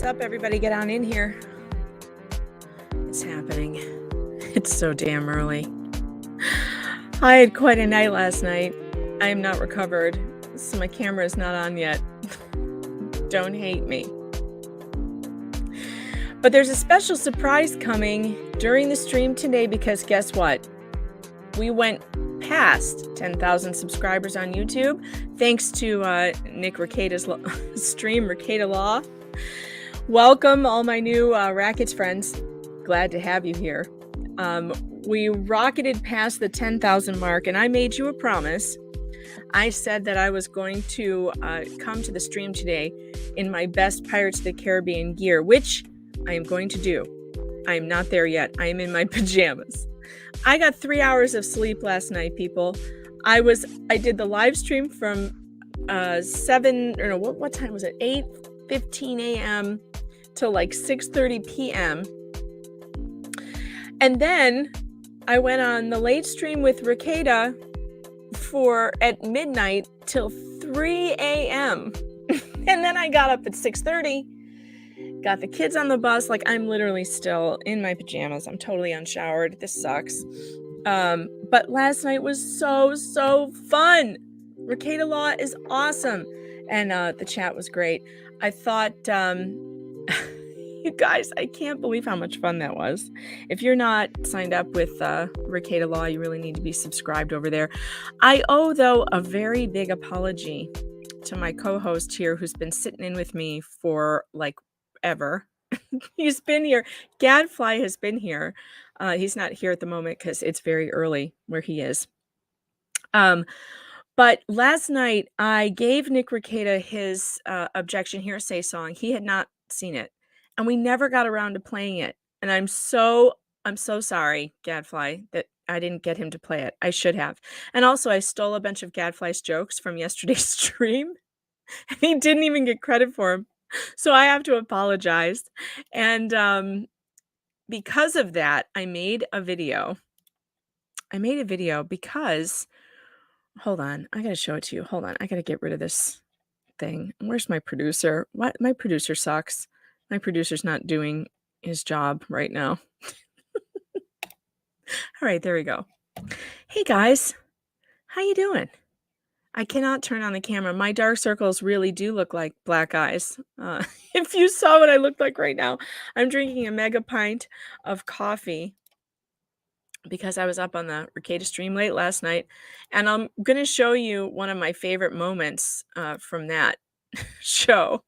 What's up, everybody? Get on in here. It's happening. It's so damn early. I had quite a night last night. I am not recovered, so my camera is not on yet. Don't hate me. But there's a special surprise coming during the stream today because guess what? We went past 10,000 subscribers on YouTube thanks to Nick Recaita's stream, Recaita Law. Welcome all my new Rackets friends. Glad to have you here. We rocketed past the 10,000 mark and I made you a promise. I said that I was going to come to the stream today in my best Pirates of the Caribbean gear, which I am going to do. I am not there yet. I am in my pajamas. I got 3 hours of sleep last night, people. I did the live stream from what time was it? 8:15 a.m. till like 6:30 p.m. And then I went on the late stream with Recaita at midnight till 3 a.m. And then I got up at 6:30. Got the kids on the bus. Like, I'm literally still in my pajamas. I'm totally unshowered. This sucks. But last night was so fun. Recaita Law is awesome. And the chat was great. I thought, you guys, I can't believe how much fun that was. If you're not signed up with Recaita Law, you really need to be subscribed over there. I owe, though, a very big apology to my co-host here who's been sitting in with me for like ever. He's been here. Gadfly has been here. He's not here at the moment because it's very early where he is. But last night I gave Nick Recaita his Objection Hearsay song. He had not seen it, and we never got around to playing it. And I'm so sorry, Gadfly, that I didn't get him to play it. I should have. And also, I stole a bunch of Gadfly's jokes from yesterday's stream, and he didn't even get credit for them. So I have to apologize. And because of that, I made a video. Because, hold on, I gotta show it to you. Hold on, I gotta get rid of this thing. Where's my producer? What? My producer sucks. My producer's not doing his job right now. All right, there we go. Hey guys, how you doing? I cannot turn on the camera. My dark circles really do look like black eyes. If you saw what I look like right now, I'm drinking a mega pint of coffee because I was up on the Recaita stream late last night. And I'm going to show you one of my favorite moments from that show.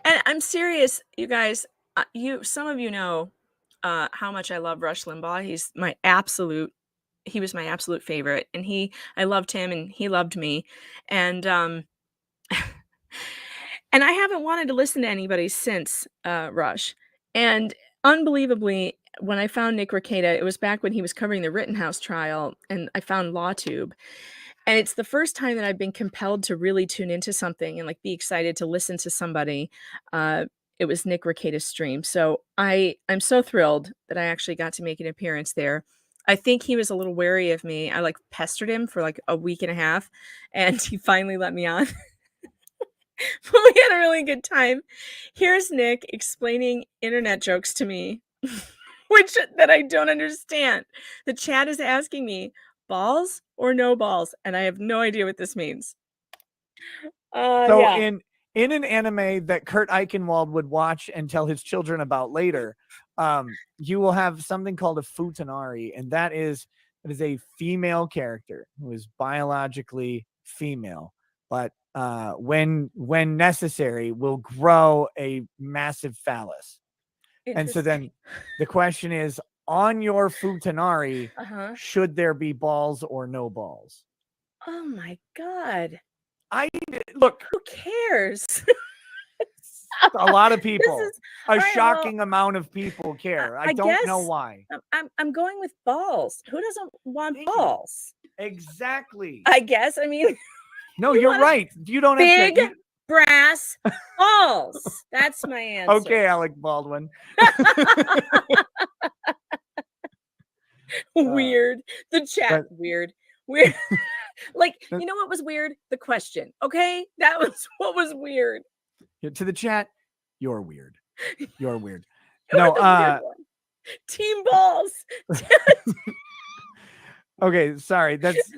And I'm serious, you guys. Some of you know how much I love Rush Limbaugh. He was my absolute favorite, and I loved him and he loved me. And and I haven't wanted to listen to anybody since Rush. And unbelievably, when I found Nick Recaita, it was back when he was covering the Rittenhouse trial, and I found LawTube. And it's the first time that I've been compelled to really tune into something and like be excited to listen to somebody. It was Nick Recaita's stream. So I'm so thrilled that I actually got to make an appearance there. I think he was a little wary of me. I like pestered him for like a week and a half, and he finally let me on. But we had a really good time. Here's Nick explaining internet jokes to me, that I don't understand. The chat is asking me, balls or no balls? And I have no idea what this means. In an anime that Kurt Eichenwald would watch and tell his children about later, you will have something called a futanari, and that is a female character who is biologically female, but when necessary will grow a massive phallus. And so then the question is, on your futanari, should there be balls or no balls? Oh my God. Look, who cares? A lot of people, shocking amount of people care. I don't know why. I'm going with balls. Who doesn't want balls? Exactly. I guess. I mean, no, you're right. You don't have big brass balls. That's my answer. Okay, Alec Baldwin. Weird. The chat. Weird. Like, you know what was weird? The question. Okay, that was what was weird. To the chat, you're weird. You're weird. You're No, the weird one. Team balls. Okay, sorry. That's,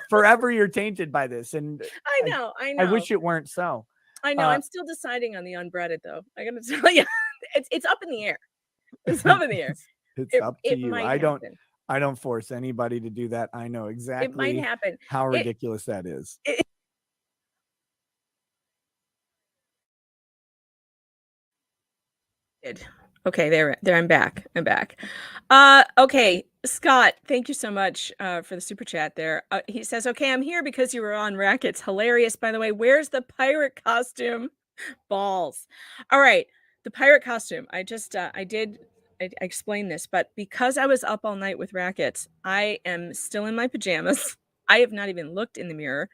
forever you're tainted by this. And I know. I wish it weren't so. I know. I'm still deciding on the unbreaded, though. I gotta tell you, it's up in the air. It's up in the air. It's up to you. I don't force anybody to do that. I know exactly it might happen. How ridiculous that is. Okay, there I'm back. Okay, Scott, thank you so much for the super chat there. He says, okay, I'm here because you were on Rackets. Hilarious, by the way. Where's the pirate costume? Balls. All right, the pirate costume. I explained this, but because I was up all night with Rackets, I am still in my pajamas. I have not even looked in the mirror.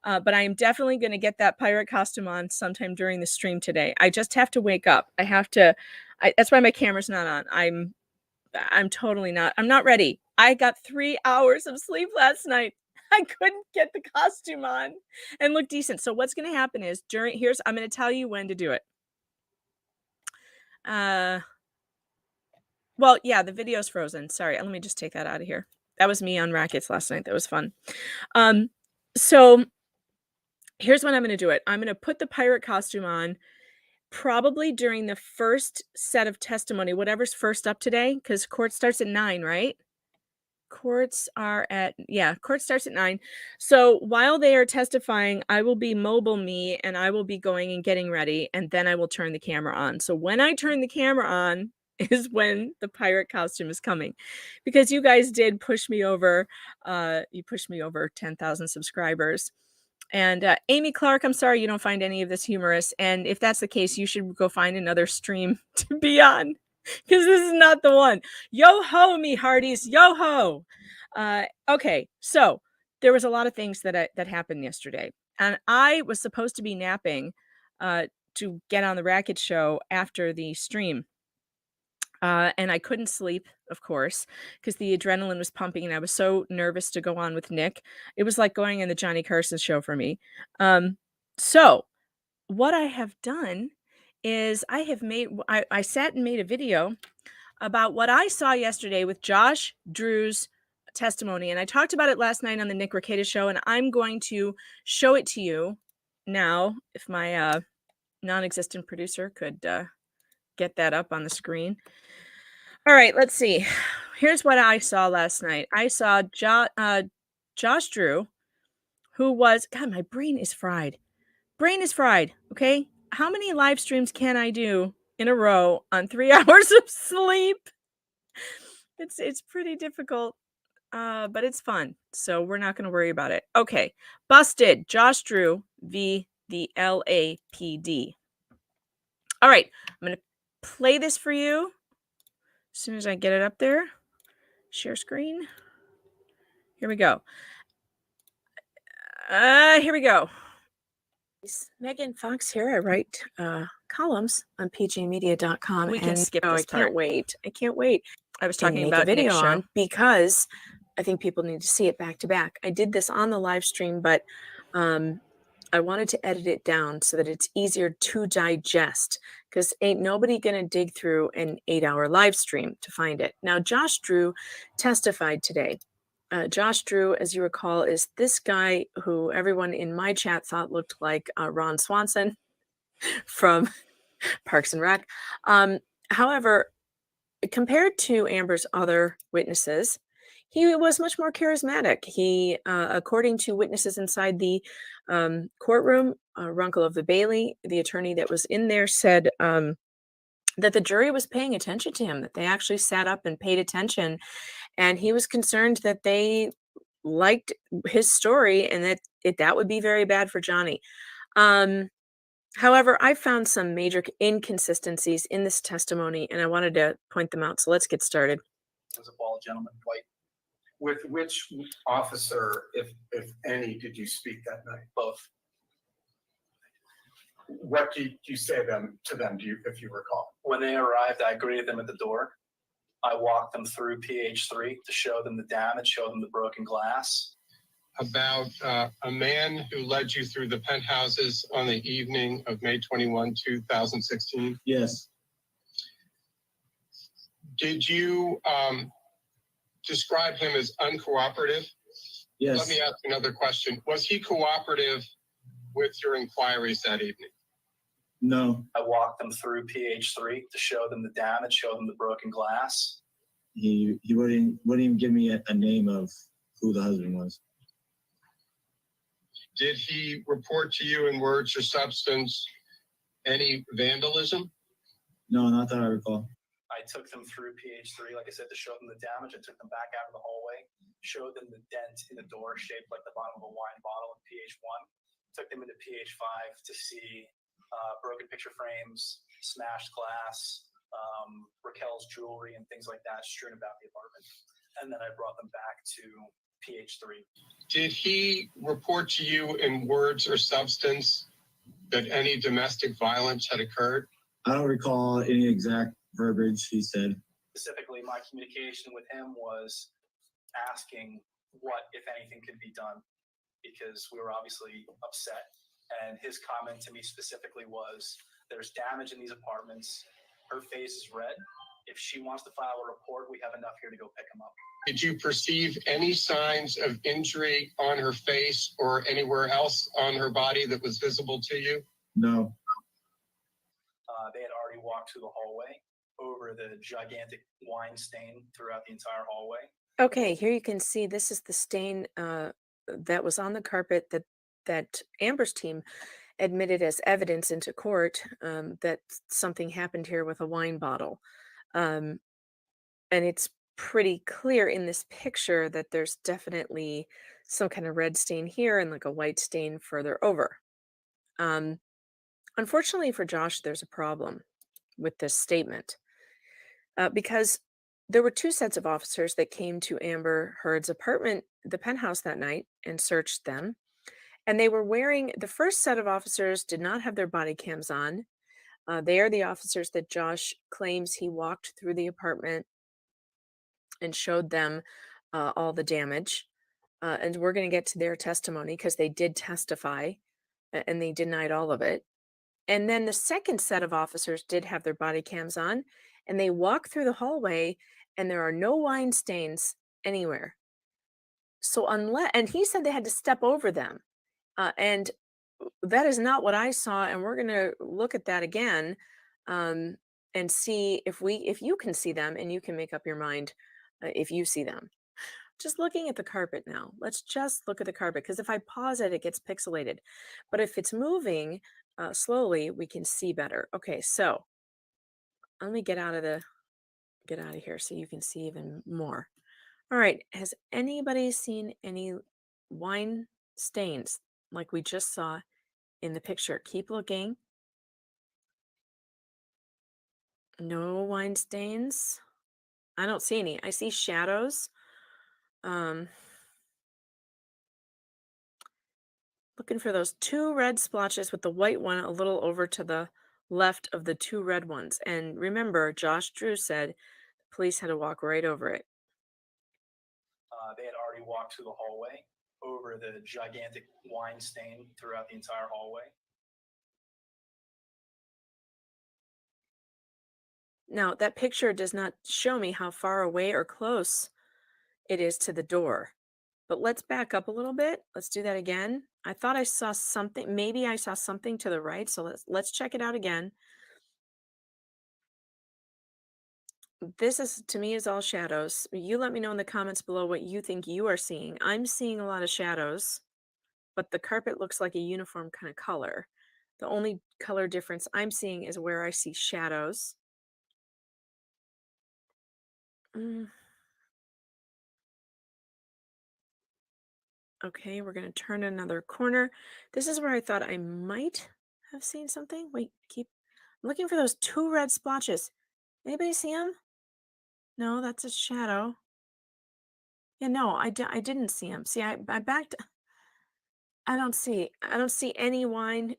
But I am definitely going to get that pirate costume on sometime during the stream today. I just have to wake up. That's why my camera's not on. I'm totally not. I'm not ready. I got 3 hours of sleep last night. I couldn't get the costume on and look decent. So what's going to happen is I'm going to tell you when to do it. Well, yeah, the video's frozen. Sorry. Let me just take that out of here. That was me on Rackets last night. That was fun. So here's when I'm going to do it. I'm going to put the pirate costume on probably during the first set of testimony, whatever's first up today, because court starts at 9, right? Court starts at 9. So while they are testifying, I will be mobile me and I will be going and getting ready, and then I will turn the camera on. So when I turn the camera on is when the pirate costume is coming, because you guys did push me over. You pushed me over 10,000 subscribers. And Amy Clark, I'm sorry you don't find any of this humorous. And if that's the case, you should go find another stream to be on, because this is not the one. Yo ho, me hearties, yo ho. Okay, so there was a lot of things that happened yesterday, and I was supposed to be napping to get on the Racket show after the stream. And I couldn't sleep, of course, because the adrenaline was pumping and I was so nervous to go on with Nick. It was like going on the Johnny Carson show for me. So what I have done is I sat and made a video about what I saw yesterday with Josh Drew's testimony. And I talked about it last night on the Nick Rekieta show, and I'm going to show it to you now. If my non-existent producer could get that up on the screen. All right, let's see. Here's what I saw last night. I saw Josh Drew, who was, God, my brain is fried. Okay? How many live streams can I do in a row on 3 hours of sleep? It's pretty difficult, but it's fun. So we're not going to worry about it. Okay. Busted. Josh Drew v. the LAPD. All right. I'm going to play this for you as soon as I get it up there. Share screen. Here we go. Here we go. It's Megan Fox here. I write columns on pgmedia.com. We can skip this part. I can't wait. I was talking about video on because I think people need to see it back to back. I did this on the live stream, but I wanted to edit it down so that it's easier to digest, because ain't nobody going to dig through an 8-hour live stream to find it. Now, Josh Drew testified today. Josh Drew, as you recall, is this guy who everyone in my chat thought looked like Ron Swanson from Parks and Rec. However, compared to Amber's other witnesses, he was much more charismatic. He, according to witnesses inside the courtroom, Runkle of the Bailey, the attorney that was in there, said that the jury was paying attention to him, that they actually sat up and paid attention. And he was concerned that they liked his story and that would be very bad for Johnny. However, I found some major inconsistencies in this testimony, and I wanted to point them out. So let's get started. Was a bald gentleman white. With which officer, if any, did you speak that night? Both. What did you say to them, if you recall? When they arrived, I greeted them at the door. I walked them through PH3 to show them the damage, show them the broken glass. about a man who led you through the penthouses on the evening of May 21, 2016? Yes. Did you describe him as uncooperative? Yes. Let me ask another question. Was he cooperative with your inquiries that evening? No. I walked them through PH3 to show them the damage, show them the broken glass. He wouldn't even give me a name of who the husband was. Did he report to you in words or substance any vandalism? No, not that I recall. I took them through PH3, like I said, to show them the damage. I took them back out of the hallway, showed them the dent in the door shaped like the bottom of a wine bottle in PH1. Took them into PH5 to see broken picture frames, smashed glass, Raquel's jewelry and things like that strewn about the apartment. And then I brought them back to PH3. Did he report to you in words or substance that any domestic violence had occurred? I don't recall any exact verbiage he said. Specifically, my communication with him was asking what, if anything, could be done, because we were obviously upset. And his comment to me specifically was, there's damage in these apartments. Her face is red. If she wants to file a report, we have enough here to go pick him up. Did you perceive any signs of injury on her face or anywhere else on her body that was visible to you? No. They had already walked through the hallway over the gigantic wine stain throughout the entire hallway. Okay, here you can see this is the stain that was on the carpet that Amber's team admitted as evidence into court, that something happened here with a wine bottle. And it's pretty clear in this picture that there's definitely some kind of red stain here and like a white stain further over. Unfortunately for Josh, there's a problem with this statement, because there were two sets of officers that came to Amber Heard's apartment, the penthouse, that night and searched them. And they were wearing, the first set of officers did not have their body cams on. They are the officers that Josh claims he walked through the apartment and showed them all the damage. And we're going to get to their testimony because they did testify and they denied all of it. And then the second set of officers did have their body cams on, and they walk through the hallway and there are no wine stains anywhere. So and he said they had to step over them. And that is not what I saw. And we're going to look at that again and see if you can see them and you can make up your mind if you see them. Just looking at the carpet now. Let's just look at the carpet, because if I pause it, it gets pixelated. But if it's moving slowly, we can see better. Okay, so let me get out of here so you can see even more. All right, has anybody seen any wine stains like we just saw in the picture? Keep looking. No wine stains. I don't see any. I see shadows. Looking for those two red splotches with the white one a little over to the left of the two red ones. And remember, Josh Drew said the police had to walk right over it. They had already walked through the hallway over the gigantic wine stain throughout the entire hallway. Now, that picture does not show me how far away or close it is to the door. But let's back up a little bit. Let's do that again. I thought I saw something. Maybe I saw something to the right. So let's check it out again. This is, to me, is all shadows. You let me know in the comments below what you think you are seeing. I'm seeing a lot of shadows, but the carpet looks like a uniform kind of color. The only color difference I'm seeing is where I see shadows. Okay, we're going to turn another corner. This is where I thought I might have seen something. Wait, I'm looking for those two red splotches. Anybody see them? No, that's a shadow. Yeah, no, I didn't see them. See, I backed. I don't see any wine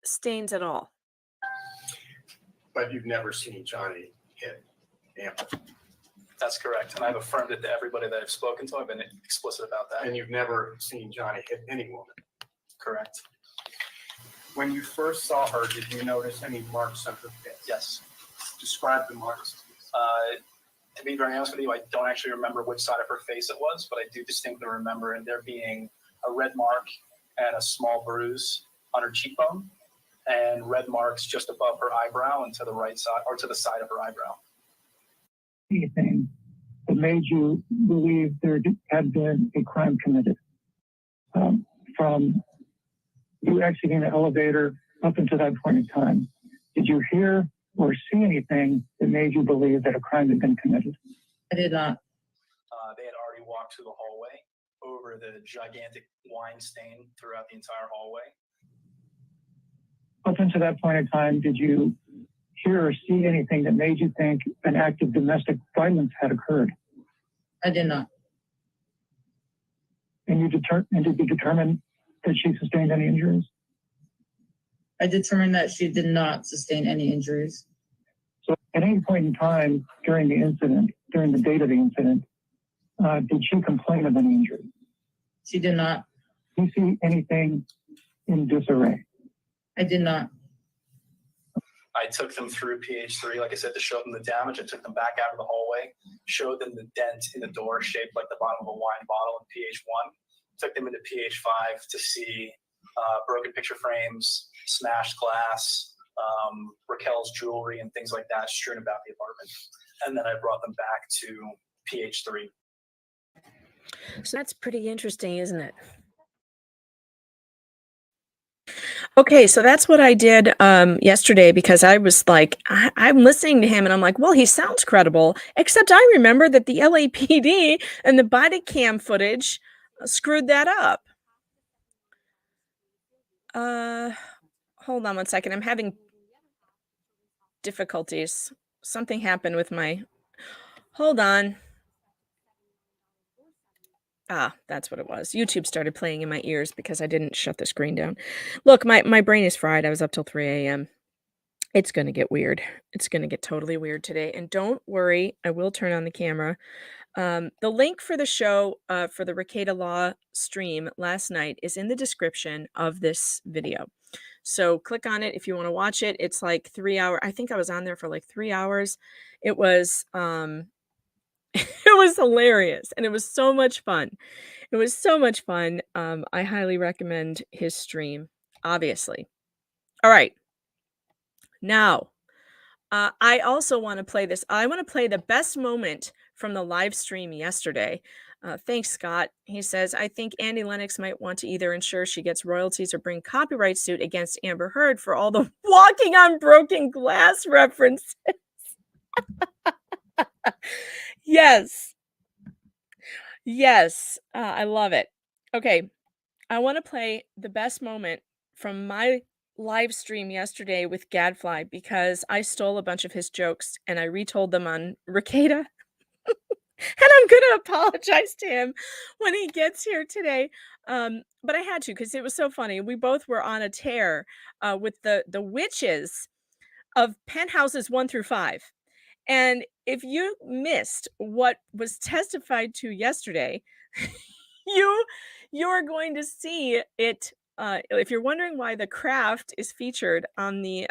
stains at all. But you've never seen Johnny hit Amber. That's correct. And I've affirmed it to everybody that I've spoken to. I've been explicit about that. And you've never seen Johnny hit any woman. Correct. When you first saw her, did you notice any marks on her face? Yes. Describe the marks. To be very honest with you, I don't actually remember which side of her face it was, but I do distinctly remember there being a red mark and a small bruise on her cheekbone, and red marks just above her eyebrow and to the right side or to the side of her eyebrow. Anything that made you believe there had been a crime committed, from you exiting the elevator up until that point in time? Did you hear or see anything that made you believe that a crime had been committed? I did not. They had already walked through the hallway over the gigantic wine stain throughout the entire hallway. Up until that point in time, did you hear or see anything that made you think an act of domestic violence had occurred? I did not. And did you determine that she sustained any injuries? I determined that she did not sustain any injuries. So at any point in time during the incident, during the date of the incident, did she complain of any injury? She did not. Did you see anything in disarray? I did not. I took them through PH3, like I said, to show them the damage. I took them back out of the hallway, showed them the dent in the door shaped like the bottom of a wine bottle in PH1, took them into PH5 to see broken picture frames, smashed glass, Raquel's jewelry and things like that strewn about the apartment. And then I brought them back to PH3. So that's pretty interesting, isn't it? Okay, so that's what I did yesterday, because I was like, I'm listening to him and I'm like, well, he sounds credible, except I remember that the LAPD and the body cam footage screwed that up. Hold on one second. I'm having difficulties. Something happened with my... Hold on. Ah, that's what it was. YouTube started playing in my ears because I didn't shut the screen down. Look, my brain is fried. I was up till 3 a.m. It's going to get weird. It's going to get totally weird today. And don't worry, I will turn on the camera. The link for the show, for the Rekieta Law stream last night, is in the description of this video. So click on it if you want to watch it. It's like 3 hours. I think I was on there for like 3 hours. It was... it was hilarious and it was so much fun. It was so much fun. I highly recommend his stream, obviously. All right. Now, I also want to play this. I want to play the best moment from the live stream yesterday. Thanks, Scott. He says, I think Annie Lennox might want to either ensure she gets royalties or bring copyright suit against Amber Heard for all the walking on broken glass references. Yes. Yes. I love it. Okay. I want to play the best moment from my live stream yesterday with Gadfly, because I stole a bunch of his jokes and I retold them on Rekieta. And I'm going to apologize to him when he gets here today. But I had to, because it was so funny. We both were on a tear with the witches of penthouses 1 through 5. And if you missed what was testified to yesterday, you're going to see it. If you're wondering why the craft is featured on the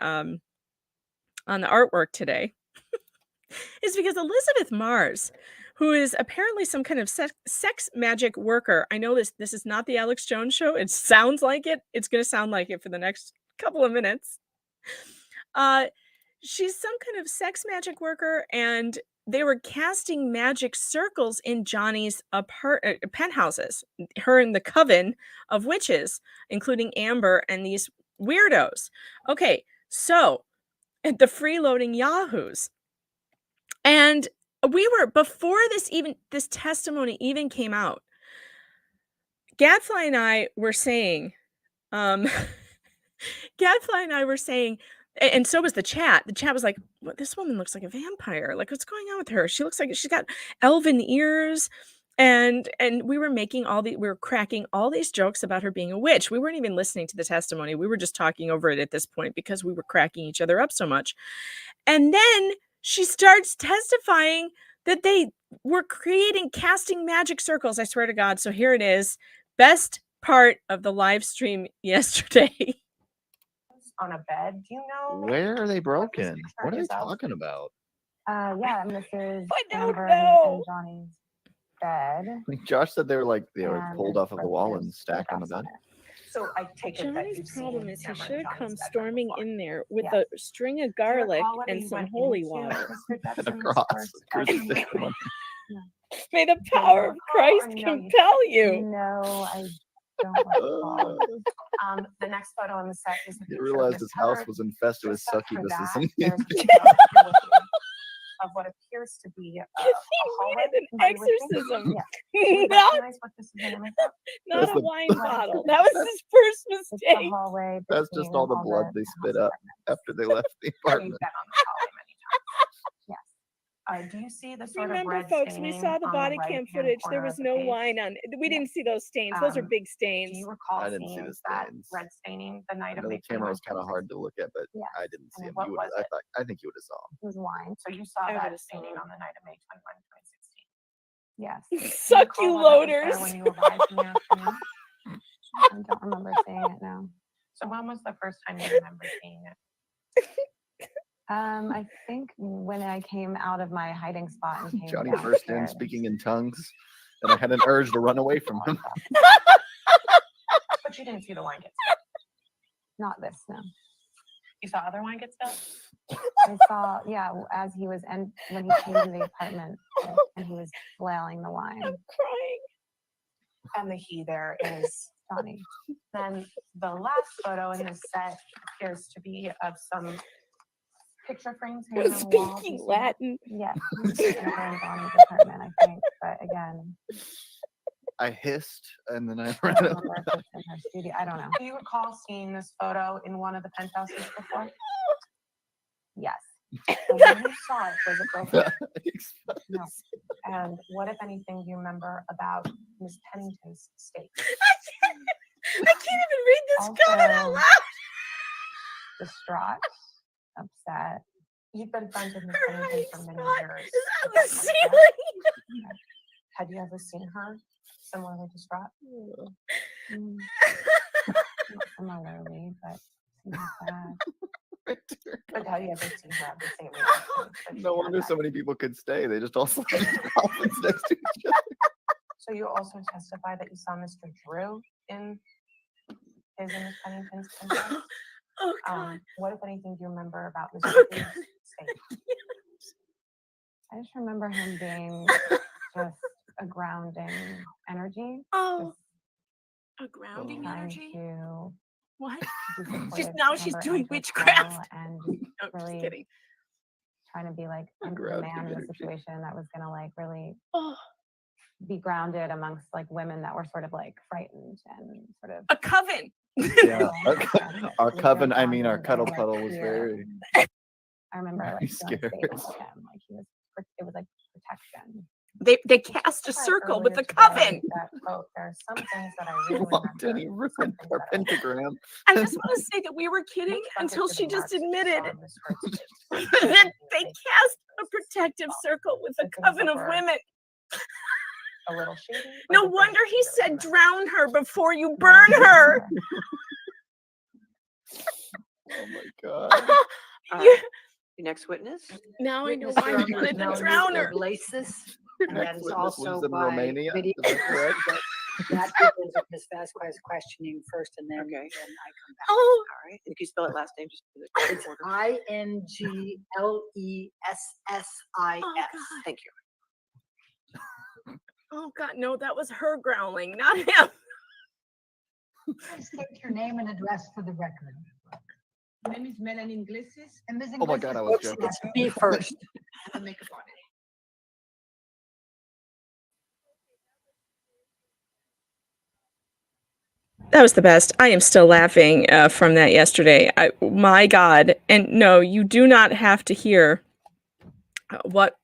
artwork today, is because Elizabeth Mars, who is apparently some kind of sex magic worker. I know this is not the Alex Jones show. It sounds like it. It's going to sound like it for the next couple of minutes. She's some kind of sex magic worker, and they were casting magic circles in Johnny's penthouses, her and the coven of witches, including Amber and these weirdos. Okay, so the freeloading yahoos. And we were, before this testimony even came out, Gadfly and I were saying, and so was the chat. The chat was like, "What? This woman looks like a vampire. Like, what's going on with her? She looks like she's got elven ears." And we were cracking all these jokes about her being a witch. We weren't even listening to the testimony. We were just talking over it at this point because we were cracking each other up so much. And then she starts testifying that they were creating casting magic circles. I swear to God. So here it is. Best part of the live stream yesterday. On a bed. Do you know Where are they what this broken? picture What are they is of? talking about? Yeah, and this is I don't Amber know. and Johnny's bed. I think Josh said they were And pulled off of the there's wall and stacked on the photographs bed. it. So I take it that Johnny's you've problem seen is he Amber and should have Johnny's come bedroom storming before. in there with Yeah. a string of Do you garlic recall whether and you some went holy into water. Mr. Depp's And a room cross. first A as you crucifix went in? one. May the power of recall Christ or no, you compel you. No, I don't recall. The next photo on the set is the He picture of realized Miss his house Heather. was infested with Just after succubuses. that, And there's a photo here with you of what appears to be a He hallway. needed an Are you with me? exorcism. Yes. Do you Not, recognize what this is an image of? not That's a the- wine bottle. That was his first It's the mistake. hallway. That's just between all the blood they spit up after they left the Oh, you've apartment. been on this hallway many times. Yes. Do you see the sort of Remember, red folks, we staining saw the on body right-hand cam footage. There corner was of the no page? wine on. We Yeah. didn't see those stains. Those are Um, big Do stains. you recall I didn't see seeing the that stains. red staining the I night of know the May camera was 21st? kind of hard to look at, but Yeah. I didn't see And him. what You was would. it? I think you would have saw him. It was wine. So you saw I that would've seen staining it. on the night of May 21, 2016. Yes. Suck Do you, recall whether it was loaders. there when you arrived in the afternoon? I don't remember seeing it now. So when was the first time you remember seeing it? I think when I came out of my hiding spot and came Johnny burst in downstairs. speaking in tongues, and I had an urge to run away from him. But you didn't see the wine get spilled. Not this, no. You saw other wine get spilled? I saw, yeah, as he was, and when he came to the apartment and he was flailing the wine. I'm crying. And the he there is Johnny. then the last photo in this set appears to be of some picture frames hanging on the wall. Speaking Latin. Yes, in Johnny's apartment, I think. But again, I hissed, and then I I ran don't up. remember if it's in her studio. I don't know. Do you recall seeing this photo in one of the penthouses before? Yes. And when you saw it, was it broken? No. And what, if anything, do you remember about Miss Pennington's state? I can't even read this comment out Also- loud. Distraught, upset. You've been friends with Miss Pennington for many years. Is that the ceiling? Had you ever seen her similarly distraught? Mm, not similarly, but seems sad. But have you ever seen her have the same reaction? that she No had wonder that so many people could stay. They just all slept in coffins next to each other. So you also testify that you saw Mr. Drew in his and Miss Pennington's penthouse? Oh, God. What, if anything, do you remember about Mr. Oh, Drew's God. state? I just remember him being just a grounding energy. Oh, a Just grounding trying energy? to What? be supportive She's to now she's Amber doing and to witchcraft. Phil and No, just really kidding. trying to be like A the grounding man in the energy. situation that was gonna like really Oh, be grounded amongst like women that were sort of like frightened and sort of a coven. Yeah, our, Yeah, our it was coven, very I mean, our grounding, cuddle like, puddle was fear. very. I remember very like feeling scared. safe with him. Like he was, it was like protection. They cast a Testified circle with earlier a today coven. That, quote, there are some things that I really Walked in, remember. he some ruined things our that I don't. pentagram. I just want to say that we were kidding Which until bucket she did the just marks admitted on Miss Hurt's face? that they cast a protective circle with a The things coven that of were women. A little shady. No or the wonder things he you said remember? drown her before you burn her. Oh my god. You- Your next witness? now I know Witness why Your he Honor, wanted is to Melanie drown her. Iglesias, Your and that next is witness also lives in by Romania. video. Is that correct? That begins with Ms. Vasquez questioning first, and then, Okay. then I come back. Oh, All right. And can you spell it last name just for the It's Oh, order? God. INGLESSIS. Thank you. Oh God, no, that was her growling, not him. Please state your name and address for the record. My name is Melanie Iglesias. And Ms. Oh my god, I was Iglesias, joking. It's me first. And the makeup artist. That was the best. I am still laughing from that yesterday. My God. And no, you do not have to hear what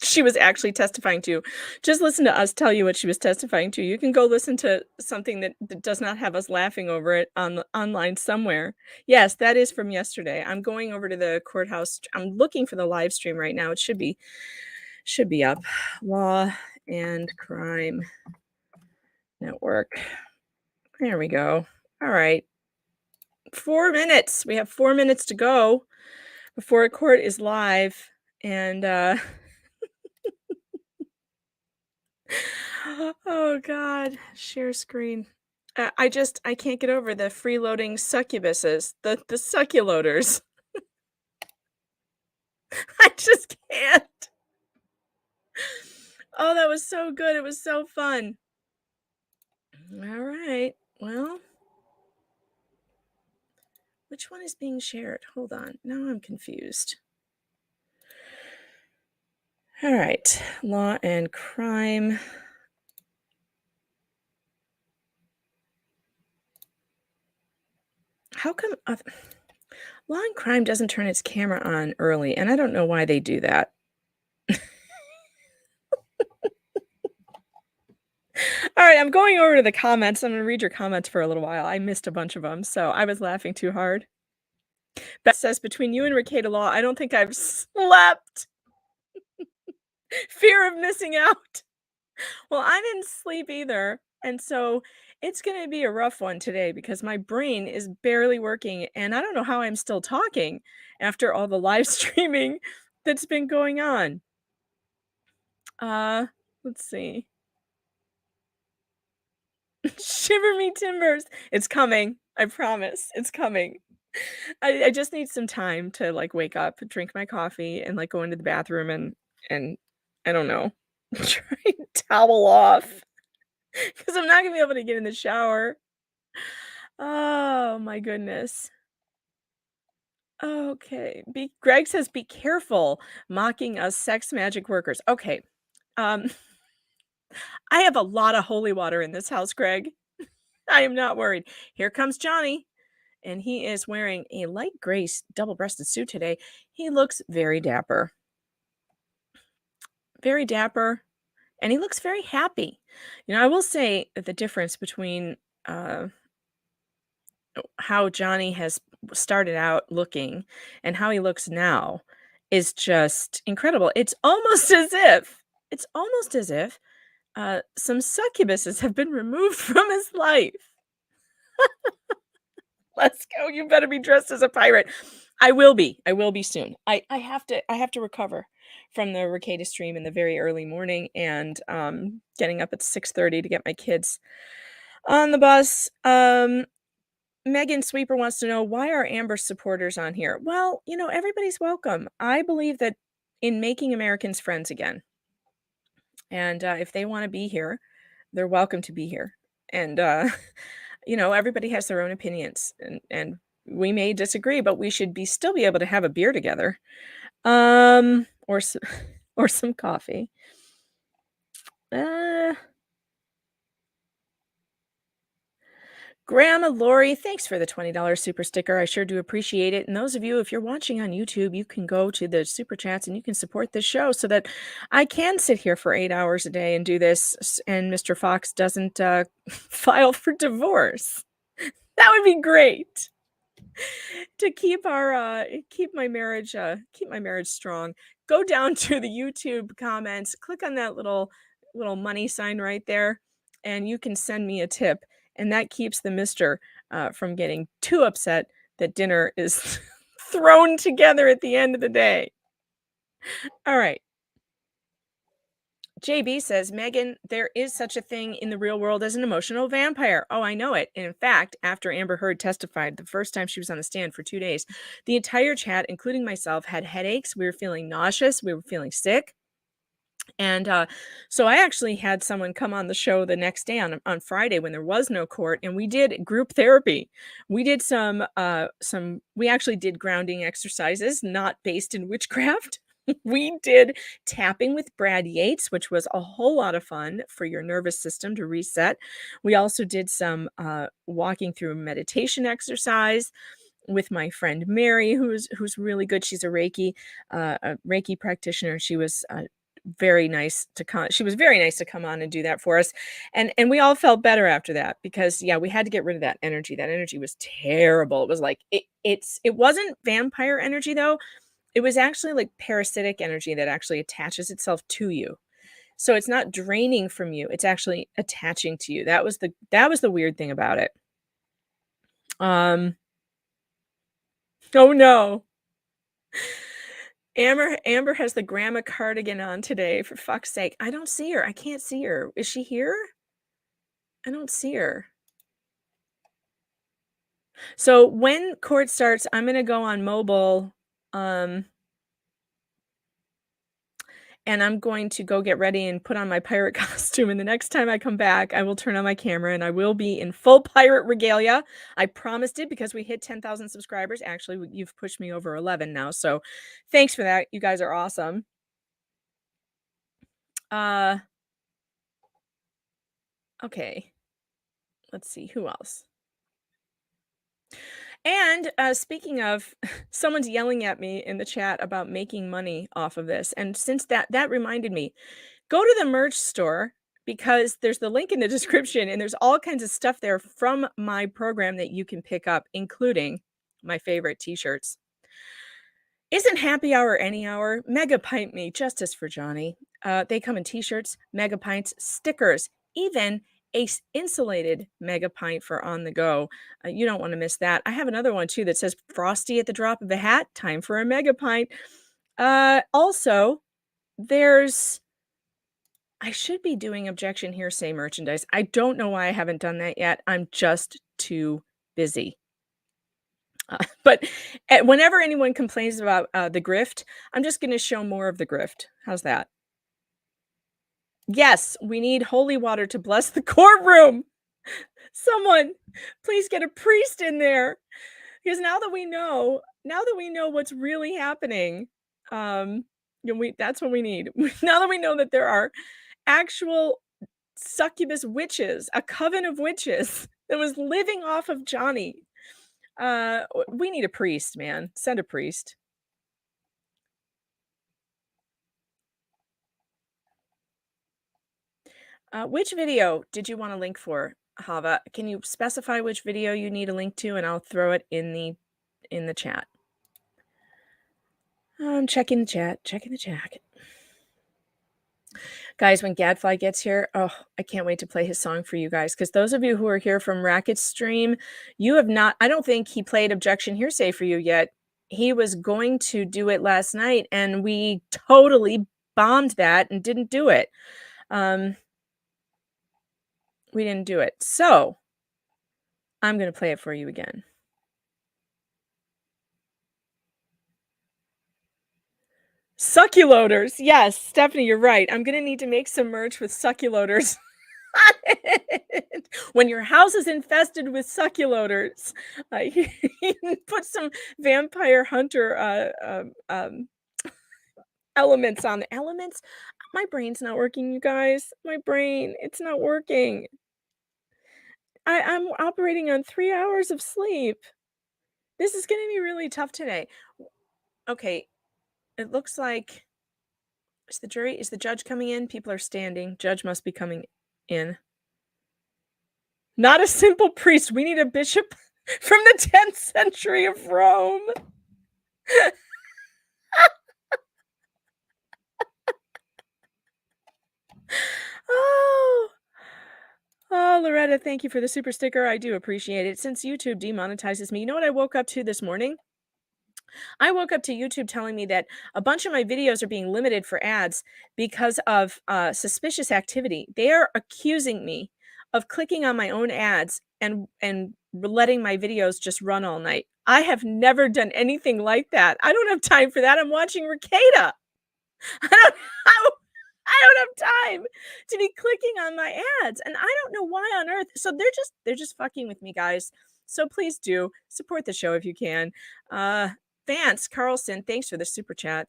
she was actually testifying to. Just listen to us tell you what she was testifying to. You can go listen to something that does not have us laughing over it online somewhere. Yes, that is from yesterday. I'm going over to the courthouse. I'm looking for the live stream right now. It should Should be up. Law and Crime Network. There we go. All right. 4 minutes. We have 4 minutes to go before court is live. And oh God, share screen. I can't get over the freeloading succubuses, the succuloters. I just can't. Oh, that was so good. It was so fun. All right. Well, which one is being shared? Hold on. Now I'm confused. All right. Law and Crime. How come Law and Crime doesn't turn its camera on early? And I don't know why they do that. All right, I'm going over to the comments. I'm going to read your comments for a little while. I missed a bunch of them, so I was laughing too hard. Beth says, between you and Ricada Law, I don't think I've slept. Fear of missing out. Well, I didn't sleep either. And so it's going to be a rough one today because my brain is barely working. And I don't know how I'm still talking after all the live streaming that's been going on. Let's see. Shiver me timbers. It's coming. I promise. It's coming. I just need some time to like wake up, drink my coffee, and like go into the bathroom and I don't know, try and towel off because I'm not gonna be able to get in the shower. Oh my goodness. Okay. Greg says, be careful mocking us sex magic workers. Okay. I have a lot of holy water in this house, Greg. I am not worried. Here comes Johnny. And he is wearing a light gray double-breasted suit today. He looks very dapper. Very dapper. And he looks very happy. You know, I will say that the difference between how Johnny has started out looking and how he looks now is just incredible. It's almost as if some succubuses have been removed from his life. Let's go. You better be dressed as a pirate. I will be soon. I have to recover from the Ricada stream in the very early morning and getting up at 6:30 to get my kids on the bus. Megan Sweeper wants to know, why are Amber supporters on here? Well, you know, everybody's welcome. I believe that in making Americans friends again. And if they want to be here, they're welcome to be here. And you know, everybody has their own opinions and we may disagree, but we should still be able to have a beer together. Or some coffee. Grandma Lori, thanks for the $20 super sticker. I sure do appreciate it. And those of you, if you're watching on YouTube, you can go to the super chats and you can support this show so that I can sit here for 8 hours a day and do this and Mr. Fox doesn't file for divorce. That would be great. To keep my marriage strong. Go down to the YouTube comments, click on that little money sign right there, and you can send me a tip. And that keeps the mister from getting too upset that dinner is thrown together at the end of the day. All right. JB says, Megan, there is such a thing in the real world as an emotional vampire. Oh, I know it. And in fact, after Amber Heard testified the first time she was on the stand for 2 days, the entire chat, including myself, had headaches. We were feeling nauseous. We were feeling sick. And so I actually had someone come on the show the next day on Friday when there was no court, and we did group therapy. We did we actually did grounding exercises, not based in witchcraft. We did tapping with Brad Yates, which was a whole lot of fun for your nervous system to reset. We also did some walking through meditation exercise with my friend Mary, who's really good. She's a Reiki practitioner. She was very nice to come. She was very nice to come on and do that for us. And we all felt better after that because we had to get rid of that energy. That energy was terrible. It was like, it wasn't vampire energy though. It was actually like parasitic energy that actually attaches itself to you. So it's not draining from you, it's actually attaching to you. That was the weird thing about it. Oh no. Amber has the grandma cardigan on today, for fuck's sake. I don't see her. I can't see her. Is she here? I don't see her. So when court starts, I'm gonna go on mobile, and I'm going to go get ready and put on my pirate costume, and the next time I come back, I will turn on my camera, and I will be in full pirate regalia. I promised it because we hit 10,000 subscribers. Actually, you've pushed me over 11 now, so thanks for that. You guys are awesome. Okay. Let's see, who else? And, speaking of, someone's yelling at me in the chat about making money off of this, and since that reminded me, go to the merch store because there's the link in the description, and there's all kinds of stuff there from my program that you can pick up, including my favorite t-shirts. Isn't happy hour any hour? Mega Pint Me, Justice for Johnny. They come in t-shirts, Mega Pints, stickers, even a insulated Mega Pint for on the go. You don't want to miss that. I have another one too that says Frosty at the drop of a hat. Time for a Mega Pint. Also, I should be doing Objection Hearsay merchandise. I don't know why I haven't done that yet. I'm just too busy. But whenever anyone complains about the grift, I'm just going to show more of the grift. How's that? Yes, we need holy water to bless the courtroom. Someone, please get a priest in there, because now that we know what's really happening, that's what we need. Now that we know that there are actual succubus witches, a coven of witches that was living off of Johnny. We need a priest, man. Send a priest. Which video did you want a link for, Hava? Can you specify which video you need a link to, and I'll throw it in the chat. I'm checking the chat. Guys, when Gadfly gets here, oh, I can't wait to play his song for you guys, because those of you who are here from Racket's stream, you have not, I don't think he played Objection Hearsay for you yet. He was going to do it last night, and we totally bombed that and didn't do it. We didn't do it. So I'm going to play it for you again. Succulotors. Yes, Stephanie, you're right. I'm going to need to make some merch with succulotors on it. When your house is infested with succulotors, you can put some vampire hunter elements on the elements. My brain's not working, you guys. My brain, it's not working. I'm operating on 3 hours of sleep. This is going to be really tough today. Okay. It looks like, is the judge coming in? People are standing. Judge must be coming in. Not a simple priest. We need a bishop from the 10th century of Rome. Oh, Loretta, thank you for the super sticker. I do appreciate it. Since YouTube demonetizes me, you know what I woke up to this morning? I woke up to YouTube telling me that a bunch of my videos are being limited for ads because of suspicious activity. They are accusing me of clicking on my own ads and letting my videos just run all night. I have never done anything like that. I don't have time for that. I'm watching Ricada. I don't have time to be clicking on my ads, and I don't know why on earth. So they're just fucking with me, guys. So please do support the show if you can. Vance Carlson, thanks for the super chat.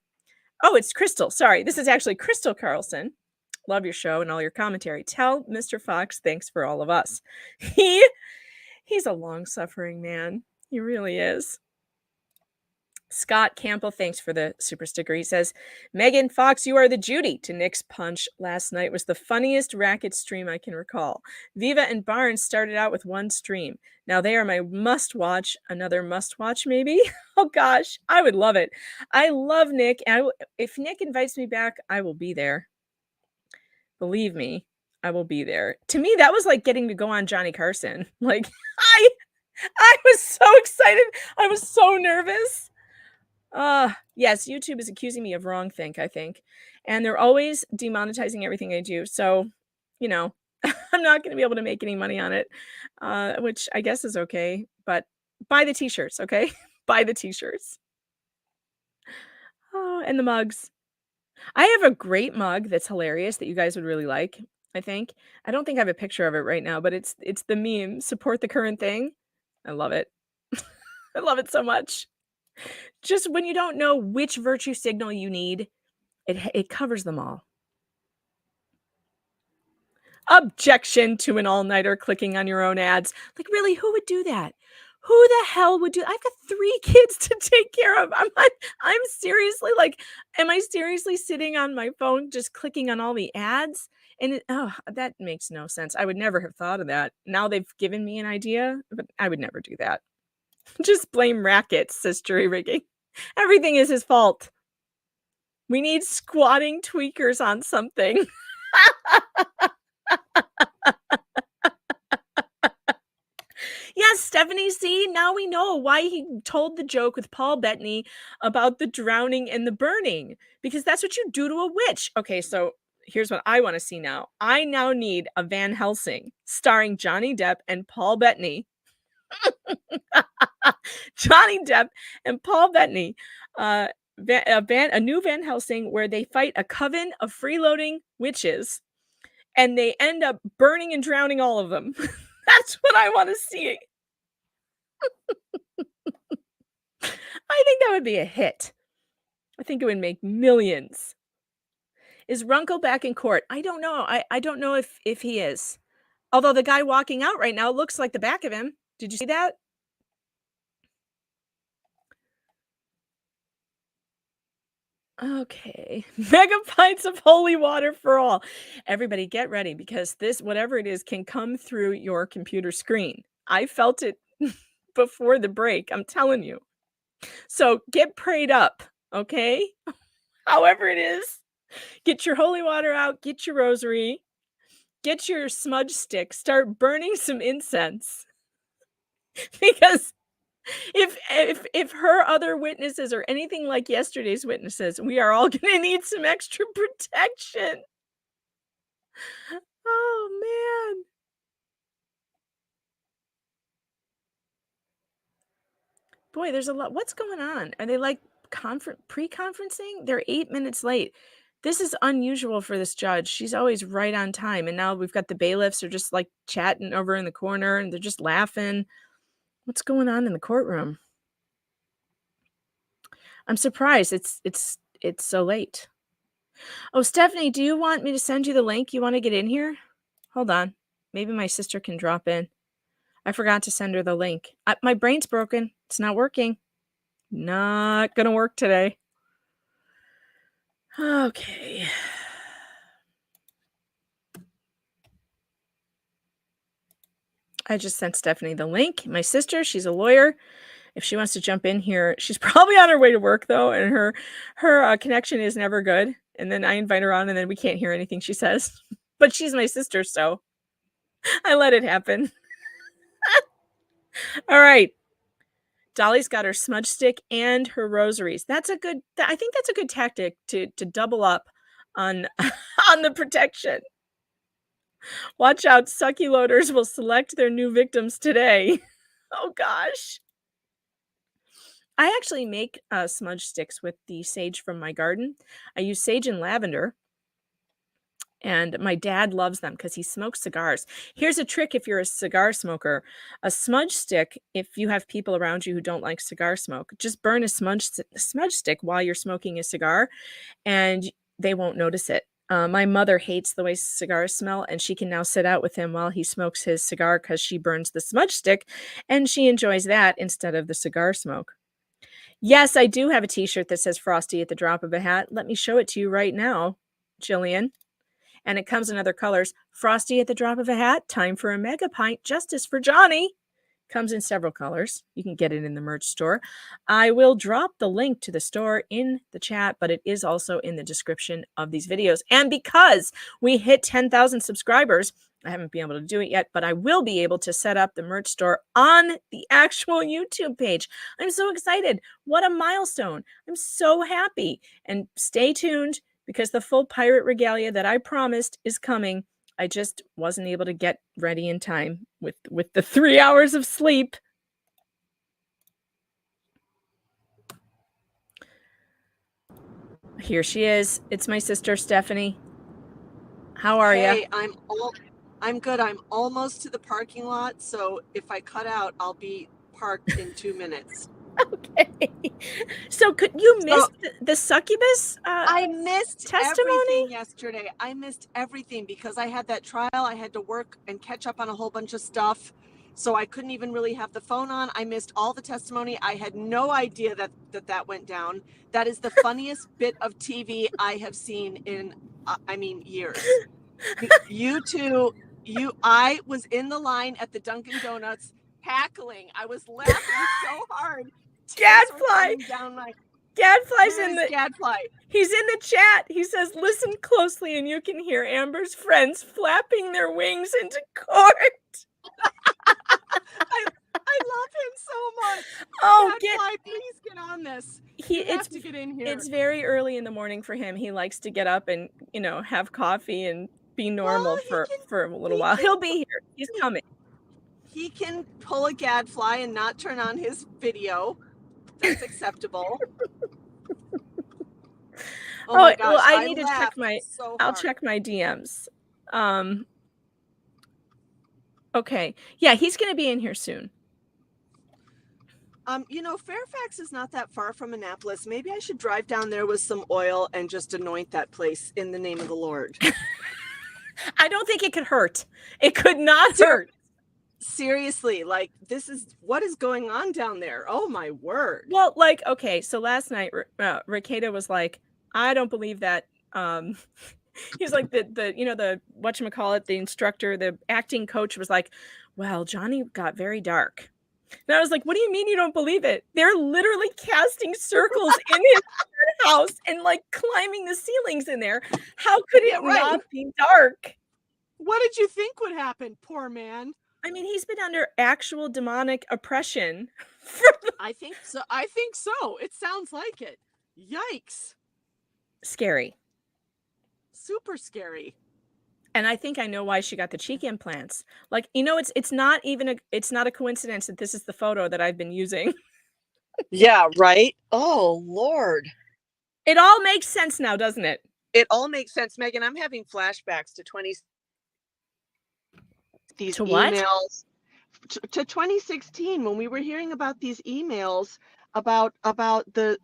Oh, it's Crystal. Sorry, this is actually Crystal Carlson. Love your show and all your commentary. Tell Mr. Fox thanks for all of us. He's a long-suffering man. He really is. Scott Campbell, thanks for the super sticker. He says, Megan Fox, you are the Judy to Nick's punch. Last night was the funniest racket stream I can recall. Viva and Barnes started out with one stream. Now they are my must-watch. Another must-watch, maybe? Oh, gosh. I would love it. I love Nick. And if Nick invites me back, I will be there. Believe me, I will be there. To me, that was like getting to go on Johnny Carson. Like, I was so excited. I was so nervous. Yes, YouTube is accusing me of wrongthink, I think. And they're always demonetizing everything I do. So, you know, I'm not going to be able to make any money on it, which I guess is okay. But buy the t-shirts, okay? Buy the t-shirts. Oh, and the mugs. I have a great mug that's hilarious that you guys would really like, I think. I don't think I have a picture of it right now, but it's the meme, support the current thing. I love it. I love it so much. Just when you don't know which virtue signal you need, it covers them all. Objection to an all-nighter clicking on your own ads. Like, really, who would do that? Who the hell would do? I've got 3 kids to take care of. I'm seriously like, am I seriously sitting on my phone just clicking on all the ads? And that makes no sense. I would never have thought of that. Now they've given me an idea, but I would never do that. Just blame Rackets, says Jury Rigging. Everything is his fault. We need squatting tweakers on something. Yes, Stephanie, see, now we know why he told the joke with Paul Bettany about the drowning and the burning, because that's what you do to a witch. Okay, so here's what I want to see now. I now need a Van Helsing starring Johnny Depp and Paul Bettany. Johnny Depp and Paul Bettany, a new Van Helsing where they fight a coven of freeloading witches and they end up burning and drowning all of them. That's what I want to see. I think that would be a hit. I think it would make millions. Is Runkle back in court? I don't know. I don't know if he is. Although the guy walking out right now looks like the back of him. Did you see that? Okay. Mega pints of holy water for all. Everybody get ready because this, whatever it is, can come through your computer screen. I felt it before the break. I'm telling you. So get prayed up, okay? However it is. Get your holy water out. Get your rosary. Get your smudge stick. Start burning some incense. Because if her other witnesses are anything like yesterday's witnesses, we are all going to need some extra protection. Oh, man. Boy, there's a lot. What's going on? Are they like pre-conferencing? They're 8 minutes late. This is unusual for this judge. She's always right on time. And now we've got the bailiffs are just like chatting over in the corner and they're just laughing. What's going on in the courtroom? I'm surprised it's so late. Oh, Stephanie, do you want me to send you the link? You want to get in here? Hold on. Maybe my sister can drop in. I forgot to send her the link. My brain's broken. It's not working. Not gonna work today. Okay. I just sent Stephanie the link. My sister, she's a lawyer. If she wants to jump in here, she's probably on her way to work though, and her connection is never good. And then I invite her on, and then we can't hear anything she says. But she's my sister, so I let it happen. All right. Dolly's got her smudge stick and her rosaries. I think that's a good tactic to double up on on the protection. Watch out, sucky loaders will select their new victims today. Oh gosh. I actually make smudge sticks with the sage from my garden. I use sage and lavender. And my dad loves them because he smokes cigars. Here's a trick if you're a cigar smoker. A smudge stick, if you have people around you who don't like cigar smoke, just burn a smudge stick while you're smoking a cigar and they won't notice it. My mother hates the way cigars smell, and she can now sit out with him while he smokes his cigar because she burns the smudge stick and she enjoys that instead of the cigar smoke. Yes, I do have a t-shirt that says Frosty at the drop of a hat. Let me show it to you right now, Jillian. And it comes in other colors. Frosty at the drop of a hat. Time for a mega pint. Justice for Johnny. Comes in several colors. You can get it in the merch store. I will drop the link to the store in the chat, but it is also in the description of these videos. And because we hit 10,000 subscribers, I haven't been able to do it yet, but I will be able to set up the merch store on the actual YouTube page. I'm so excited. What a milestone. I'm so happy. And stay tuned because the full pirate regalia that I promised is coming. I just wasn't able to get ready in time with the 3 hours of sleep. Here she is. It's my sister, Stephanie. How are you? Hey, I'm good. I'm almost to the parking lot, so if I cut out, I'll be parked in 2 minutes. Okay. So could you miss the succubus I missed testimony everything yesterday. I missed everything because I had that trial. I had to work and catch up on a whole bunch of stuff. So I couldn't even really have the phone on. I missed all the testimony. I had no idea that went down. That is the funniest bit of TV I have seen in, years. You two, I was in the line at the Dunkin' Donuts cackling. I was laughing so hard. Gadfly. Gadfly's in the Gadfly. He's in the chat. He says, "Listen closely, and you can hear Amber's friends flapping their wings into court." I love him so much. Oh, Gadfly, please get on this. You have to get in here. It's very early in the morning for him. He likes to get up and have coffee and be normal for a little while. He'll be here. He's coming. He can pull a gadfly and not turn on his video. That's acceptable. Oh my gosh, well, I need to check I'll check my DMs. Okay. Yeah, he's going to be in here soon. Fairfax is not that far from Annapolis. Maybe I should drive down there with some oil and just anoint that place in the name of the Lord. I don't think it could hurt. It could not hurt. Seriously, this is what is going on down there. Oh my word. Well, okay, so last night Ricada was like, I don't believe that. He's like the whatchamacallit, the instructor, the acting coach was like, well, Johnny got very dark. And I was like, what do you mean you don't believe it? They're literally casting circles in his house and climbing the ceilings in there. How could it not be dark? What did you think would happen, poor man? I mean, he's been under actual demonic oppression. I think so. It sounds like it. Yikes. Scary. Super scary. And I think I know why she got the cheek implants. It's not a coincidence that this is the photo that I've been using. Yeah, right? Oh, Lord. It all makes sense now, doesn't it? It all makes sense, Megan. I'm having flashbacks to these emails to 2016 when we were hearing about these emails about the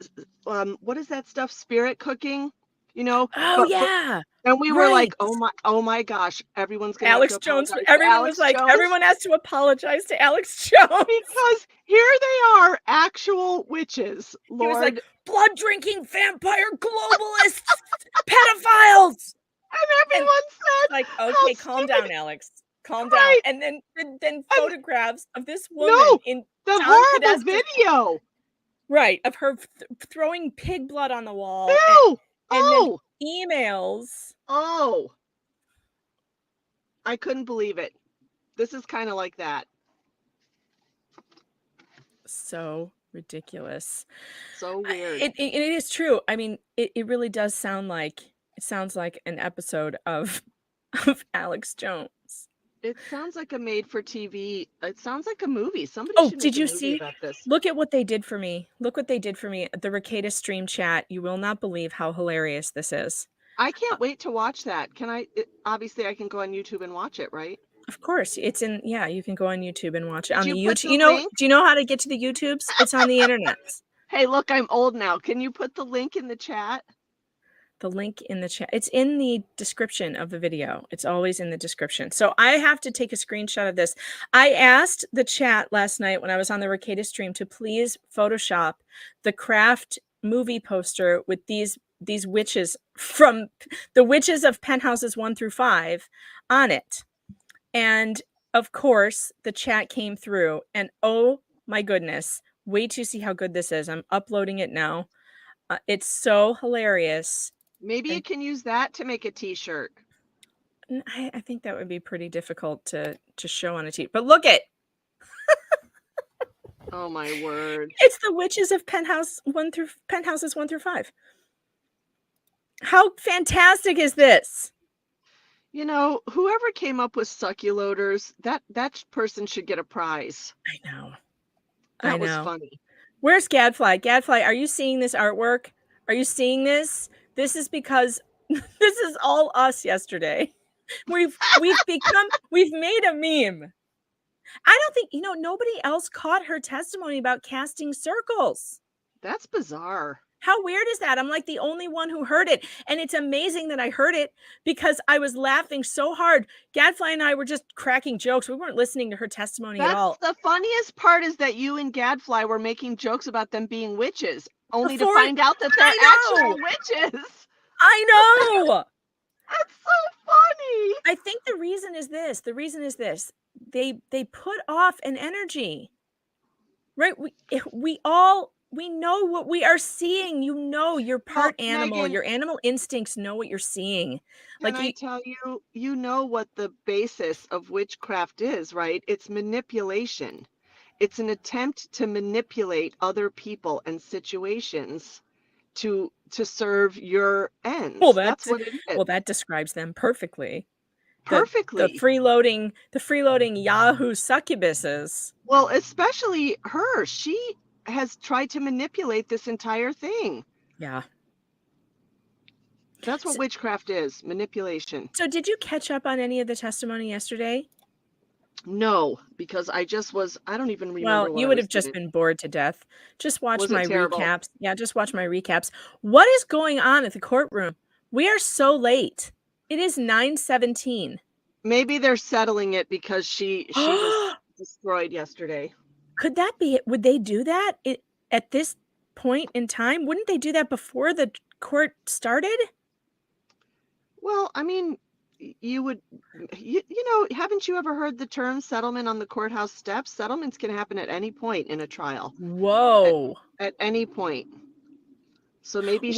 what is that stuff, spirit cooking, yeah, and we were like, oh my gosh, everyone's gonna Alex Jones. Everyone was like, everyone has to apologize to Alex Jones because here they are, actual witches. Lord. He was like, blood drinking vampire globalists, pedophiles, and everyone said, like, okay, calm down, Alex. Calm down. And then photographs of this woman in the horrible video. Right, of her throwing pig blood on the wall. And then emails. Oh. I couldn't believe it. This is kind of like that. So ridiculous. So weird. It is true. I mean, it really does sound like an episode of Alex Jones. It sounds like a made-for-TV. It sounds like a movie. Somebody. Oh, should did make a you movie see? about this. Look at what they did for me. Look what they did for me. The Ricada stream chat. You will not believe how hilarious this is. I can't wait to watch that. Can I? Obviously, I can go on YouTube and watch it, right? Of course, it's in. Yeah, you can go on YouTube and watch it on the you put YouTube. the You know? link? Do you know how to get to the YouTubes? It's on the internet. Hey, look, I'm old now. Can you put the link in the chat? the link in the chat. It's in the description of the video. It's always in the description. So I have to take a screenshot of this. I asked the chat last night when I was on the Ricada stream to please Photoshop the Craft movie poster with these witches from the witches of penthouses 1 through 5 on it. And of course, the chat came through, and oh my goodness, wait to see how good this is. I'm uploading it now. It's so hilarious. Maybe you can use that to make a t-shirt. I think that would be pretty difficult to show on a t-shirt. But look it. Oh my word. It's the witches of penthouses 1 through 5. How fantastic is this? You know, whoever came up with succuloters, that person should get a prize. I know. That was funny. Where's Gadfly? Gadfly, are you seeing this artwork? Are you seeing this? This is because this is all us yesterday. We've made a meme. I don't think, nobody else caught her testimony about casting circles. That's bizarre. How weird is that? I'm like the only one who heard it. And it's amazing that I heard it because I was laughing so hard. Gadfly and I were just cracking jokes. We weren't listening to her testimony at all. The funniest part is that you and Gadfly were making jokes about them being witches, only to find out that they're actual witches. I know. That's so funny. I think the reason is this. They put off an energy. Right? We know what we are seeing. You're part animal. Megan, your animal instincts know what you're seeing. Can I tell you, you know what the basis of witchcraft is, right? It's manipulation. It's an attempt to manipulate other people and situations to serve your ends. Well, that's what it is. Well, that describes them perfectly. Perfectly. The freeloading Yahoo succubuses. Well, especially her. She has tried to manipulate this entire thing. Yeah. That's what witchcraft is, manipulation. So did you catch up on any of the testimony yesterday? No, because I don't even remember. Well, you would have just been bored to death. Just watch my terrible? recaps. Yeah, just watch my recaps. What is going on at the courtroom? We are so late. It is 9:17. Maybe they're settling it because she was destroyed yesterday. Could that be it? Would they do that at this point in time? Wouldn't they do that before the court started? Well, I mean, you would, haven't you ever heard the term settlement on the courthouse steps? Settlements can happen at any point in a trial. Whoa. At any point. So maybe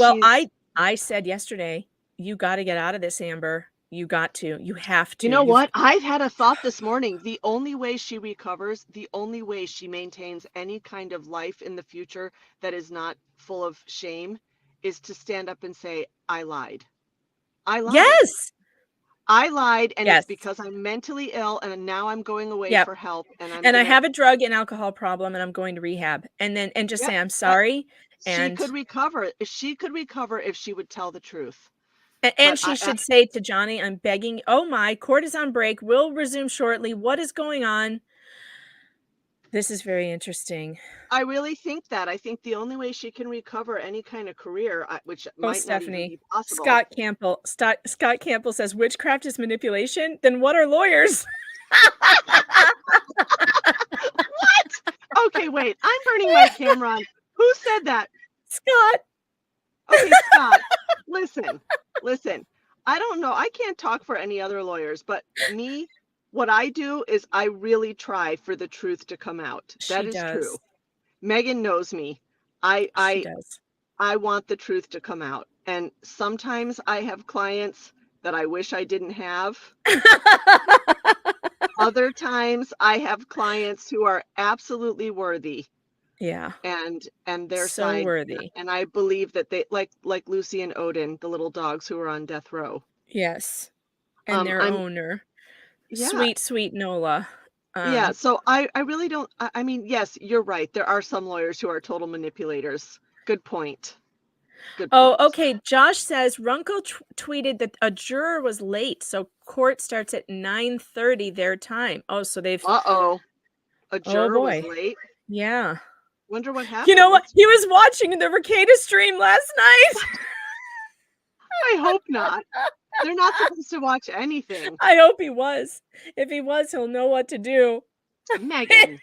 I said yesterday, you got to get out of this, Amber. You got to. You have to. You know what? I've had a thought this morning. The only way she recovers, the only way she maintains any kind of life in the future that is not full of shame is to stand up and say, I lied. I lied. Yes. I lied, and it's because I'm mentally ill, and now I'm going away for help. I have a drug and alcohol problem, and I'm going to rehab. And just say, I'm sorry. She could recover. She could recover if she would tell the truth. And she should say to Johnny, I'm begging. Oh my, court is on break. We'll resume shortly. What is going on? This is very interesting. I really think that. I think the only way she can recover any kind of career, which might not even be possible. Scott Campbell says, witchcraft is manipulation? Then what are lawyers? What? Okay, wait. I'm burning my camera on. Who said that? Scott. Okay, Scott. Listen. I don't know. I can't talk for any other lawyers, but me, what I do is I really try for the truth to come out. That is true. Megan knows me. I want the truth to come out. And sometimes I have clients that I wish I didn't have. Other times I have clients who are absolutely worthy. Yeah. And they're so worthy. And I believe that they like Lucy and Odin, the little dogs who are on death row. Yes. And their owner. Yeah. Sweet Nola. Yeah. So I really don't. I mean, yes, you're right. There are some lawyers who are total manipulators. Good point. Okay. Josh says Runkle tweeted that a juror was late, so court starts at 9:30 their time. Oh, so they've. A juror was late. Yeah. Wonder what happened. You know what? He was watching the Ricada stream last night. hope not. They're not supposed to watch anything. I hope he was. If he was, he'll know what to do. Megan.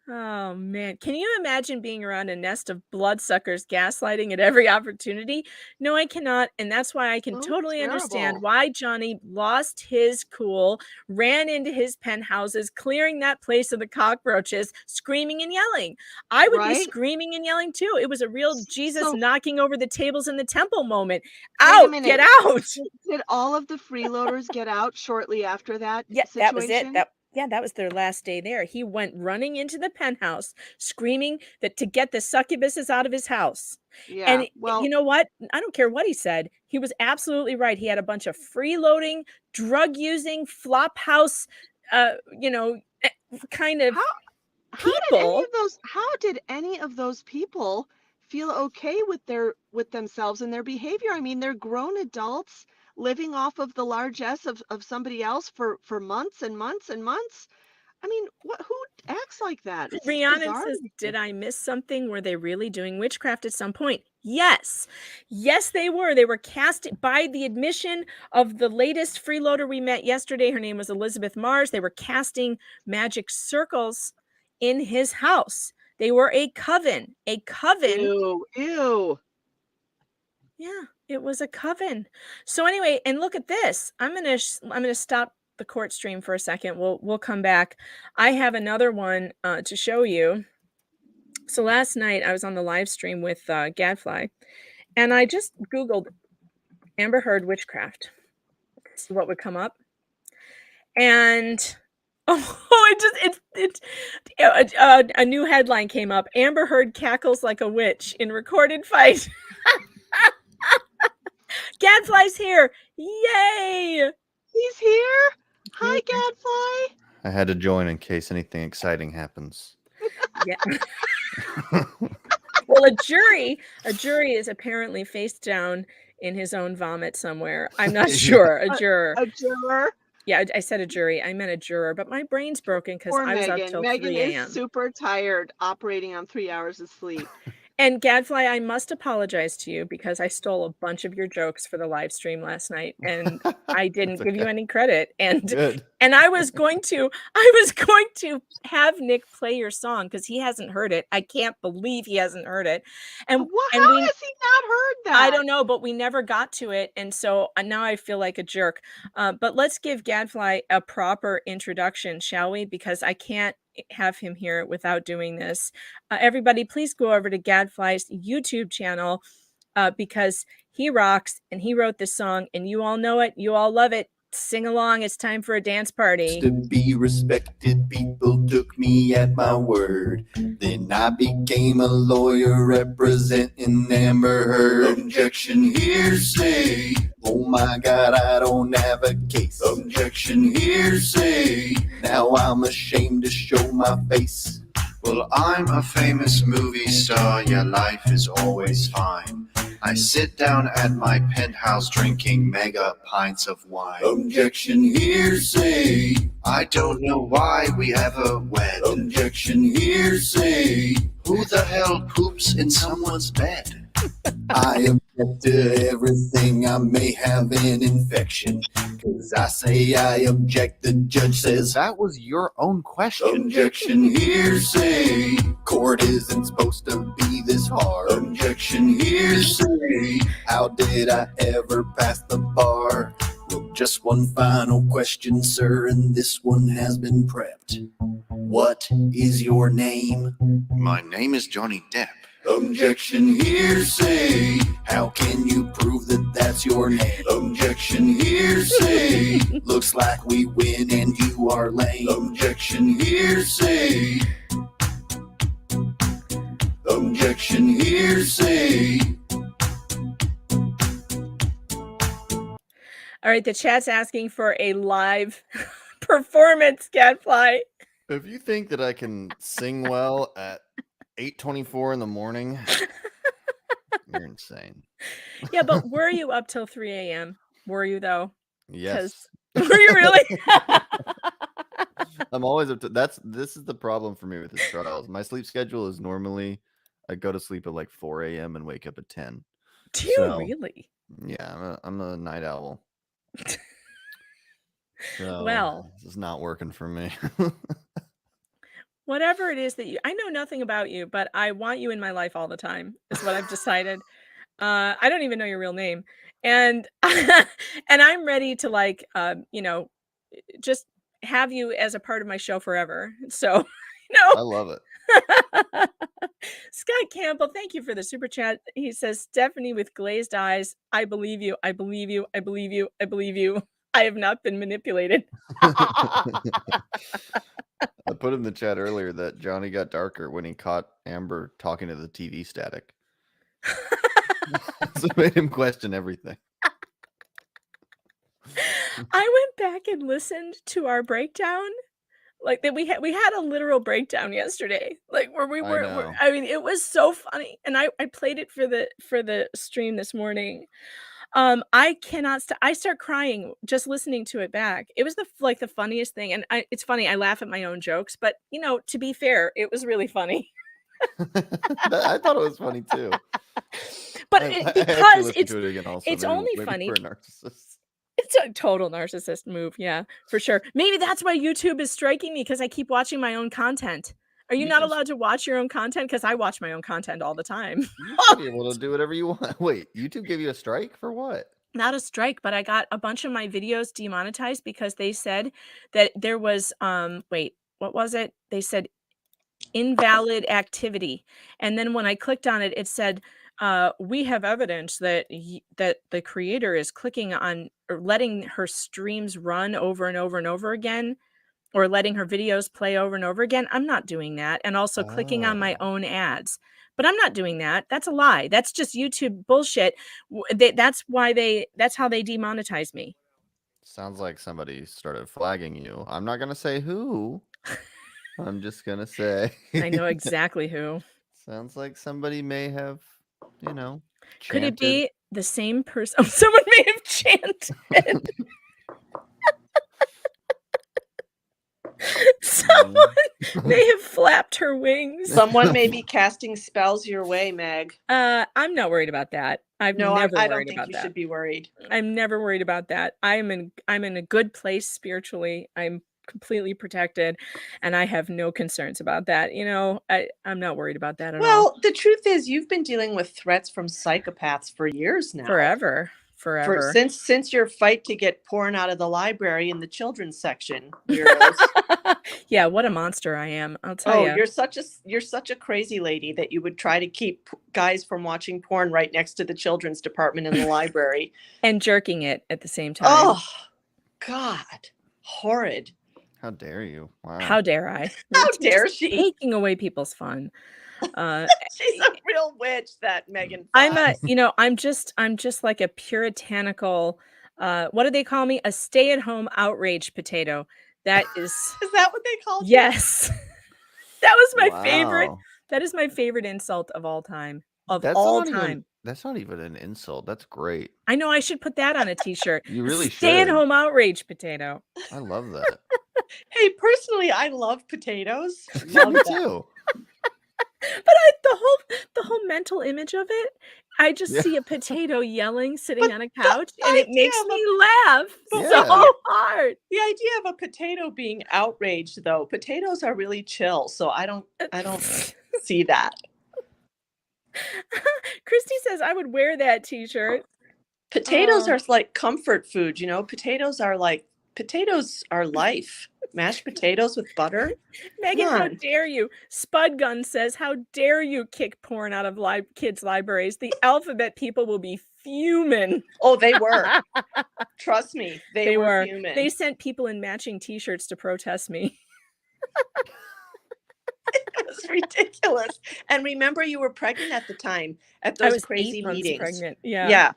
Oh man, can you imagine being around a nest of bloodsuckers gaslighting at every opportunity? No, I cannot, and that's why I can So totally understand terrible. why Johnny lost his cool, ran into his penthouses, clearing that place of the cockroaches, screaming and yelling. I would be Right? screaming and yelling too. It was a real Jesus So knocking over the tables in the temple moment. wait a Out, minute. get out. Did all of the freeloaders get out shortly after that Yeah, that was it. situation? That was their last day there. He went running into the penthouse, screaming that to get the succubuses out of his house. Yeah. And Well, you know what? I don't care what he said. He was absolutely right. He had a bunch of freeloading, drug using, flop house, you know, kind of people. how did any of those people feel okay with themselves and their behavior? I mean, they're grown adults living off of the largesse of somebody else for months and months and months. I mean, who acts like that? It's just Rhiannon bizarre. says, did I miss something? Were they really doing witchcraft at some point? Yes. Yes, they were. They were cast by the admission of the latest freeloader we met yesterday. Her name was Elizabeth Mars. They were casting magic circles in his house. They were a coven. A coven. Ew. Yeah, it was a coven. So anyway, and look at this. I'm gonna stop the court stream for a second. We'll come back. I have another one to show you. So last night I was on the live stream with Gadfly, and I just Googled Amber Heard witchcraft. See what would come up. And a new headline came up. Amber Heard cackles like a witch in recorded fight. Gadfly's here. Yay! He's here. Hi, Gadfly. I had to join in case anything exciting happens. Yeah. Well, a jury is apparently face down in his own vomit somewhere. I'm not sure. A juror. A juror? Yeah, I said a jury. I meant a juror, but my brain's broken because Poor I was up Megan. till Megan 3 a.m. is super tired, operating on 3 hours of sleep. And Gadfly, I must apologize to you because I stole a bunch of your jokes for the live stream last night, and I didn't give you any credit. And Good. and I was going to have Nick play your song because he hasn't heard it. I can't believe he hasn't heard it. And How has he not heard that? I don't know, but we never got to it, and so now I feel like a jerk. But let's give Gadfly a proper introduction, shall we? Because I can't have him here without doing this. Everybody, please go over to Gadfly's YouTube channel because he rocks and he wrote this song, and you all know it, you all love it. Sing along. It's time for a dance party. To be respected, people took me at my word. Then I became a lawyer representing Amber Heard. Objection hearsay. Oh my God, I don't have a case. Objection hearsay. Now I'm ashamed to show my face. Well, I'm a famous movie star, yeah, life is always fine. I sit down at my penthouse drinking mega pints of wine. Objection hearsay. I don't know why we ever wed. Objection hearsay. Who the hell poops in someone's bed? I object to everything. I may have an infection. Cause I say I object. The judge says that was your own question. Objection hearsay. Court isn't supposed to be this hard. Objection hearsay. How did I ever pass the bar? Well, just one final question, sir, and this one has been prepped. What is your name? My name is Johnny Depp. Objection hearsay. How can you prove that that's your name? Objection hearsay. Looks like we win and you are lame. Objection hearsay. Objection hearsay. All right, the chat's asking for a live performance, Gadfly. If you think that I can sing well at 8:24 in the morning, you're insane. Yeah, but were you up till 3 a.m.? Were you though? Yes. Were you really? I'm always up to this is the problem for me with this trials. My sleep schedule is normally I go to sleep at like 4 a.m. and wake up at 10. Do you really? Yeah, I'm a night owl. So Well, this is not working for me. whatever it is that I know nothing about you, but I want you in my life all the time, is what I've decided. I don't even know your real name. And and I'm ready to like just have you as a part of my show forever. So, I love it. Scott Campbell, thank you for the super chat. He says, Stephanie with glazed eyes, I believe you, I believe you, I believe you, I believe you. I have not been manipulated. I put in the chat earlier that Johnny got darker when he caught Amber talking to the TV static. So it made him question everything. I went back and listened to our breakdown. Like that we had a literal breakdown yesterday. Like where we were I mean, it was so funny. And I played it for the stream this morning. I cannot I start crying just listening to it back. It was the funniest thing. And it's funny, I laugh at my own jokes, but to be fair, it was really funny. I thought it was funny too. But because it's it's only funny. For a narcissist. It's a total narcissist move, yeah, for sure. Maybe that's why YouTube is striking me, because I keep watching my own content. Are you not allowed to watch your own content? Because I watch my own content all the time. You should be able to do whatever you want. Wait, YouTube gave you a strike for what? Not a strike, but I got a bunch of my videos demonetized because they said that there was wait, what was it? They said invalid activity. And then when I clicked on it, it said we have evidence that that the creator is clicking on or letting her streams run over and over and over again, or letting her videos play over and over again. I'm not doing that. And also clicking on my own ads. But I'm not doing that. That's a lie. That's just YouTube bullshit. That's how they demonetize me. Sounds like somebody started flagging you. I'm not going to say who. I'm just going to say. I know exactly who. Sounds like somebody may have, chanted. Could it be the same person? Oh, someone may have chanted. Someone may have flapped her wings. Someone may be casting spells your way, Meg. I'm not worried about that. I don't think you that. should be worried. I'm never worried about that. I'm in a good place spiritually. I'm completely protected, and I have no concerns about that. I'm not worried about that at all. Well, the truth is, you've been dealing with threats from psychopaths for years now. Forever. Since your fight to get porn out of the library in the children's section. Yeah, what a monster I am. I'll tell you. You're such a crazy lady that you would try to keep guys from watching porn right next to the children's department in the library. And jerking it at the same time. Oh, God. Horrid. How dare you? Wow. How dare I? How dare she? Taking away people's fun. She's a real witch, that Megan Fox. I'm just like a puritanical, what do they call me? A stay-at-home outrage potato. That is that what they called you? Yes. That was my favorite. That is my favorite insult of all time. That's not even an insult. That's great. I know, I should put that on a t-shirt. You really should. Stay-at-home outrage potato. I love that. Hey, personally, I love potatoes. Love me too. But the whole mental image of it, I just see a potato yelling, sitting on a couch, and it makes me laugh so hard. The idea of a potato being outraged, though, potatoes are really chill, so I don't see that. Christy says I would wear that t-shirt. Potatoes are like comfort food, Potatoes are life. Mashed potatoes with butter. Megan, how dare you? Spud Gun says, how dare you kick porn out of kids' libraries? The alphabet people will be fuming. Oh, they were. Trust me, they were fuming. They sent people in matching t-shirts to protest me. It was ridiculous. And remember, you were pregnant at the time at those crazy meetings. Pregnant. Yeah.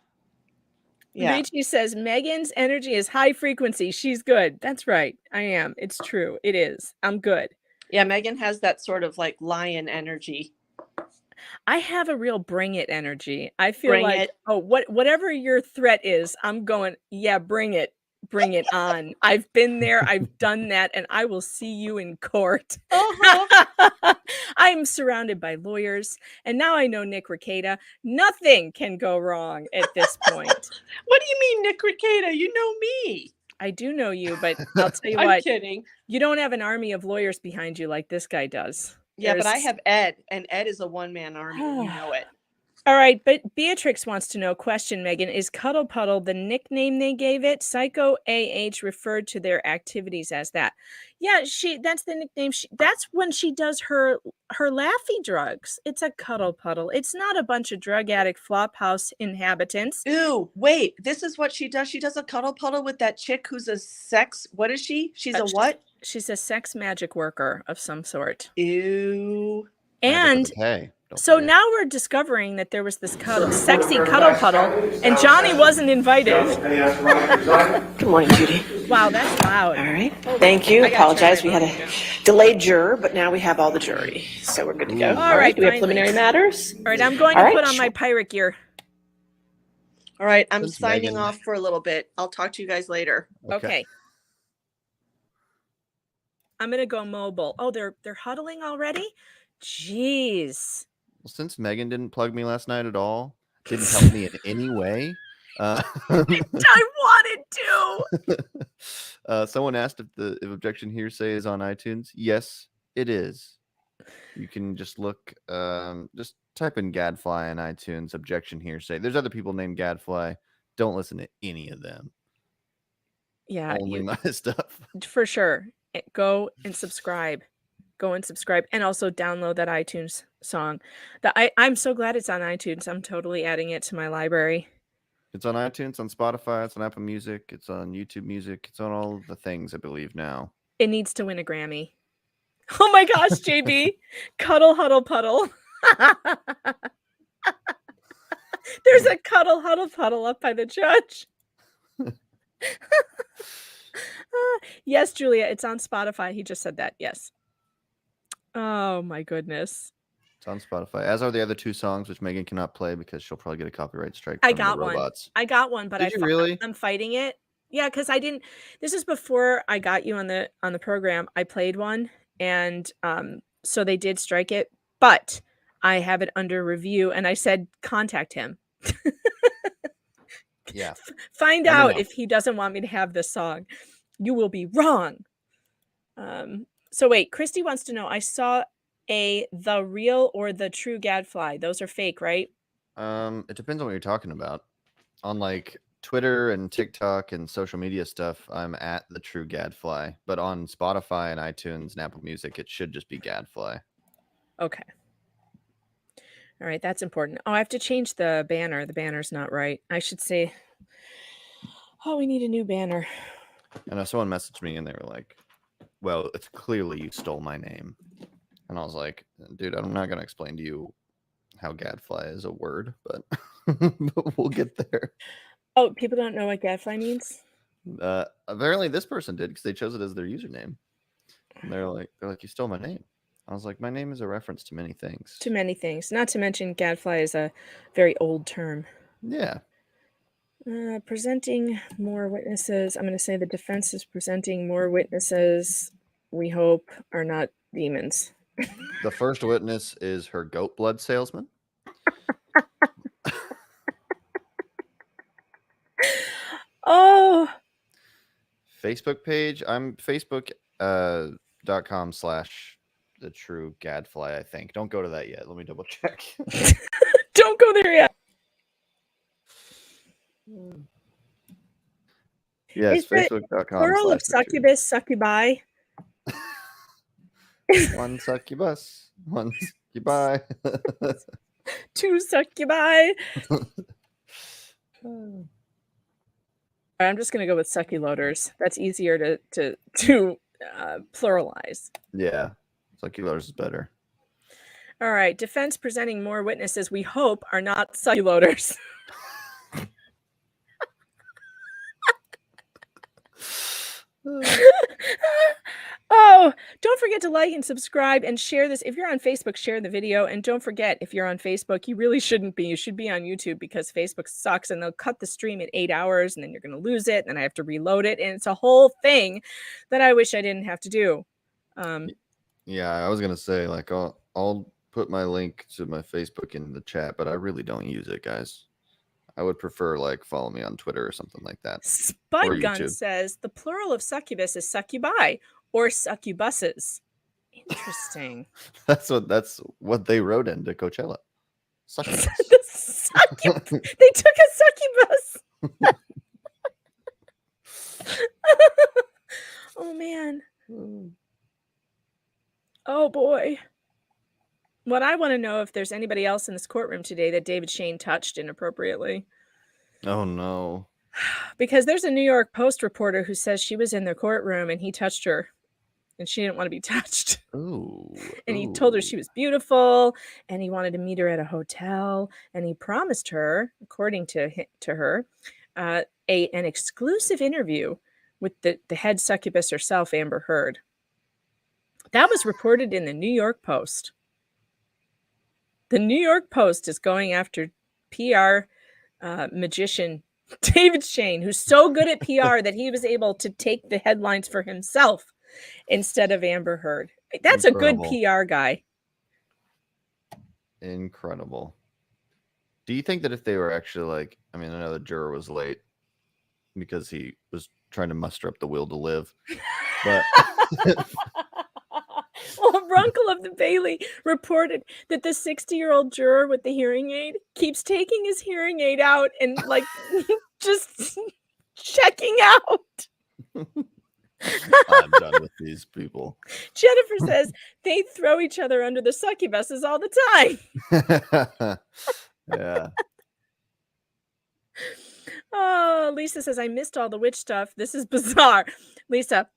Rachie says, Megan's energy is high frequency. She's good. That's right. I am. It's true. It is. I'm good. Yeah, Megan has that sort of like lion energy. I have a real bring it energy. I feel whatever your threat is, I'm going, yeah, bring it. Bring it on. I've been there, I've done that, and I will see you in court. I'm surrounded by lawyers, and now I know Nick Rekieta. Nothing can go wrong at this point. What do you mean, Nick Rekieta? You know me. I do know you, but I'll tell you I'm what. kidding. You don't have an army of lawyers behind you like this guy does. Yeah, but I have Ed, and Ed is a one-man army, and you know it. All right, but Beatrix wants to know, question, Megan, is Cuddle Puddle the nickname they gave it? Psycho AH referred to their activities as that. Yeah, that's the nickname. That's when she does her laughy drugs. It's a Cuddle Puddle. It's not a bunch of drug addict flophouse inhabitants. Ooh, wait, this is what she does. She does a Cuddle Puddle with that chick who's a sex, what is she? She's a what? She's a sex magic worker of some sort. Ew. And so now we're discovering that there was this sexy Cuddle Puddle, and Johnny wasn't invited. Good morning, Judy. Wow, that's loud. All right. Thank you. Apologize. We had a delayed juror, but now we have all the jury, so we're good to go. All right. Do we have preliminary matters? All right. I'm going to put on my pirate gear. All right. I'm signing off for a little bit. I'll talk to you guys later. Okay. I'm going to go mobile. Oh, they're huddling already? Jeez. Well, since Megan didn't plug me last night at all, didn't help me in any way. I wanted to. Someone asked if Objection Hearsay is on iTunes. Yes, it is. You can just look, just type in Gadfly on iTunes, Objection Hearsay. There's other people named Gadfly. Don't listen to any of them. Yeah. Only my stuff. For sure. Go and subscribe. And also download that iTunes song. I'm so glad it's on iTunes. I'm totally adding it to my library. It's on iTunes, on Spotify, it's on Apple Music, it's on YouTube Music, it's on all the things, I believe, now. It needs to win a Grammy. Oh my gosh, JB. Cuddle Huddle Puddle. There's a Cuddle Huddle Puddle up by the judge. Yes, Julia, it's on Spotify. He just said that. Yes. Oh my goodness. It's on Spotify, as are the other two songs, which Megan cannot play because she'll probably get a copyright strike from the robots. I got one, but Did you really? I'm fighting it. Yeah, because I didn't. This is before I got you on the program. I played one, and so they did strike it, but I have it under review, and I said contact him. Yeah. Find out if he doesn't want me to have this song. You will be wrong. So wait, Christy wants to know, I saw the real or the true Gadfly. Those are fake, right? It depends on what you're talking about. On like Twitter and TikTok and social media stuff, I'm at the true Gadfly. But on Spotify and iTunes and Apple Music, it should just be Gadfly. Okay. All right, that's important. Oh, I have to change the banner. The banner's not right. I should say, oh, we need a new banner. I know someone messaged me and they were like, well, it's clearly you stole my name. And I was like, dude, I'm not going to explain to you how Gadfly is a word, but, but we'll get there. Oh, people don't know what Gadfly means? Apparently this person did because they chose it as their username. And they're like, you stole my name. I was like, my name is a reference to many things. To many things. Not to mention Gadfly is a very old term. Yeah. Presenting more witnesses. I'm going to say the defense is presenting more witnesses we hope are not demons. The first witness is her goat blood salesman. Oh. Facebook page. I'm facebook.com/the true Gadfly, I think. Don't go to that yet. Let me double check. Don't go there yet. Yes, facebook.com. Plural of succubus, succubi. One succubus, one succubi. Two succubi. I'm just gonna go with succuloters. That's easier to pluralize. Yeah, succuloters is better. All right, defense presenting more witnesses we hope are not succuloters. Oh, don't forget to like and subscribe and share this. If you're on Facebook, share the video. And don't forget, if you're on Facebook, you really shouldn't be. You should be on YouTube because Facebook sucks and they'll cut the stream at 8 hours and then you're going to lose it. And then I have to reload it. And it's a whole thing that I wish I didn't have to do. Yeah, I was going to say, like, I'll put my link to my Facebook in the chat, but I really don't use it, guys. I would prefer, like, follow me on Twitter or something like that. Spud Gun says the plural of succubus is succubi or succubuses. Interesting. That's what they wrote into Coachella. Succubus. They took a succubus. Oh man. Oh boy. What I want to know if there's anybody else in this courtroom today that David Shane touched inappropriately. Oh no. Because there's a New York Post reporter who says she was in the courtroom and he touched her and she didn't want to be touched. Ooh. And he told her she was beautiful and he wanted to meet her at a hotel and he promised her, according to her, an exclusive interview with the head succubus herself, Amber Heard. That was reported in the New York Post. The New York Post is going after PR magician David Shane, who's so good at PR that he was able to take the headlines for himself instead of Amber Heard. That's Incredible. A good PR guy. Incredible. Do you think that if they were actually like, I mean, I know the juror was late because he was trying to muster up the will to live, but Well, Runkle of the Bailey reported that the 60-year-old juror with the hearing aid keeps taking his hearing aid out and like just checking out. I'm done with these people. Jennifer says they throw each other under the succubuses all the time. Yeah. Oh, Lisa says, I missed all the witch stuff. This is bizarre. Lisa,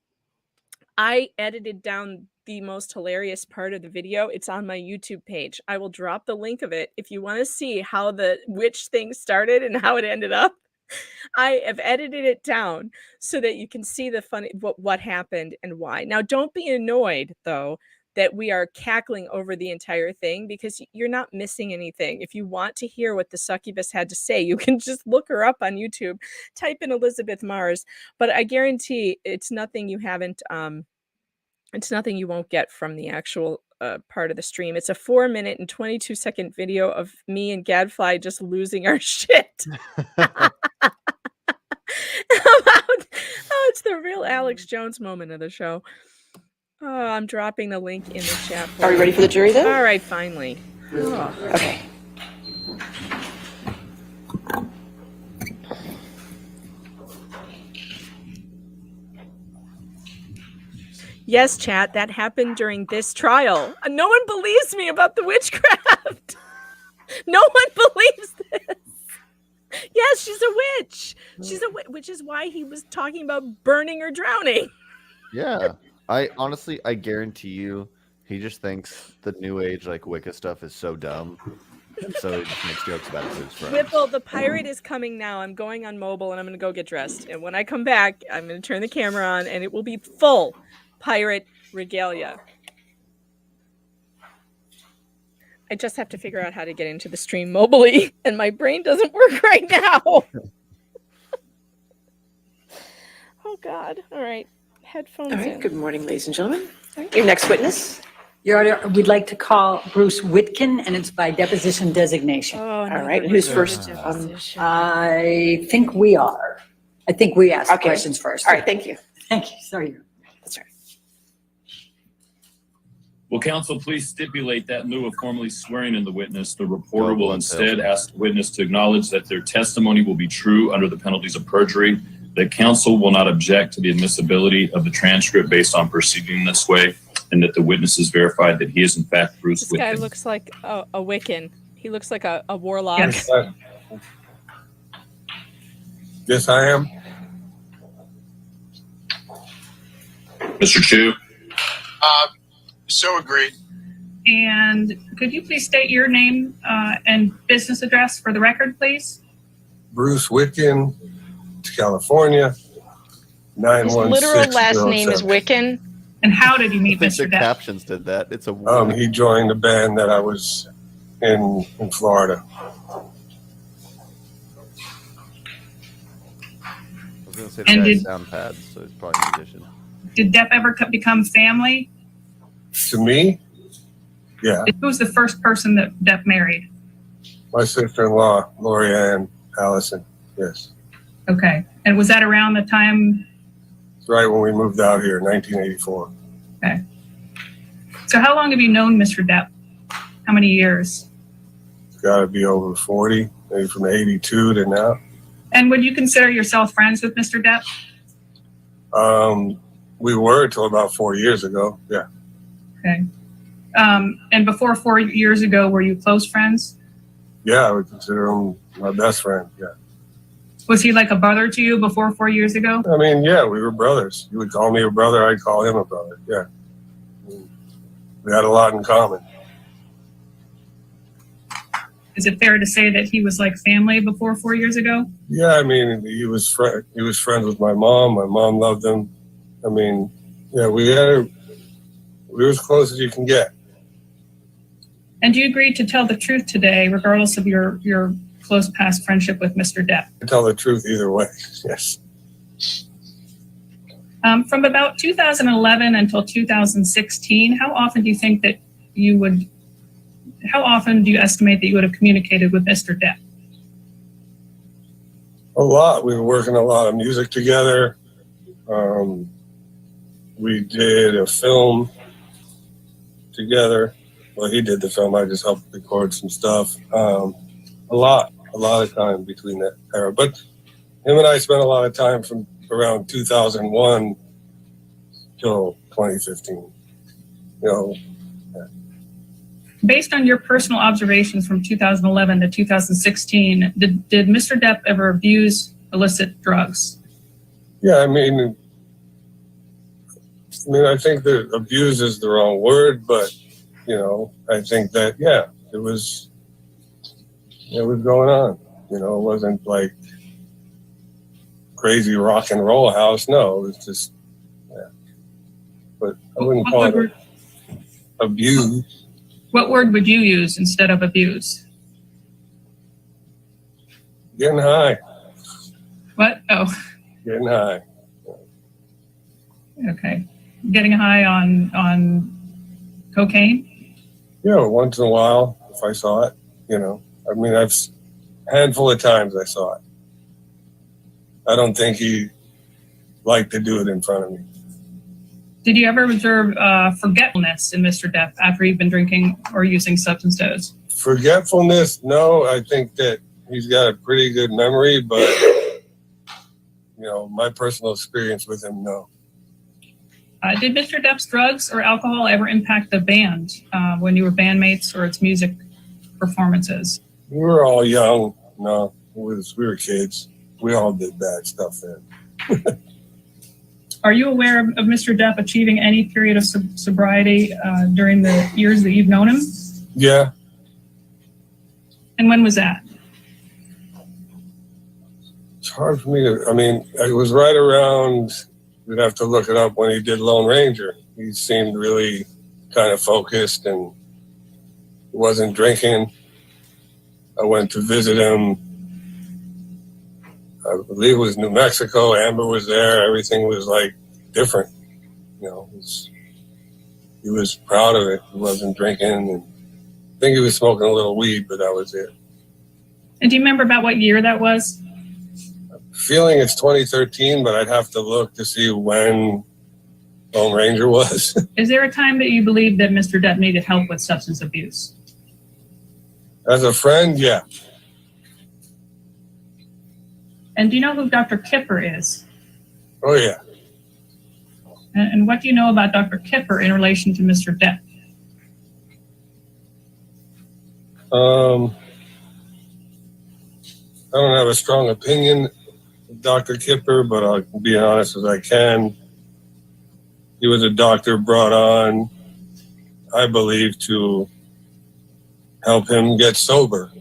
I edited down the most hilarious part of the video. It's on my YouTube page. I will drop the link of it if you want to see how the witch thing started and how it ended up. I have edited it down so that you can see the funny what happened and why. Now, don't be annoyed though that we are cackling over the entire thing because you're not missing anything. If you want to hear what the succubus had to say, you can just look her up on YouTube, type in Elizabeth Mars. But I guarantee it's nothing you haven't. It's nothing you won't get from the actual part of the stream. It's a 4-minute and 22-second video of me and Gadfly just losing our shit. It's the real Alex Jones moment of the show. Oh, I'm dropping the link in the chat. Are we ready for the jury then? All right, finally. Oh. Okay. Yes, chat, that happened during this trial. No one believes me about the witchcraft. No one believes this. Yes, she's a witch. She's a witch, which is why he was talking about burning or drowning. Yeah. I guarantee you, he just thinks the new age, like Wicca stuff is so dumb. And so he just makes jokes about it to his friends. Whipple, the pirate is coming now. I'm going on mobile and I'm going to go get dressed. And when I come back, I'm going to turn the camera on and it will be full pirate regalia. I just have to figure out how to get into the stream mobily, and my brain doesn't work right now. Oh, God. All right. Headphones All right. in. Good morning, ladies and gentlemen. Your next witness. Your Honor, we'd like to call Bruce Whitkin, and it's by deposition designation. Oh, All right. Who's first? I think we are. I think we asked Okay. questions first. All right. Thank you. Thank you. Sorry. That's right. Will counsel please stipulate that in lieu of formally swearing in the witness, the reporter will instead ask the witness to acknowledge that their testimony will be true under the penalties of perjury, that counsel will not object to the admissibility of the transcript based on proceeding this way, and that the witness has verified that he is in fact Bruce This Whitkin. guy looks like a Wiccan. He looks like a warlock. Yes. Yes, I am. Mr. Chu. So agreed. And could you please state your name and business address for the record, please? Bruce Whitkin, California, His literal last 91607. name is Wiccan. And how did you I meet think Mr. the Depp? captions did that. It's a He joined the band that I was in Florida. I was going to say the And guy's did- sound pads, so he's probably a musician. Did Depp ever become family? To me, yeah. Who was the first person that Depp married? My sister-in-law, Lori Ann Allison. Yes. Okay. And was that around the time? It's right when we moved out here, 1984. Okay. So how long have you known Mr. Depp? How many years? It's got to be over 40, maybe from 82 to now. And would you consider yourself friends with Mr. Depp? We were until about 4 years ago. Yeah. Okay. And before 4 years ago, were you close friends? Yeah, I would consider him my best friend. Yeah. Was he like a brother to you before 4 years ago? I mean, yeah, we were brothers. You would call me a brother, I'd call him a brother. Yeah. We had a lot in common. Is it fair to say that he was like family before 4 years ago? Yeah, I mean, he was friends with my mom. My mom loved him. I mean, yeah, we were as close as you can get. And do you agree to tell the truth today, regardless of your close past friendship with Mr. Depp? I tell the truth either way. Yes. From about 2011 until 2016, how often do you think that how often do you estimate that you would have communicated with Mr. Depp? A lot. We were working a lot of music together. We did a film together. Well, he did the film. I just helped record some stuff. A lot of time between that era. But him and I spent a lot of time from around 2001 till 2015. You know. Yeah. Based on your personal observations from 2011 to 2016, did Mr. Depp ever abuse illicit drugs? Yeah, I mean, I think that abuse is the wrong word, but you know, I think that it was going on. You know, it wasn't like crazy rock and roll house. No, it was just But I wouldn't call it abuse. What word would you use instead of abuse? Getting high. What? Oh, Getting high. okay. Getting high on cocaine? Yeah, once in a while, if I saw it, you know. I mean, a handful of times I saw it. I don't think he liked to do it in front of me. Did you ever observe forgetfulness in Mr. Depp after he'd been drinking or using substances? Forgetfulness, no. I think that he's got a pretty good memory, but, you know, my personal experience with him, no. Did Mr. Depp's drugs or alcohol ever impact the band when you were bandmates or its music performances? We were all young. No, we were kids. We all did bad stuff then. Are you aware of Mr. Depp achieving any period of sobriety during the years that you've known him? Yeah. And when was that? It's hard for me to, I mean, it was right around, we'd have to look it up, when he did Lone Ranger. He seemed really kind of focused and wasn't drinking. I went to visit him. I believe it was New Mexico. Amber was there. Everything was like different. You know, he was proud of it. He wasn't drinking. And I think he was smoking a little weed, but that was it. And do you remember about what year that was? Feeling it's 2013, but I'd have to look to see when Lone Ranger was. Is there a time that you believe that Mr. Depp needed help with substance abuse? As a friend, yeah. And do you know who Dr. Kipper is? Oh, yeah. And what do you know about Dr. Kipper in relation to Mr. Depp? I don't have a strong opinion of Dr. Kipper, but I'll be honest as I can. He was a doctor brought on, I believe, to help him get sober.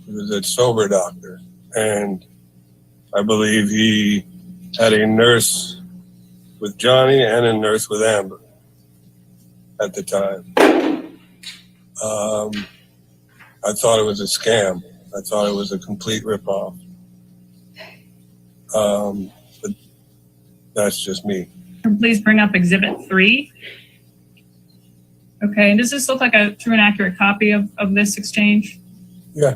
He was a sober doctor. And I believe he had a nurse with Johnny and a nurse with Amber. at the time. I thought it was a scam. I thought it was a complete ripoff. But that's just me. Please bring up Exhibit 3. Okay, and does this look like a true and accurate copy of this exchange? Yeah.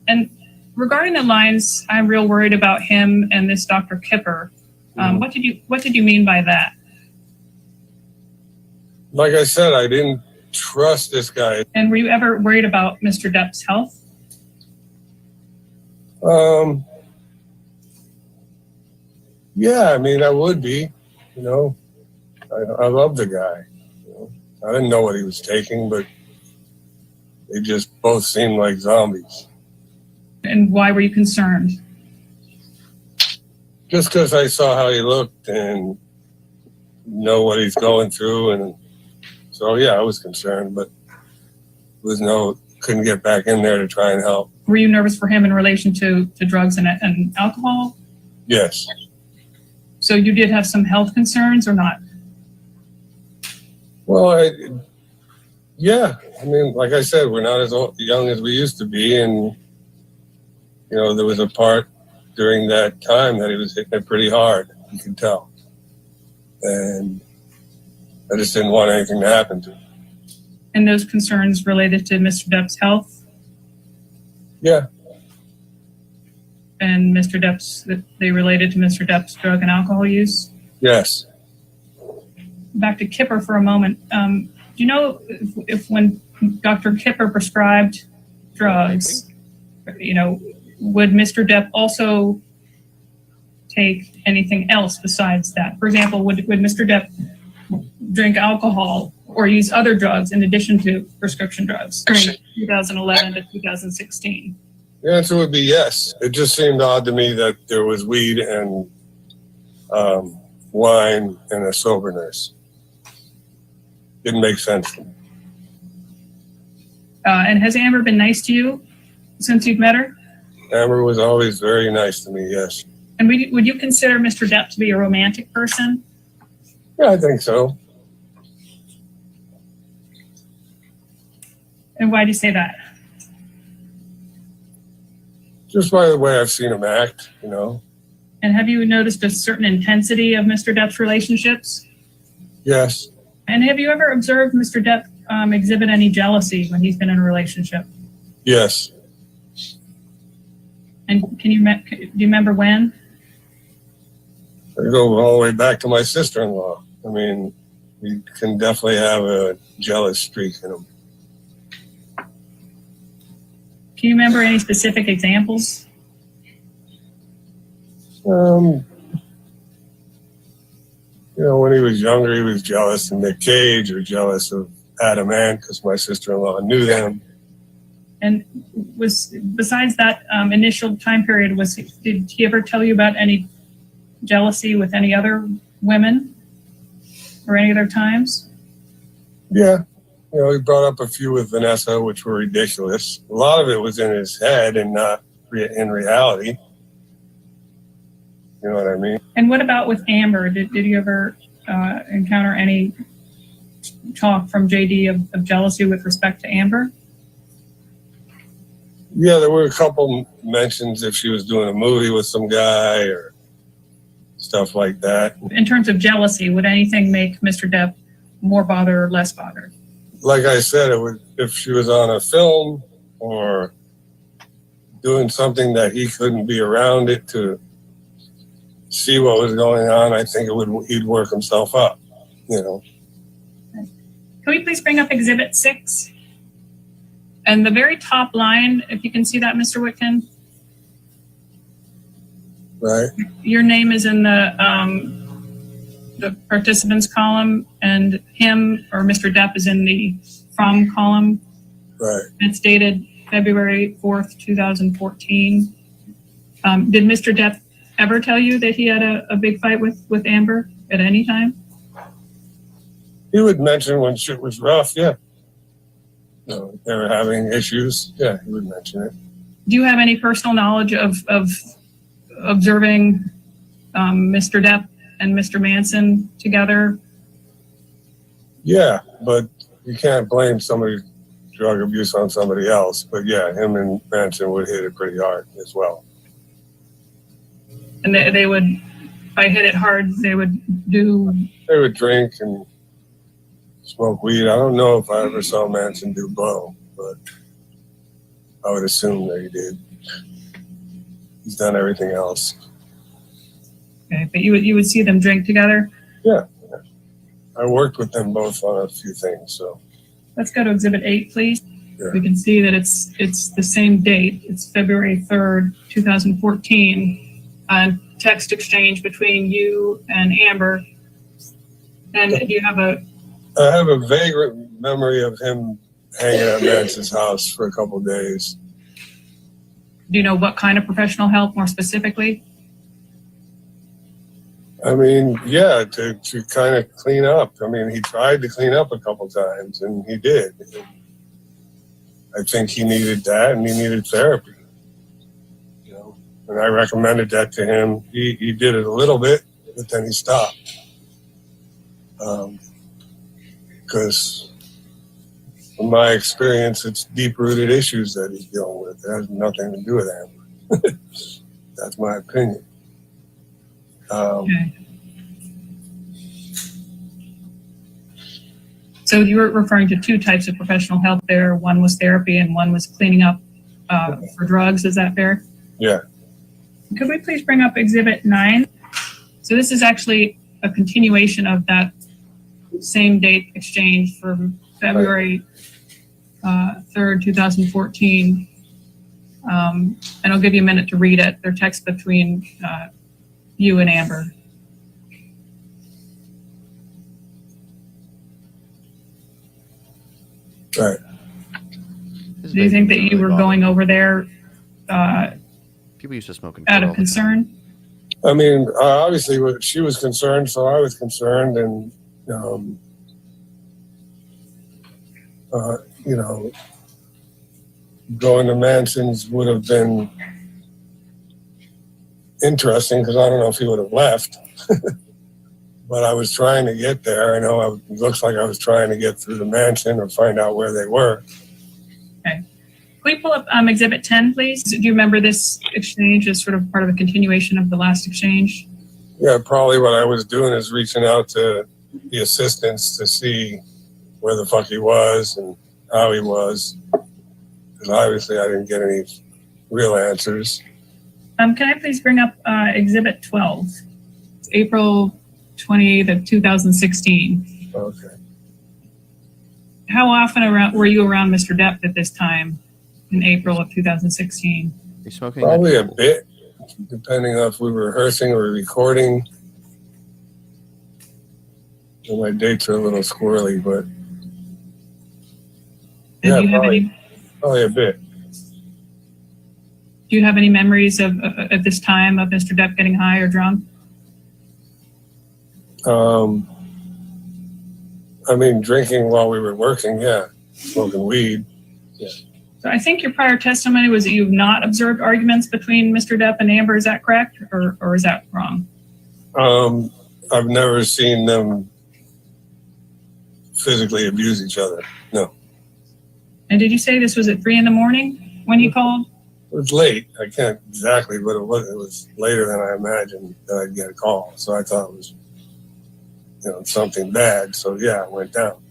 And regarding the lines, I'm real worried about him and this Dr. Kipper. What did you mean by that? Like I said, I didn't trust this guy. And were you ever worried about Mr. Depp's health? Yeah, I mean, I would be, you know. I love the guy. You know? I didn't know what he was taking, but they just both seemed like zombies. And why were you concerned? Just because I saw how he looked and know what he's going through, and so yeah, I was concerned, but couldn't get back in there to try and help. Were you nervous for him in relation to drugs and alcohol? Yes. So you did have some health concerns or not? Well, yeah. I mean, like I said, we're not as young as we used to be, and you know, there was a part during that time that he was hitting it pretty hard. You can tell, and I just didn't want anything to happen to him. And those concerns related to Mr. Depp's health? Yeah. And they related to Mr. Depp's drug and alcohol use? Yes. Back to Kipper for a moment. Do you know if when Dr. Kipper prescribed drugs, you know, would Mr. Depp also take anything else besides that? For example, would Mr. Depp drink alcohol or use other drugs in addition to prescription drugs during 2011 to 2016? The answer would be yes. It just seemed odd to me that there was weed and wine and a sober nurse. Didn't make sense to me. And has Amber been nice to you since you've met her? Amber was always very nice to me, yes. And would you consider Mr. Depp to be a romantic person? Yeah, I think so. And why do you say that? Just by the way I've seen him act, you know. And have you noticed a certain intensity of Mr. Depp's relationships? Yes. And have you ever observed Mr. Depp exhibit any jealousy when he's been in a relationship? Yes. And do you remember when? I go all the way back to my sister-in-law. I mean, you can definitely have a jealous streak in him. Can you remember any specific examples? You know, when he was younger, he was jealous of Nick Cage or jealous of Adam Ant because my sister-in-law knew them. And besides that initial time period, did he ever tell you about any jealousy with any other women or any other times? Yeah. You know, he brought up a few with Vanessa, which were ridiculous. A lot of it was in his head and not in reality. You know what I mean? And what about with Amber? Did you ever encounter any talk from JD of jealousy with respect to Amber? Yeah, there were a couple mentions if she was doing a movie with some guy or stuff like that. In terms of jealousy, would anything make Mr. Depp more bothered or less bothered? Like I said, it would if she was on a film or doing something that he couldn't be around it to see what was going on. I think he'd work himself up, you know. Can we please bring up Exhibit 6? And the very top line, if you can see that, Mr. Whitkin. Right. Your name is in the participants column, and him or Mr. Depp is in the from column. Right. It's dated February 4th, 2014. Did Mr. Depp ever tell you that he had a big fight with Amber at any time? He would mention when shit was rough, yeah. You know, they were having issues, yeah, he would mention it. Do you have any personal knowledge of observing Mr. Depp and Mr. Manson together? Yeah, but you can't blame somebody's drug abuse on somebody else, but yeah, him and Manson would hit it pretty hard as well. And they would, if I hit it hard, they would drink and smoke weed. I don't know if I ever saw Manson do blow, but I would assume that he did. He's done everything else. Okay, but you would see them drink together? Yeah. I worked with them both on a few things, so. Let's go to Exhibit 8, please. Yeah. We can see that it's the same date. It's February 3rd, 2014. Text exchange between you and Amber. And you have I have a vague memory of him hanging at Manson's house for a couple of days. Do you know what kind of professional help more specifically? I mean, yeah, to kind of clean up. I mean, he tried to clean up a couple times, and he did. I think he needed that, and he needed therapy. You know, and I recommended that to him. He did it a little bit, but then he stopped. Because from my experience, it's deep-rooted issues that he's dealing with. It has nothing to do with Amber. That's my opinion. Okay. So you were referring to two types of professional help there. One was therapy and one was cleaning up for drugs. Is that fair? Yeah. Could we please bring up Exhibit 9? So this is actually a continuation of that same date exchange from February 3rd, 2014. And I'll give you a minute to read it. They're text between you and Amber. Right. Do you think that you were going over there People used to smoke out of concern? I mean, obviously, she was concerned, so I was concerned, and you know, going to Manson's would have been interesting because I don't know if he would have left. But I was trying to get there. I know it looks like I was trying to get through the Manson or find out where they were. Okay. Can we pull up Exhibit 10, please? Do you remember this exchange as sort of part of a continuation of the last exchange? Yeah, probably what I was doing is reaching out to the assistants to see where the fuck he was and how he was. Because obviously I didn't get any real answers. Can I please bring up Exhibit 12? It's April 28th of 2016. Okay. How often were you around Mr. Depp at this time in April of 2016? You smoking? Probably a bit, depending on if we were rehearsing or recording. And my dates are a little squirrely, but And yeah, probably a bit. Do you have any memories of at this time of Mr. Depp getting high or drunk? I mean, drinking while we were working, yeah. Smoking weed, yeah. So I think your prior testimony was that you've not observed arguments between Mr. Depp and Amber. Is that correct, or is that wrong? I've never seen them physically abuse each other, no. And did you say this was at 3 a.m. when he called? It was late. I can't exactly, but it was later than I imagined that I'd get a call. So I thought it was, you know, something bad. So yeah, I went down.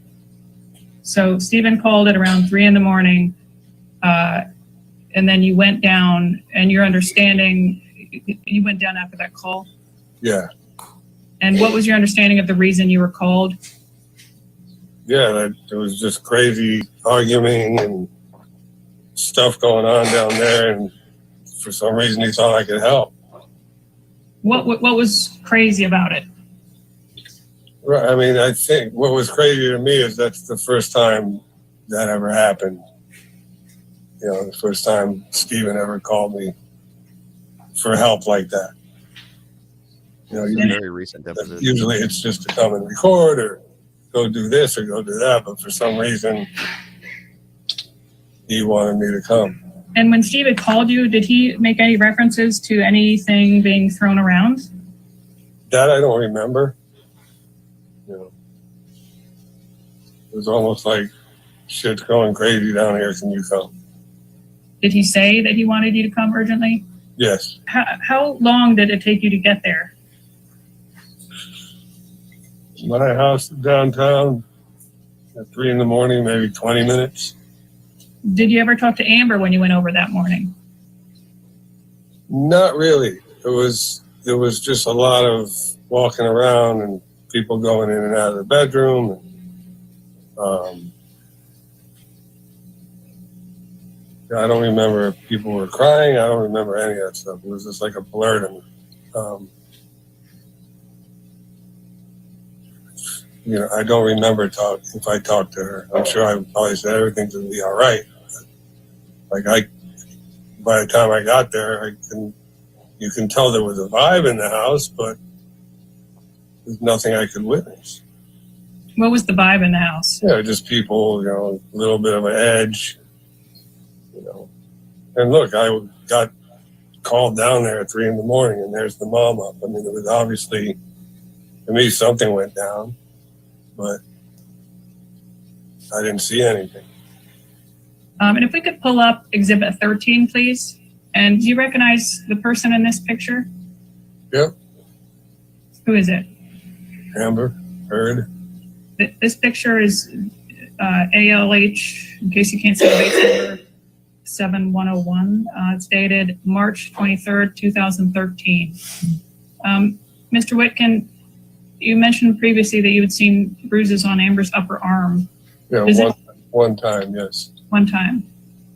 So Stephen called at around 3 a.m. And then you went down, and your understanding, you went down after that call? Yeah. And what was your understanding of the reason you were called? Yeah, that it was just crazy arguing and stuff going on down there, and for some reason he thought I could help. What was crazy about it? Right. I mean, I think what was crazy to me is that's the first time that ever happened. You know, the first time Stephen ever called me for help like that. You know, very recent deposition. Usually it's just to come and record or go do this or go do that, but for some reason he wanted me to come. And when Steve had called you, did he make any references to anything being thrown around? That I don't remember. You know. It was almost like, shit's going crazy down here, can you come? Did he say that he wanted you to come urgently? Yes. How long did it take you to get there? My house downtown at 3 in the morning, maybe 20 minutes. Did you ever talk to Amber when you went over that morning? Not really. There was just a lot of walking around and people going in and out of the bedroom. And, I don't remember if people were crying. I don't remember any of that stuff. It was just like a blur to me. I don't remember if I talked to her. I'm sure I probably said everything's gonna be all right. By the time I got there, you can tell there was a vibe in the house, but there's nothing I could witness. What was the vibe in the house? Yeah, just people, a little bit of an edge, And look, I got called down there at 3 in the morning, and there's the mom up. I mean, it was obviously, to me, something went down, but I didn't see anything. And if we could pull up Exhibit 13, please. And do you recognize the person in this picture? Yep. Who is it? Amber Heard. This picture is ALH, in case you can't see the base number, 7101. It's dated March 23rd, 2013. Mr. Witkin, you mentioned previously that you had seen bruises on Amber's upper arm. Yeah, one time, yes. One time.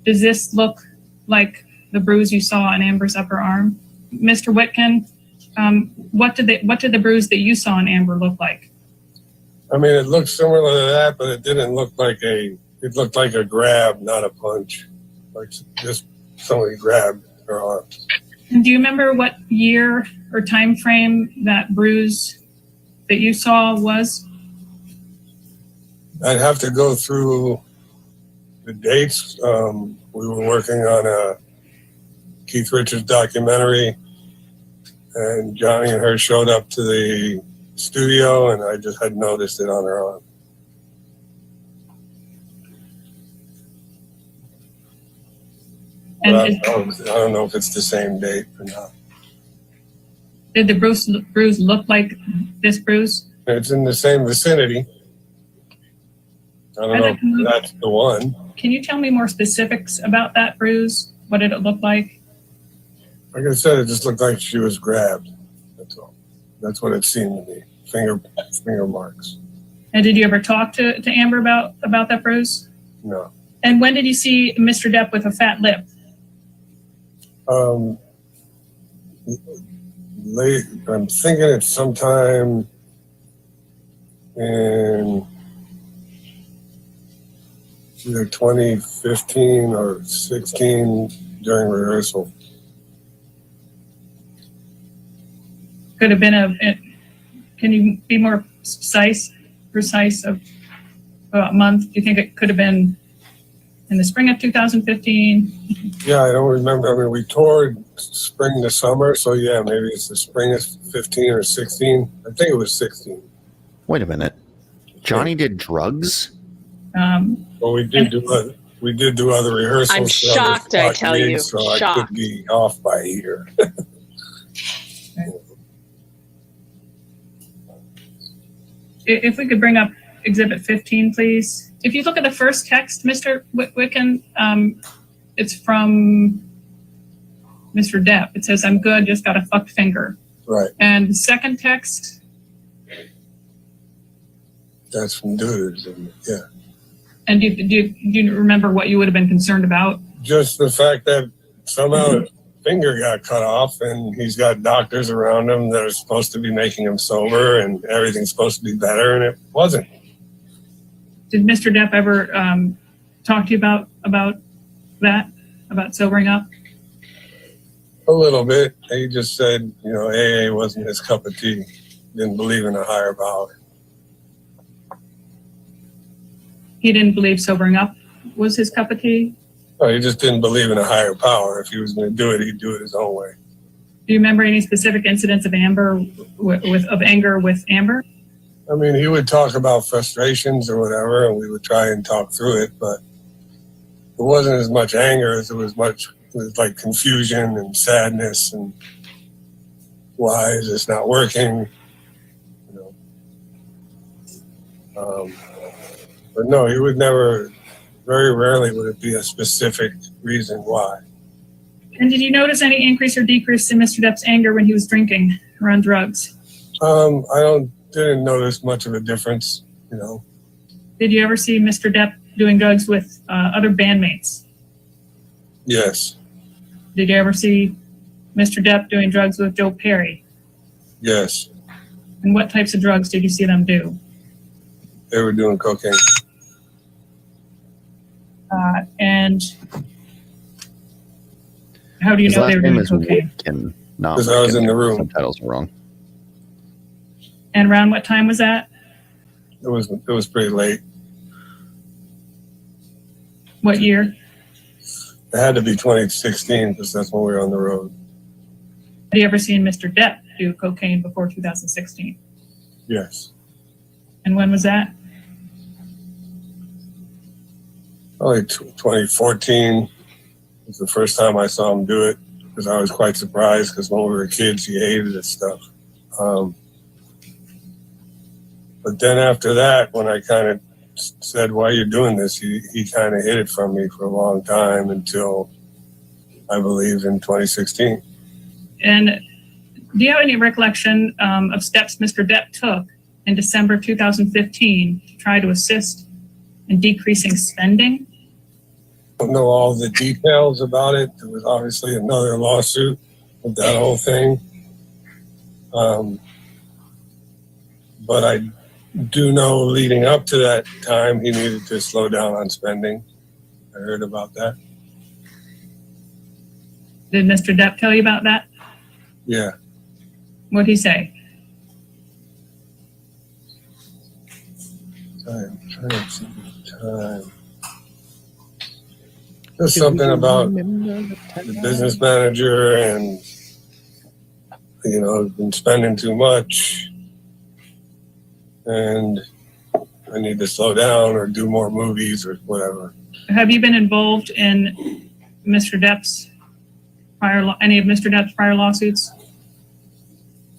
Does this look like the bruise you saw on Amber's upper arm? Mr. Witkin, what did the bruise that you saw on Amber look like? I mean, it looked similar to that, but it didn't look like it looked like a grab, not a punch. Like just somebody grabbed her arm. And do you remember what year or time frame that bruise that you saw was? I'd have to go through the dates. We were working on a Keith Richards documentary, and Johnny and her showed up to the studio, and I just had noticed it on her arm. And I don't know if it's the same date or not. Did the bruise look like this bruise? It's in the same vicinity. I don't know if that's the one. Can you tell me more specifics about that bruise? What did it look like? Like I said, it just looked like she was grabbed. That's all. That's what it seemed to me. Finger marks. And did you ever talk to Amber about that bruise? No. And when did you see Mr. Depp with a fat lip? Late. I'm thinking it's sometime in either 2015 or 16 during rehearsal. Could have been can you be more precise of a month? Do you think it could have been in the spring of 2015? Yeah, I don't remember. I mean, we toured spring to summer, so yeah, maybe it's the spring of 15 or 16. I think it was 16. Wait a minute. Johnny did drugs? Well, we did do other rehearsals. I'm shocked, I tell you. So Shocked. I could be off by a year. If we could bring up Exhibit 15, please. If you look at the first text, Mr. Wiccan, it's from Mr. Depp. It says, "I'm good, just got a fucked finger." Right. And the second text? That's from Dudes, yeah. And do you remember what you would have been concerned about? Just the fact that somehow his finger got cut off, and he's got doctors around him that are supposed to be making him sober, and everything's supposed to be better, and it wasn't. Did Mr. Depp ever talk to you about that, about sobering up? A little bit. He just said, AA wasn't his cup of tea. Didn't believe in a higher power. He didn't believe sobering up was his cup of tea? No, he just didn't believe in a higher power. If he was going to do it, he'd do it his own way. Do you remember any specific incidents of anger with Amber? I mean, he would talk about frustrations or whatever, and we would try and talk through it, but it wasn't as much anger as it was like confusion and sadness and why is this not working? You know. But no, he would never, very rarely would it be a specific reason why. And did you notice any increase or decrease in Mr. Depp's anger when he was drinking or on drugs? I didn't notice much of a difference, you know. Did you ever see Mr. Depp doing drugs with other bandmates? Yes. Did you ever see Mr. Depp doing drugs with Joe Perry? Yes. And what types of drugs did you see them do? They were doing cocaine. And how do you His know last they were name doing is cocaine? Witkin, not Because I was Witkin. in the room. Subtitles are wrong. And around what time was that? It was pretty late. What year? It had to be 2016 because that's when we were on the road. Have you ever seen Mr. Depp do cocaine before 2016? Yes. And when was that? Probably 2014 was the first time I saw him do it because I was quite surprised because when we were kids, he hated this stuff. But then after that, when I kind of said, why are you doing this? He kind of hid it from me for a long time until I believe in 2016. And do you have any recollection of steps Mr. Depp took in December 2015 to try to assist in decreasing spending? I don't know all the details about it. There was obviously another lawsuit with that whole thing. But I do know leading up to that time, he needed to slow down on spending. I heard about that. Did Mr. Depp tell you about that? Yeah. What'd he say? Time. Just something about the business manager and, you know, been spending too much and I need to slow down or do more movies or whatever. Have you been involved in Mr. Depp's any of Mr. Depp's prior lawsuits?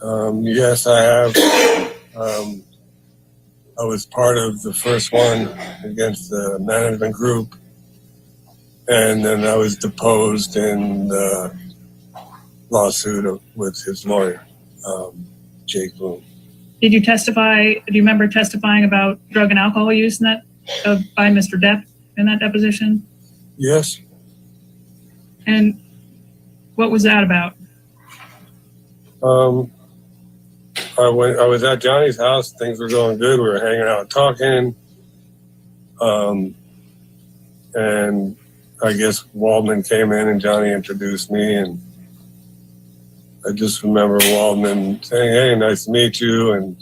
Yes, I have. I was part of the first one against the management group, and then I was deposed in the lawsuit with his lawyer, Jake Bloom. Did you testify? Do you remember testifying about drug and alcohol use in that by Mr. Depp in that deposition? Yes. And what was that about? I was at Johnny's house. Things were going good. We were hanging out, talking. And I guess Waldman came in and Johnny introduced me. And I just remember Waldman saying, hey, nice to meet you. And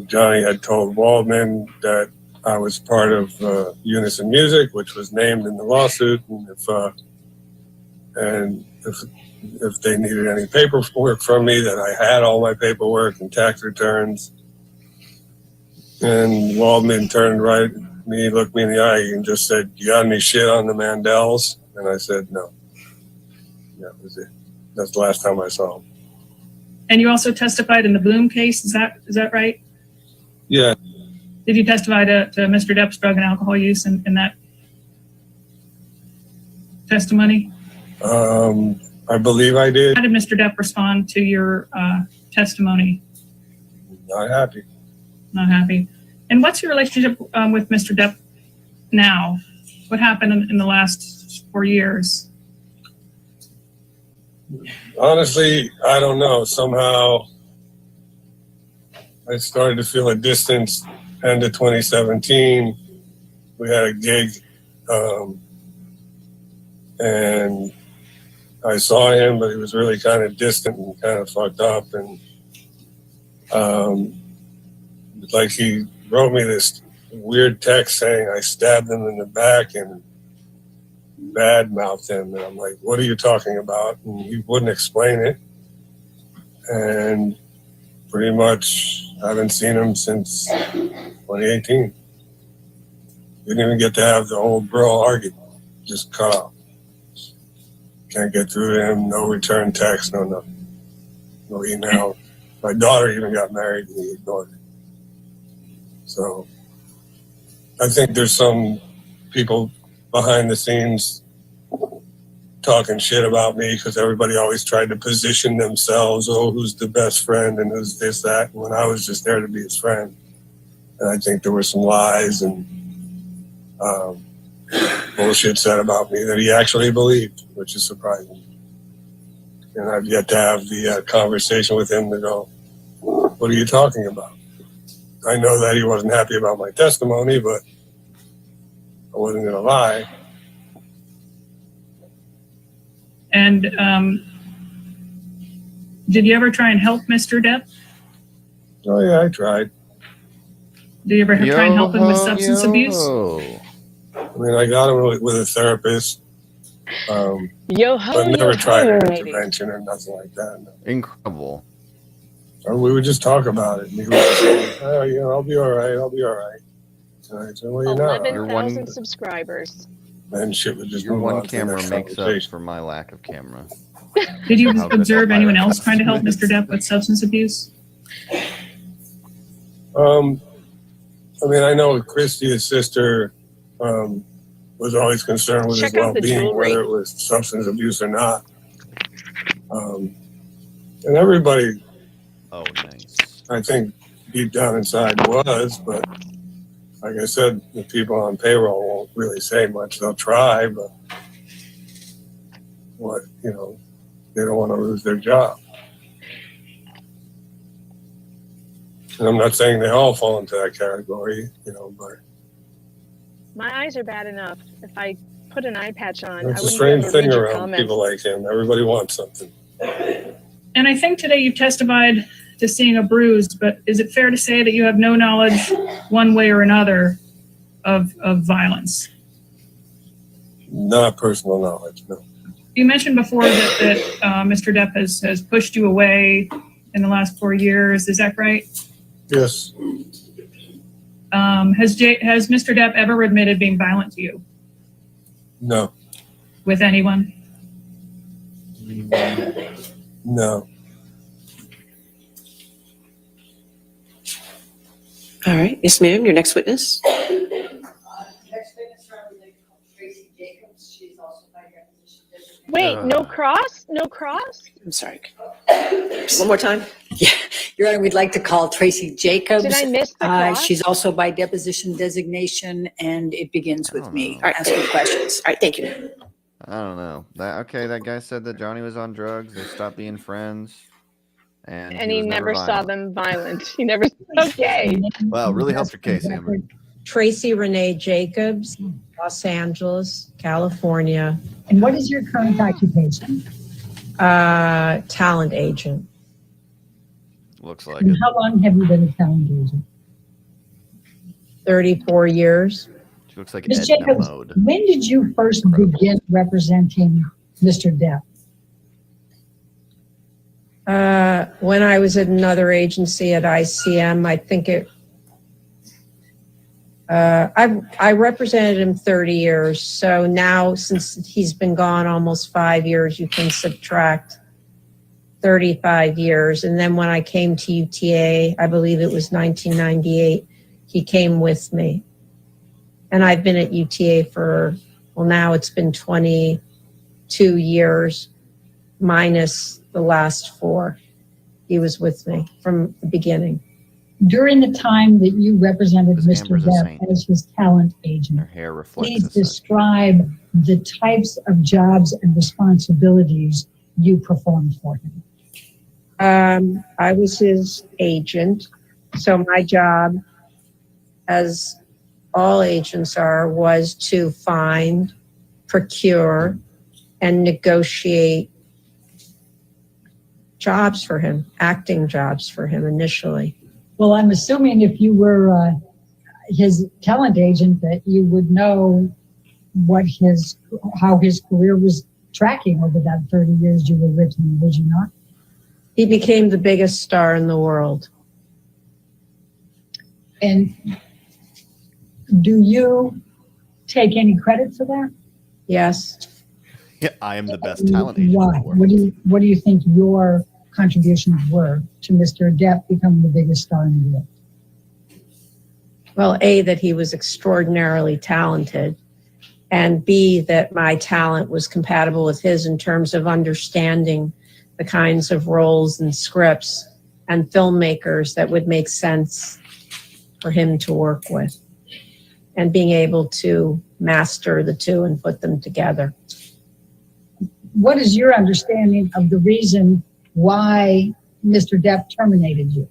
Johnny had told Waldman that I was part of Unison Music, which was named in the lawsuit. And if they needed any paperwork from me, that I had all my paperwork and tax returns. And Waldman turned right at me, looked me in the eye, and just said, you got any shit on the Mandels? And I said, no. That was it. That's the last time I saw him. And you also testified in the Bloom case, is that right? Yeah. Did you testify to Mr. Depp's drug and alcohol use in that testimony? I believe I did. How did Mr. Depp respond to your testimony? Not happy. Not happy. And what's your relationship with Mr. Depp now? What happened in the last 4 years? Honestly, I don't know. Somehow I started to feel a distance. End of 2017, we had a gig, and I saw him, but he was really kind of distant and kind of fucked up. And like he wrote me this weird text saying I stabbed him in the back and bad-mouthed him. And I'm like, what are you talking about? And he wouldn't explain it. And pretty much I haven't seen him since 2018. Didn't even get to have the old bro argument. Just cut off. Can't get through to him. No return text. No nothing. No email. My daughter even got married and he ignored it. So I think there's some people behind the scenes talking shit about me because everybody always tried to position themselves. Oh, who's the best friend and who's this, that. When I was just there to be his friend. And I think there were some lies and bullshit said about me that he actually believed, which is surprising. And I've yet to have the conversation with him to go, what are you talking about? I know that he wasn't happy about my testimony, but I wasn't going to lie. And did you ever try and help Mr. Depp? Oh, yeah, I tried. Did you ever try and help him with substance abuse? I mean, I got him with a therapist. But never tried an intervention or nothing like that. No. Incredible. Or we would just talk about it. And he would say, oh, you know, I'll be all right. I'll be all right. And I said, well, you're not. 11,000 subscribers. And shit would just Your move one on to the camera next makes up conversation. for my lack of camera. Did you How good observe that anyone pirate else trying to help is. Mr. Depp with substance abuse? I mean, I know Christy, his sister, was always concerned with his Check out the well-being, jewelry. whether it was substance abuse or not. And everybody, Oh, nice. I think, deep down inside was, but like I said, the people on payroll won't really say much. They'll try, but what, you know, they don't want to lose their job. And I'm not saying they all fall into that category, you know, but My eyes are bad enough. If I put an eye patch on, it's I a wouldn't be strange able to read thing your around comments. people like him. Everybody wants something. And I think today you testified to seeing a bruise, but is it fair to say that you have no knowledge one way or another of violence? Not personal knowledge, no. You mentioned before that Mr. Depp has pushed you away in the last 4 years. Is that right? Yes. Has Mr. Depp ever admitted being violent to you No. with anyone? No. All right. Yes, ma'am. Your next witness. Next witness representative Tracy Jacobs. She's also by deposition designated. Wait, no cross? No cross? I'm sorry. One more time. Yeah, Your Honor, we'd like to call Tracy Jacobs. Did I miss the cross? She's also by deposition designation, and it begins with me. All right. Asking questions. All right. Thank you. I don't know. That guy said that Johnny was on drugs. They stopped being friends. And He was never saw violent. them violent. He never. Okay. Wow, really helped your case, Amber. Tracy Renee Jacobs, Los Angeles, California. And what is your current occupation? Talent agent. Looks like And it. how long have you been a talent agent? 34 years. She looks like Ms. Edna Jacobs, Mode. when did you first begin representing Mr. Depp? When I was at another agency at ICM, I think I represented him 30 years. So now, since he's been gone almost 5 years, you can subtract 35 years. And then when I came to UTA, I believe it was 1998, he came with me. And I've been at UTA for, well, now it's been 22 years minus the last 4. He was with me from the beginning. During the time that you represented Because Mr. Amber's a Depp saint. as his talent agent, Her hair reflects please as such. describe the types of jobs and responsibilities you performed for him. I was his agent. So my job, as all agents are, was to find, procure, and negotiate jobs for him, acting jobs for him initially. Well, I'm assuming if you were his talent agent that you would know how his career was tracking over that 30 years you were with him, would you not? He became the biggest star in the world. And do you take any credit for that? Yes. Yeah, I am the best talent agent Why? in the world. What do you think your contributions were to Mr. Depp becoming the biggest star in the world? Well, A, that he was extraordinarily talented, and B, that my talent was compatible with his in terms of understanding the kinds of roles and scripts and filmmakers that would make sense for him to work with, and being able to master the two and put them together. What is your understanding of the reason why Mr. Depp terminated you?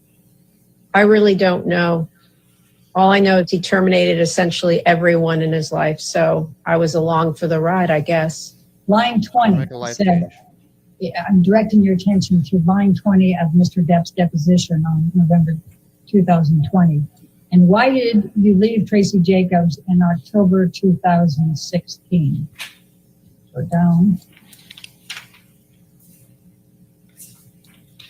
I really don't know. All I know is he terminated essentially everyone in his life, so I was along for the ride, I guess. Line 20 said, I'm directing your attention to line 20 of Mr. Depp's deposition on November 2020. And why did you leave Tracy Jacobs in October 2016? Go down.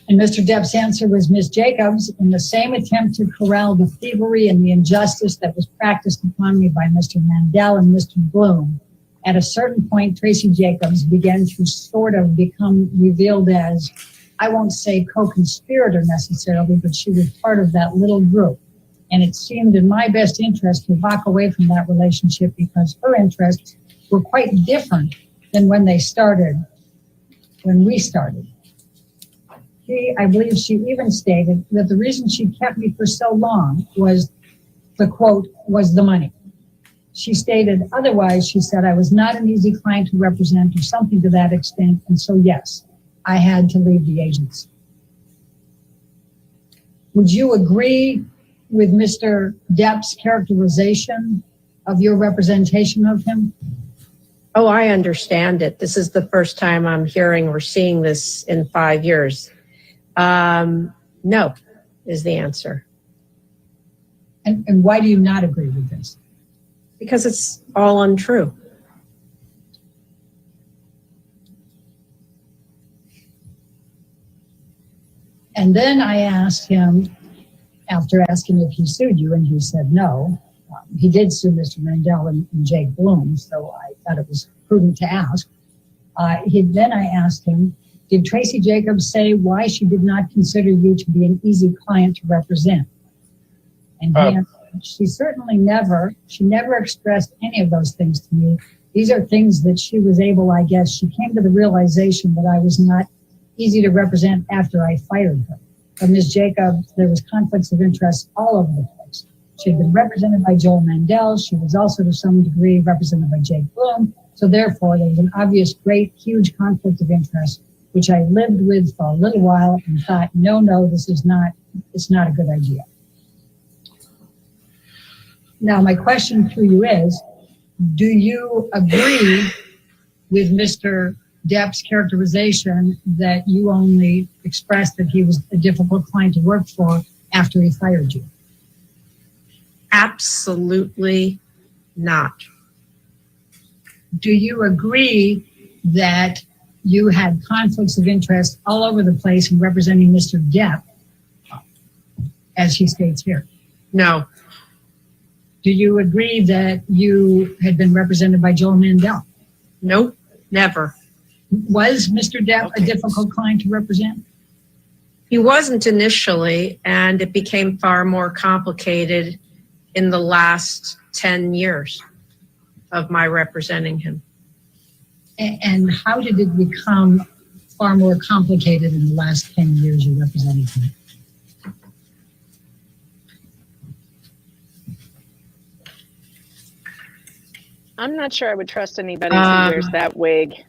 And Mr. Depp's answer was, Ms. Jacobs, in the same attempt to corral the thievery and the injustice that was practiced upon me by Mr. Mandel and Mr. Bloom, at a certain point, Tracy Jacobs began to sort of become revealed as, I won't say co-conspirator necessarily, but she was part of that little group. And it seemed in my best interest to walk away from that relationship because her interests were quite different than when we started. I believe she even stated that the reason she kept me for so long was, the quote, was the money. She stated otherwise, she said, I was not an easy client to represent or something to that extent. And so, yes, I had to leave the agency. Would you agree with Mr. Depp's characterization of your representation of him? Oh, I understand it. This is the first time I'm hearing or seeing this in 5 years. No, is the answer. And why do you not agree with this? Because it's all untrue. And then I asked him, after asking if he sued you, and he said no. He did sue Mr. Mandel and Jake Bloom, so I thought it was prudent to ask. Then I asked him, did Tracy Jacobs say why she did not consider you to be an easy client to represent? And he answered, she never expressed any of those things to me. These are things that she was able, I guess, she came to the realization that I was not easy to represent after I fired her. But Ms. Jacobs, there was conflicts of interest all over the place. She had been represented by Joel Mandel. She was also to some degree represented by Jake Bloom. So therefore, there was an obvious, great, huge conflict of interest, which I lived with for a little while and thought, no, it's not a good idea. Now, my question to you is, do you agree with Mr. Depp's characterization that you only expressed that he was a difficult client to work for after he fired you? Absolutely not. Do you agree that you had conflicts of interest all over the place in representing Mr. Depp, as he states here? No. Do you agree that you had been represented by Joel Mandel? Nope, never. Was Mr. Depp a difficult client to represent? He wasn't initially, and it became far more complicated in the last 10 years of my representing him. And how did it become far more complicated in the last 10 years you represented him? I'm not sure I would trust anybody who wears that wig.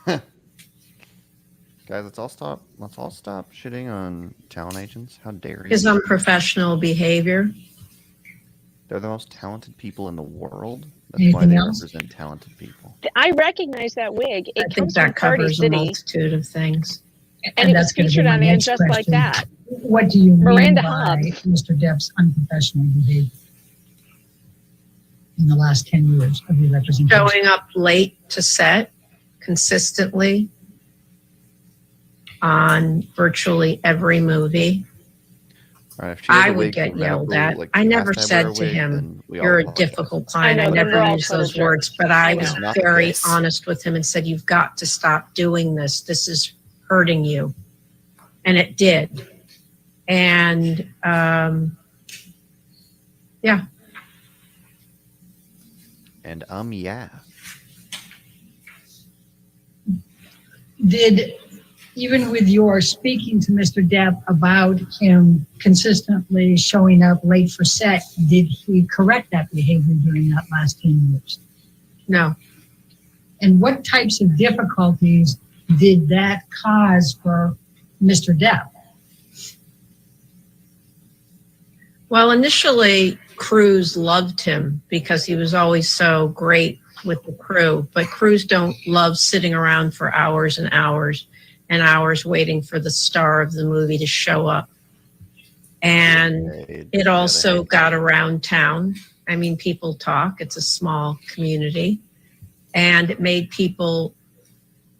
Guys, let's all stop shitting on talent agents. How dare you? His unprofessional behavior. They're the most talented people in the world. That's why they represent talented people. I recognize that wig. It I think comes that from Party covers a City, multitude of things. and it was featured on And Just Like That. What do you mean Miranda by Hobbs. Mr. Depp's unprofessional behavior in the last 10 years of your representation? Showing up late to set consistently on virtually every movie. All right, if she has I a would wig, get for example, yelled at. like I she never has to wear said a to wig, him, then we all "You're a apologize. difficult client." I know, those are never all used total those words, jokes. but I I was know. Not the very case. honest with him and said, "You've got to stop doing this. This is hurting you." And it did. And yeah. And yeah. Did, even with your speaking to Mr. Depp about him consistently showing up late for set, did he correct that behavior during that last 10 years? No. And what types of difficulties did that cause for Mr. Depp? Well, initially, crews loved him because he was always so great with the crew, but crews don't love sitting around for hours and hours and hours waiting for the star of the movie to show up. And it also got around town. I mean, people talk. It's a small community. And it made people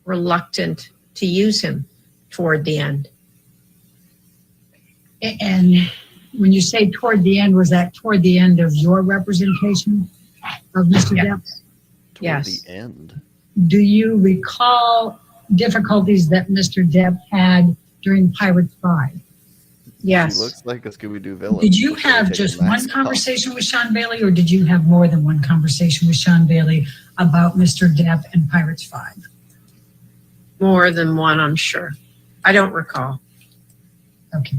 reluctant to use him toward the end. And when you say toward the end, was that toward the end of your representation of Mr. Depp? Yes. The end. Do you recall difficulties that Mr. Depp had during Pirates 5? Yes. He looks like a Scooby-Doo villain. Did you have just one conversation with Sean Bailey, or did you have more than one conversation with Sean Bailey about Mr. Depp and Pirates 5? More than one, I'm sure. I don't recall. Okay.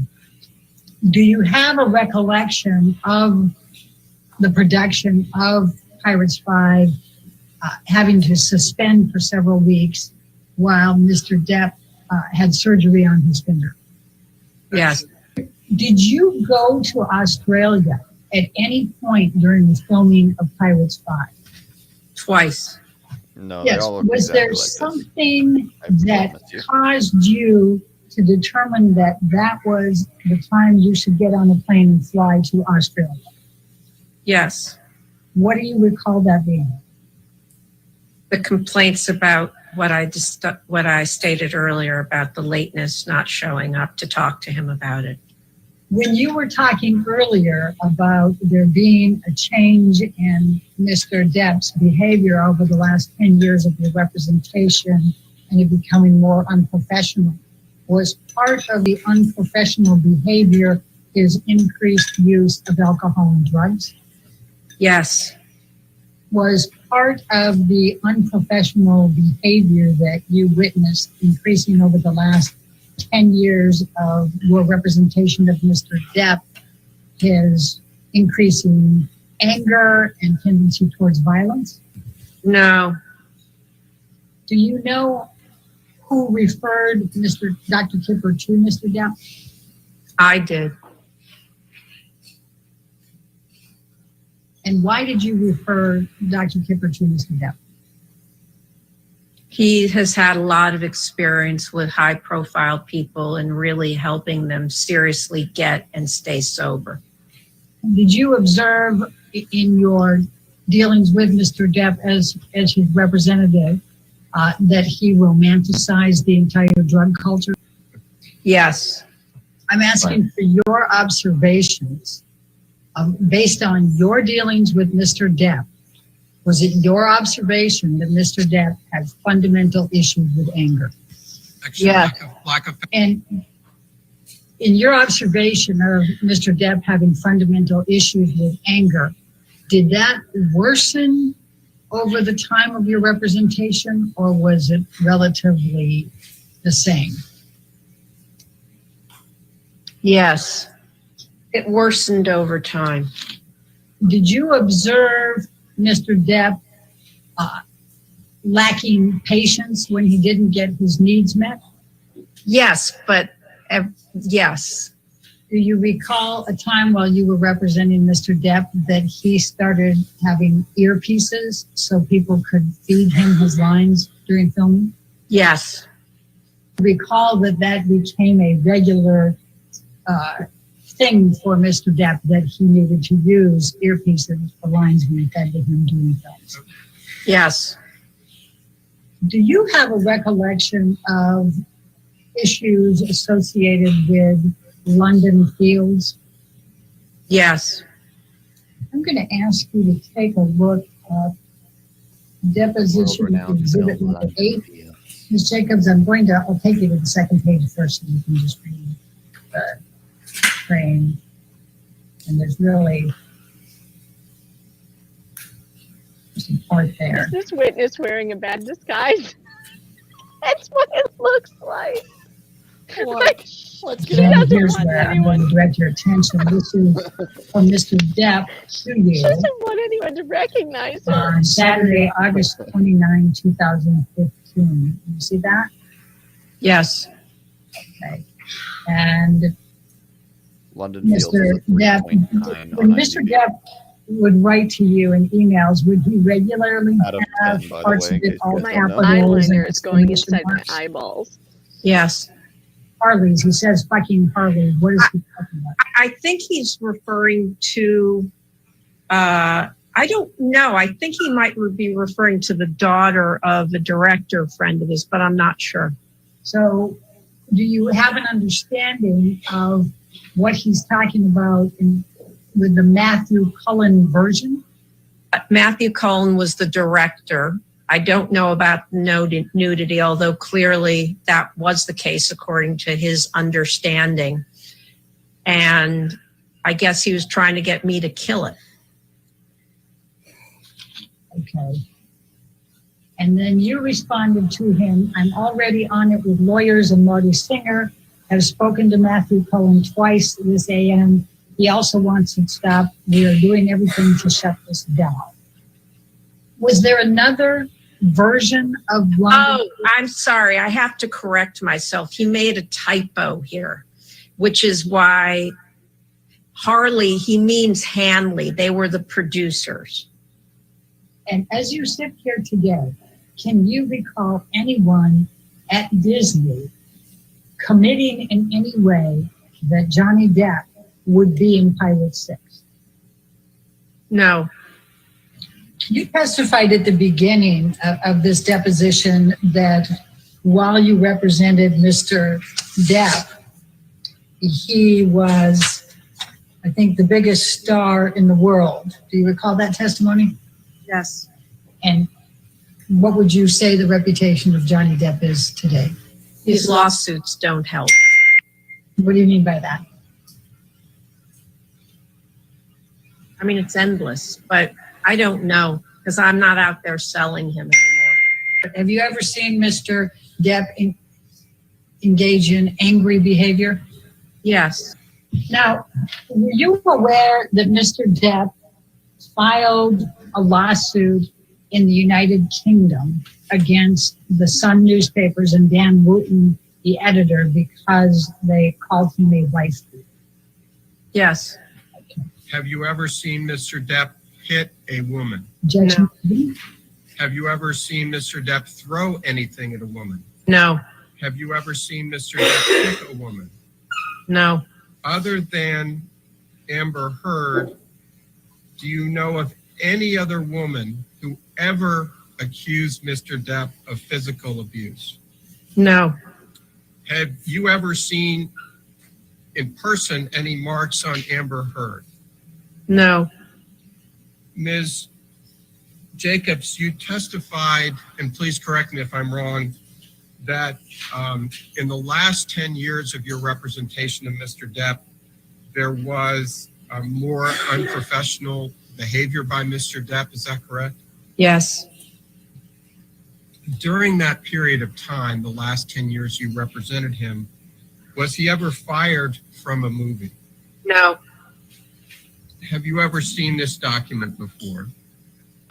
Do you have a recollection of the production of Pirates 5 having to suspend for several weeks while Mr. Depp had surgery on his finger? Yes. Did you go to Australia at any point during the filming of Pirates 5? Twice. No, Yes. they all look Was exactly there like this. something I that promise you. caused you to determine that that was the time you should get on a plane and fly to Australia? Yes. What do you recall that being? The complaints about what I stated earlier about the lateness, not showing up to talk to him about it. When you were talking earlier about there being a change in Mr. Depp's behavior over the last 10 years of your representation and it becoming more unprofessional, was part of the unprofessional behavior his increased use of alcohol and drugs? Yes. Was part of the unprofessional behavior that you witnessed increasing over the last 10 years of your representation of Mr. Depp, his increasing anger and tendency towards violence? No. Do you know who referred Dr. Kipper to Mr. Depp? I did. And why did you refer Dr. Kipper to Mr. Depp? He has had a lot of experience with high-profile people and really helping them seriously get and stay sober. Did you observe in your dealings with Mr. Depp as his representative that he romanticized the entire drug culture? Yes. I'm asking for your observations based on your dealings with Mr. Depp. Was it your observation that Mr. Depp had fundamental issues with anger? Yes. And in your observation of Mr. Depp having fundamental issues with anger, did that worsen over the time of your representation, or was it relatively the same? Yes. It worsened over time. Did you observe Mr. Depp lacking patience when he didn't get his needs met? Yes, but yes. Do you recall a time while you were representing Mr. Depp that he started having earpieces so people could feed him his lines during filming? Yes. Recall that became a regular thing for Mr. Depp, that he needed to use earpieces for lines being fed to him during films. Yes. Do you have a recollection of issues associated with London Fields Yes. I'm going to ask you to take a look at Deposition Exhibit number 8. Ms. Jacobs, I'll take you to the second page first so you can just read the frame. And there's really just a part there. Is this witness wearing a bad disguise? That's what it looks like. She And doesn't here's want where I'm anyone. going to direct your attention. This is from Mr. Depp to you. She doesn't want anyone to recognize her. On Saturday, August 29, 2015. You see that? Yes. Okay. And London Fields Mr. is a Depp, 3.9 when on Mr. IMDb. Depp would write to you in emails, would he regularly Out of have 10, by the parts way, of in it case all you guys don't know. capitals and Eyeliner is going exclamation inside my marks? eyeballs. Yes. Harley's. He says fucking Harley. What is he talking about? I think he's referring to, I don't know. I think he might be referring to the daughter of a director friend of his, but I'm not sure. So do you have an understanding of what he's talking about with the Matthew Cullen version? Matthew Cullen was the director. I don't know about nudity, although clearly that was the case according to his understanding. And I guess he was trying to get me to kill it. Okay. And then you responded to him, I'm already on it with lawyers and Marty Singer, have spoken to Matthew Cullen twice this AM. He also wants it stopped. We are doing everything to shut this down. Was there another version of London? Oh, I'm sorry. I have to correct myself. He made a typo here, which is why Harley, he means Hanley. They were the producers. And as you sit here today, can you recall anyone at Disney committing in any way that Johnny Depp would be in Pilot 6? No. You testified at the beginning of this deposition that while you represented Mr. Depp, he was, I think, the biggest star in the world. Do you recall that testimony? Yes. And what would you say the reputation of Johnny Depp is today? These lawsuits don't help. What do you mean by that? I mean, it's endless, but I don't know because I'm not out there selling him anymore. Have you ever seen Mr. Depp engage in angry behavior? Yes. Now, were you aware that Mr. Depp filed a lawsuit in the United Kingdom against the Sun newspapers and Dan Wooten, the editor, because they called him a wife beater? Yes. Have you ever seen Mr. Depp hit a woman? Objection. Have you ever seen Mr. Depp throw anything at a woman? No. Have you ever seen Mr. Depp kick a woman? No. Other than Amber Heard, do you know of any other woman who ever accused Mr. Depp of physical abuse? No. Have you ever seen in person any marks on Amber Heard? No. Ms. Jacobs, you testified, and please correct me if I'm wrong, that in the last 10 years of your representation of Mr. Depp, there was more unprofessional behavior by Mr. Depp. Is that correct? Yes. During that period of time, the last 10 years you represented him, was he ever fired from a movie? No. Have you ever seen this document before?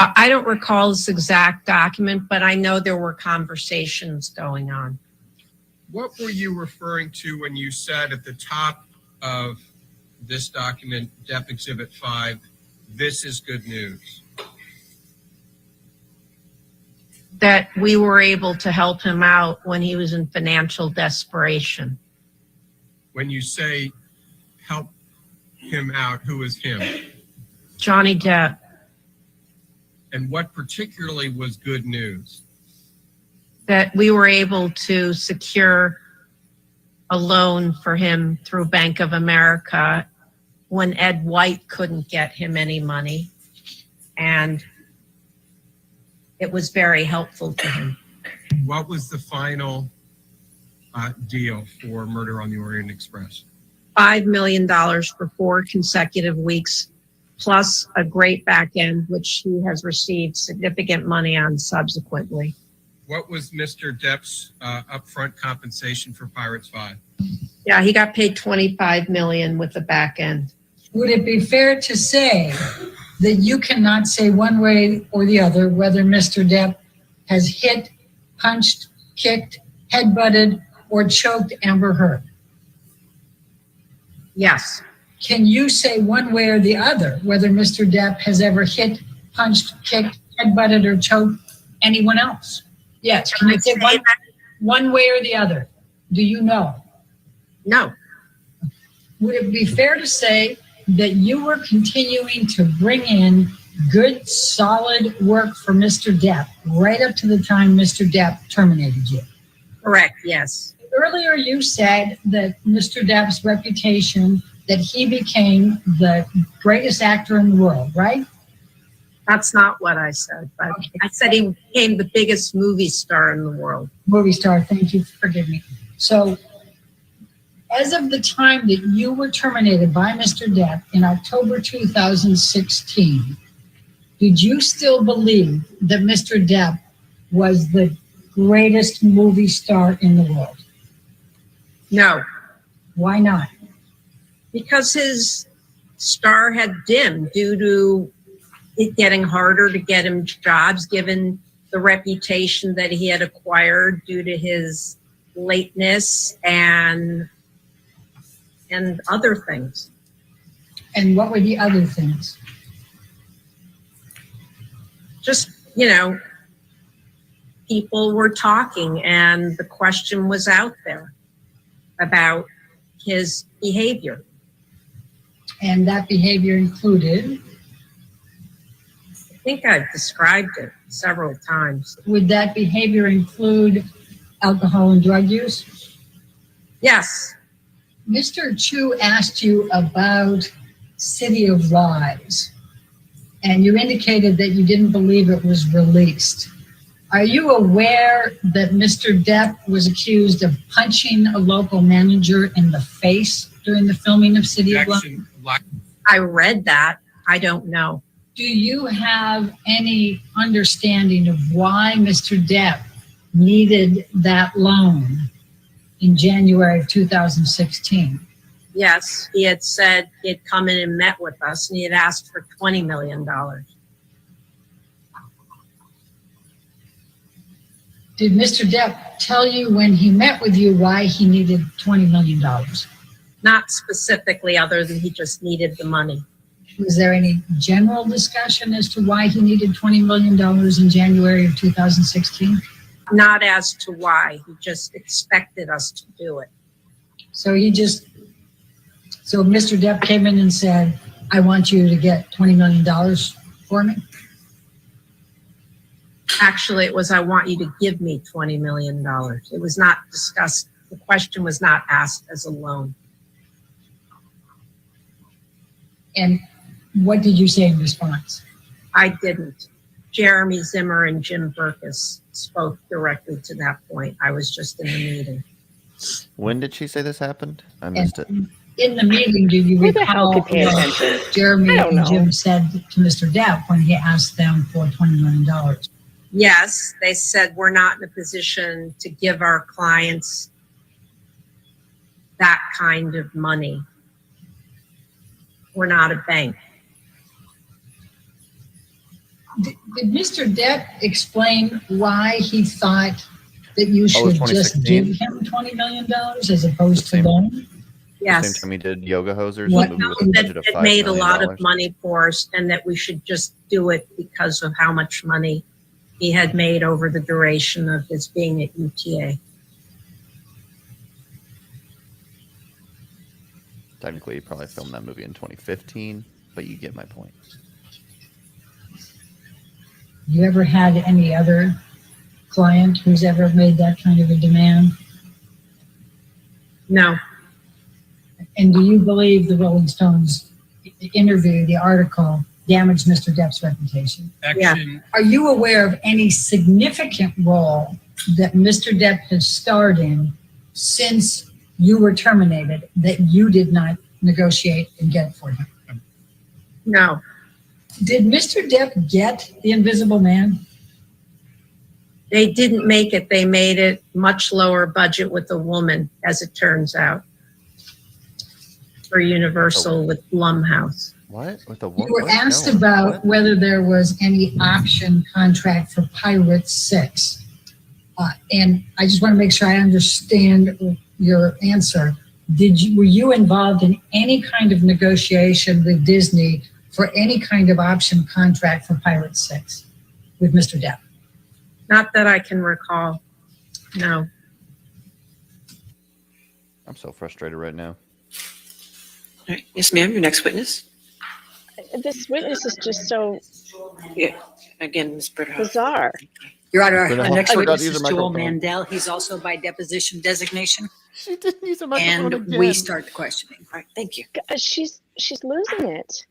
I don't recall this exact document, but I know there were conversations going on. What were you referring to when you said at the top of this document, Depp Exhibit 5, this is good news? That we were able to help him out when he was in financial desperation. When you say help him out, who is him? Johnny Depp. And what particularly was good news? That we were able to secure a loan for him through Bank of America when Ed White couldn't get him any money. And it was very helpful to him. What was the final deal for Murder on the Orient Express? $5 million for 4 consecutive weeks, plus a great back end, which he has received significant money on subsequently. What was Mr. Depp's upfront compensation for Pirates 5? Yeah, he got paid $25 million with the back end. Would it be fair to say that you cannot say one way or the other whether Mr. Depp has hit, punched, kicked, headbutted, or choked Amber Heard? Yes. Can you say one way or the other whether Mr. Depp has ever hit, punched, kicked, headbutted, or choked anyone else? Yes. Can you say one way or the other? Do you know? No. Would it be fair to say that you were continuing to bring in good, solid work for Mr. Depp right up to the time Mr. Depp terminated you? Correct, yes. Earlier you said that Mr. Depp's reputation, that he became the greatest actor in the world, right? That's not what I said, but okay. I said he became the biggest movie star in the world. Movie star, thank you, forgive me. So, as of the time that you were terminated by Mr. Depp in October 2016, did you still believe that Mr. Depp was the greatest movie star in the world? No. Why not? Because his star had dimmed due to it getting harder to get him jobs, given the reputation that he had acquired due to his lateness and other things. And what were the other things? Just, you know, people were talking and the question was out there about his behavior. And that behavior included? I think I've described it several times. Would that behavior include alcohol and drug use? Yes. Mr. Chu asked you about City of Lies, and you indicated that you didn't believe it was released. Are you aware that Mr. Depp was accused of punching a local manager in the face during the filming of City of Lies? I read that. I don't know. Do you have any understanding of why Mr. Depp needed that loan in January of 2016? Yes, he had said he had come in and met with us and he had asked for $20 million. Did Mr. Depp tell you when he met with you why he needed $20 million? Not specifically, other than he just needed the money. Was there any general discussion as to why he needed $20 million in January of 2016? Not as to why, he just expected us to do it. So Mr. Depp came in and said, I want you to get $20 million for me? Actually, it was, I want you to give me $20 million. It was not discussed. The question was not asked as a loan. And what did you say in response? I didn't. Jeremy Zimmer and Jim Burkus spoke directly to that point. I was just in the meeting. When did she say this happened? I missed it. In the meeting, do you Who the hell recall could pay attention? what Jeremy I don't and know. Jim said to Mr. Depp when he asked them for $20 million? Yes, they said we're not in a position to give our clients that kind of money. We're not a bank. Did Mr. Depp explain why he thought that you Oh, it was should just 2016? give him $20 million as opposed to loan? Same Yes. time he did Yoga Hosers. What- the movie with a That budget of it $5 made a million. lot of money for us and that we should just do it because of how much money he had made over the duration of his being at UTA. Technically, he probably filmed that movie in 2015, but you get my point. You ever had any other client who's ever made that kind of a demand? No. And do you believe the Rolling Stones interview, the article, damaged Mr. Depp's reputation. Action. Are you aware of any significant role that Mr. Depp has starred in since you were terminated that you did not negotiate and get for him? No. Did Mr. Depp get The Invisible Man? They didn't make it. They made it much lower budget with a woman, as it turns out, for Universal with Blumhouse. What? With the You were asked about whether there was any option contract for Pirate 6. And I just want to make sure I understand your answer. Were you involved in any kind of negotiation with Disney for any kind of option contract for Pirate 6 with Mr. Depp? Not that I can recall. No. I'm so frustrated right now. All right. Yes, ma'am. Your next witness. This witness is just so Again, Ms. Britta. bizarre. Your Honor, But our I next forgot witness to use is the Joel microphone. Mandel. He's also by deposition designation. She didn't use a microphone And again. we start the questioning. All right, thank you. She's losing it.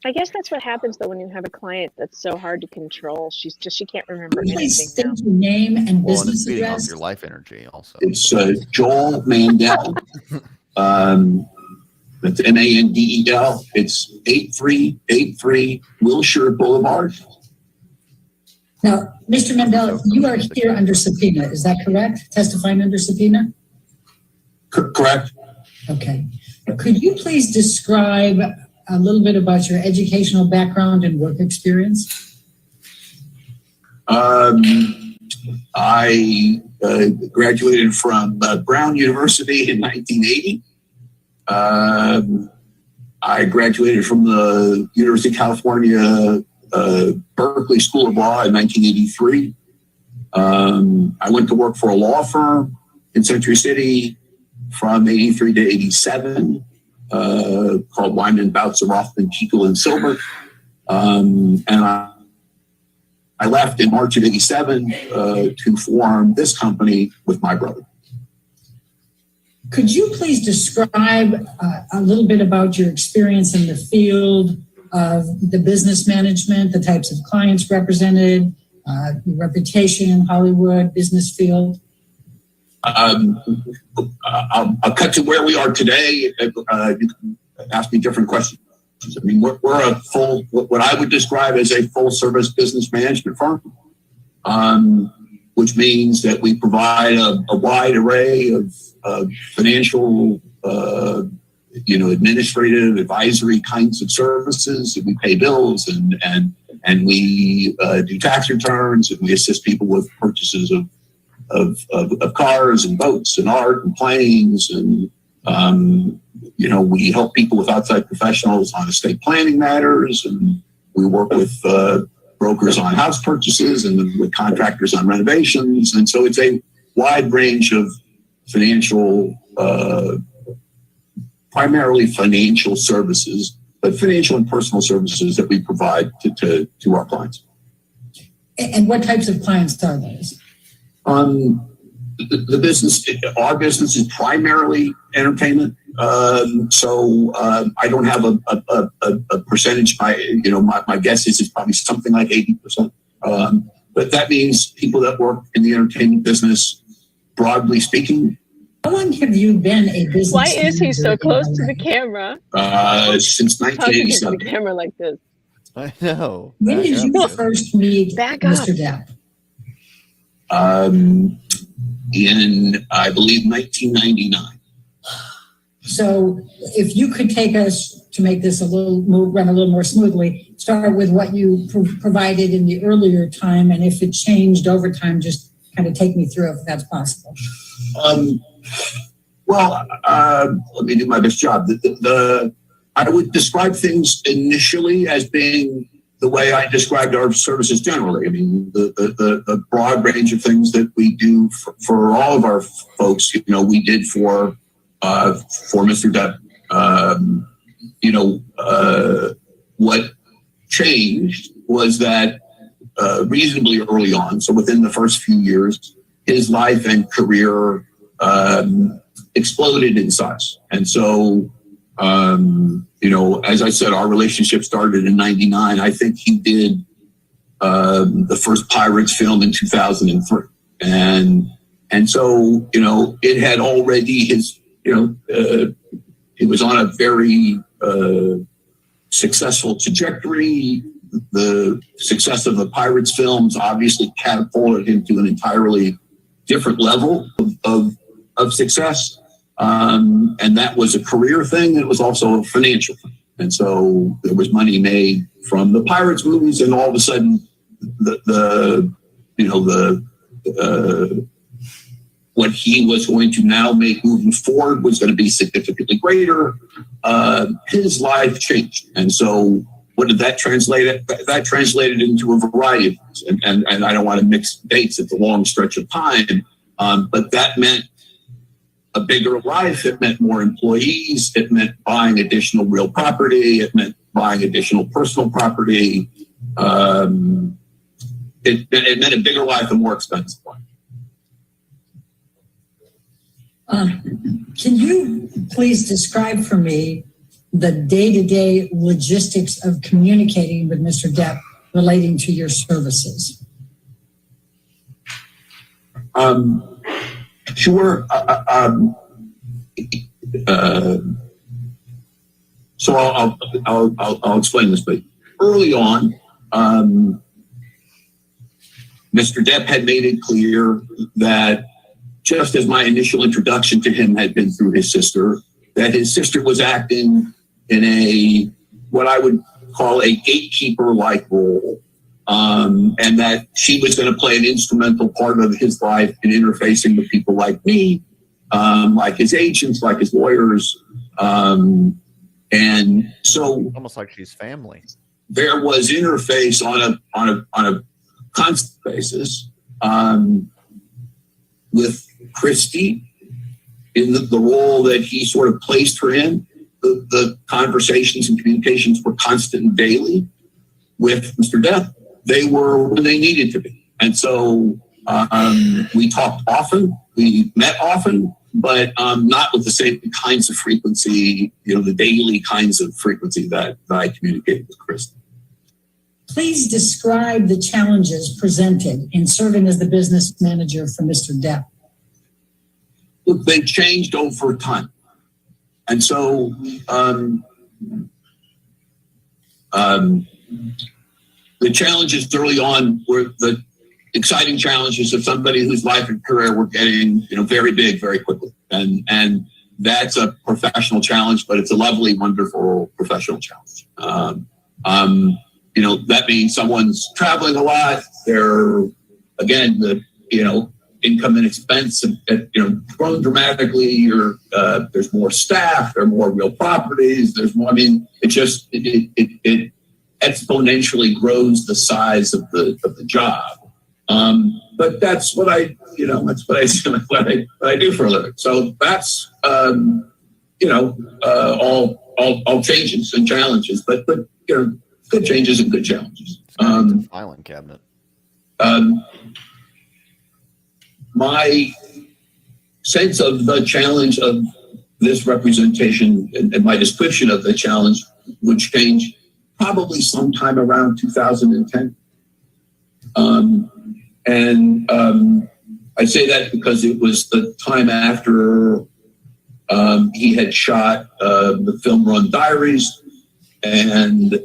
I guess that's what happens though when you have a client that's so hard to control. She can't remember Please anything state now. your name and Well, and business it's feeding off address. your life energy also. It's Joel Mandel. That's Mandel. It's 8383 Wilshire Boulevard. Now, Mr. Mandel, you are here under subpoena. Is that correct? Testifying under subpoena? Correct. Okay. Could you please describe a little bit about your educational background and work experience? I graduated from Brown University in 1980. I graduated from the University of California Berkeley School of Law in 1983. I went to work for a law firm in Century City from 83 to 87, called Wyman, Bouts of Rothman, Jekyll and Silver. And I left in March of 87 to form this company with my brother. Could you please describe a little bit about your experience in the field of the business management, the types of clients represented, your reputation in Hollywood, business field? I'll cut to where we are today. You can ask me different questions. I mean, we're a full, what I would describe as a full service business management firm, which means that we provide a wide array of financial, administrative, advisory kinds of services. And we pay bills and we do tax returns, and we assist people with purchases of cars and boats and art and planes, and we help people with outside professionals on estate planning matters, and we work with brokers on house purchases and with contractors on renovations. And so it's a wide range of financial, primarily financial services, but financial and personal services that we provide to our clients. And what types of clients are those? The business, our business is primarily entertainment. So I don't have a percentage. My guess is it's probably something like 80%. But that means people that work in the entertainment business, broadly speaking. How long have you been a business? Why is he so manager close in to the LA? camera? Since Talking to 1987. the camera like this. I know. When did you first meet Back up. Mr. Depp? In, I believe, 1999. So if you could take us to make this run a little more smoothly, start with what you provided in the earlier time, and if it changed over time, just kind of take me through if that's possible. Let me do my best job. I would describe things initially as being the way I described our services generally. I mean, the broad range of things that we do for all of our folks, we did for Mr. Depp. What changed was that reasonably early on, so within the first few years, his life and career exploded in size. And so as I said, our relationship started in '99. I think he did the first Pirates film in 2003. And so, it had already he was on a very successful trajectory. The success of the Pirates films obviously catapulted him to an entirely different level of success. And that was a career thing. It was also a financial thing. And so there was money made from the Pirates movies, and all of a sudden what he was going to now make moving forward was going to be significantly greater. His life changed. And so what did that translate? That translated into a variety of things. And I don't want to mix dates. It's a long stretch of time. But that meant a bigger life. It meant more employees. It meant buying additional real property. It meant buying additional personal property. It meant a bigger life and more expensive life. Can you please describe for me the day-to-day logistics of communicating with Mr. Depp relating to your services? Sure. So I'll explain this, but early on, Mr. Depp had made it clear that, just as my initial introduction to him had been through his sister, that his sister was acting in what I would call a gatekeeper-like role, and that she was going to play an instrumental part of his life in interfacing with people like me, like his agents, like his lawyers, and so almost like she's family. There was interface on a constant basis with Christie in the role that he sort of placed her in. The conversations and communications were constant and daily. With Mr. Depp, they were when they needed to be. And so we talked often, we met often, but not with the same kinds of frequency, the daily kinds of frequency that I communicated with Christie. Please describe the challenges presented in serving as the business manager for Mr. Depp. Look, they changed over time. And so the challenges early on were the exciting challenges of somebody whose life and career were getting very big very quickly. And that's a professional challenge, but it's a lovely, wonderful professional challenge. That means someone's traveling a lot. They're, again, income and expense grown dramatically. There's more staff. There are more real properties. There's more. It exponentially grows the size of the job. But that's what I do for a living. So that's all changes and challenges, but good changes and good challenges. Filing cabinet. My sense of the challenge of this representation and my description of the challenge would change probably sometime around 2010. I say that because it was the time after he had shot the film Run Diaries, and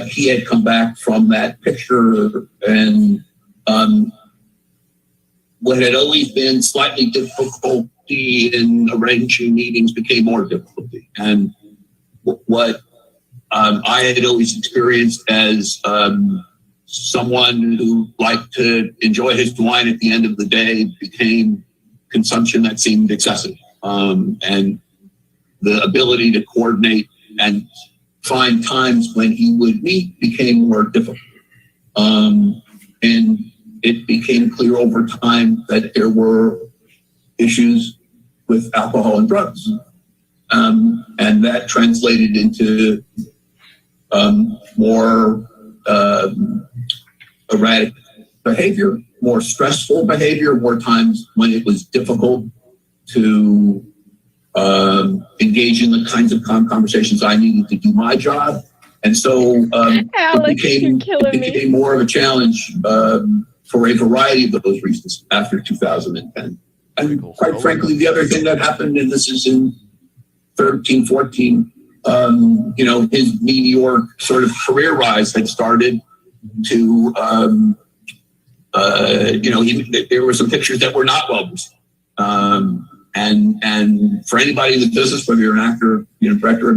he had come back from that picture, and what had always been slightly difficulty in arranging meetings became more difficulty. And what I had always experienced as someone who liked to enjoy his wine at the end of the day became consumption that seemed excessive. And the ability to coordinate and find times when he would meet became more difficult. And it became clear over time that there were issues with alcohol and drugs. And that translated into more erratic behavior, more stressful behavior, more times when it was difficult to engage in the kinds of conversations I needed to do my job. And so Alex, you're killing it me. became more of a challenge for a variety of those reasons after 2010. And quite frankly, the other thing that happened, and this is in 13, 14, his meteoric sort of career rise had started to, there were some pictures that were not well received. And for anybody in the business, whether you're an actor, director,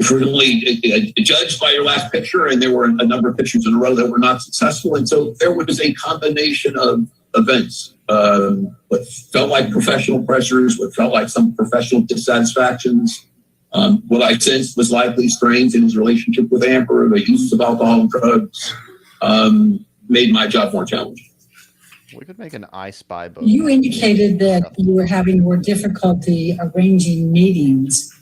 if you're only judged by your last picture, and there were a number of pictures in a row that were not successful. And so there was a combination of events, what felt like professional pressures, what felt like some professional dissatisfactions, what I sensed was likely strains in his relationship with Amber, the use of alcohol and drugs, made my job more challenging. We could make an I Spy book. You indicated that you were having more difficulty arranging meetings.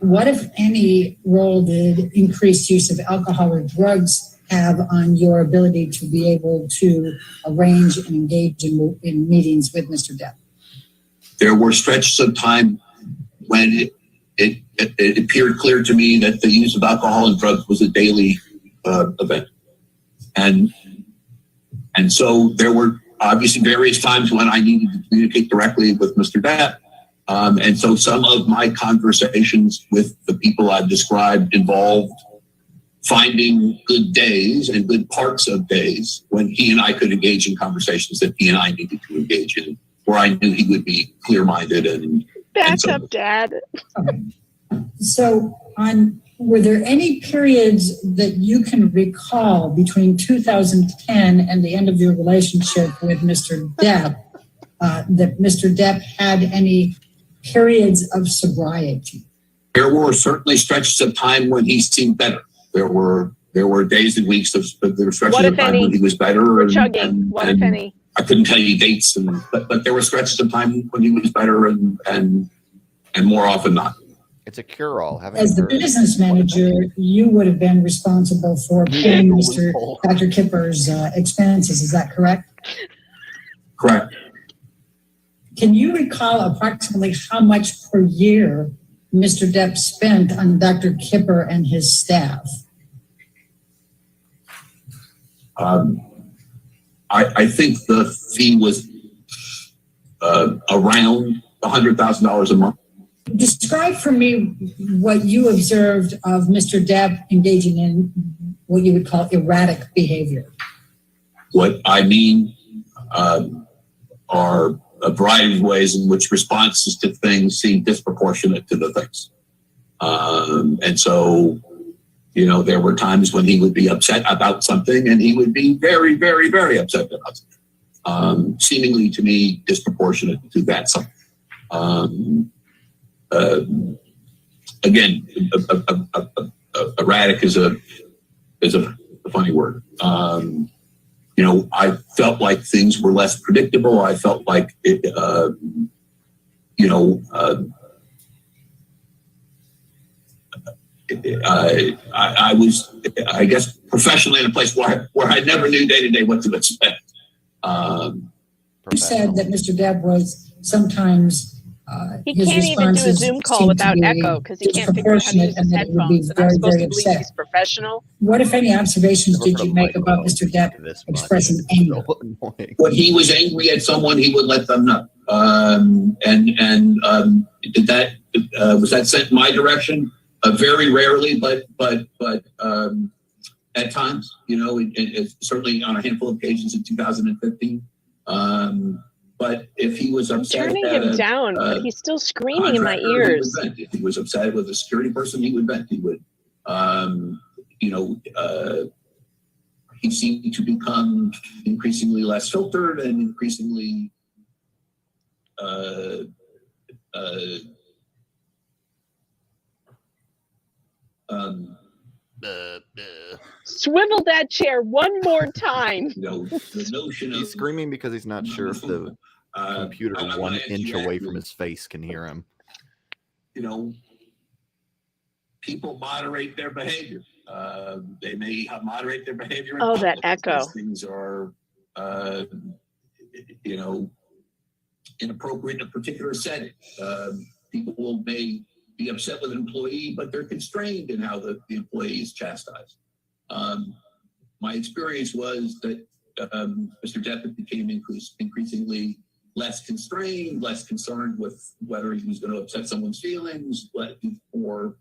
What, if any, role did increased use of alcohol or drugs have on your ability to be able to arrange and engage in meetings with Mr. Depp? There were stretches of time when it appeared clear to me that the use of alcohol and drugs was a daily event. And so there were obviously various times when I needed to communicate directly with Mr. Depp. And so some of my conversations with the people I've described involved finding good days and good parts of days when he and I could engage in conversations that he and I needed to engage in, where I knew he would be clear-minded and Back so up, Dad. So were there any periods that you can recall between 2010 and the end of your relationship with Mr. Depp that Mr. Depp had any periods of sobriety? There were certainly stretches of time when he seemed better. There were days and weeks there were stretches of time when he was better. We're chugging. What if any? I couldn't tell you dates, but there were stretches of time when he was better and more often not. It's a cure-all. As the business manager, you would have been responsible for paying Dr. Kipper's expenses. Is that correct? Correct. Can you recall approximately how much per year Mr. Depp spent on Dr. Kipper and his staff? I think the fee was around $100,000 a month. Describe for me what you observed of Mr. Depp engaging in what you would call erratic behavior. What I mean are a variety of ways in which responses to things seem disproportionate to the things. And so, there were times when he would be upset about something and he would be very, very, very upset about something, seemingly to me disproportionate to that something. Again, erratic is a funny word. I felt like things were less predictable. I felt like it, I was, I guess, professionally in a place where I never knew day to day what to expect. You said that Mr. Depp was sometimes he can't even do a Zoom call without echo because he can't figure out how to use his headphones. And I'm supposed to believe he's professional. What, if any, observations did you make about Mr. Depp expressing anger? When he was angry at someone, he would let them know. Did that was that sent in my direction? Very rarely, but at times, certainly on a handful of occasions in 2015. But if he was upset, turning him down, but he's still screaming in my ears. If he was upset with a security person, he would vent. He would, he seemed to become increasingly less filtered and increasingly Swivel that chair one more time. The notion he's screaming because he's not sure if the computer 1 inch away from his face can hear him. People moderate their behavior. They may moderate their behavior. Oh, that echo. Things are, inappropriate in a particular setting. People may be upset with an employee, but they're constrained in how the employee is chastised. My experience was that Mr. Depp became increasingly less constrained, less concerned with whether he was going to upset someone's feelings, or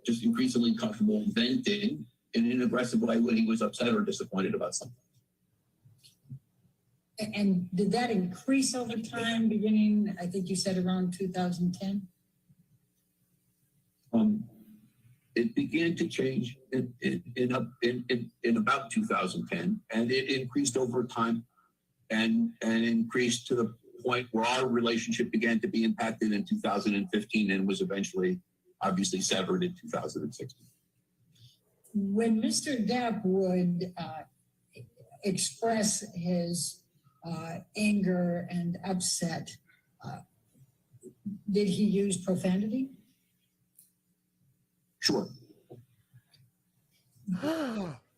just increasingly comfortable venting in an aggressive way when he was upset or disappointed about something. And did that increase over time, beginning, I think you said around 2010? It began to change in about 2010, and it increased over time, and increased to the point where our relationship began to be impacted in 2015 and was eventually, obviously, severed in 2016. When Mr. Depp would express his anger and upset, did he use profanity? Sure.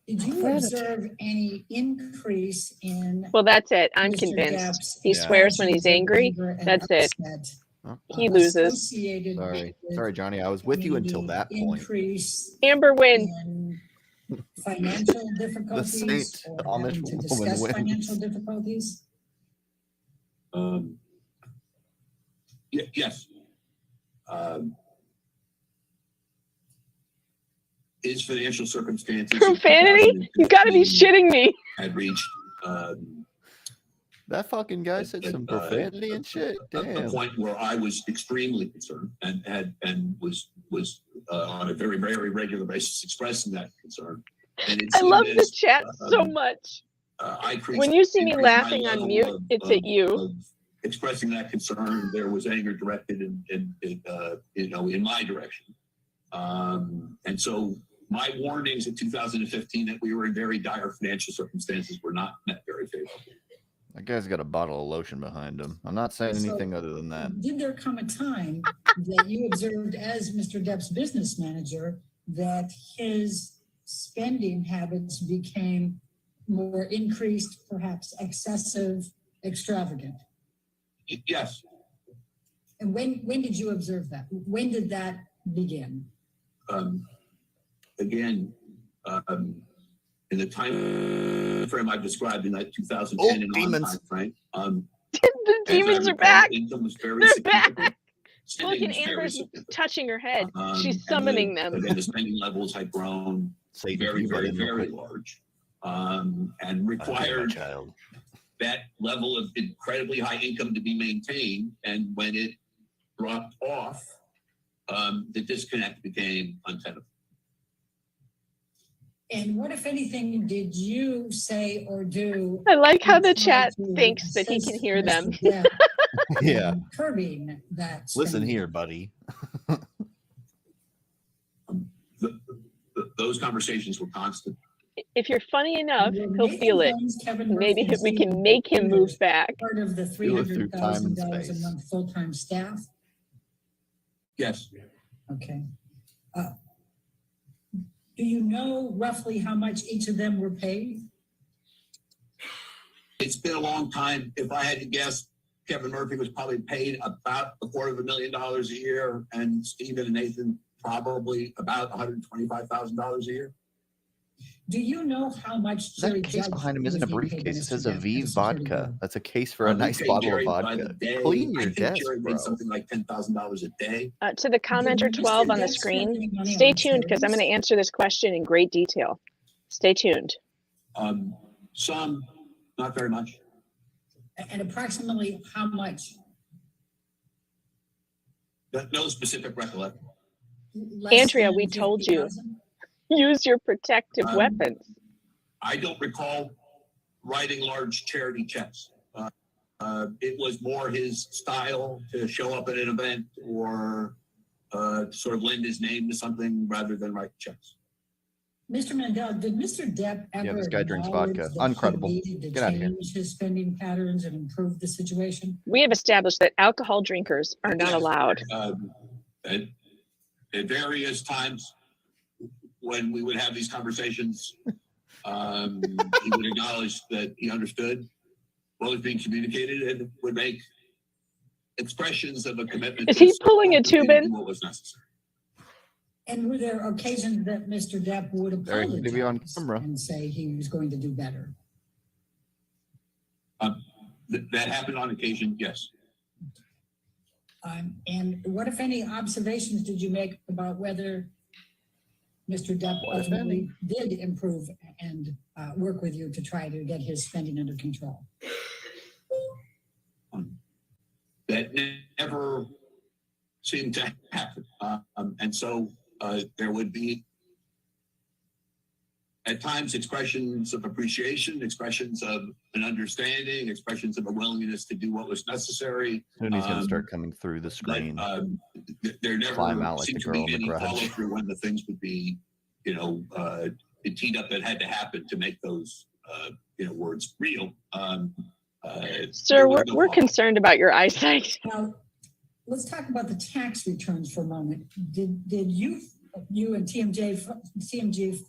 Did you observe any increase in? Well, that's it. I'm Mr. convinced. Depp's He swears when he's angry. anger and That's it. upset, He loses. associated Sorry, with sorry, Johnny. I was with you until maybe that point. Increase Amber win. in financial difficulties saint, or the Amish having to woman discuss wins. financial difficulties? Yes. His financial circumstances. in Profanity? You gotta be 2015 shitting me. Had reached That fucking guy said some profanity and shit. a Damn. point where I was extremely concerned and was on a very, very regular basis expressing that concern. And it I seemed love the as, chat so much. When you see me laughing on mute, it's at you. Expressing that concern, there was anger directed in my direction. And so my warnings in 2015 that we were in very dire financial circumstances were not met very favorably. That guy's got a bottle of lotion behind him. I'm not saying So, anything other than that. Did there come a time that you observed as Mr. Depp's business manager that his spending habits became more increased, perhaps excessive, extravagant? Yes. And when did you observe that? When did that begin? Again, in the time frame I've described in that 2010 and on time frame, The demons are back. income was very They're significant. back. Spending Look, and was very Amber's significant. touching her head. She's And summoning them. Again, the spending levels had grown very, very, very large, and required that level of incredibly high income to be maintained. And when it dropped off, the disconnect became untenable. And what, if anything, did you say or do? I like how the to chat try to thinks that he assist can hear them. Mr. Depp Yeah. in curbing that Listen spending? here, buddy. Those conversations were constant. If you're funny enough, Were he'll Nathan feel it. Jones, Kevin Maybe Murphy, we can Steve make him move Peters back. Part of the Do it through time and $300,000 space. among full-time staff? Yes. Okay. Do you know roughly how much each of them were paid? It's been a long time. If I had to guess, Kevin Murphy was probably paid about $250,000 a year, and Stephen and Nathan probably about $125,000 a year. Do you know how much That Jerry case Judge behind him isn't a was being paid by briefcase. It Mr. says Depp Aviv as security vodka. guard? That's a case for a We nice paid bottle Jerry of by the vodka. day. Clean I your think desk, Jerry bro. made something like $10,000 a day. To the commenter Did 12 Mr. on the Depp spend screen, any money stay on tuned because I'm going to charities? answer this question in great detail. Stay tuned. Some, not very much. And approximately how much? No specific recollection. Less Andrea, than we told you. 50,000? Use your protective weapons. I don't recall writing large charity checks. It was more his style to show up at an event or sort of lend his name to something rather than write checks. Mr. Mandel, did Mr. Depp ever this guy drinks acknowledge vodka. that Uncredible. he needed to Get outta here. change his spending patterns and improve the situation? We have established that alcohol drinkers are not allowed. At various times when we would have these conversations, he would acknowledge that he understood what was being communicated and would make expressions of a commitment. Is he pulling a tube in? What was necessary. And were there occasions that Mr. Depp would apologize Maybe on camera. and say he was going to do better? That happened on occasion, yes. And what, if any, observations did you make about whether Mr. Depp ultimately did improve and work with you to try to get his spending under control? That never seemed to happen. And so there would be, at times, expressions of appreciation, expressions of an understanding, expressions of a willingness to do what was necessary. Soon he's going to start coming through the screen. But, there never climb out like seemed the to girl be in the any garage. follow through when the things would be, teed up that had to happen to make those, words real. Sir, we're concerned about your eyesight. Now, let's talk about the tax returns for a moment. Did you and TMG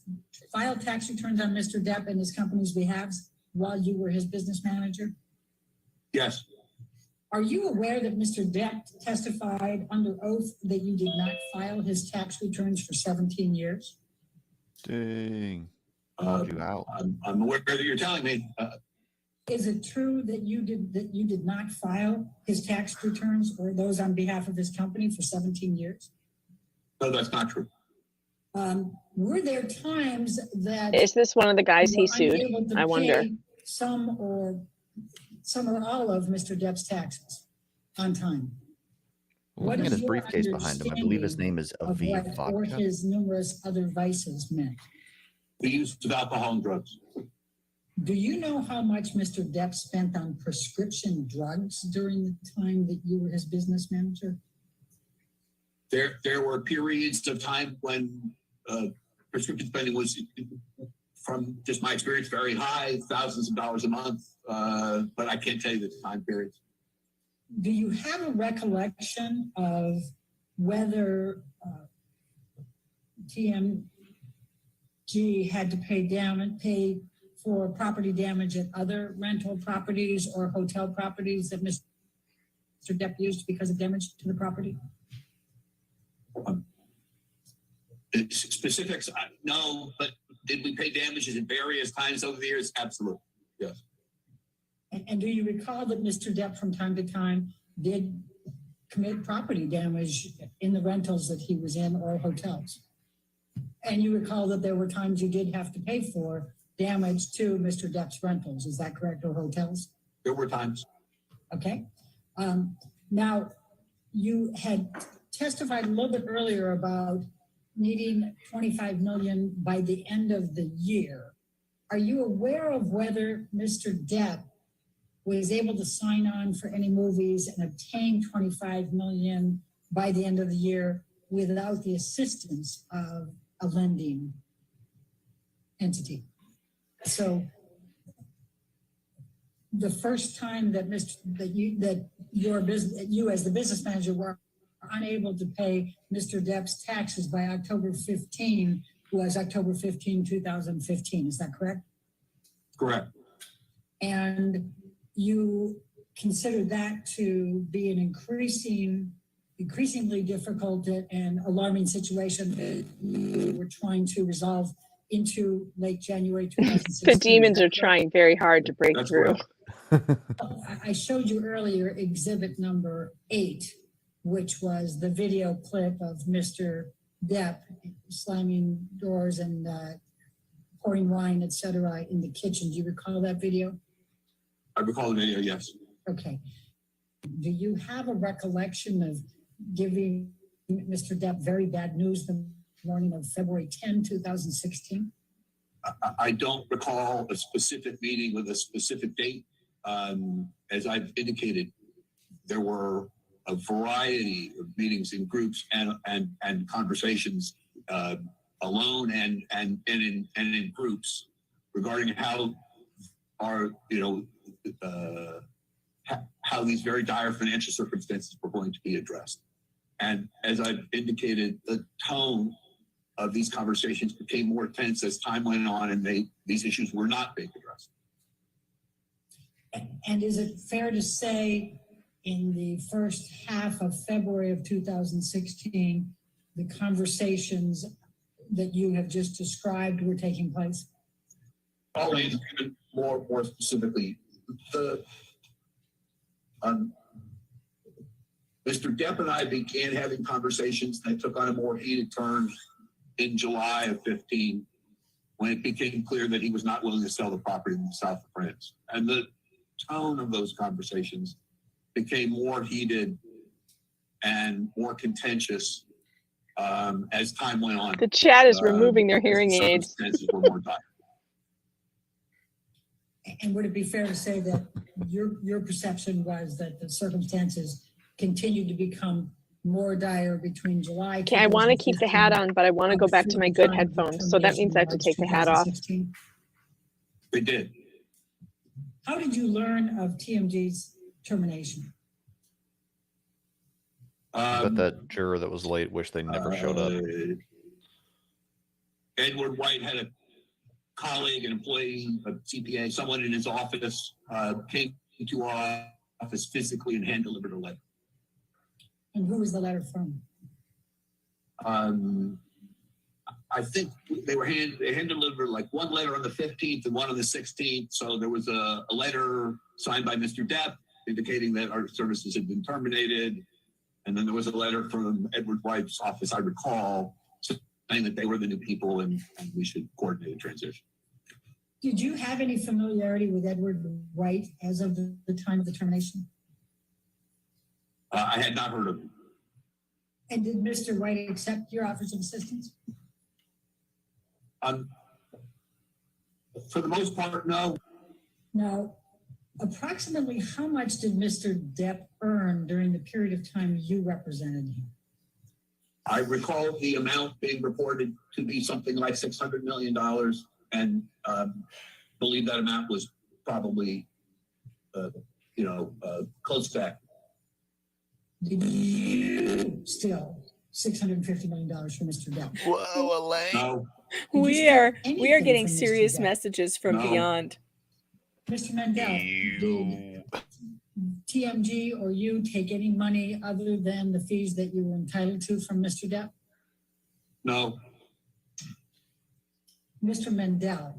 file tax returns on Mr. Depp and his company's behalves while you were his business manager? Yes. Are you aware that Mr. Depp testified under oath that you did not file his tax returns for 17 years? Dang. Called you out. I'm aware that you're telling me. Is it true that you did not file his tax returns or those on behalf of his company for 17 years? No, that's not true. Were there times that Is this one of the guys you he were sued? unable to I wonder. pay some or all of Mr. Depp's taxes on time? Looking at his briefcase behind him, I believe his name is Of Aviv what or Vodka. his numerous other vices meant. The use of alcohol and drugs. Do you know how much Mr. Depp spent on prescription drugs during the time that you were his business manager? There were periods of time when prescription spending was, from just my experience, very high, thousands of dollars a month, but I can't tell you the time periods. Do you have a recollection of whether TMG had to pay for property damage at other rental properties or hotel properties that Mr. Depp used because of damage to the property? Specifics, no, but did we pay damages at various times over the years? Absolutely, yes. And do you recall that Mr. Depp from time to time did commit property damage in the rentals that he was in or hotels? And you recall that there were times you did have to pay for damage to Mr. Depp's rentals, is that correct, or hotels? There were times. Okay. Now, you had testified a little bit earlier about needing $25 million by the end of the year. Are you aware of whether Mr. Depp was able to sign on for any movies and obtain $25 million by the end of the year without the assistance of a lending entity? So the first time that you as the business manager were unable to pay Mr. Depp's taxes by October 15 was October 15, 2015. Is that correct? Correct. And you consider that to be an increasingly difficult and alarming situation that you were trying to resolve into late January 2016. The demons are trying very hard to break through. I showed you earlier exhibit number 8, which was the video clip of Mr. Depp slamming doors and pouring wine, etc., in the kitchen. Do you recall that video? I recall the video, yes. Okay. Do you have a recollection of giving Mr. Depp very bad news the morning of February 10, 2016? I don't recall a specific meeting with a specific date. As I've indicated, there were a variety of meetings in groups and conversations alone and in groups regarding how these very dire financial circumstances were going to be addressed. And as I've indicated, the tone of these conversations became more tense as time went on and these issues were not being addressed. And is it fair to say in the first half of February of 2016, the conversations that you have just described were taking place? Always, even more specifically, Mr. Depp and I began having conversations that took on a more heated turn in July of 15, when it became clear that he was not willing to sell the property in the south of France. And the tone of those conversations became more heated and more contentious as time went on. The chat is removing their hearing aids. Circumstances were more dire. And would it be fair to say that your perception was that the circumstances continued to become more dire between July? Okay, I want to keep the hat on, but I want to go back to my good headphones. So that means I have to take the hat off. We did. How did you learn of TMG's termination? But that juror that was late wished they never showed up. Edward White had a colleague, an employee, a CPA, someone in his office came to our office physically and hand delivered a letter. And who was the letter from? I think they hand delivered like one letter on the 15th and one on the 16th. So there was a letter signed by Mr. Depp indicating that our services had been terminated. And then there was a letter from Edward White's office, I recall, saying that they were the new people and we should coordinate a transition. Did you have any familiarity with Edward White as of the time of the termination? I had not heard of him. And did Mr. White accept your offers of assistance? For the most part, no. Now, approximately how much did Mr. Depp earn during the period of time you represented him? I recall the amount being reported to be something like $600 million, and believe that amount was probably, close to that. Did you still $650 million for Mr. Depp? Whoa, Elaine. No. We are getting from Mr. serious Depp? messages from No. beyond. Mr. Mandel, did TMG or you take any money other than the fees that you were entitled to from Mr. Depp? No. Mr. Mandel,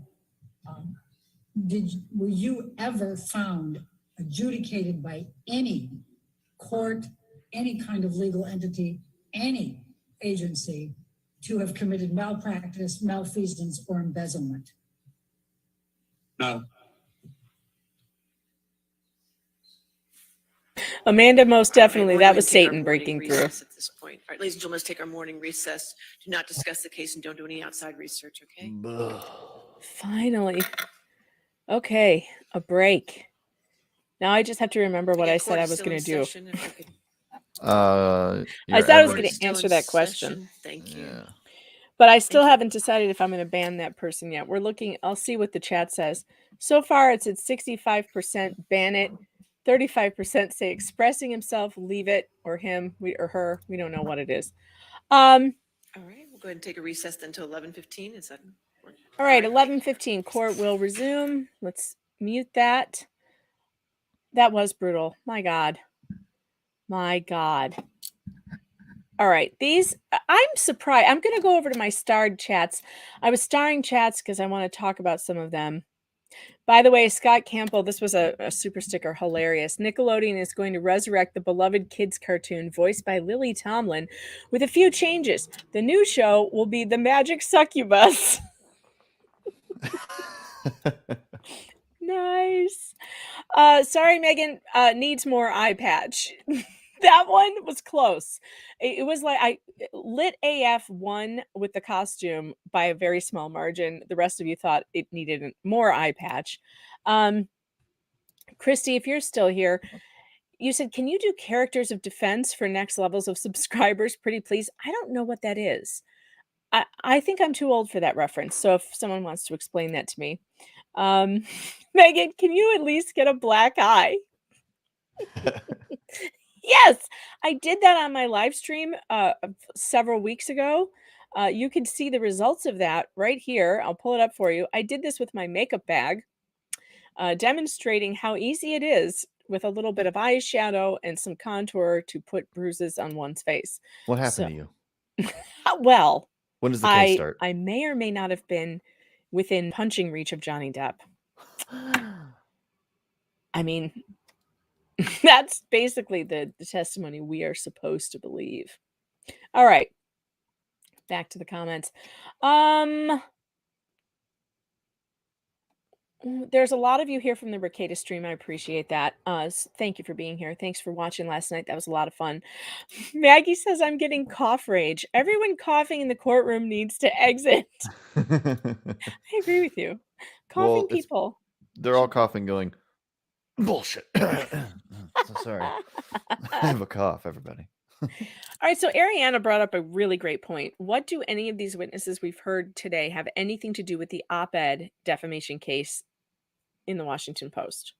were you ever found adjudicated by any court, any kind of legal entity, any agency to have committed malpractice, malfeasance, or embezzlement? No. Amanda, most definitely. All right, That we're was gonna take our Satan morning breaking through. recess at this point. All right, ladies and gentlemen, let's take our morning recess. Do not discuss the case and don't do any outside research, okay? Finally. Okay, a break. Now I just have to remember what Again, I said court I is was still going in to do. session, if we could- I your said I was average- going to Still answer in that question. session. Thank you. Yeah. But I still haven't decided if I'm going to ban that person yet. We're looking, I'll see what the chat says. So far, it's at 65% ban it. 35% say expressing himself, leave it, or him, or her. We don't know what it is. All right, we'll go ahead and take a recess then until 11:15. Is that? All right, 11:15. Court will resume. Let's mute that. That was brutal. My God. My God. All right, I'm surprised. I'm going to go over to my starred chats. I was starring chats because I want to talk about some of them. By the way, Scott Campbell, this was a super sticker, hilarious. Nickelodeon is going to resurrect the beloved kids cartoon voiced by Lily Tomlin with a few changes. The new show will be The Magic Succubus. Nice. Sorry, Megan, needs more eye patch. That one was close. It was like Lit AF won with the costume by a very small margin. The rest of you thought it needed more eye patch. Christy, if you're still here, you said, can you do characters of defense for next levels of subscribers? Pretty please. I don't know what that is. I think I'm too old for that reference. So if someone wants to explain that to me. Megan, can you at least get a black eye? Yes, I did that on my live stream several weeks ago. You can see the results of that right here. I'll pull it up for you. I did this with my makeup bag. demonstrating how easy it is with a little bit of eyeshadow and some contour to put bruises on one's face. What happened So, to you? well, When does the case I start? I may or may not have been within punching reach of Johnny Depp. I mean, that's basically the testimony we are supposed to believe. All right. Back to the comments. There's a lot of you here from the Ricada stream. I appreciate that. Thank you for being here. Thanks for watching last night. That was a lot of fun. Maggie says I'm getting cough rage. Everyone coughing in the courtroom needs to exit. I agree with you. Coughing Well, people. they're all coughing, going, bullshit. So sorry. I have a cough, everybody. All right, so Ariana brought up a really great point. What do any of these witnesses we've heard today have anything to do with the op-ed defamation case in the Washington Post?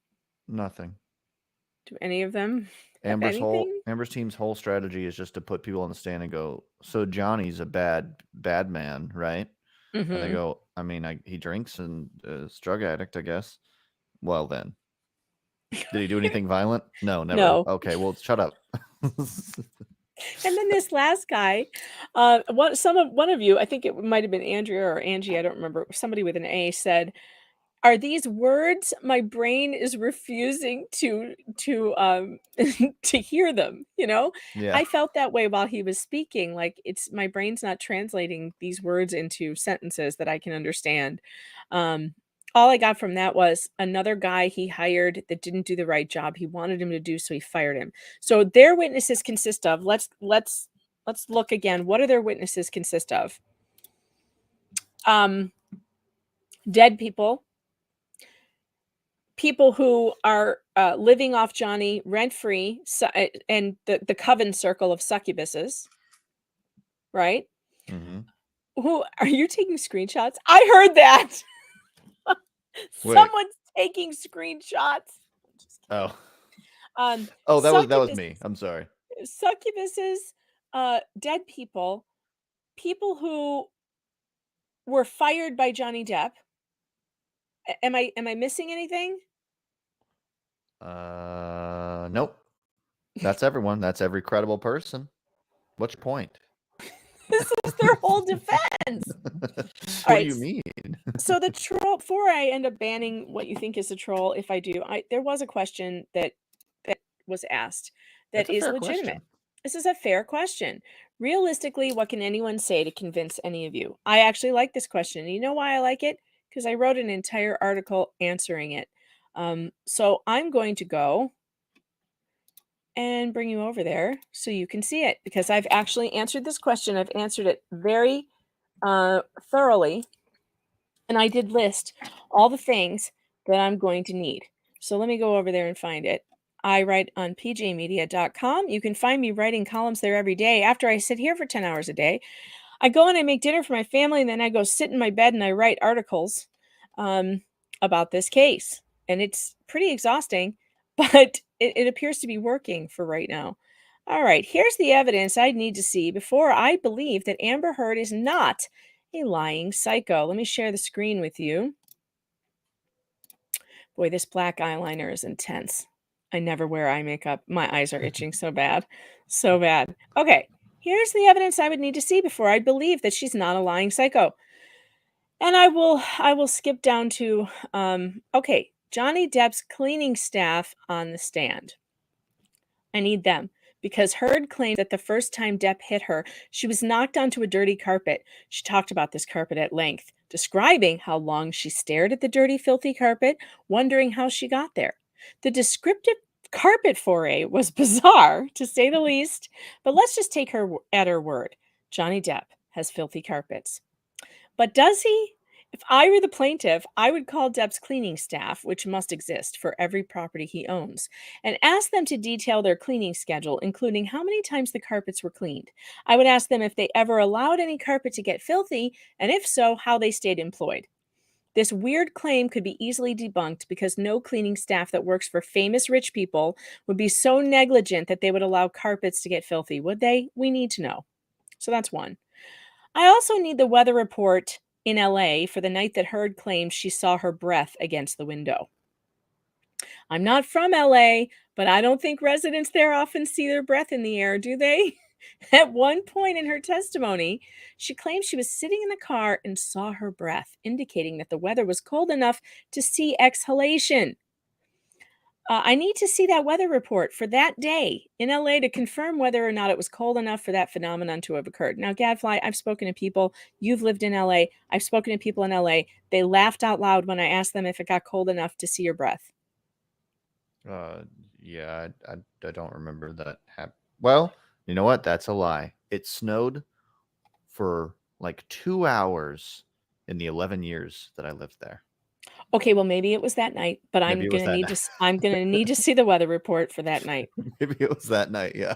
Nothing. Do any of them have Amber's anything? team's whole strategy is just to put people on the stand and go, so Johnny's a bad man, right? And they Mhm. go, I mean, he drinks and is a drug addict, I guess. Well, then. Did he do anything violent? No, never. No. Okay, well, shut up. And then this last guy, one of you, I think it might have been Andrea or Angie, I don't remember, somebody with an A said, "Are these words my brain is refusing to to hear them?" You know, Yeah. I felt that way while he was speaking. Like my brain's not translating these words into sentences that I can understand. All I got from that was another guy he hired that didn't do the right job. He wanted him to do, so he fired him. So their witnesses consist of let's look again. What do their witnesses consist of? Dead people. People who are living off Johnny rent-free, and the coven circle of succubuses, right? Mhm. Who are you taking screenshots? I heard that. Wait. Someone's taking screenshots. Oh. Um, Oh, that was succubus- me. I'm sorry. Succubuses, dead people, people who were fired by Johnny Depp. Am I missing anything? Nope. That's everyone. That's every credible person. What's your point? This is their whole defense. What do you mean? So the troll, before I end up banning what you think is a troll, if I do, there was a question that was asked that That's a is fair legitimate. question. This is a fair question. Realistically, what can anyone say to convince any of you? I actually like this question. You know why I like it? Because I wrote an entire article answering it. So I'm going to go and bring you over there so you can see it, because I've actually answered this question. I've answered it very thoroughly. And I did list all the things that I'm going to need. So let me go over there and find it. I write on pjmedia.com. You can find me writing columns there every day. After I sit here for 10 hours a day, I go and I make dinner for my family, and then I go sit in my bed and I write articles about this case. And it's pretty exhausting, but it appears to be working for right now. All right, here's the evidence I'd need to see before I believe that Amber Heard is not a lying psycho. Let me share the screen with you. Boy, this black eyeliner is intense. I never wear eye makeup. My eyes are itching so bad. So bad. Okay, here's the evidence I would need to see before I believe that she's not a lying psycho. And I will skip down to okay, Johnny Depp's cleaning staff on the stand. I need them because Heard claimed that the first time Depp hit her, she was knocked onto a dirty carpet. She talked about this carpet at length, describing how long she stared at the dirty, filthy carpet, wondering how she got there. The descriptive carpet foray was bizarre, to say the least, but let's just take her at her word. Johnny Depp has filthy carpets. But does he? If I were the plaintiff, I would call Depp's cleaning staff, which must exist for every property he owns, and ask them to detail their cleaning schedule, including how many times the carpets were cleaned. I would ask them if they ever allowed any carpet to get filthy, and if so, how they stayed employed. This weird claim could be easily debunked because no cleaning staff that works for famous rich people would be so negligent that they would allow carpets to get filthy, would they? We need to know. So that's one. I also need the weather report in LA for the night that Heard claimed she saw her breath against the window. I'm not from LA, but I don't think residents there often see their breath in the air, do they? At one point in her testimony, she claimed she was sitting in the car and saw her breath, indicating that the weather was cold enough to see exhalation. I need to see that weather report for that day in LA to confirm whether or not it was cold enough for that phenomenon to have occurred. Now, Gadfly, I've spoken to people. You've lived in LA. I've spoken to people in LA. They laughed out loud when I asked them if it got cold enough to see your breath. Yeah, I don't remember that. Well, you know what? That's a lie. It snowed for like 2 hours in the 11 years that I lived there. Okay, well, maybe it was that night, but Maybe it was that night. I'm gonna need to see the weather report for that night. Maybe it was that night, yeah.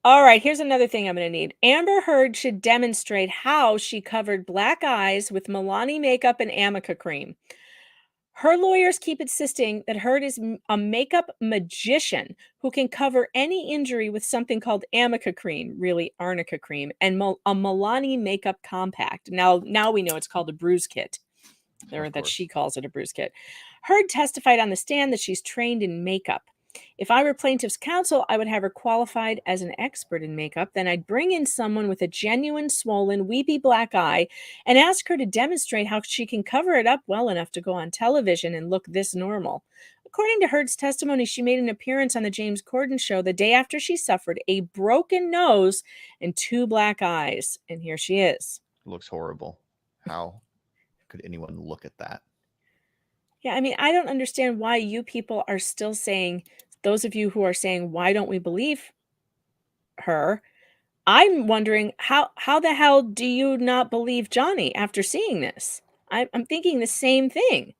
All right, here's another thing I'm gonna need. Amber Heard should demonstrate how she covered black eyes with Milani makeup and Amica cream. Her lawyers keep insisting that Heard is a makeup magician who can cover any injury with something called Amica cream, really arnica cream, and a Milani makeup compact. Now we know it's called a bruise kit, or that she calls it a bruise kit. Heard testified on the stand that she's trained in makeup. If I were plaintiff's counsel, I would have her qualified as an expert in makeup. Then I'd bring in someone with a genuine, swollen, weepy black eye and ask her to demonstrate how she can cover it up well enough to go on television and look this normal. According to Heard's testimony, she made an appearance on the James Corden show the day after she suffered a broken nose and 2 black eyes. And here she is. Looks horrible. How could anyone look at that? Yeah, I mean, I don't understand why you people are still saying, those of you who are saying, why don't we believe her? I'm wondering, how the hell do you not believe Johnny after seeing this? I'm thinking the same thing,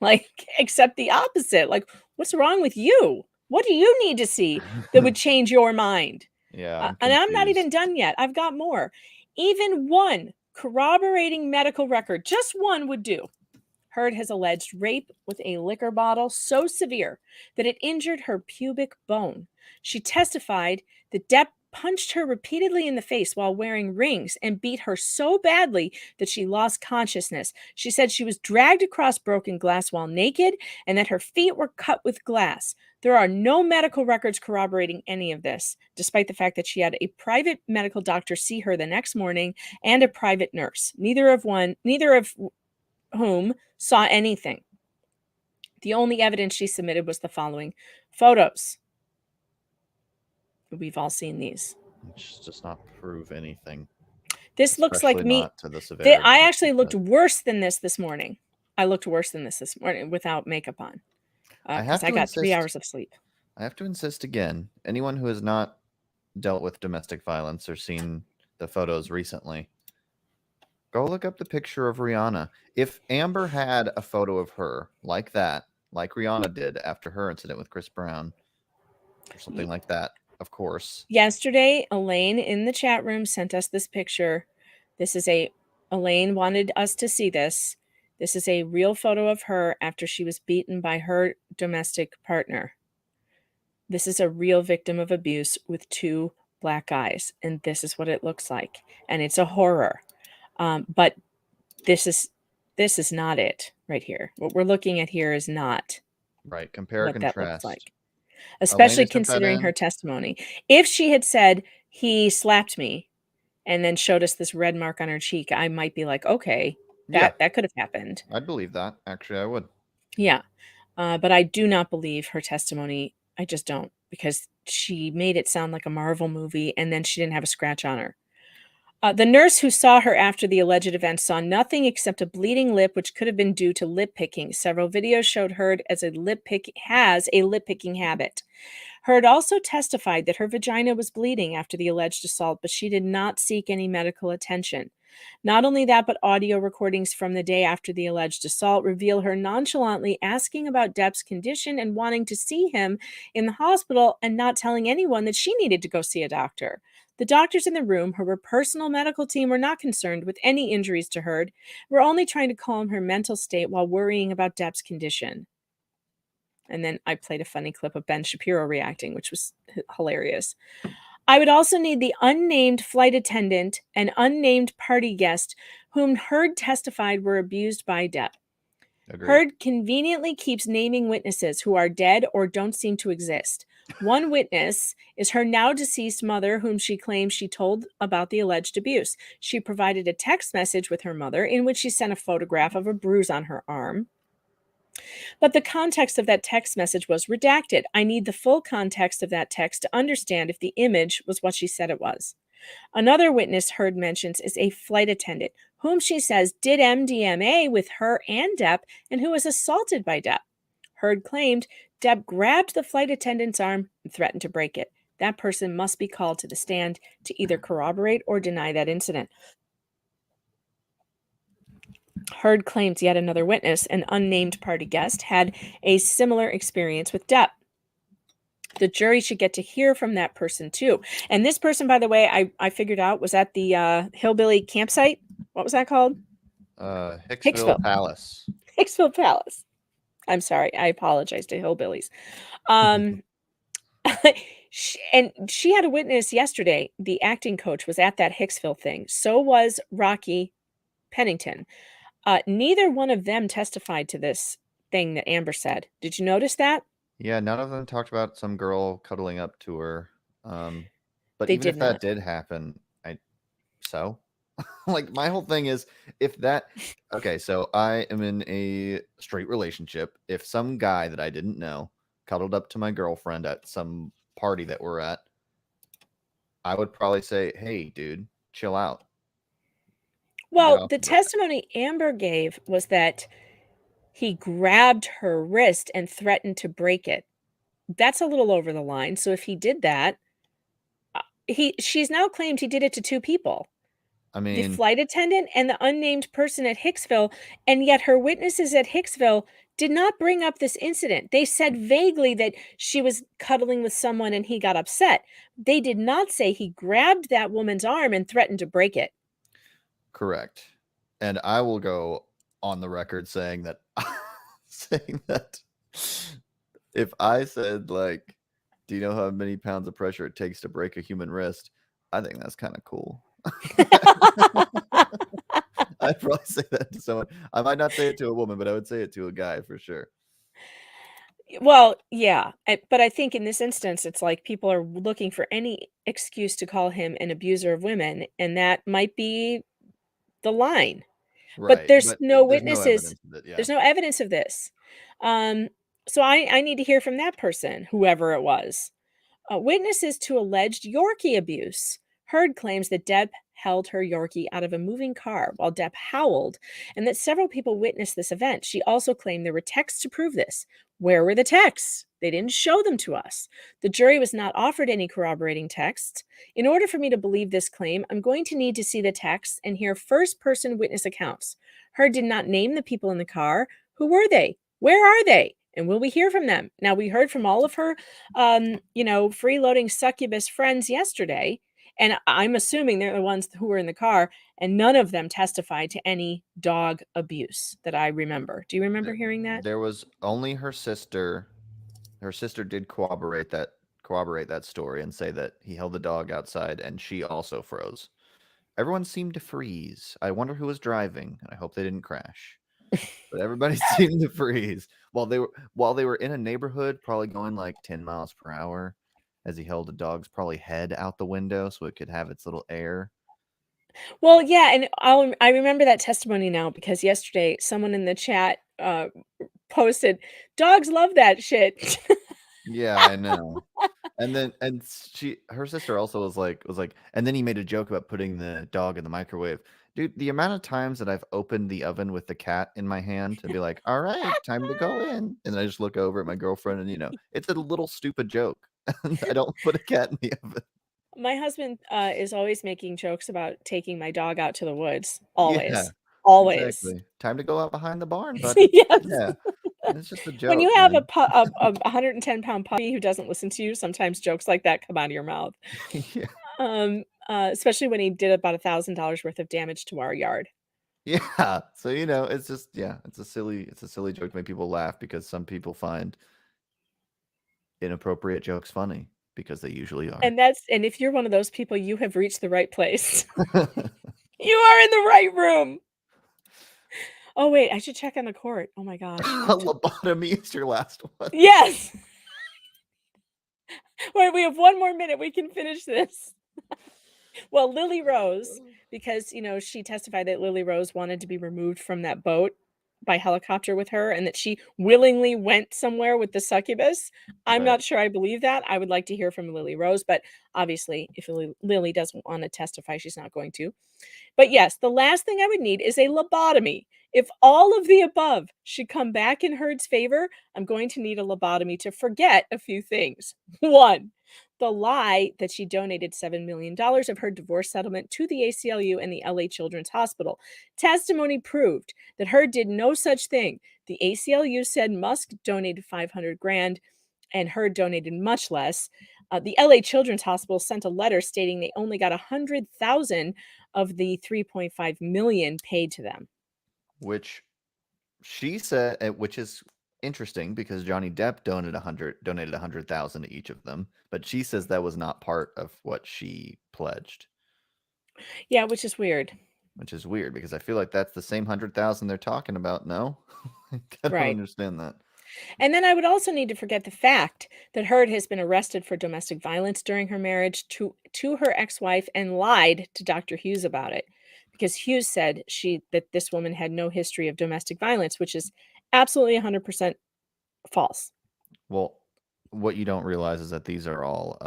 like, except the opposite. Like, what's wrong with you? What do you need to see that would change your mind? Yeah. And I'm not even done yet. I've got more. Even one corroborating medical record, just one would do. Heard has alleged rape with a liquor bottle so severe that it injured her pubic bone. She testified that Depp punched her repeatedly in the face while wearing rings and beat her so badly that she lost consciousness. She said she was dragged across broken glass while naked and that her feet were cut with glass. There are no medical records corroborating any of this, despite the fact that she had a private medical doctor see her the next morning and a private nurse, neither of whom saw anything. The only evidence she submitted was the following photos. We've all seen these. Which does not prove anything. This looks like me. To the severity. I actually looked worse than this morning. I looked worse than this morning without makeup on. Because I got 3 hours of sleep. I have to insist again. Anyone who has not dealt with domestic violence or seen the photos recently, go look up the picture of Rihanna. If Amber had a photo of her like that, like Rihanna did after her incident with Chris Brown, or something like that, of course. Yesterday, Elaine in the chat room sent us this picture. Elaine wanted us to see this. This is a real photo of her after she was beaten by her domestic partner. This is a real victim of abuse with 2 black eyes, and this is what it looks like. And it's a horror. But this is not it right here. What we're looking at here is not right. Compare and contrast. That looks like, especially considering her testimony. If she had said he slapped me and then showed us this red mark on her cheek, I might be like, okay, that could have happened. I'd believe that. Actually, I would. Yeah, but I do not believe her testimony. I just don't, because she made it sound like a Marvel movie, and then she didn't have a scratch on her. The nurse who saw her after the alleged event saw nothing except a bleeding lip, which could have been due to lip picking. Several videos showed Heard has a lip picking habit. Heard also testified that her vagina was bleeding after the alleged assault, but she did not seek any medical attention. Not only that, but audio recordings from the day after the alleged assault reveal her nonchalantly asking about Depp's condition and wanting to see him in the hospital and not telling anyone that she needed to go see a doctor. The doctors in the room, her personal medical team, were not concerned with any injuries to Heard. We're only trying to calm her mental state while worrying about Depp's condition. And then I played a funny clip of Ben Shapiro reacting, which was hilarious. I would also need the unnamed flight attendant and unnamed party guest whom Heard testified were abused by Depp. Agreed. Heard conveniently keeps naming witnesses who are dead or don't seem to exist. One witness is her now deceased mother, whom she claims she told about the alleged abuse. She provided a text message with her mother in which she sent a photograph of a bruise on her arm. But the context of that text message was redacted. I need the full context of that text to understand if the image was what she said it was. Another witness Heard mentions is a flight attendant, whom she says did MDMA with her and Depp and who was assaulted by Depp. Heard claimed Depp grabbed the flight attendant's arm and threatened to break it. That person must be called to the stand to either corroborate or deny that incident. Heard claims yet another witness, an unnamed party guest, had a similar experience with Depp. The jury should get to hear from that person too. And this person, by the way, I figured out was at the Hillbilly campsite. What was that called? Hicksville Palace. Hicksville Palace. I'm sorry. I apologize to hillbillies. She had a witness yesterday. The acting coach was at that Hicksville thing. So was Rocky Pennington. Neither one of them testified to this thing that Amber said. Did you notice that? Yeah, none of them talked about some girl cuddling up to her. But They even did if that not. did happen, like my whole thing is if that okay, so I am in a straight relationship. If some guy that I didn't know cuddled up to my girlfriend at some party that we're at, I would probably say, "Hey, dude, chill out." Well, the testimony Amber gave was that he grabbed her wrist and threatened to break it. That's a little over the line. So if he did that, she's now claimed he did it to two people. I The mean, flight attendant and the unnamed person at Hicksville, and yet her witnesses at Hicksville did not bring up this incident. They said vaguely that she was cuddling with someone and he got upset. They did not say he grabbed that woman's arm and threatened to break it. correct. And I will go on the record saying that if I said like, do you know how many pounds of pressure it takes to break a human wrist? I think that's kind of cool. I'd probably say that to someone. I might not say it to a woman, but I would say it to a guy for sure. Well, yeah, but I think in this instance, it's like people are looking for any excuse to call him an abuser of women, and that might be the line. But Right. there's But no there's no witnesses. evidence of it. Yeah. There's no evidence of this. So I need to hear from that person, whoever it was. Witnesses to alleged Yorkie abuse. Heard claims that Depp held her Yorkie out of a moving car while Depp howled, and that several people witnessed this event. She also claimed there were texts to prove this. Where were the texts? They didn't show them to us. The jury was not offered any corroborating texts. In order for me to believe this claim, I'm going to need to see the texts and hear first-person witness accounts. Heard did not name the people in the car. Who were they? Where are they? And will we hear from them? Now, we heard from all of her, freeloading succubus friends yesterday, and I'm assuming they're the ones who were in the car, and none of them testified to any dog abuse that I remember. Do you remember hearing that? There was only her sister. Her sister did corroborate that story and say that he held the dog outside and she also froze. Everyone seemed to freeze. I wonder who was driving, and I hope they didn't crash. But everybody seemed to freeze while they were in a neighborhood, probably going like 10 miles per hour, as he held the dog's probably head out the window so it could have its little air. Well, yeah, and I remember that testimony now because yesterday someone in the chat posted, "Dogs love that shit." Yeah, I know. And then her sister also was like, and then he made a joke about putting the dog in the microwave. Dude, the amount of times that I've opened the oven with the cat in my hand and be like, all right, time to go in. And then I just look over at my girlfriend and, it's a little stupid joke. I don't put a cat in the oven. My husband is always making jokes about taking my dog out to the woods. Always. Yeah, Always. exactly. Time to go out behind the barn, buddy. Yes. Yeah. It's just a joke. When you have man. a 110-pound puppy who doesn't listen to you, sometimes jokes like that come out of your mouth. Yeah. Especially when he did about $1,000 worth of damage to our yard. Yeah. So it's just it's a silly joke to make people laugh because some people find inappropriate jokes funny because they usually are. And if you're one of those people, you have reached the right place. You are in the right room. Oh wait, I should check on the court. Oh my gosh. Lobotomy is your last one. Yes. Wait, we have one more minute. We can finish this. Well, Lily Rose, because she testified that Lily Rose wanted to be removed from that boat by helicopter with her, and that she willingly went somewhere with the succubus. I'm Right. not sure I believe that. I would like to hear from Lily Rose, but obviously, if Lily doesn't want to testify, she's not going to. But yes, the last thing I would need is a lobotomy. If all of the above should come back in Heard's favor, I'm going to need a lobotomy to forget a few things. 1, the lie that she donated $7 million of her divorce settlement to the ACLU and the LA Children's Hospital. Testimony proved that Heard did no such thing. The ACLU said Musk donated $500,000 and Heard donated much less. The LA Children's Hospital sent a letter stating they only got $100,000 of the $3.5 million paid to them. Which she said, which is interesting because Johnny Depp donated $100,000 to each of them, but she says that was not part of what she pledged. Yeah, which is weird. Which is weird because I feel like that's the same 100,000 they're talking about. No, I don't Right. understand that. And then I would also need to forget the fact that Heard has been arrested for domestic violence during her marriage to her ex-wife and lied to Dr. Hughes about it, because Hughes said that this woman had no history of domestic violence, which is absolutely 100% false. Well, what you don't realize is that these are all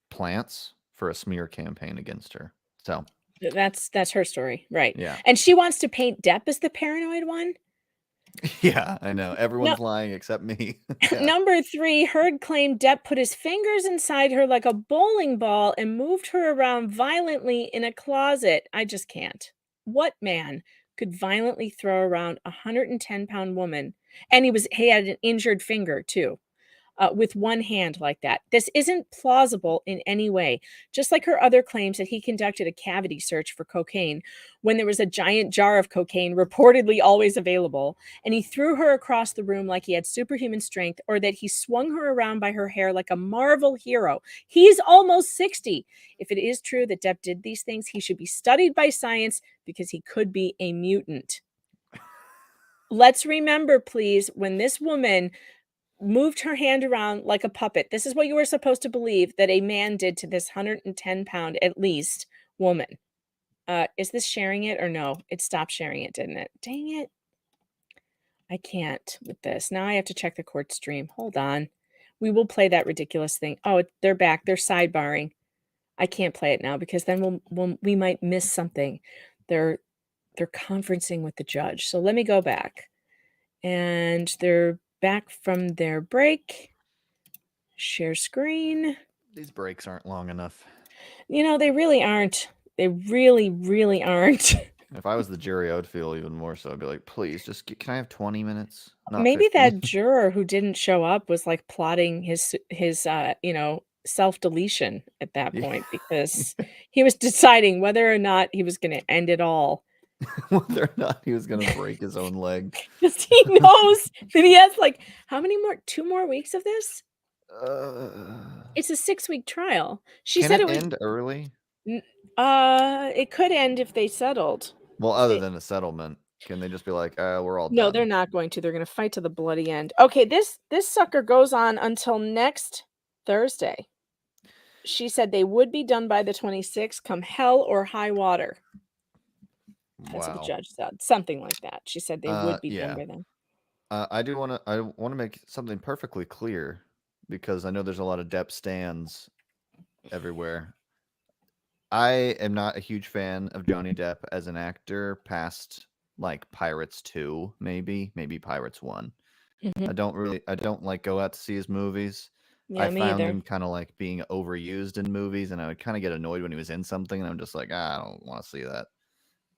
plants for a smear campaign against her. So that's her story, right? Yeah. And she wants to paint Depp as the paranoid one. Yeah, I know. Everyone's lying except me. Yeah. Number 3, Heard claimed Depp put his fingers inside her like a bowling ball and moved her around violently in a closet. I just can't. What man could violently throw around a 110-pound woman? And he had an injured finger too. With one hand like that. This isn't plausible in any way. Just like her other claims that he conducted a cavity search for cocaine when there was a giant jar of cocaine reportedly always available, and he threw her across the room like he had superhuman strength, or that he swung her around by her hair like a Marvel hero. He's almost 60. If it is true that Depp did these things, he should be studied by science because he could be a mutant. Let's remember, please, when this woman moved her hand around like a puppet. This is what you were supposed to believe that a man did to this 110-pound, at least, woman. Is this sharing it or no? It stopped sharing it, didn't it? Dang it. I can't with this. Now I have to check the court stream. Hold on. We will play that ridiculous thing. Oh, they're back. They're sidebarring. I can't play it now because then we might miss something. They're conferencing with the judge. So let me go back. And they're back from their break. Share screen. These breaks aren't long enough. They really aren't. They really, really aren't. If I was the jury, I would feel even more so. I'd be like, please, can I have 20 minutes? Not Maybe 50. that juror who didn't show up was like plotting his self-deletion at that point because he was deciding whether or not he was going to end it all. Whether or not he was going to break his own leg. Because he knows that he has how many more? 2 more weeks of this? It's a 6-week trial. She Can said it it end early? It could end if they settled. Well, other than a settlement, can they just be like, we're all No, done? they're not going to. They're going to fight to the bloody end. Okay, this sucker goes on until next Thursday. She said they would be done by the 26th, come hell or high water. That's what the judge said. Something like that. She said they would be done by then. I want to make something perfectly clear because I know there's a lot of Depp stans everywhere. I am not a huge fan of Johnny Depp as an actor past like Pirates 2, maybe Pirates 1. Mhm. I don't like go out to see his movies. Yeah, I me found either. him kind of like being overused in movies, and I would kind of get annoyed when he was in something, and I'm just like, I don't want to see that.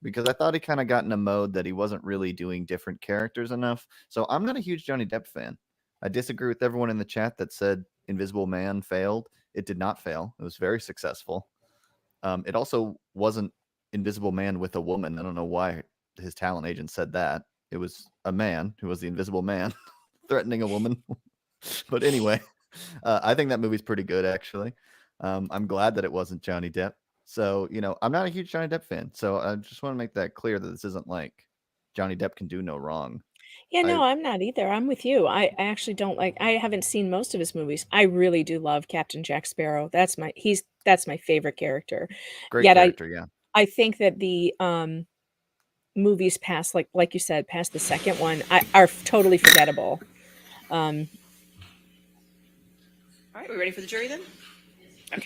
Because I thought he kind of got in a mode that he wasn't really doing different characters enough. So I'm not a huge Johnny Depp fan. I disagree with everyone in the chat that said Invisible Man failed. It did not fail. It was very successful. It also wasn't Invisible Man with a woman. I don't know why his talent agent said that. It was a man who was the Invisible Man threatening a woman. But anyway, I think that movie's pretty good, actually. I'm glad that it wasn't Johnny Depp. So, I'm not a huge Johnny Depp fan. So I just want to make that clear that this isn't like Johnny Depp can do no wrong. Yeah, no, I'm not either. I'm with you. I actually don't like. I haven't seen most of his movies. I really do love Captain Jack Sparrow. That's my favorite character. Great Yet character, yeah. I think that the movies past, like you said, past the second one, are totally forgettable. All right, we ready for the jury then?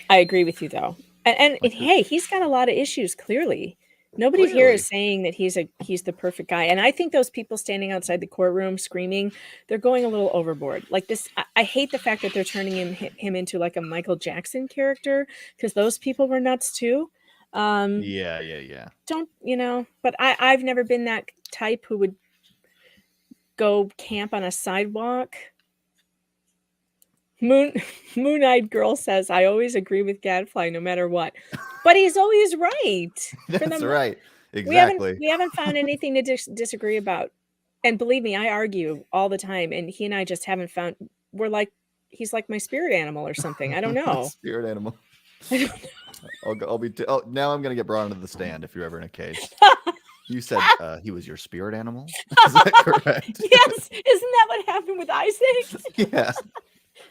I agree with you though, and hey, he's got a lot of issues. Clearly, nobody here is saying that he's the perfect guy. And I think those people standing outside the courtroom screaming, they're going a little overboard. Like this, I hate the fact that they're turning him into like a Michael Jackson character, because those people were nuts too. Yeah. Don't but I've never been that type who would go camp on a sidewalk. Moon-eyed girl says, I always agree with Gadfly no matter what. But he's always right. That's right. Exactly. We haven't found anything to disagree about. And believe me, I argue all the time. And he and I just haven't found, he's like my spirit animal or something. I don't know. Spirit animal. I don't know. Now I'm going to get brought into the stand if you're ever in a case. You said he was your spirit animal? Is that correct? Yes. Isn't that what happened with Isaac? Yeah.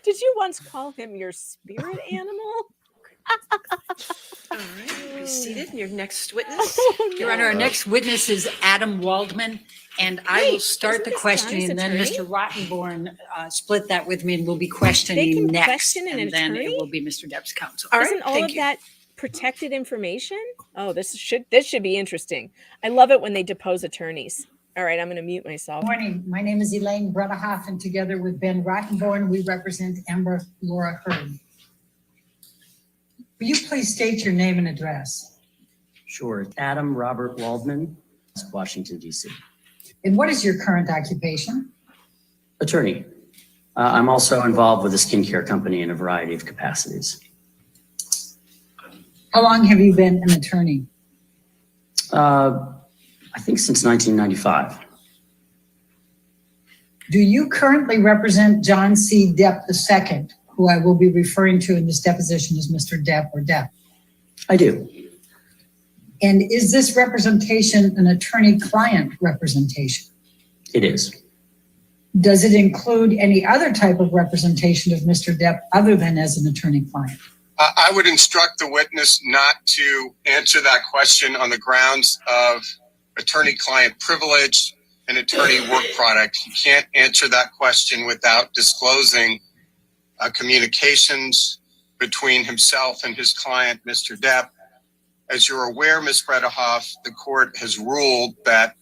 Did you once call him your spirit animal? All right, be seated. Your next witness. Your Honor, our next witness is Adam Waldman, and I will start the questioning, and then Mr. Rottenborn split that with me, and we'll be questioning next, question an then attorney? it will be Mr. Depp's counsel. Isn't all of that protected information? Oh, this should be interesting. I love it when they depose attorneys. All right, I'm going to mute myself. Morning. My name is Elaine Bredehoff, and together with Ben Rottenborn, we represent Amber Laura Heard. Will you please state your name and address? Sure. Adam Robert Waldman, Washington, D.C. And what is your current occupation? Attorney. I'm also involved with a skincare company in a variety of capacities. How long have you been an attorney? I think since 1995. Do you currently represent John C. Depp II, who I will be referring to in this deposition as Mr. Depp or Depp? I do. And is this representation an attorney-client representation? It is. Does it include any other type of representation of Mr. Depp other than as an attorney-client? I would instruct the witness not to answer that question on the grounds of attorney-client privilege and attorney work product. You can't answer that question without disclosing communications between himself and his client, Mr. Depp. As you're aware, Ms. Bredehoff, the court has ruled that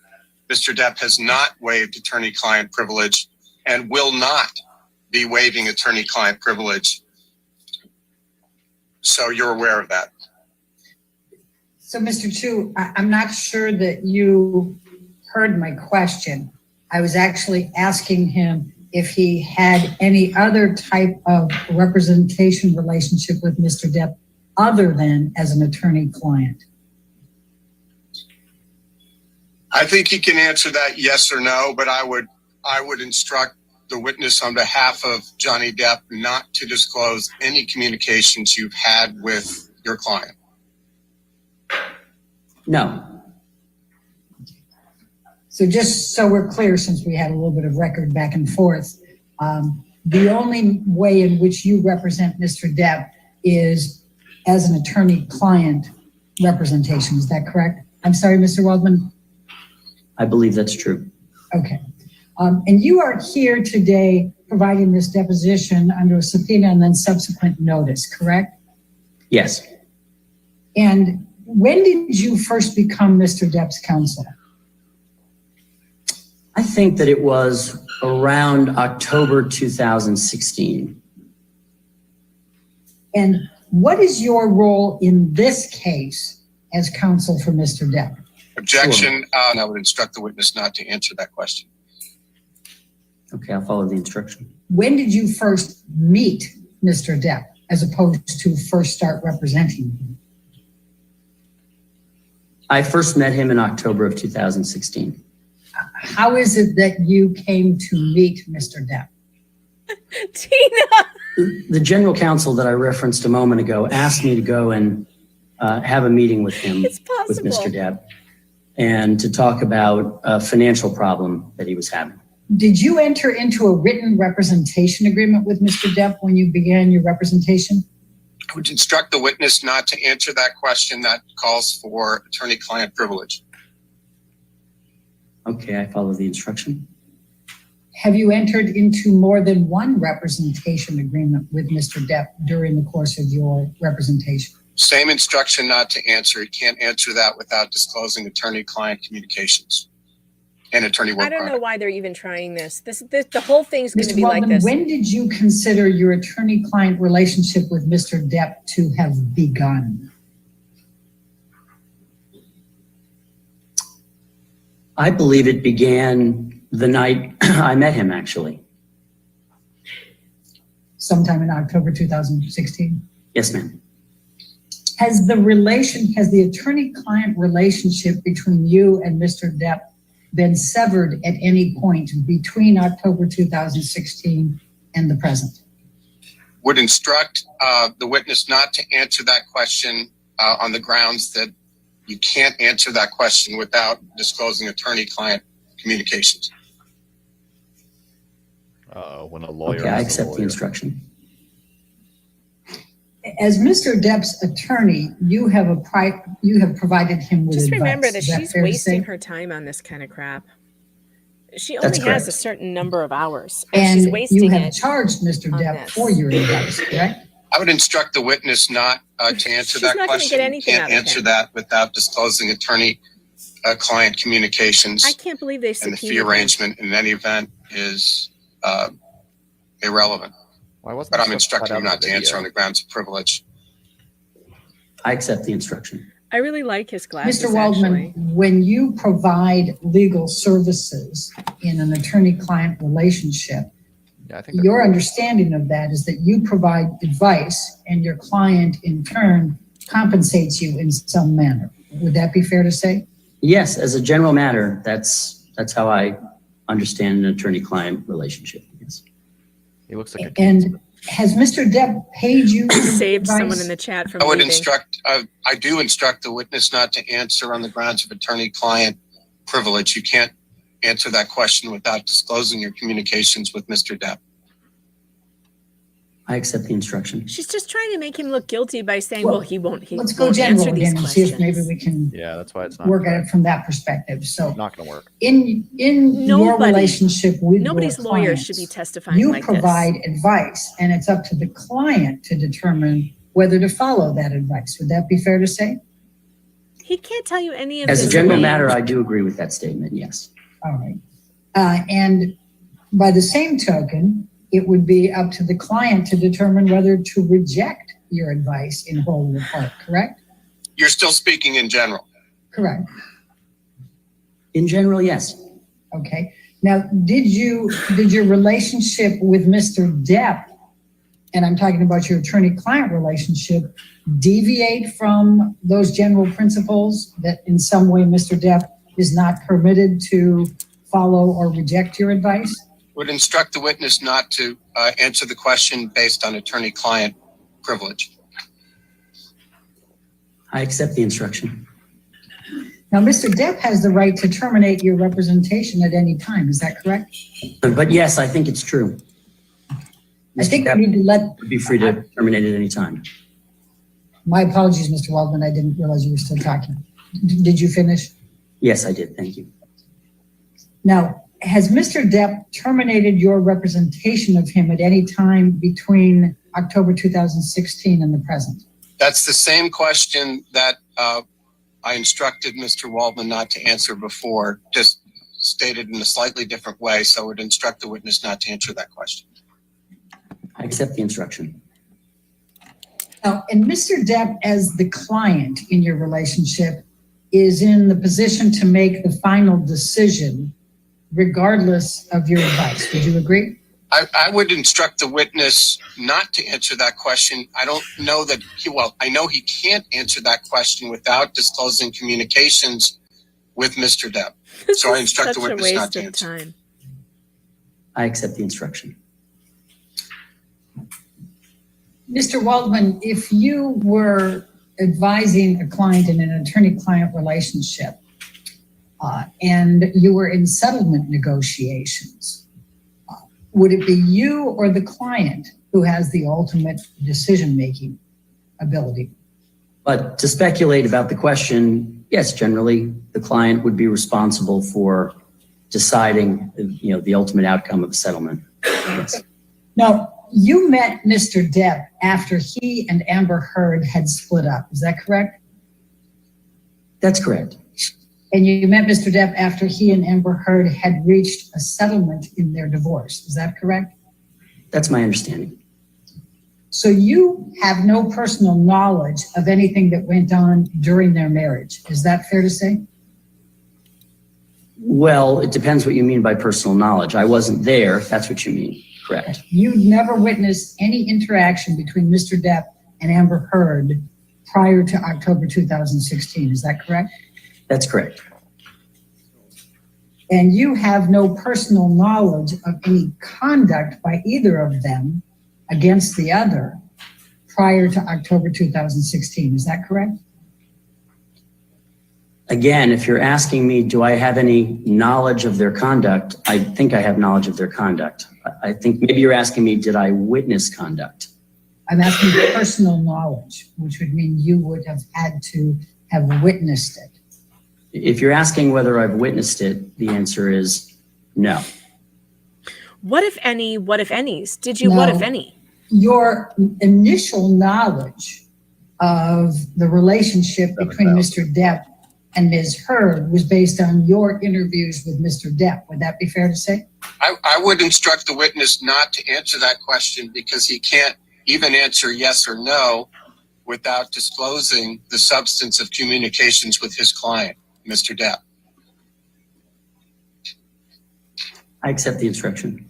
Mr. Depp has not waived attorney-client privilege and will not be waiving attorney-client privilege. So you're aware of that. So, Mr. Chu, I'm not sure that you heard my question. I was actually asking him if he had any other type of representation relationship with Mr. Depp other than as an attorney-client. I think he can answer that yes or no, but I would instruct the witness on behalf of Johnny Depp not to disclose any communications you've had with your client. No. So just so we're clear, since we had a little bit of record back and forth, the only way in which you represent Mr. Depp is as an attorney-client representation. Is that correct? I'm sorry, Mr. Waldman? I believe that's true. Okay. And you are here today providing this deposition under a subpoena and then subsequent notice, correct? Yes. And when did you first become Mr. Depp's counsel? I think that it was around October 2016. And what is your role in this case as counsel for Mr. Depp? Objection. And I would instruct the witness not to answer that question. Okay, I'll follow the instruction. When did you first meet Mr. Depp as opposed to first start representing him? I first met him in October of 2016. How is it that you came to meet Mr. Depp? Tina! The general counsel that I referenced a moment ago asked me to go and have a meeting with him, with Mr. Depp. and to talk about a financial problem that he was having. Did you enter into a written representation agreement with Mr. Depp when you began your representation? I would instruct the witness not to answer that question. That calls for attorney-client privilege. Okay, I follow the instruction. Have you entered into more than one representation agreement with Mr. Depp during the course of your representation? Same instruction not to answer. He can't answer that without disclosing attorney-client communications and attorney work I don't know product. why they're even trying this. The whole thing's going to Mr. be like Waldman, this. when did you consider your attorney-client relationship with Mr. Depp to have begun? I believe it began the night I met him, actually. Sometime in October 2016? Yes, ma'am. Has the attorney-client relationship between you and Mr. Depp been severed at any point between October 2016 and the present? Would instruct the witness not to answer that question on the grounds that you can't answer that question without disclosing attorney-client communications. When a lawyer. Okay, I accept the instruction. As Mr. Depp's attorney, you have provided him with Just advice. remember that Is she's fair to wasting say? her time on this kind of crap. She That's only has correct. a certain number of hours, and And she's wasting you have it. charged Mr. on Depp this. for your advice, correct? I would instruct the witness not to answer She's that not gonna question. get anything Can't out of answer him. that without disclosing attorney-client communications. I can't believe they And the subpoenaed fee him. arrangement in any event is irrelevant. Why wasn't But this I'm stuff instructing cut him out not of the to answer video? on the grounds of privilege. I accept the instruction. I really like his glasses, Mr. Waldman, actually. when you provide legal services in an attorney-client relationship, Yeah, I think your understanding of that is that you provide advice and your client in turn compensates you in some manner. Would that be fair to say? Yes, as a general matter, that's how I understand an attorney-client relationship. Yes. He looks like a And has Mr. Depp paid you? Saved advice? someone in the chat from I would leaving. I do instruct the witness not to answer on the grounds of attorney-client privilege. You can't answer that question without disclosing your communications with Mr. Depp. I accept the instruction. She's just trying to make him look guilty by saying, Well, well, he won't Let's go answer general these again and see questions. if maybe we can Yeah, that's why it's not work at it from that perspective. So not going to work. in your Nobody- relationship with Nobody's your lawyer clients, should be testifying you like provide advice and it's up to the client to determine whether to follow that advice. Would that be fair to say? this. He can't tell you any of As this. a general range. matter, I do agree with that statement, yes. All right. And by the same token, it would be up to the client to determine whether to reject your advice in whole or part, correct? You're still speaking in general. Correct. In general, yes. Okay. Now, did your relationship with Mr. Depp, and I'm talking about your attorney-client relationship, deviate from those general principles that in some way Mr. Depp is not permitted to follow or reject your advice? Would instruct the witness not to answer the question based on attorney-client privilege. I accept the instruction. Now, Mr. Depp has the right to terminate your representation at any time. Is that correct? But yes, I think it's true. I think we need to let, Would be free to terminate at any time. my apologies, Mr. Waldman, I didn't realize you were still talking. Did you finish? Yes, I did. Thank you. Now, has Mr. Depp terminated your representation of him at any time between October 2016 and the present? That's the same question that I instructed Mr. Waldman not to answer before, just stated in a slightly different way. So I would instruct the witness not to answer that question. I accept the instruction. Now, and Mr. Depp, as the client in your relationship, is in the position to make the final decision regardless of your advice. Would you agree? I would instruct the witness not to answer that question. I don't know that I know he can't answer that question without disclosing communications with Mr. Depp. So I instruct the witness not to answer. Time. I accept the instruction. Mr. Waldman, if you were advising a client in an attorney-client relationship and you were in settlement negotiations. Would it be you or the client who has the ultimate decision-making ability? But to speculate about the question, yes, generally the client would be responsible for deciding, the ultimate outcome of the settlement. Yes. Now, you met Mr. Depp after he and Amber Heard had split up. Is that correct? That's correct. And you met Mr. Depp after he and Amber Heard had reached a settlement in their divorce. Is that correct? That's my understanding. So you have no personal knowledge of anything that went on during their marriage. Is that fair to say? Well, it depends what you mean by personal knowledge. I wasn't there, if that's what you mean. Correct. You never witnessed any interaction between Mr. Depp and Amber Heard prior to October 2016. Is that correct? That's correct. And you have no personal knowledge of any conduct by either of them against the other prior to October 2016. Is that correct? Again, if you're asking me, do I have any knowledge of their conduct? I think I have knowledge of their conduct. I think maybe you're asking me, did I witness conduct? I'm asking personal knowledge, which would mean you would have had to have witnessed it. If you're asking whether I've witnessed it, the answer is no. What if any, what if any's? Did you, No. what if any? Your initial knowledge of the relationship between Mr. Depp and Ms. Heard was based on your interviews with Mr. Depp. Would that be fair to say? I would instruct the witness not to answer that question because he can't even answer yes or no without disclosing the substance of communications with his client, Mr. Depp. I accept the instruction.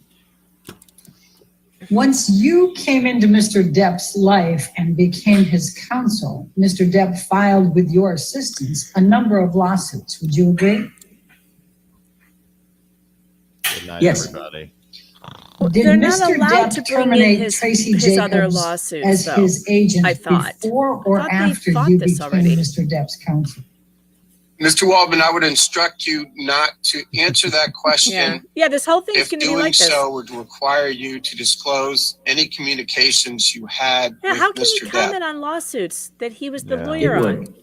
Once you came into Mr. Depp's life and became his counsel, Mr. Depp filed with your assistance a number of lawsuits. Would you agree? Good night, Yes. everybody. Did They're not Mr. allowed Depp to bring in terminate his, Tracy his other Jacobs lawsuits, as though. his agent I thought. before or I thought they after fought you this became already. Mr. Depp's counsel? Mr. Waldman, I would instruct you not to answer that question. Yeah, this whole thing's If going to be doing like this. so would require you to disclose any communications you had Yeah, with how can Mr. you Depp. comment on lawsuits that he was the Yeah. lawyer It on would.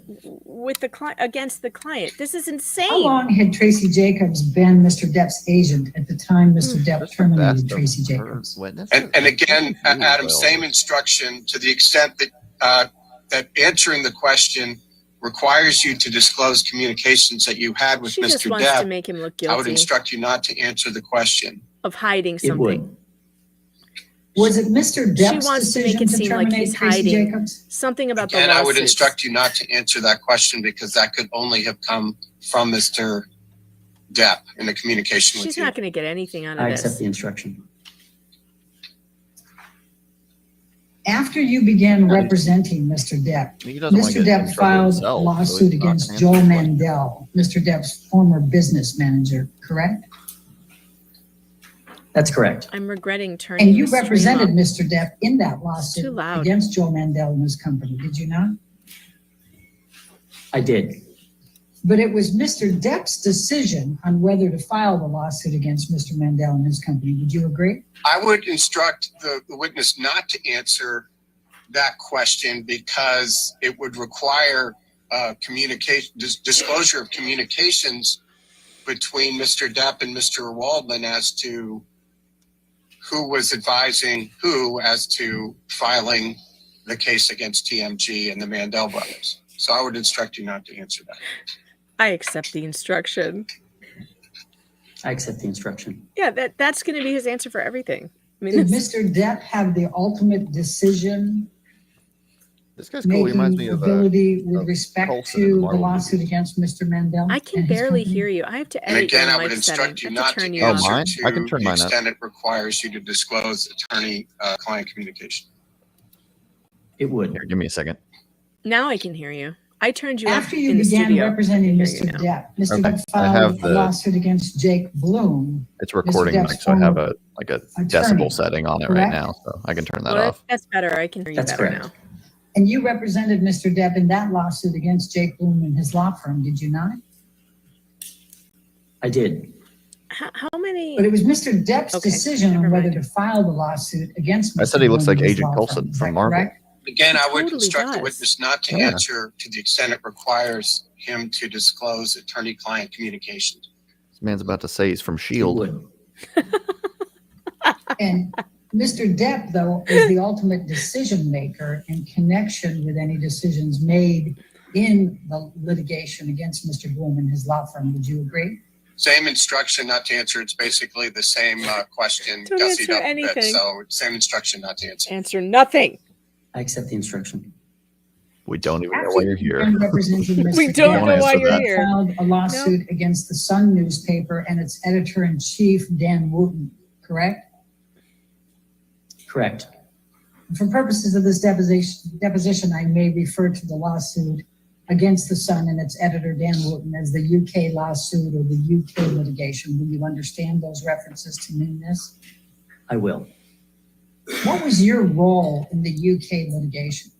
with the client against the client? This is insane. How long had Tracy Jacobs been Mr. Depp's agent at the time Mr. Depp Just the terminated best of Tracy her Jacobs? witness. And again, Adam, well. same instruction to the extent that that answering the question requires you to disclose communications that you had with She just Mr. wants to Depp. make him look I would guilty instruct you not to answer the question. of hiding It would. something. Was it Mr. Depp's She wants to make decision it to seem like terminate he's Tracy hiding Jacobs? something about Again, the I lawsuits. would instruct you not to answer that question because that could only have come from Mr. Depp in the communication She's with you. not going to get anything out of I this. accept the instruction. After you began representing Mr. Depp, He doesn't want to Mr. get in Depp trouble filed a himself, so he's lawsuit not against gonna Joe answer the question. Mandel, Mr. Depp's former business manager, correct? That's correct. I'm regretting turning And you the stream represented off. Mr. Depp in that Too lawsuit loud. against Joe Mandel and his company, did you not? I did. But it was Mr. Depp's decision on whether to file the lawsuit against Mr. Mandel and his company. Would you agree? I would instruct the witness not to answer that question because it would require disclosure of communications between Mr. Depp and Mr. Waldman as to who was advising who as to filing the case against TMG and the Mandel brothers. So I would instruct you not to answer that. I accept the instruction. I accept the instruction. Yeah, that's going to be his answer for everything. I mean, Did that's- Mr. Depp have the ultimate decision This guy's cool. He reminds me making of ability with of respect Coulson in the to the Marvel lawsuit movies. against Mr. Mandel? I can and his barely company? hear you. I have to And edit again, your I would mic setting. instruct you I have not to turn to you answer off. mine? I can to turn the mine up. extent it requires you to disclose attorney-client communication. It would. Here, give me a second. Now I can hear you. I turned you off After you in the began studio. representing I can hear Mr. you now. Depp, Mr. Okay, Depp I have filed a the- lawsuit against Jake Bloom. It's recording Depp's mic, so I have former a attorney, decibel setting on it right correct? now, so I can turn that Well, off. that's better. I can hear you That's better correct. now. And you represented Mr. Depp in that lawsuit against Jake Bloom and his law firm, did you not? I did. How many? But it was Mr. Depp's Okay, decision never on whether mind. to file the lawsuit against Mr. I said he looks like Bloom's Agent law Coulson firm. Is from that Marvel. correct? Again, I would Totally instruct the does. witness not to Yeah. answer to the extent it requires him to disclose attorney-client communications. This man's about to say he's from It Shield. would. And Mr. Depp, though, is the ultimate decision maker in connection with any decisions made in the litigation against Mr. Bloom and his law firm. Would you agree? Same instruction not to answer. It's basically the same question. Don't gussied answer up a bit. anything. So same instruction not to answer. Answer nothing. I accept the instruction. We don't even know After why you're you here. began representing Mr. We don't Depp, know why answer you're that. you here. filed a lawsuit against the Sun newspaper and its editor-in-chief, Dan Wooten, correct? Correct. For purposes of this deposition, I may refer to the lawsuit against the Sun and its editor, Dan Wooten, as the UK lawsuit or the UK litigation. Will you understand those references to mean this? I will. What was your role in the UK litigation?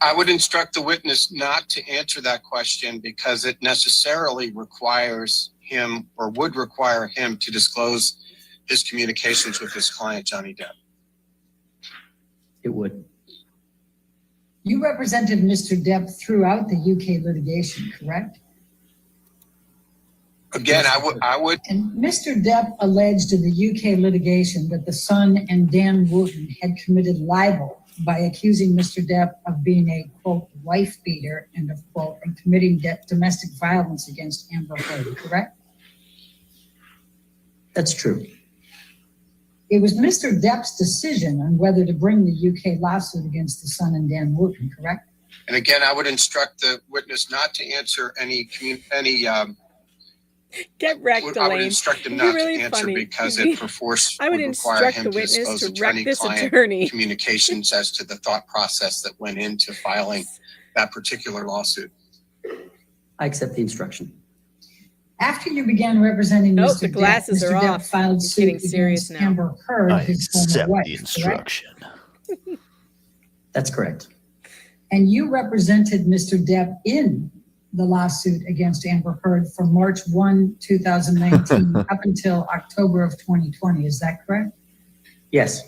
I would instruct the witness not to answer that question because it necessarily requires him or would require him to disclose his communications with his client, Johnny Depp. It would. You represented Mr. Depp throughout the UK litigation, correct? Again, I would. And Mr. Depp alleged in the UK litigation that the Sun and Dan Wooten had committed libel by accusing Mr. Depp of being a, quote, wife beater, end of quote, and committing domestic violence against Amber Heard, correct? That's true. It was Mr. Depp's decision on whether to bring the UK lawsuit against the Sun and Dan Wooten, correct? And again, I would instruct the witness not to answer any Get wrecked, I would Elaine. instruct him You're not really to answer funny. because it perforce I would require instruct him the to witness disclose to wreck this attorney-client attorney. communications as to the thought process that went into filing that particular lawsuit. I accept the instruction. After you began representing Nope, Mr. the glasses Depp, are Mr. Depp off. filed He's suit getting serious against now. Amber Heard, I his former accept wife, the correct? instruction. That's correct. And you represented Mr. Depp in the lawsuit against Amber Heard from March 1, 2019 up until October of 2020. Is that correct? Yes.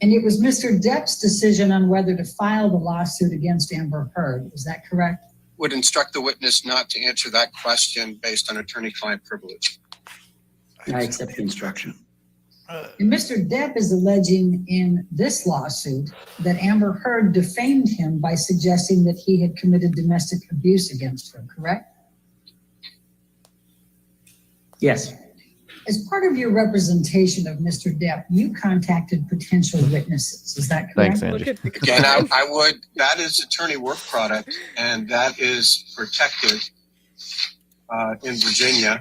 And it was Mr. Depp's decision on whether to file the lawsuit against Amber Heard. Is that correct? Would instruct the witness not to answer that question based on attorney-client privilege. I accept the instruction. And Mr. Depp is alleging in this lawsuit that Amber Heard defamed him by suggesting that he had committed domestic abuse against her, correct? Yes. As part of your representation of Mr. Depp, you contacted potential witnesses. Is that correct? Thanks, Angie. Again, I would, that is attorney work product and that is protected in Virginia.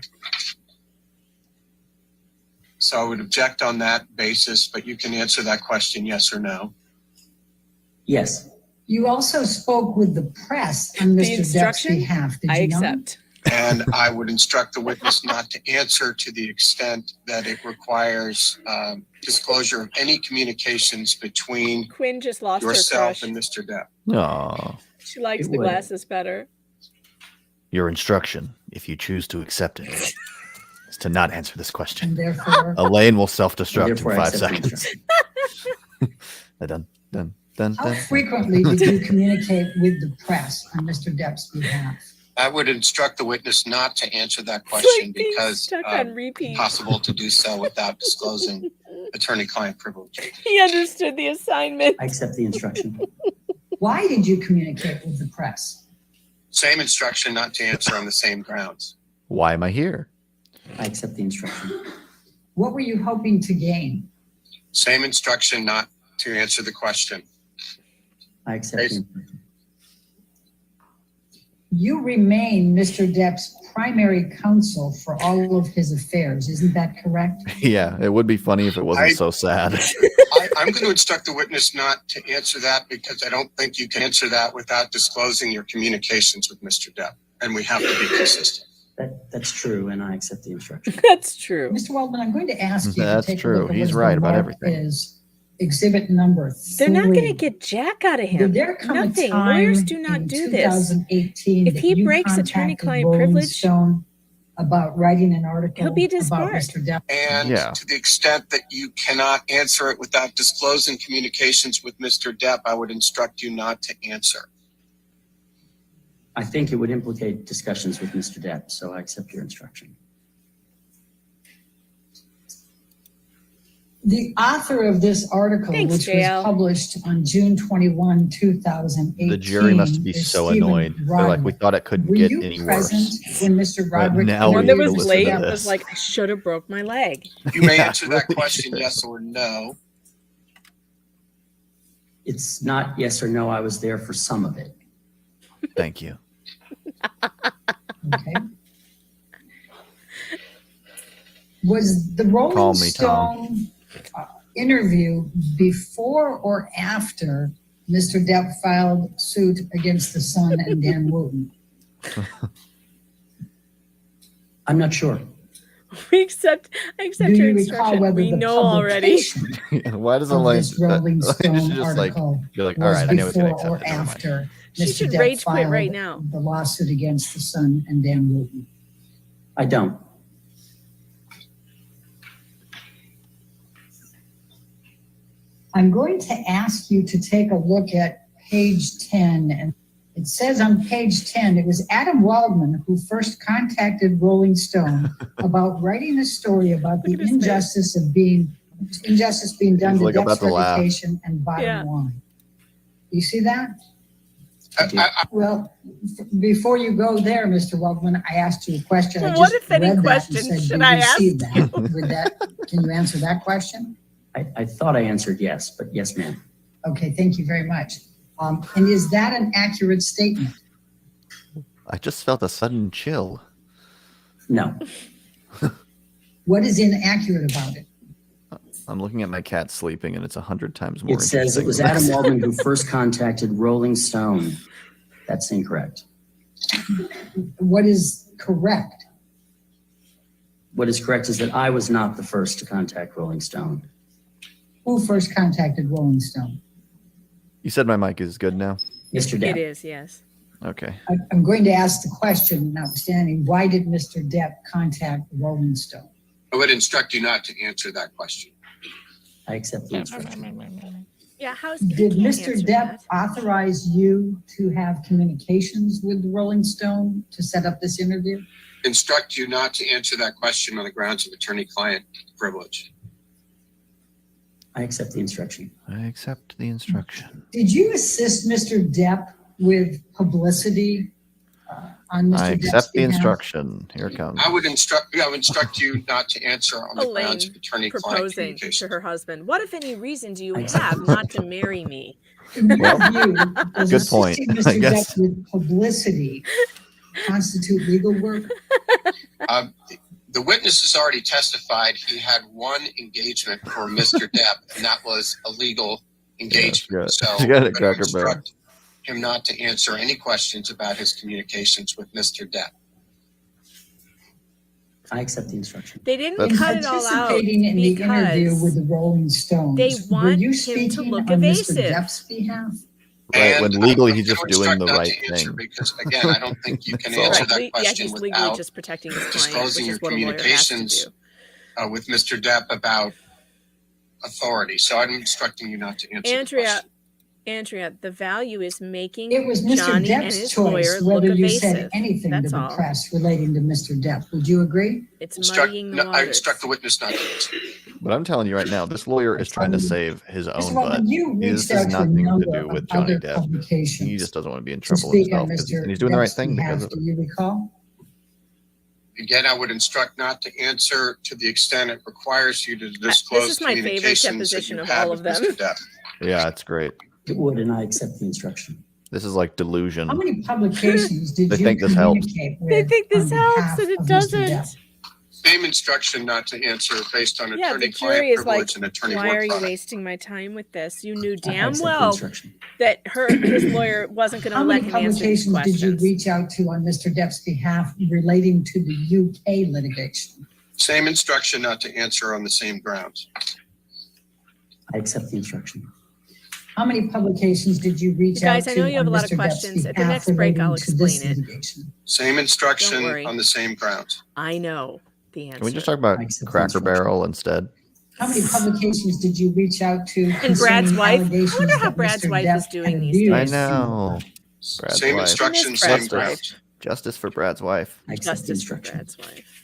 So I would object on that basis, but you can answer that question, yes or no. Yes. You also spoke with the press on The Mr. Depp's instruction? behalf. Did I you not? accept. And I would instruct the witness not to answer to the extent that it requires disclosure of any communications between Quinn just lost her yourself crush. and Mr. Depp. Aw. She likes It the would. glasses better. Your instruction, if you choose to accept it, is to not answer this question. And therefore, Elaine will self-destruct in Therefore, I 5 accept the seconds. instruction. Dun. how frequently did you communicate with the press on Mr. Depp's behalf? I would instruct the witness not to answer that It's question like being because stuck on repeat. possible to do so without disclosing attorney-client privilege. He understood the assignment. I accept the instruction. Why did you communicate with the press? Same instruction not to answer on the same grounds. Why am I here? I accept the instruction. What were you hoping to gain? Same instruction not to answer the question. I accept the instruction. You remain Mr. Depp's primary counsel for all of his affairs. Isn't that correct? Yeah, it would be funny if it wasn't so sad. I'm going to instruct the witness not to answer that because I don't think you can answer that without disclosing your communications with Mr. Depp. And we have to be consistent. That's true, and I accept the instruction. That's true. Mr. Waldman, I'm going to ask you That's to take a true. look at He's what right the about mark everything. is exhibit number 3. They're not going to get jack out of him. Did there come Nothing. a time Lawyers do not in do this. 2018 If that he you breaks contacted attorney-client Rolling privilege, Stone about writing an article he'll be about disbarred. Mr. Depp? And to the extent that you cannot answer it without disclosing communications with Mr. Depp, I would instruct you not to answer. I think it would implicate discussions with Mr. Depp, so I accept your instruction. The author of this article, Thanks, which JL. was published on June 21, 2018, The jury must be is so Stephen annoyed. They're like, we Roderick. thought it couldn't Were get you any present worse. when Mr. But Roderick now The we one that need to was listen to late this. was like, I should have broke my leg. You may answer that question yes or no. It's not yes or no. I was there for some of it. Thank you. Okay. Was the Rolling Call me, Tom. Stone interview before or after Mr. Depp filed suit against the Sun and Dan Wooten? I'm not sure. I accept Do your you recall instruction. whether We the know already. publication Why does a of line this Rolling just Stone like article you're like, all was right, I know it's gonna before accept or it. Never mind. after She Mr. should Depp rage quit filed right now. the lawsuit against the Sun and Dan Wooten? I don't. I'm going to ask you to take a look at page 10. And it says on page 10, it was Adam Waldman who first contacted Rolling Stone about writing a story about the injustice being done He's to like about Depp's to laugh. reputation and bottom Yeah. line. You see that? Well, before you go there, Mr. Waldman, I asked you a question. I Well, what just if any read that and question said, should "Did I you ask see that?" Would that, can you answer that question? I thought I answered yes, but yes, ma'am. Okay, thank you very much. And is that an accurate statement? I just felt a sudden chill. No. What is inaccurate about it? I'm looking at my cat sleeping, and it's 100 times more. It says it interesting was than Adam this. Waldman who first contacted Rolling Stone. That's incorrect. What is correct? What is correct is that I was not the first to contact Rolling Stone. Who first contacted Rolling Stone? You said my mic is good now? Mr. Depp. It is, yes. Okay. I'm going to ask the question, notwithstanding, why did Mr. Depp contact Rolling Stone? I would instruct you not to answer that question. I accept the instruction. Yeah, how's Did Mr. Depp authorize you to have communications with Rolling Stone to set up this interview? Instruct you not to answer that question on the grounds of attorney-client privilege. I accept the instruction. I accept the instruction. Did you assist Mr. Depp with publicity on Mr. I Depp's accept the behalf? instruction. Here it comes. I would instruct you not to answer on the grounds Elaine of attorney-client proposing communication. to her husband. What, if any, reason do you have not to marry me? In your view, does Good point, assisting Mr. I guess. Depp with publicity constitute legal work? The witness has already testified he had one engagement for Mr. Depp, and that was a legal engagement. So You got I'm it, going to Cracker Barrel. instruct him not to answer any questions about his communications with Mr. Depp. I accept the instruction. They didn't That's- cut it all out Participating in the interview because with the Rolling Stones, they were want you him to speaking look on evasive. Mr. Depp's behalf? Right, when And legally I'm he's just gonna doing the instruct not right to answer thing. Because again, I don't think you can That's all. answer Right, that yeah, question he's legally without just protecting his client, disclosing which your is what a lawyer has to communications do. with Mr. Depp about authority. So I'm instructing you not to answer the question. Andrea, the value is making It was Mr. Johnny and Depp's his choice lawyer look whether you evasive. said anything to That's the all. press relating to Mr. Depp. Would you agree? It's muddying the I waters. instruct the witness not to answer. But I'm telling you right now, this lawyer is trying to save his Mr. own Waldman, butt. you This reached out has to a nothing to number do of with Johnny other Depp. publications He just doesn't want to be in to trouble speak on himself, Mr. and he's doing the right Depp's thing behalf. because of Do it. you recall? Again, I would instruct not to answer to the extent it requires you to disclose This is my favorite communications that deposition you of had all with of them. Mr. Depp. Yeah, it's great. It would, and I accept the instruction. This is like delusion. How many publications did They you think this helps. communicate with? They think this on helps, behalf and it of Mr. doesn't. Depp? Same instruction not to answer based on Yeah, the jury attorney-client is like, privilege and attorney why work are you product. wasting my time with this? You knew I damn accept the well instruction. that his lawyer wasn't going to How let many him answer these publications did you questions. reach out to on Mr. Depp's behalf relating to the UK litigation? Same instruction not to answer on the same grounds. I accept the instruction. How many publications did you reach You guys, out I to know you have on a lot of Mr. Depp's questions. At the behalf next break, I'll relating to this explain it. litigation? Same Don't instruction worry. on the same grounds. I know the answer. Can we just talk about Cracker Barrel instead? How many publications did you reach out to? And Brad's concerning wife? I allegations wonder how that Brad's Mr. wife Depp is doing had these days. I abused know. Brad's Same wife. instruction, Miss same Brad's grounds. wife. Justice for Brad's wife. I accept the Justice for instruction. Brad's wife.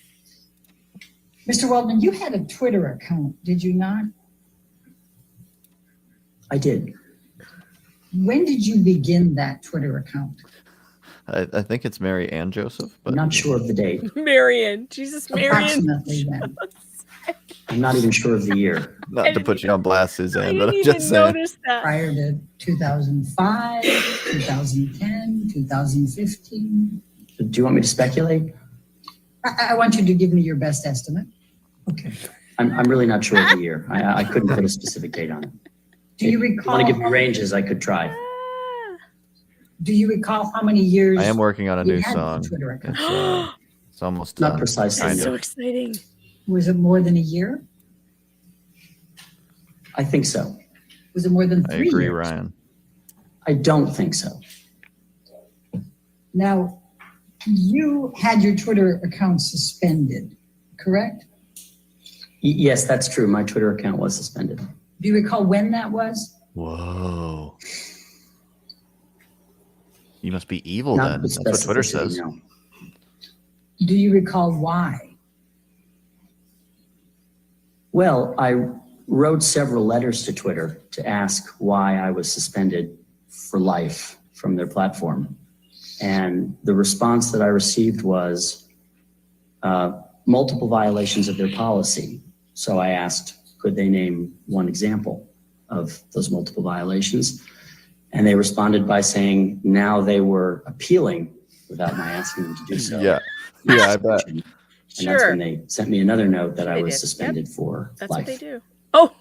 Mr. Waldman, you had a Twitter account, did you not? I did. When did you begin that Twitter account? I think it's Mary and Joseph, but I'm not sure of the date. Marion. Jesus, Marion. Approximately then. I'm not even sure of the year. not to put you on blast, Suzanne, but I'm didn't just even saying. notice that. Prior to 2005, 2010, 2015? Do you want me to speculate? I want you to give me your best estimate. Okay. I'm really not sure of the year. I couldn't put a specific date on it. Do you If you recall? want to give me ranges, I could try. Do you recall how many years? I am working on a you new had the song. Twitter account? It's almost Not done. precisely. Kind That's of. so exciting. Was it more than a year? I think so. Was it more than I 3 agree, years? Ryan. I don't think so. Now, you had your Twitter account suspended, correct? Yes, that's true. My Twitter account was suspended. Do you recall when that was? Whoa. You must be evil Not then. with That's what Twitter specificity, says. no. Do you recall why? Well, I wrote several letters to Twitter to ask why I was suspended for life from their platform. And the response that I received was multiple violations of their policy. So I asked, could they name one example of those multiple violations? And they responded by saying now they were appealing without my asking them to do so. Yeah. Yeah, I bet. And that's Sure. when they sent me another note that I They was did. suspended for That's life. what they do. Oh,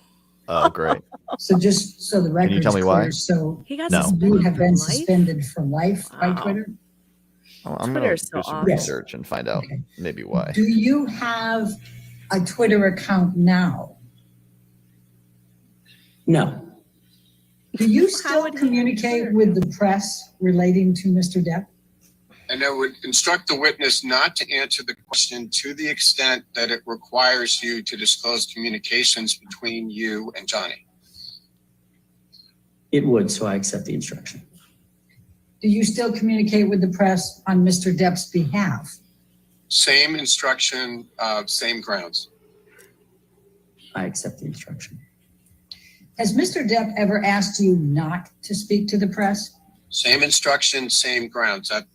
Oh, great. So just so the record tell is me clear, why? so he got No. you suspended have for been life? suspended for life by Wow. Twitter? I'm going to Twitter's do so some awful. research and find out Okay. maybe why. Do you have a Twitter account now? No, Do you How still would he have communicate Twitter? with the press relating to Mr. Depp? And I would instruct the witness not to answer the question to the extent that it requires you to disclose communications between you and Johnny. it would, so I accept the instruction. Do you still communicate with the press on Mr. Depp's behalf? Same instruction, same grounds. I accept the instruction. Has Mr. Depp ever asked you not to speak to the press? Same instruction, same grounds. That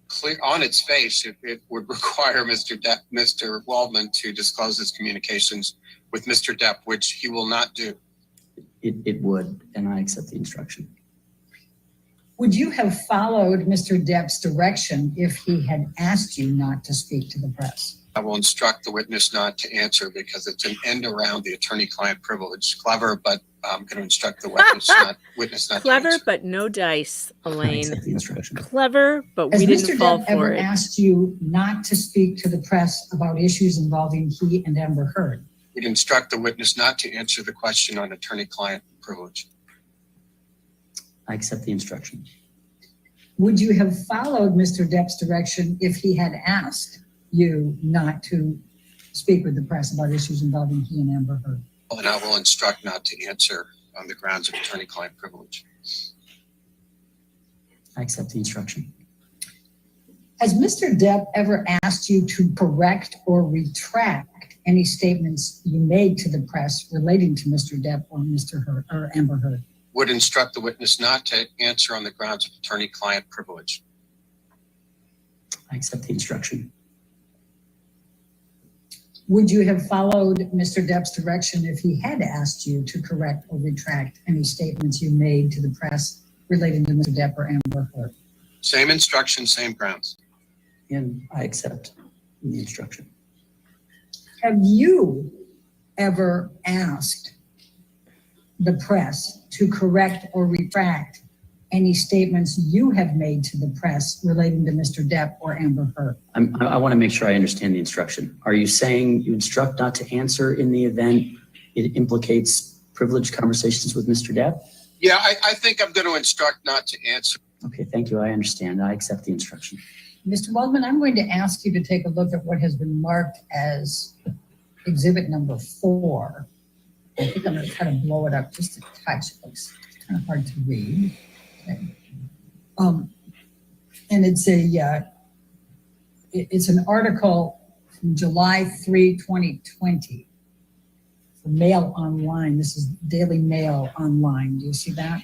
clear on its face, it would require Mr. Waldman to disclose his communications with Mr. Depp, which he will not do. It would, and I accept the instruction. Would you have followed Mr. Depp's direction if he had asked you not to speak to the press? I will instruct the witness not to answer because it's an end around the attorney-client privilege. Clever, but I'm going to instruct the witness not to Clever, answer. but no dice, I Elaine. accept the instruction. Clever, but Has we Mr. didn't fall Depp for ever it. asked you not to speak to the press about issues involving he and Amber Heard? We'd instruct the witness not to answer the question on attorney-client privilege. I accept the instruction. Would you have followed Mr. Depp's direction if he had asked you not to speak with the press about issues involving he and Amber Heard? And I will instruct not to answer on the grounds of attorney-client privilege. I accept the instruction. Has Mr. Depp ever asked you to correct or retract any statements you made to the press relating to Mr. Depp or Mr. Heard or Amber Heard? Would instruct the witness not to answer on the grounds of attorney-client privilege. I accept the instruction. Would you have followed Mr. Depp's direction if he had asked you to correct or retract any statements you made to the press relating to Mr. Depp or Amber Heard? Same instruction, same grounds. And I accept the instruction. Have you ever asked the press to correct or retract any statements you have made to the press relating to Mr. Depp or Amber Heard? I want to make sure I understand the instruction. Are you saying you instruct not to answer in the event it implicates privileged conversations with Mr. Depp? Yeah, I think I'm going to instruct not to answer. Okay, thank you. I understand. I accept the instruction. Mr. Waldman, I'm going to ask you to take a look at what has been marked as exhibit number 4. I think I'm going to try to blow it up just a touch. It looks kind of hard to read. Okay. And it's an article from July 3, 2020 from Mail Online. This is Daily Mail Online. Do you see that?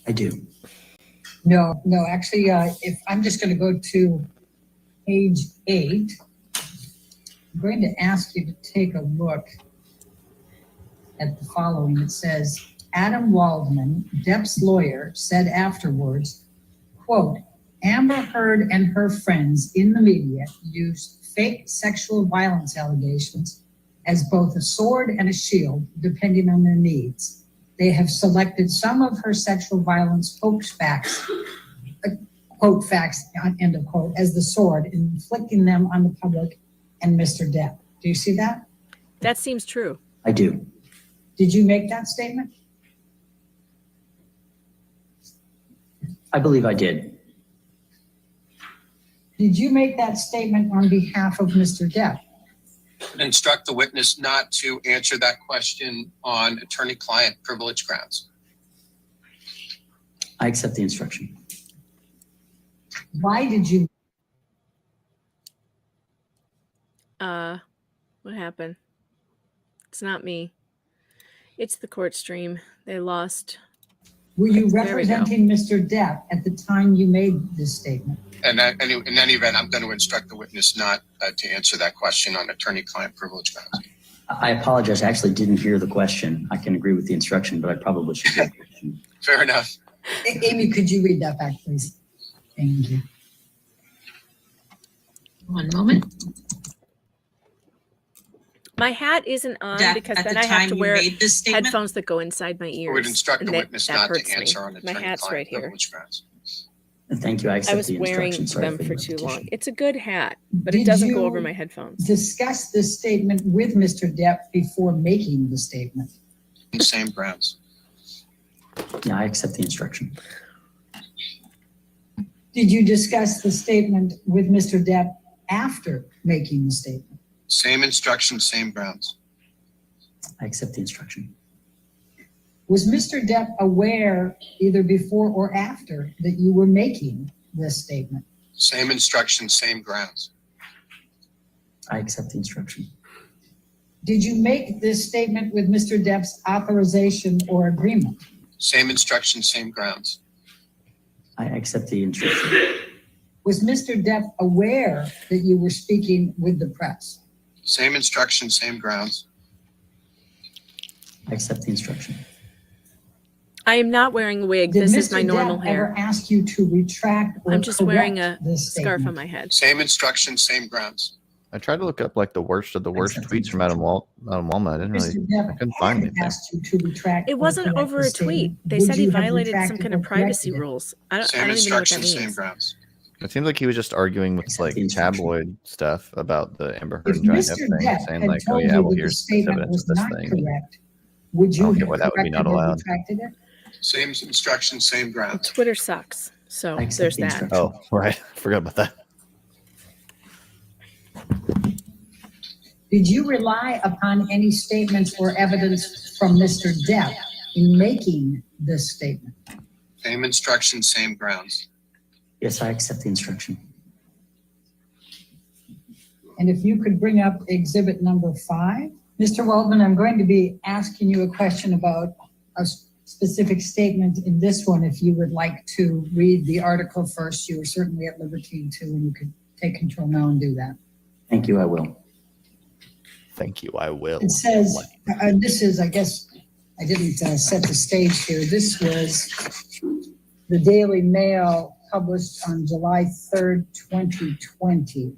I do. No, actually, if I'm just going to go to page 8, I'm going to ask you to take a look at the following. It says, Adam Waldman, Depp's lawyer, said afterwards, quote, Amber Heard and her friends in the media used fake sexual violence allegations as both a sword and a shield, depending on their needs. They have selected some of her sexual violence hoax facts, quote facts, end of quote, as the sword, inflicting them on the public and Mr. Depp. Do you see that? That seems true. I do. Did you make that statement? I believe I did. Did you make that statement on behalf of Mr. Depp? Instruct the witness not to answer that question on attorney-client privilege grounds. I accept the instruction. Why did you? What happened? It's not me. It's the court stream. They lost. Were you There we go. representing Mr. Depp at the time you made this statement? And in any event, I'm going to instruct the witness not to answer that question on attorney-client privilege grounds. I apologize. I actually didn't hear the question. I can agree with the instruction, but I probably should hear the question. Fair enough. Amy, could you read that back, please? Thank you. One moment. My hat isn't on Depp, because at then the I have time to you wear made this statement? headphones that go inside my ears. I would instruct the and witness that not to hurts me. answer on My hat's right attorney-client here. privilege grounds. Thank you. I I accept was the wearing instruction. Sorry them for the too repetition. long. It's a good hat, but it Did doesn't you go over my headphones. discuss this statement with Mr. Depp before making the statement? Same grounds. Yeah, I accept the instruction. Did you discuss the statement with Mr. Depp after making the statement? Same instruction, same grounds. I accept the instruction. Was Mr. Depp aware either before or after that you were making this statement? Same instruction, same grounds. I accept the instruction. Did you make this statement with Mr. Depp's authorization or agreement? Same instruction, same grounds. I accept the instruction. Was Mr. Depp aware that you were speaking with the press? Same instruction, same grounds. I accept the instruction. I am not wearing a wig. Did This Mr. is my normal Depp hair. ever ask you to retract or I'm just wearing a correct this scarf on statement? my head. Same instruction, same grounds. I tried to look up like the worst of the worst tweets from Adam Waldman. I didn't really, Mr. Depp I couldn't find hadn't anything. asked you to retract It or wasn't correct over the a tweet. statement. They Would said he you have violated some retracted kind or of privacy corrected it? rules. I don't Same even know what that instruction, same means. grounds. It seems like he was just arguing with like tabloid stuff about the Amber Heard If and Johnny Mr. Depp thing, Depp saying had like, "Oh told yeah, you well that the here's this statement evidence was of this not thing." correct, would I you don't have get why that would be corrected not or allowed. retracted it? Same instruction, same grounds. Twitter sucks. So I accept there's the that. instruction. Oh, right. Forgot about that. Did you rely upon any statements or evidence from Mr. Depp in making this statement? Same instruction, same grounds. Yes, I accept the instruction. And if you could bring up exhibit number 5. Mr. Waldman, I'm going to be asking you a question about a specific statement in this one. If you would like to read the article first, you are certainly at liberty to, and you could take control now and do that. Thank you. I will. Thank you. I will. It says, this is, I guess, I didn't set the stage here. This was the Daily Mail published on July 3rd, 2020.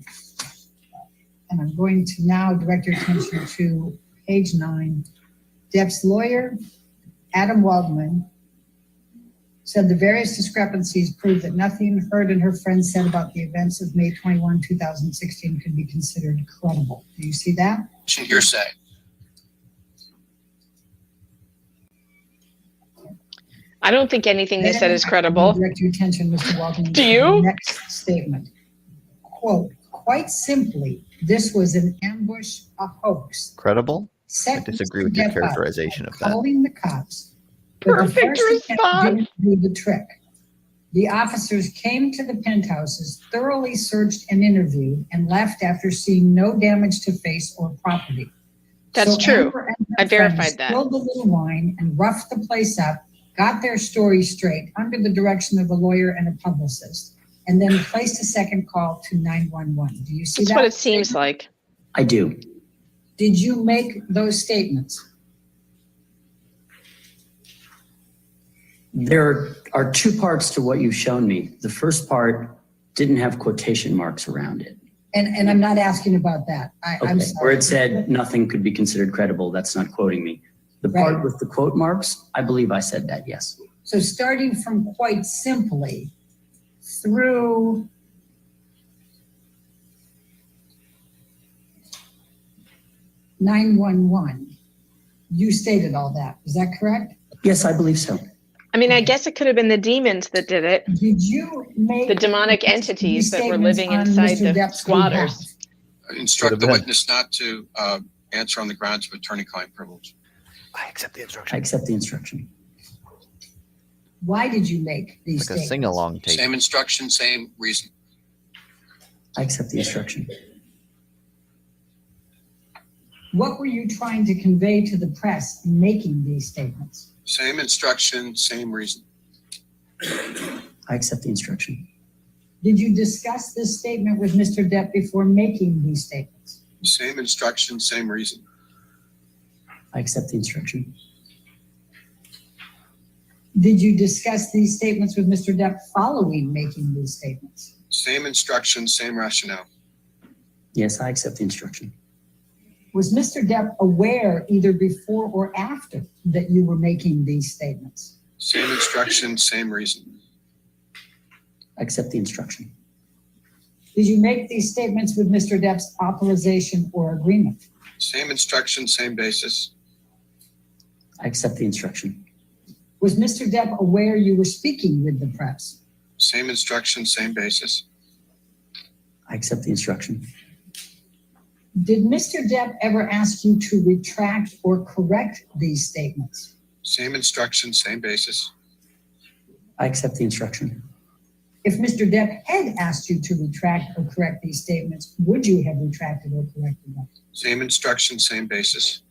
And I'm going to now direct your attention to page 9. Depp's lawyer, Adam Waldman, said the various discrepancies prove that nothing Heard and her friends said about the events of May 21, 2016 could be considered credible. Do you see that? Objection hearsay. I don't think anything they said is Then credible. Direct your attention, Mr. Walton. Do to you? the next statement. Quote, quite simply, this was an ambush, a hoax. Credible? I Set disagree Mr. with your Depp up characterization by of that. calling the cops. But the Perfect first attempt response. didn't do the trick. The officers came to the penthouses, thoroughly searched and interviewed, and left after seeing no damage to face or property. That's So true. Amber and her I verified friends that. spilled a little wine and roughed the place up, got their story straight under the direction of a lawyer and a publicist, and then placed a second call to 911. Do you see That's that? what it seems like. I do. Did you make those statements? There are two parts to what you've shown me. The first part didn't have quotation marks around it. And I'm not asking about that. I'm Okay. sorry. Where it said nothing could be considered credible, that's not quoting me. The part Right. with the quote marks, I believe I said that, yes. So starting from quite simply through (911), you stated all that. Is that correct? Yes, I believe so. I mean, I guess it could have been the demons that did it. Did you make The demonic these entities that were statements living on inside Mr. the Depp's squatters. Instruct the been. witness not to answer on the grounds of attorney-client privilege. I accept the I instruction. accept the instruction. Why did you make these Like a statements? sing-along tape. Same instruction, same reason. I accept the instruction. What were you trying to convey to the press in making these statements? Same instruction, same reason. I accept the instruction. Did you discuss this statement with Mr. Depp before making these statements? Same instruction, same reason. I accept the instruction. Did you discuss these statements with Mr. Depp following making these statements? Same instruction, same rationale. Yes, I accept the instruction. Was Mr. Depp aware either before or after that you were making these statements? Same instruction, same reason. I accept the instruction. Did you make these statements with Mr. Depp's authorization or agreement? Same instruction, same basis. I accept the instruction. Was Mr. Depp aware you were speaking with the press? Same instruction, same basis. I accept the instruction. Did Mr. Depp ever ask you to retract or correct these statements? Same instruction, same basis. I accept the instruction. If Mr. Depp had asked you to retract or correct these statements, would you have retracted or corrected them? Same instruction, same basis.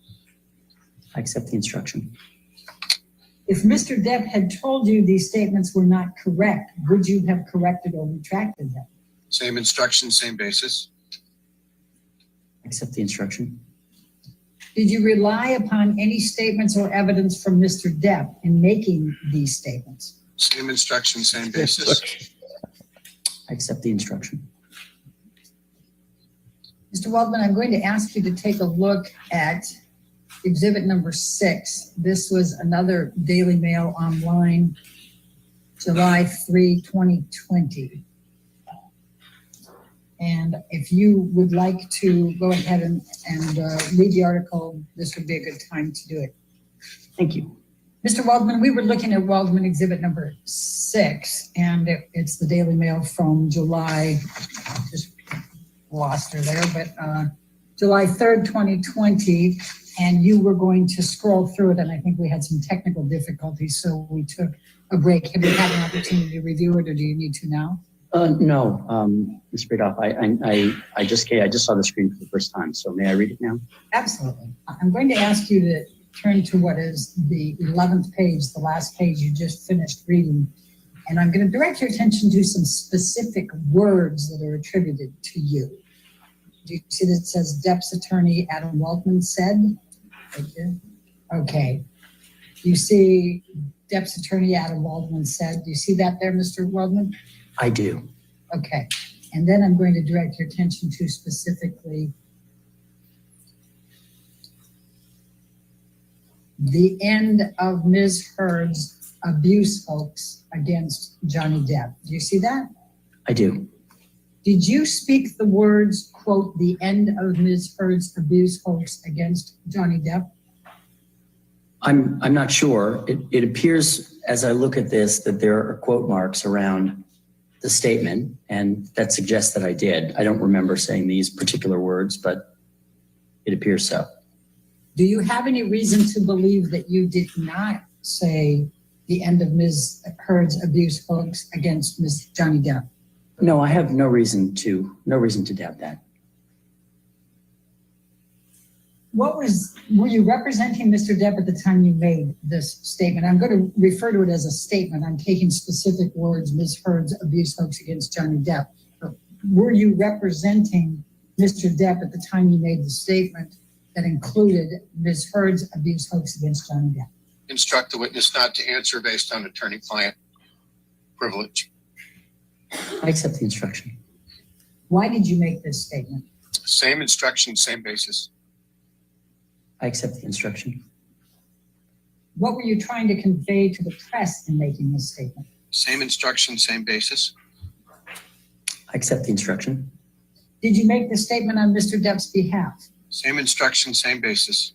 I accept the instruction. If Mr. Depp had told you these statements were not correct, would you have corrected or retracted them? Same instruction, same basis. I accept the instruction. Did you rely upon any statements or evidence from Mr. Depp in making these statements? Same instruction, same basis. I accept the instruction. Mr. Waldman, I'm going to ask you to take a look at exhibit number 6. This was another Daily Mail online, July 3, 2020. And if you would like to go ahead and read the article, this would be a good time to do it. Thank you. Mr. Waldman, we were looking at Waldman exhibit number 6, and it's the Daily Mail from July, just lost her there, but July 3rd, 2020, and you were going to scroll through it, and I think we had some technical difficulties, so we took a break. Have you had an opportunity to review it, or do you need to now? No, Ms. Bradoff, I just saw the screen for the first time, so may I read it now? Absolutely. I'm going to ask you to turn to what is the 11th page, the last page you just finished reading. And I'm going to direct your attention to some specific words that are attributed to you. Do you see that it says Depp's attorney Adam Waldman said? Thank you. Okay. You see Depp's attorney Adam Waldman said. Do you see that there, Mr. Waldman? I do. Okay. And then I'm going to direct your attention to specifically the end of Ms. Heard's abuse hoax against Johnny Depp. Do you see that? I do. Did you speak the words, quote, the end of Ms. Heard's abuse hoax against Johnny Depp? I'm not sure. It appears as I look at this, that there are quote marks around the statement, and that suggests that I did. I don't remember saying these particular words, but it appears so. Do you have any reason to believe that you did not say the end of Ms. Heard's abuse hoax against Ms. Johnny Depp? No, I have no reason to doubt that. Were you representing Mr. Depp at the time you made this statement? I'm going to refer to it as a statement. I'm taking specific words, Ms. Heard's abuse hoax against Johnny Depp. Were you representing Mr. Depp at the time you made the statement that included Ms. Heard's abuse hoax against Johnny Depp? Instruct the witness not to answer based on attorney-client privilege. I accept the instruction. Why did you make this statement? Same instruction, same basis. I accept the instruction. What were you trying to convey to the press in making this statement? Same instruction, same basis. I accept the instruction. Did you make the statement on Mr. Depp's behalf? Same instruction, same basis.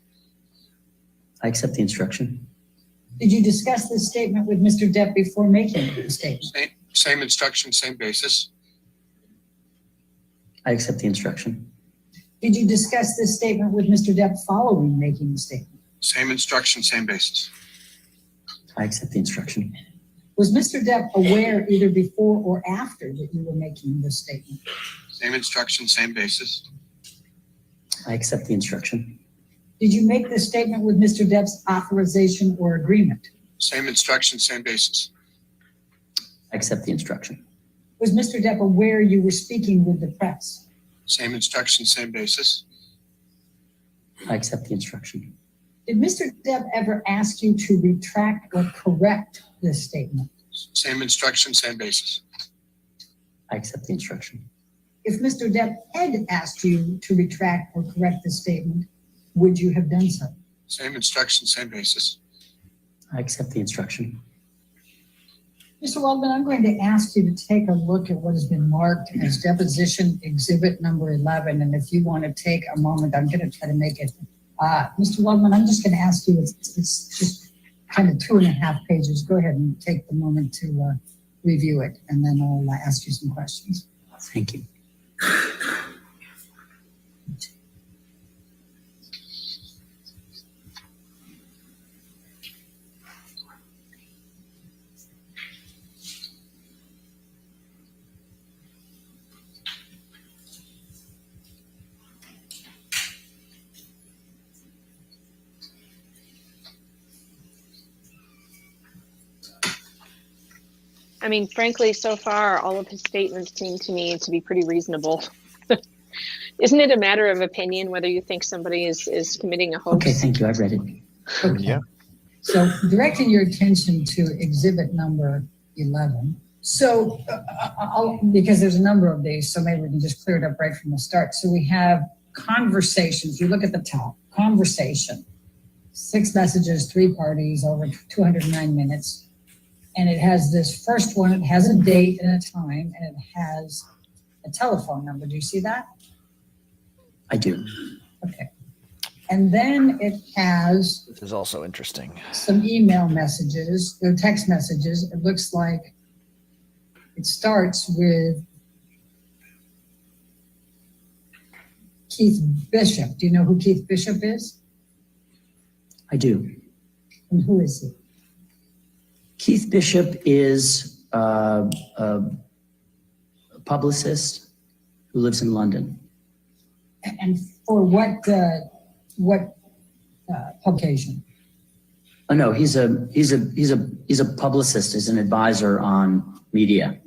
I accept the instruction. Did you discuss this statement with Mr. Depp before making the statement? Same instruction, same basis. I accept the instruction. Did you discuss this statement with Mr. Depp following making the statement? Same instruction, same basis. I accept the instruction. Was Mr. Depp aware either before or after that you were making this statement? Same instruction, same basis. I accept the instruction. Did you make this statement with Mr. Depp's authorization or agreement? Same instruction, same basis. I accept the instruction. Was Mr. Depp aware you were speaking with the press? Same instruction, same basis. I accept the instruction. Did Mr. Depp ever ask you to retract or correct this statement? Same instruction, same basis. I accept the instruction. If Mr. Depp had asked you to retract or correct this statement, would you have done so? Same instruction, same basis. I accept the instruction. Mr. Waldman, I'm going to ask you to take a look at what has been marked as deposition exhibit number 11. And if you want to take a moment, I'm going to try to make it. Mr. Waldman, I'm just going to ask you, it's just kind of 2.5 pages. Go ahead and take the moment to review it, and then I'll ask you some questions. Thank you. I mean, frankly, so far, all of his statements seem to me to be pretty reasonable. Isn't it a matter of opinion whether you think somebody is committing a hoax? Okay, thank you. I've read it. Okay. Yeah. So directing your attention to exhibit number 11. So because there's a number of these, so maybe we can just clear it up right from the start. So we have conversations. You look at the top, conversation, 6 messages, 3 parties, over 209 minutes. And it has this first one, it has a date and a time, and it has a telephone number. Do you see that? I do. Okay. And then it has This is also interesting. some email messages, or text messages. It looks like it starts with Keith Bishop. Do you know who Keith Bishop is? I do. And who is he? Keith Bishop is a publicist who lives in London. And for what publication? Oh no, he's a publicist. He's an advisor on media.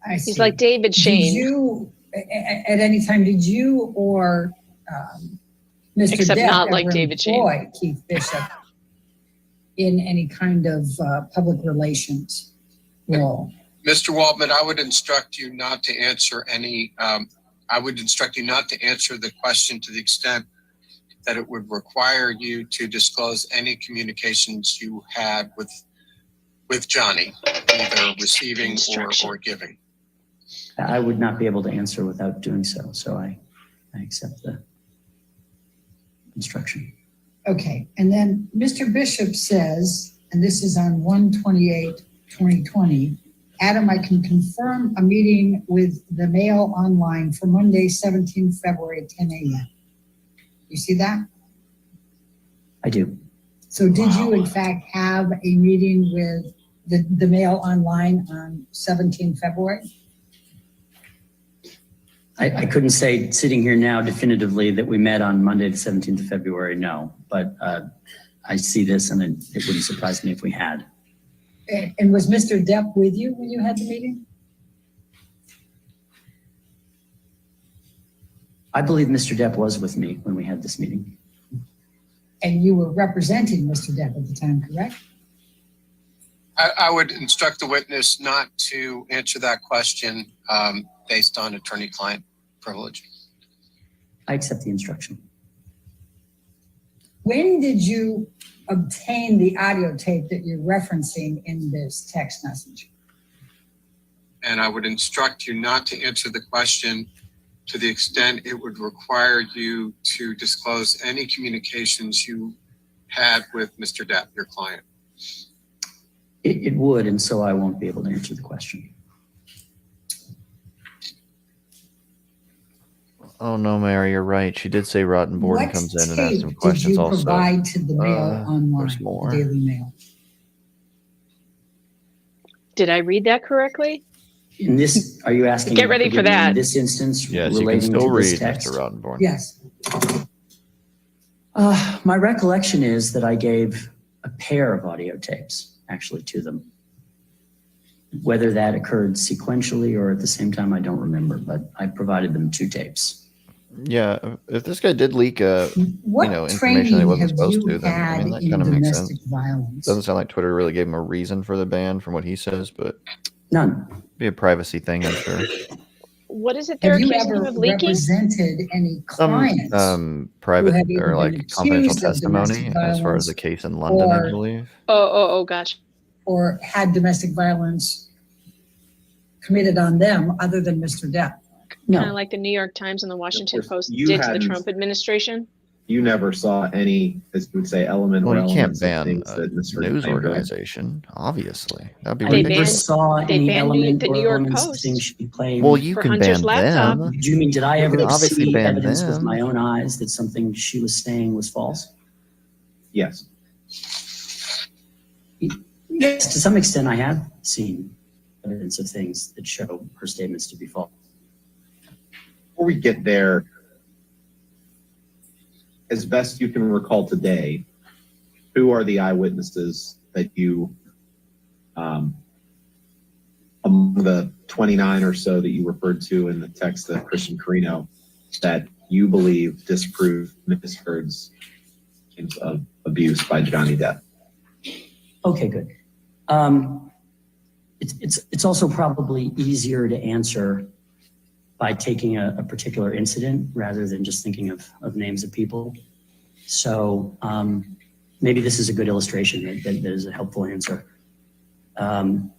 I see. He's like David Shane. Did you, at any time, did you or Mr. Except Depp not like ever David Shane. employ Keith Bishop in any kind of public relations role? Mr. Waldman, I would instruct you not to answer I would instruct you not to answer the question to the extent that it would require you to disclose any communications you had with Johnny, either receiving or giving. I would not be able to answer without doing so. So I accept the instruction. Okay, and then Mr. Bishop says and this is on 1/28/2020. Adam, I can confirm a meeting with the Mail Online for Monday, 17th February at 10 a.m. You see that? I do. So did you in fact have a meeting with the Mail Online on 17th February? I couldn't say sitting here now definitively that we met on Monday, the 17th of February, no. But I see this and it wouldn't surprise me if we had. And was Mr. Depp with you when you had the meeting? I believe Mr. Depp was with me when we had this meeting. And you were representing Mr. Depp at the time, correct? I would instruct the witness not to answer that question based on attorney-client privilege. I accept the instruction. When did you obtain the audio tape that you're referencing in this text message? And I would instruct you not to answer the question to the extent it would require you to disclose any communications you had with Mr. Depp, your client. It would, and so I won't be able to answer the question. Oh no, Mary, you're right. She did say Rotten Borden comes in and asks some Did questions you also. provide to the Mail Online, there's more. the Daily Mail? Did I read that correctly? In this, are you asking? Get ready for that. In this instance, Yes, you can relating still to this read, text? Mr. Rottenborn. Yes. My recollection is that I gave a pair of audio tapes actually to them. Whether that occurred sequentially or at the same time, I don't remember, but I provided them 2 tapes. Yeah, if this guy did leak What information that he wasn't training have supposed you to, then I mean had that in kind of makes sense. domestic violence? Doesn't sound like Twitter really gave him a reason for the ban from what he says, but none. Be a privacy thing, I'm sure. What is it they're Have you accusing him ever of leaking? represented any clients? Private have either or been like confidential accused of testimony domestic as far as violence the case in London, I or- believe. Oh, gosh. Or had domestic violence committed on them other than Mr. Depp? Kind of like the New York Times and the Washington Post you did to the hadn't- Trump administration. You never saw any, as we would say, element Well, or you can't elements of ban things a that Mr. news Depp did. organization, obviously. That'd be I ridiculous. never saw they any banned element the or New York elements of Post things she claimed. Well, you for can Hunter's ban laptop. them. Do you mean, did I You ever can obviously see ban evidence with them. my own eyes that something she was saying was false? Yes. Yes, to some extent I have seen evidence of things that show her statements to be false. Before we get there, as best you can recall today, who are the eyewitnesses that you, among the 29 or so that you referred to in the text of Christian Carino, that you believe disprove Ms. Heard's claims of abuse by Johnny Depp? Okay, good. It's also probably easier to answer by taking a particular incident rather than just thinking of names of people. So maybe this is a good illustration that is a helpful answer. On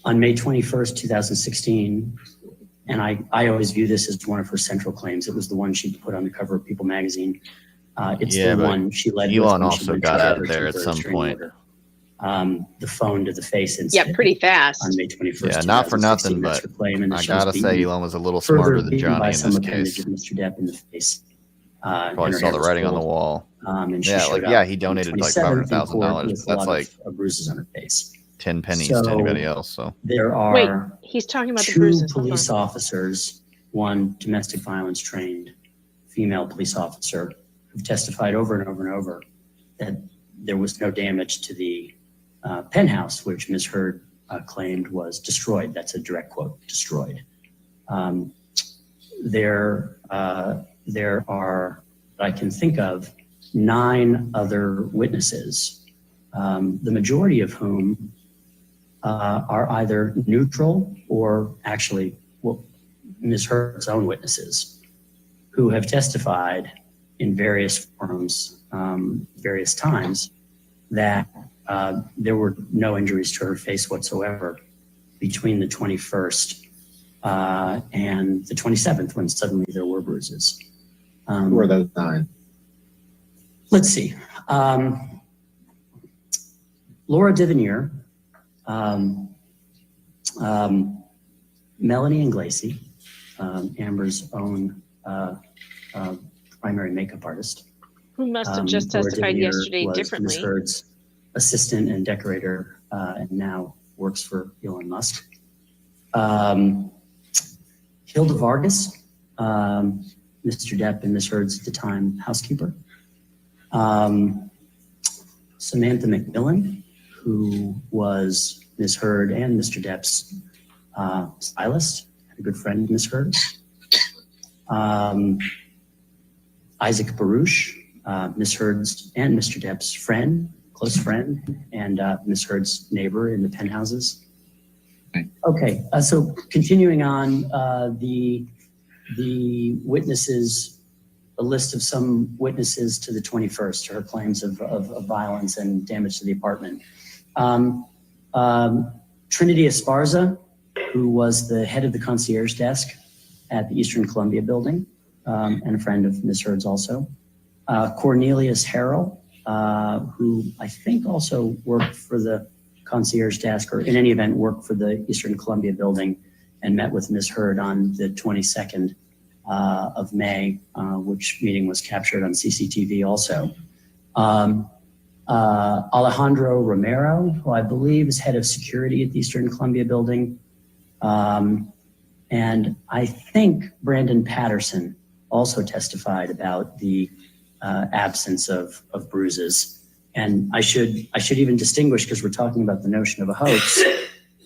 May 21st, 2016, and I always view this as one of her central claims. It was the one she put on the cover of People magazine. It's Yeah, the but one she led Elon with when she also went got to out her of there at temporary some restraining point. order. The phone to the face Yeah, incident. pretty fast. On May 21st, Yeah, not for 2016, nothing, that's but her claim, and I that she was gotta say beaten Elon was a little further smarter than beaten Johnny by in some this appendage case. of Mr. Depp in the face. Probably and her saw hair the was writing on the pulled. wall. And she Yeah, showed like, up yeah, he on the donated like 27th in $500,000, court but with a that's lot like of bruises on her face. 10 pennies So, to anybody else. So There are Wait, he's talking about the two bruises. Hold police on. officers, one domestic violence trained female police officer, who've testified over and over and over that there was no damage to the penthouse, which Ms. Heard claimed was destroyed. That's a direct quote, destroyed. There are, I can think of, 9 other witnesses, the majority of whom are either neutral or actually Ms. Heard's own witnesses who have testified in various forums, various times, that there were no injuries to her face whatsoever between the 21st and the 27th, when suddenly there were bruises. Who are those 9? Let's see. Laura Divinier, Melanie Inglesi, Amber's own primary makeup artist. Who must have just Laura testified Divinier yesterday was Ms. differently. Heard's assistant and decorator, and now works for Elon Musk. Hilda Vargas, Mr. Depp and Ms. Heard's at the time housekeeper. Samantha McMillan, who was Ms. Heard and Mr. Depp's stylist, a good friend of Ms. Heard. Isaac Baruch, Ms. Heard's and Mr. Depp's friend, close friend, and Ms. Heard's neighbor in the penthouses. Okay, so continuing on, the witnesses, a list of some witnesses to the 21st, to her claims of violence and damage to the apartment. Trinity Esparza, who was the head of the concierge desk at the Eastern Columbia building, and a friend of Ms. Heard's also. Cornelius Harrell, who I think also worked for the concierge desk, or in any event worked for the Eastern Columbia building, and met with Ms. Heard on the 22nd of May, which meeting was captured on CCTV also. Alejandro Romero, who I believe is head of security at the Eastern Columbia building. And I think Brandon Patterson also testified about the absence of bruises. And I should even distinguish, because we're talking about the notion of a hoax,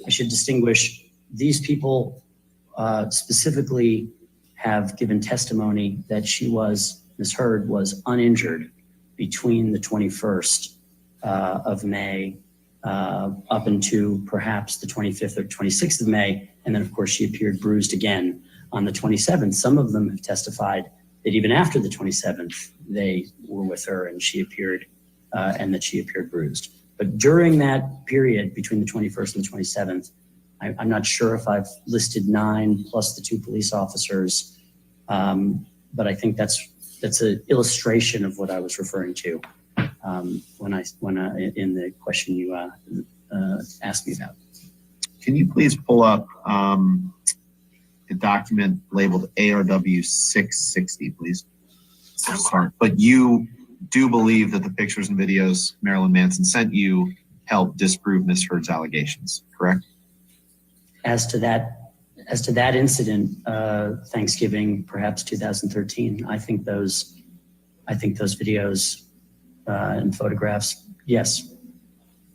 I should distinguish these people specifically have given testimony that Ms. Heard was uninjured between the 21st of May up into perhaps the 25th or 26th of May. And then of course she appeared bruised again on the 27th. Some of them have testified that even after the 27th, they were with her and she appeared and that she appeared bruised. But during that period between the 21st and the 27th, I'm not sure if I've listed 9 plus the 2 police officers, but I think that's an illustration of what I was referring to when I in the question you asked me about. Can you please pull up a document labeled ARW 660, please? Sorry, but you do believe that the pictures and videos Marilyn Manson sent you helped disprove Ms. Heard's allegations, correct? As to that incident, Thanksgiving, perhaps 2013, I think those videos and photographs, yes,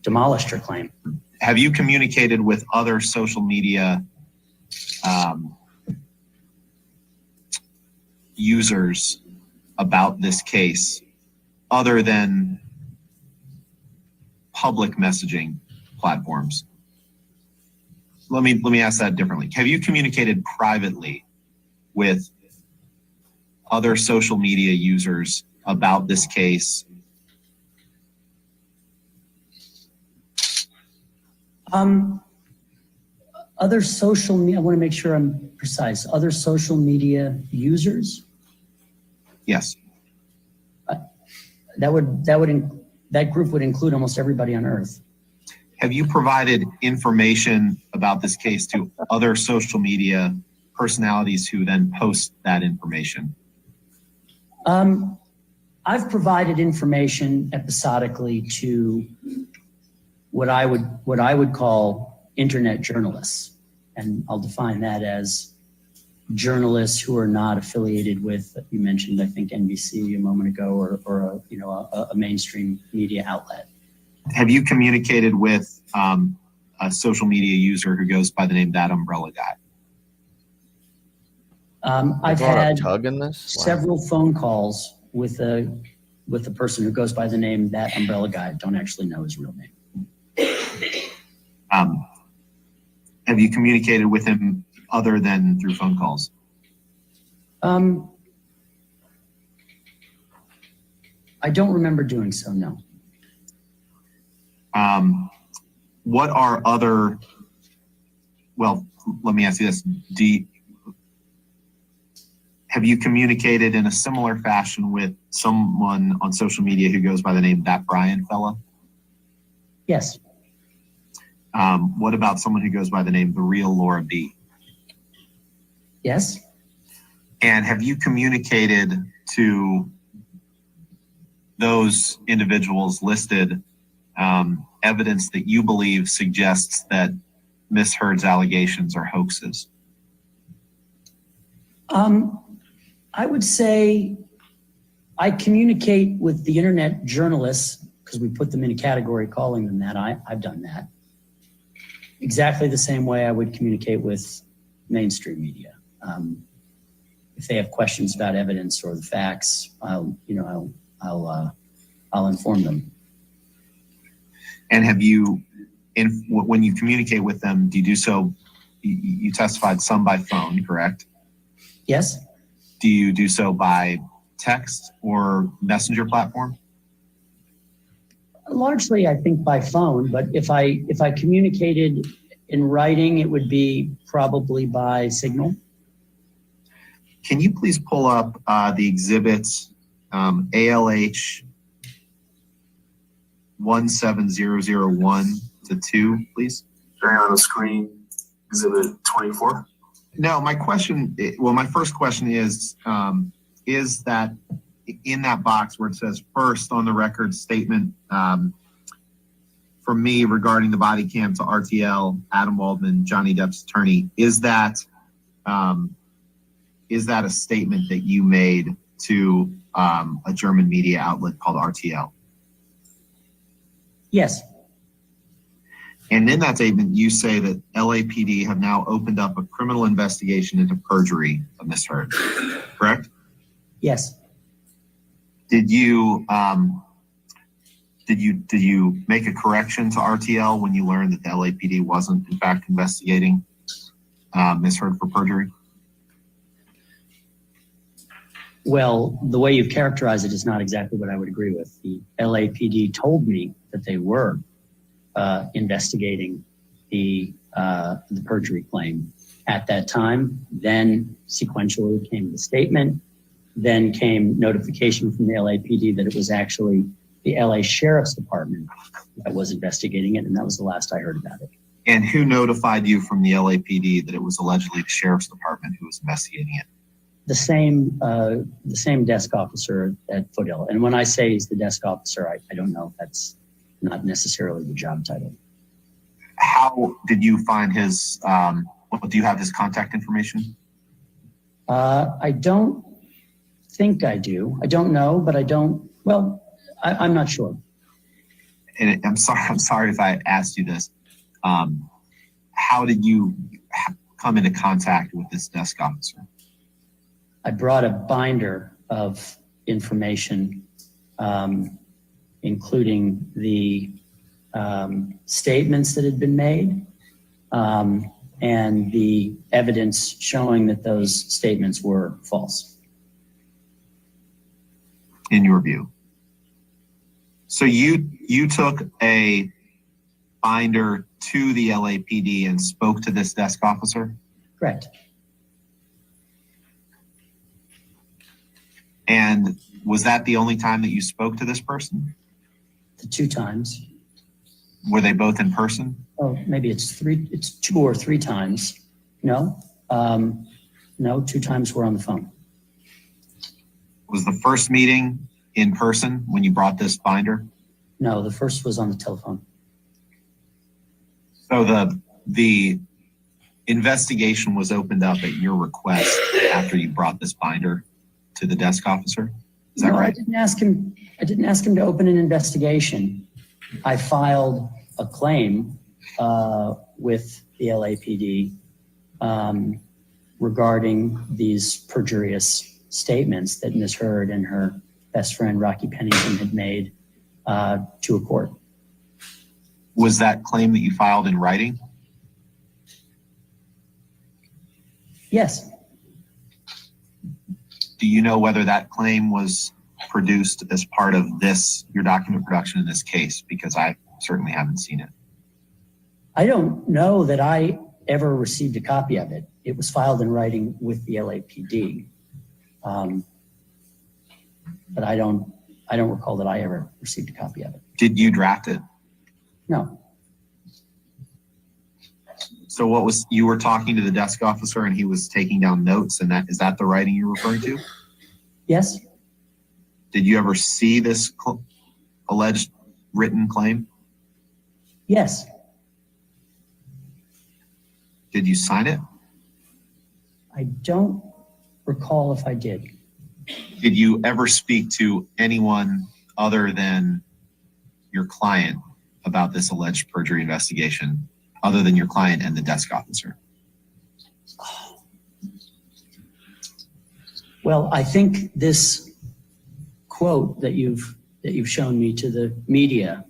demolished her claim. Have you communicated with other social media users about this case other than public messaging platforms? Let me ask that differently. Have you communicated privately with other social media users about this case? Other social media, I want to make sure I'm precise. Other social media users? Yes. That group would include almost everybody on Earth. Have you provided information about this case to other social media personalities who then post that information? I've provided information episodically to what I would call internet journalists, and I'll define that as journalists who are not affiliated with, you mentioned, I think, NBC a moment ago, or a mainstream media outlet. Have you communicated with a social media user who goes by the name That Umbrella Guy? I've had tug in this? Wow. several phone calls with a person who goes by the name That Umbrella Guy. Don't actually know his real name. Have you communicated with him other than through phone calls? I don't remember doing so, no. What are other, well, let me ask you this. Have you communicated in a similar fashion with someone on social media who goes by the name That Brian Fella? Yes. What about someone who goes by the name The Real Laura B? Yes. And have you communicated to those individuals listed evidence that you believe suggests that Ms. Heard's allegations are hoaxes? I would say I communicate with the internet journalists because we put them in a category calling them that. I've done that. Exactly the same way I would communicate with mainstream media. If they have questions about evidence or the facts, I'll inform them. And have you, when you communicate with them, do you do so? You testified some by phone, correct? Yes. Do you do so by text or messenger platform? Largely, I think by phone, but if I communicated in writing, it would be probably by signal. Can you please pull up the exhibits ALH 17001 to 2, please? Right on the screen, exhibit 24. No, my first question is that in that box where it says first on the record statement from me regarding the body cam to RTL, Adam Waldman, Johnny Depp's attorney, is that a statement that you made to a German media outlet called RTL? Yes. And in that statement, you say that LAPD have now opened up a criminal investigation into perjury of Ms. Heard, correct? Yes. Did you make a correction to RTL when you learned that the LAPD wasn't in fact investigating Ms. Heard for perjury? Well, the way you've characterized it is not exactly what I would agree with. The LAPD told me that they were investigating the perjury claim at that time. Then sequentially came the statement. Then came notification from the LAPD that it was actually the LA Sheriff's Department that was investigating it, and that was the last I heard about it. And who notified you from the LAPD that it was allegedly the Sheriff's Department who was investigating it? The same desk officer at Foothill. And when I say he's the desk officer, I don't know if that's not necessarily the job title. How did you find his, do you have his contact information? I don't think I do. I don't know, but I don't, well, I'm not sure. And I'm sorry if I asked you this. How did you come into contact with this desk officer? I brought a binder of information, including the statements that had been made and the evidence showing that those statements were false. In your view? So you took a binder to the LAPD and spoke to this desk officer? Correct. And was that the only time that you spoke to this person? The 2 times. Were they both in person? Oh, maybe it's 2 or 3 times. No, 2 times we're on the phone. Was the first meeting in person when you brought this binder? No, the first was on the telephone. So the investigation was opened up at your request after you brought this binder to the desk officer? Is that right? I didn't ask him to open an investigation. I filed a claim with the LAPD regarding these perjurious statements that Ms. Heard and her best friend Rocky Pennington had made to a court. Was that claim that you filed in writing? Yes. Do you know whether that claim was produced as part of your document production in this case? Because I certainly haven't seen it. I don't know that I ever received a copy of it. It was filed in writing with the LAPD. But I don't recall that I ever received a copy of it. Did you draft it? No. So you were talking to the desk officer and he was taking down notes, and is that the writing you're referring to? Yes. Did you ever see this alleged written claim? Yes. Did you sign it? I don't recall if I did. Did you ever speak to anyone other than your client about this alleged perjury investigation, other than your client and the desk officer? Well, I think this quote that you've shown me to the media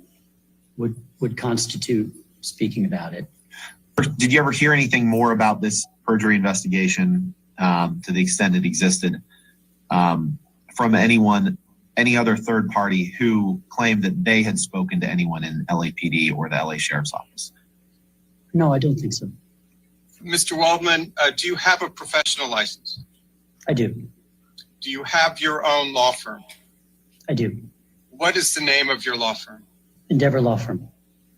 would constitute speaking about it. Did you ever hear anything more about this perjury investigation, to the extent it existed, from any other third party who claimed that they had spoken to anyone in LAPD or the LA Sheriff's Office? No, I don't think so. Mr. Waldman, do you have a professional license? I do. Do you have your own law firm? I do. What is the name of your law firm? Endeavor Law Firm.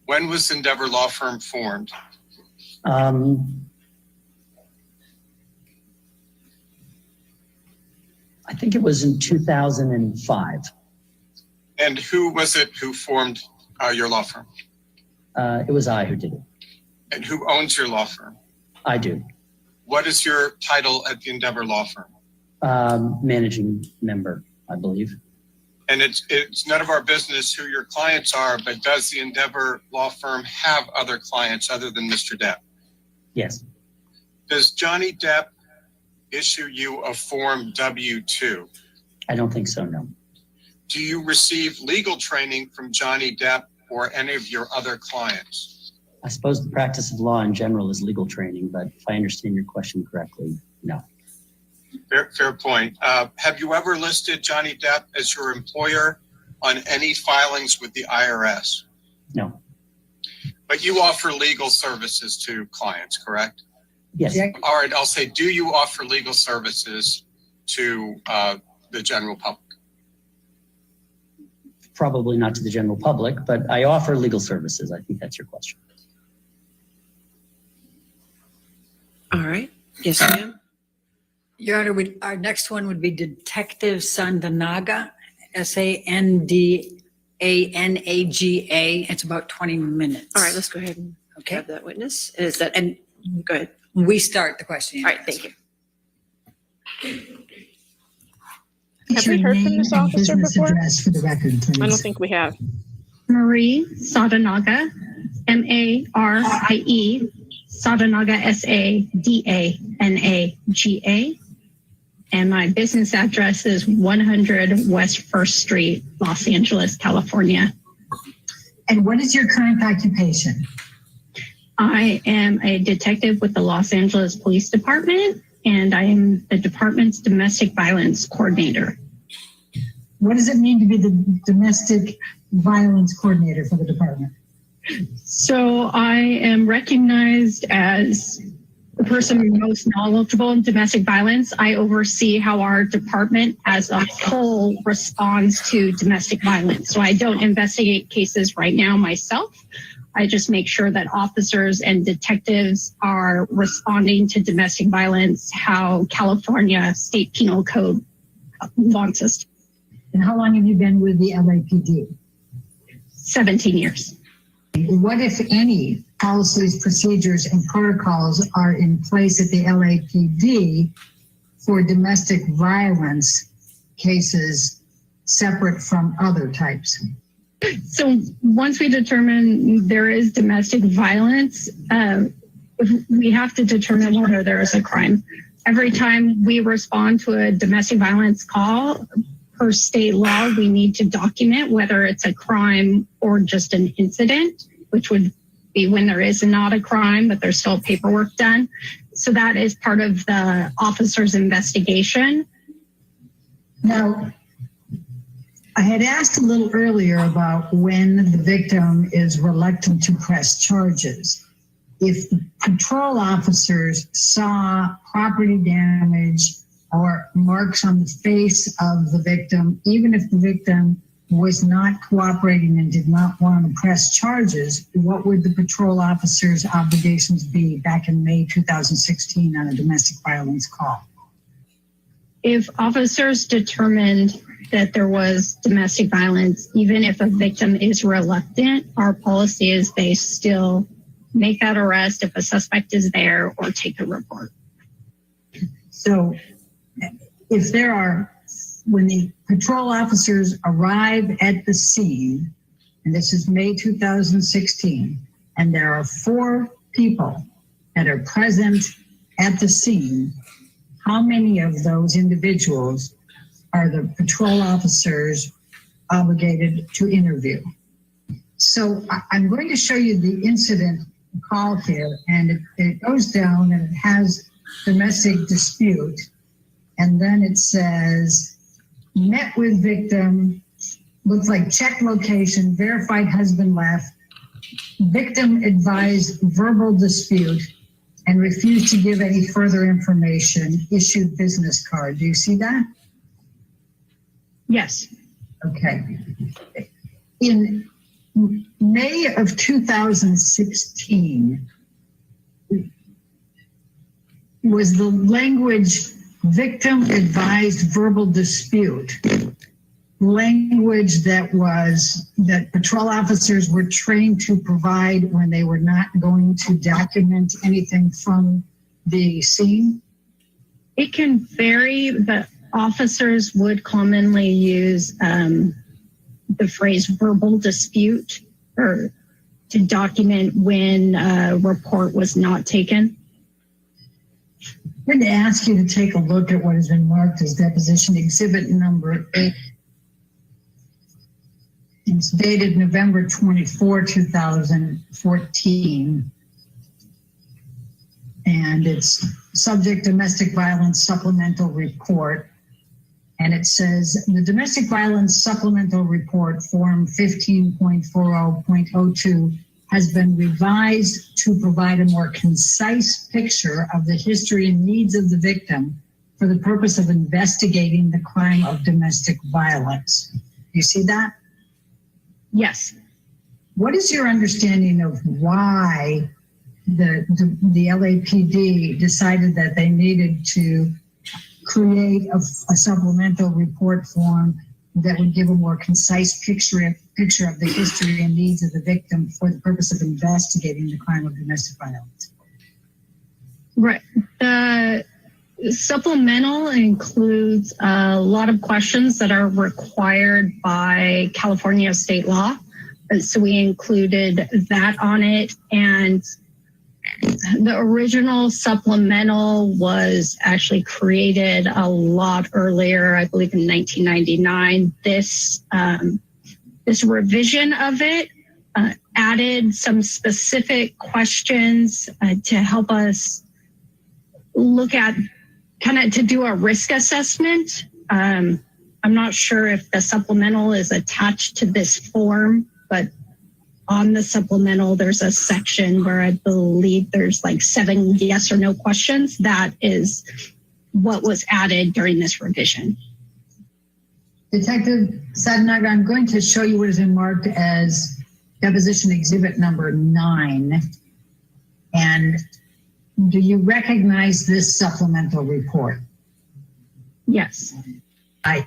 When was Endeavor Law Firm formed? I think it was in 2005. And who was it who formed your law firm? It was I who did it. And who owns your law firm? I do. What is your title at the Endeavor Law Firm? Managing member, I believe. And it's none of our business who your clients are, but does the Endeavor Law Firm have other clients other than Mr. Depp? Yes. Does Johnny Depp issue you a Form W-2? I don't think so, no. Do you receive legal training from Johnny Depp or any of your other clients? I suppose the practice of law in general is legal training, but if I understand your question correctly, no. Fair point. Have you ever listed Johnny Depp as your employer on any filings with the IRS? No. But you offer legal services to clients, correct? Yes. All right, I'll say, do you offer legal services to the general public? Probably not to the general public, but I offer legal services. I think that's your question. All right. Yes, ma'am. Your Honor, our next one would be Detective Sandanaga, S-A-N-D-A-N-A-G-A. It's about 20 minutes. All right, let's go ahead and have that witness. Go ahead. We start the question. All right, thank you. Have we heard from this officer before? For the record, please. I don't think we have. Marie Sadanaga, M-A-R-I-E, Sadanaga, S-A-D-A-N-A-G-A. And my business address is 100 West 1st Street, Los Angeles, California. And what is your current occupation? I am a detective with the Los Angeles Police Department, and I am the department's domestic violence coordinator. What does it mean to be the domestic violence coordinator for the department? So I am recognized as the person most knowledgeable in domestic violence. I oversee how our department as a whole responds to domestic violence. So I don't investigate cases right now myself. I just make sure that officers and detectives are responding to domestic violence how California State Penal Code wants us to. And how long have you been with the LAPD? 17 years. What, if any, policies, procedures, and protocols are in place at the LAPD for domestic violence cases separate from other types? So once we determine there is domestic violence, we have to determine whether there is a crime. Every time we respond to a domestic violence call, per state law, we need to document whether it's a crime or just an incident, which would be when there is not a crime, but there's still paperwork done. So that is part of the officer's investigation. Now, I had asked a little earlier about when the victim is reluctant to press charges. If the patrol officers saw property damage or marks on the face of the victim, even if the victim was not cooperating and did not want to press charges, what would the patrol officer's obligations be back in May 2016 on a domestic violence call? If officers determined that there was domestic violence, even if a victim is reluctant, our policy is they still make that arrest if a suspect is there or take a report. So if there are, when the patrol officers arrive at the scene, and this is May 2016, and there are 4 people that are present at the scene, how many of those individuals are the patrol officers obligated to interview? So I'm going to show you the incident call here, and it goes down and it has domestic dispute, and then it says, met with victim, looks like check location, verified husband left, victim advised verbal dispute, and refused to give any further information, issued business card. Do you see that? Yes. Okay. In May of 2016, was the language victim advised verbal dispute language that patrol officers were trained to provide when they were not going to document anything from the scene? It can vary, but officers would commonly use the phrase verbal dispute or to document when a report was not taken. I'm going to ask you to take a look at what has been marked as deposition exhibit number 8. It's dated November 24, 2014. And it's subject domestic violence supplemental report. And it says the domestic violence supplemental report form 15.40.02 has been revised to provide a more concise picture of the history and needs of the victim for the purpose of investigating the crime of domestic violence. You see that? Yes. What is your understanding of why the LAPD decided that they needed to create a supplemental report form that would give a more concise picture of the history and needs of the victim for the purpose of investigating the crime of domestic violence? Right. The supplemental includes a lot of questions that are required by California state law. So we included that on it. And the original supplemental was actually created a lot earlier, I believe in 1999. This revision of it added some specific questions to help us look at to do a risk assessment. I'm not sure if the supplemental is attached to this form, but on the supplemental, there's a section where I believe there's like 7 yes or no questions. That is what was added during this revision. Detective Sadanaga, I'm going to show you what has been marked as deposition exhibit number 9. And do you recognize this supplemental report? Yes.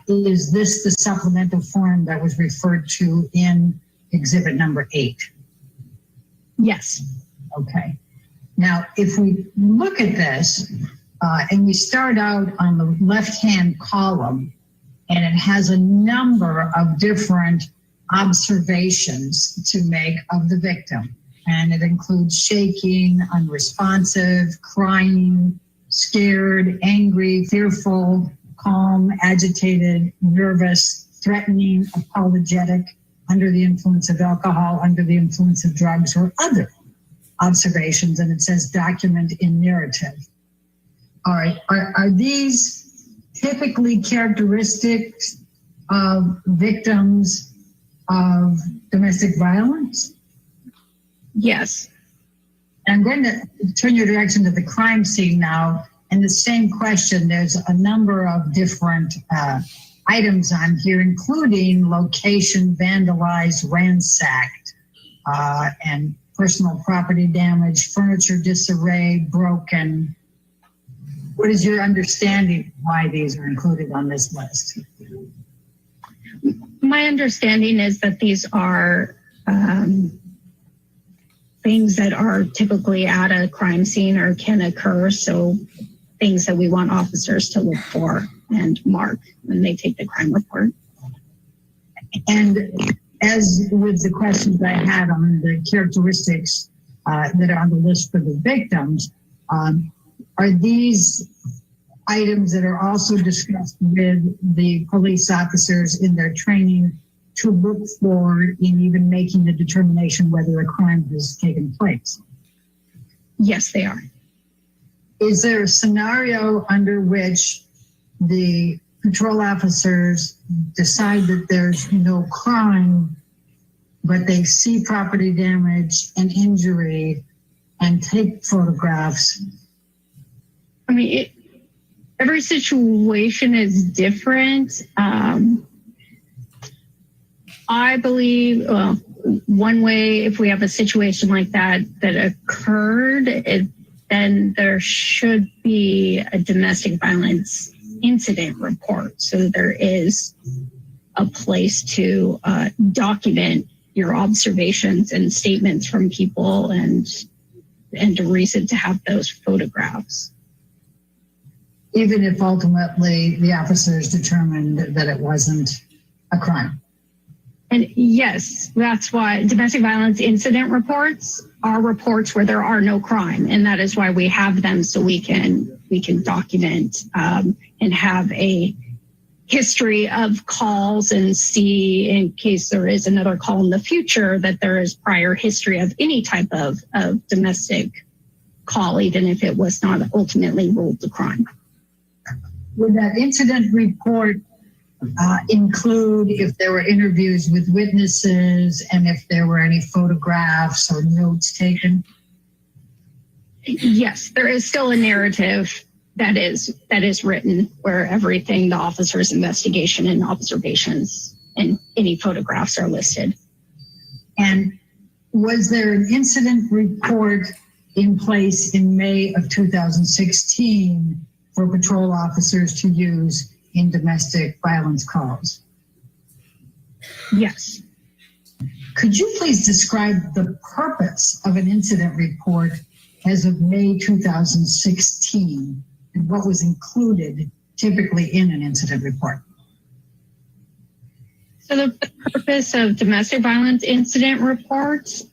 Is this the supplemental form that was referred to in exhibit number 8? Yes. Okay. Now, if we look at this and we start out on the left-hand column, and it has a number of different observations to make of the victim. And it includes shaking, unresponsive, crying, scared, angry, fearful, calm, agitated, nervous, threatening, apologetic, under the influence of alcohol, under the influence of drugs, or other observations. And it says document in narrative. All right, are these typically characteristics of victims of domestic violence? Yes. I'm going to turn your direction to the crime scene now. And the same question, there's a number of different items on here, including location, vandalized, ransacked, and personal property damage, furniture disarray, broken. What is your understanding why these are included on this list? My understanding is that these are things that are typically at a crime scene or can occur. So things that we want officers to look for and mark when they take the crime report. And as with the questions I had on the characteristics that are on the list for the victims, are these items that are also discussed with the police officers in their training to look for in even making the determination whether a crime has taken place? Yes, they are. Is there a scenario under which the patrol officers decide that there's no crime, but they see property damage and injury and take photographs? I mean, every situation is different. I believe one way, if we have a situation like that occurred, then there should be a domestic violence incident report. So there is a place to document your observations and statements from people and a reason to have those photographs. Even if ultimately the officers determined that it wasn't a crime. And yes, that's why domestic violence incident reports are reports where there are no crime. And that is why we have them, so we can document and have a history of calls and see, in case there is another call in the future, that there is prior history of any type of domestic call, even if it was not ultimately ruled a crime. Would that incident report include if there were interviews with witnesses and if there were any photographs or notes taken? Yes, there is still a narrative that is written where everything, the officer's investigation and observations and any photographs are listed. And was there an incident report in place in May of 2016 for patrol officers to use in domestic violence calls? Yes. Could you please describe the purpose of an incident report as of May 2016 and what was included typically in an incident report? So the purpose of domestic violence incident reports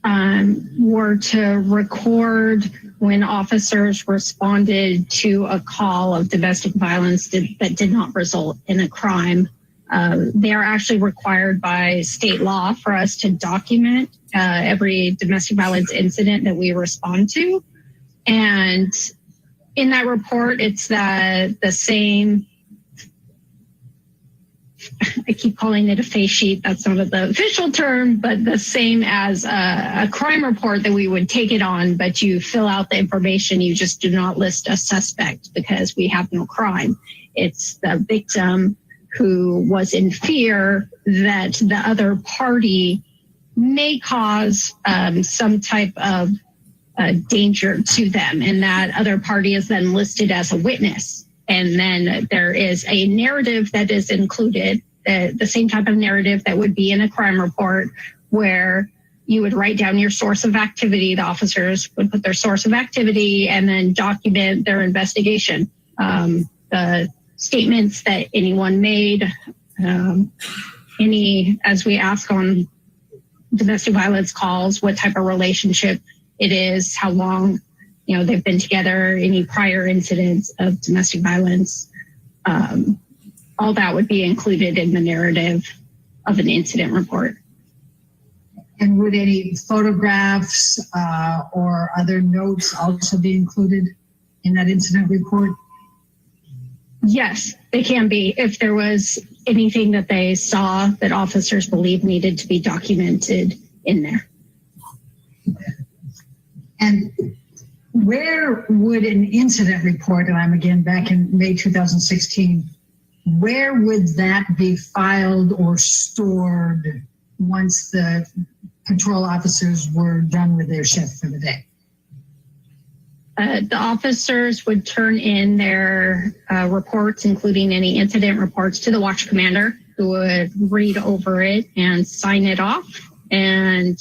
were to record when officers responded to a call of domestic violence that did not result in a crime. They are actually required by state law for us to document every domestic violence incident that we respond to. And in that report, it's the same, I keep calling it a face sheet. That's not the official term, but the same as a crime report that we would take it on, but you fill out the information. You just do not list a suspect because we have no crime. It's the victim who was in fear that the other party may cause some type of danger to them. And that other party is then listed as a witness. And then there is a narrative that is included, the same type of narrative that would be in a crime report, where you would write down your source of activity. The officers would put their source of activity and then document their investigation. The statements that anyone made, as we ask on domestic violence calls, what type of relationship it is, how long they've been together, any prior incidents of domestic violence. All that would be included in the narrative of an incident report. And would any photographs or other notes also be included in that incident report? Yes, they can be. If there was anything that they saw that officers believe needed to be documented in there. And where would an incident report, and I'm again back in May 2016, where would that be filed or stored once the patrol officers were done with their shift for the day? The officers would turn in their reports, including any incident reports, to the watch commander, who would read over it and sign it off. And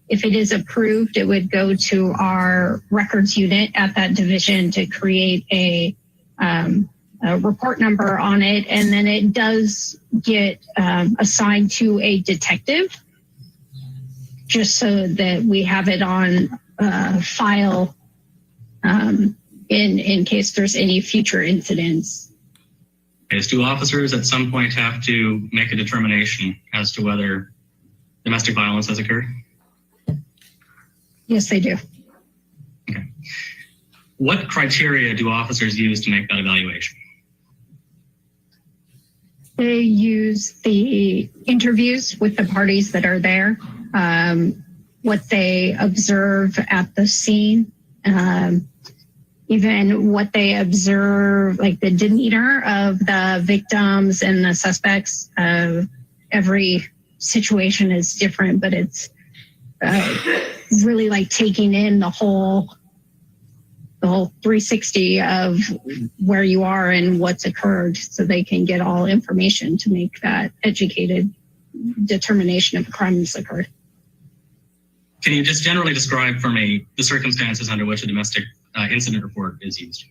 if it is approved, it would go to our records unit at that division to create a report number on it. And then it does get assigned to a detective, just so that we have it on file in case there's any future incidents. Do officers at some point have to make a determination as to whether domestic violence has occurred? Yes, they do. Okay. What criteria do officers use to make that evaluation? They use the interviews with the parties that are there, what they observe at the scene, even what they observe, like the demeanor of the victims and the suspects. Every situation is different, but it's really like taking in the whole 360 of where you are and what's occurred, so they can get all information to make that educated determination if a crime has occurred. Can you just generally describe for me the circumstances under which a domestic incident report is used?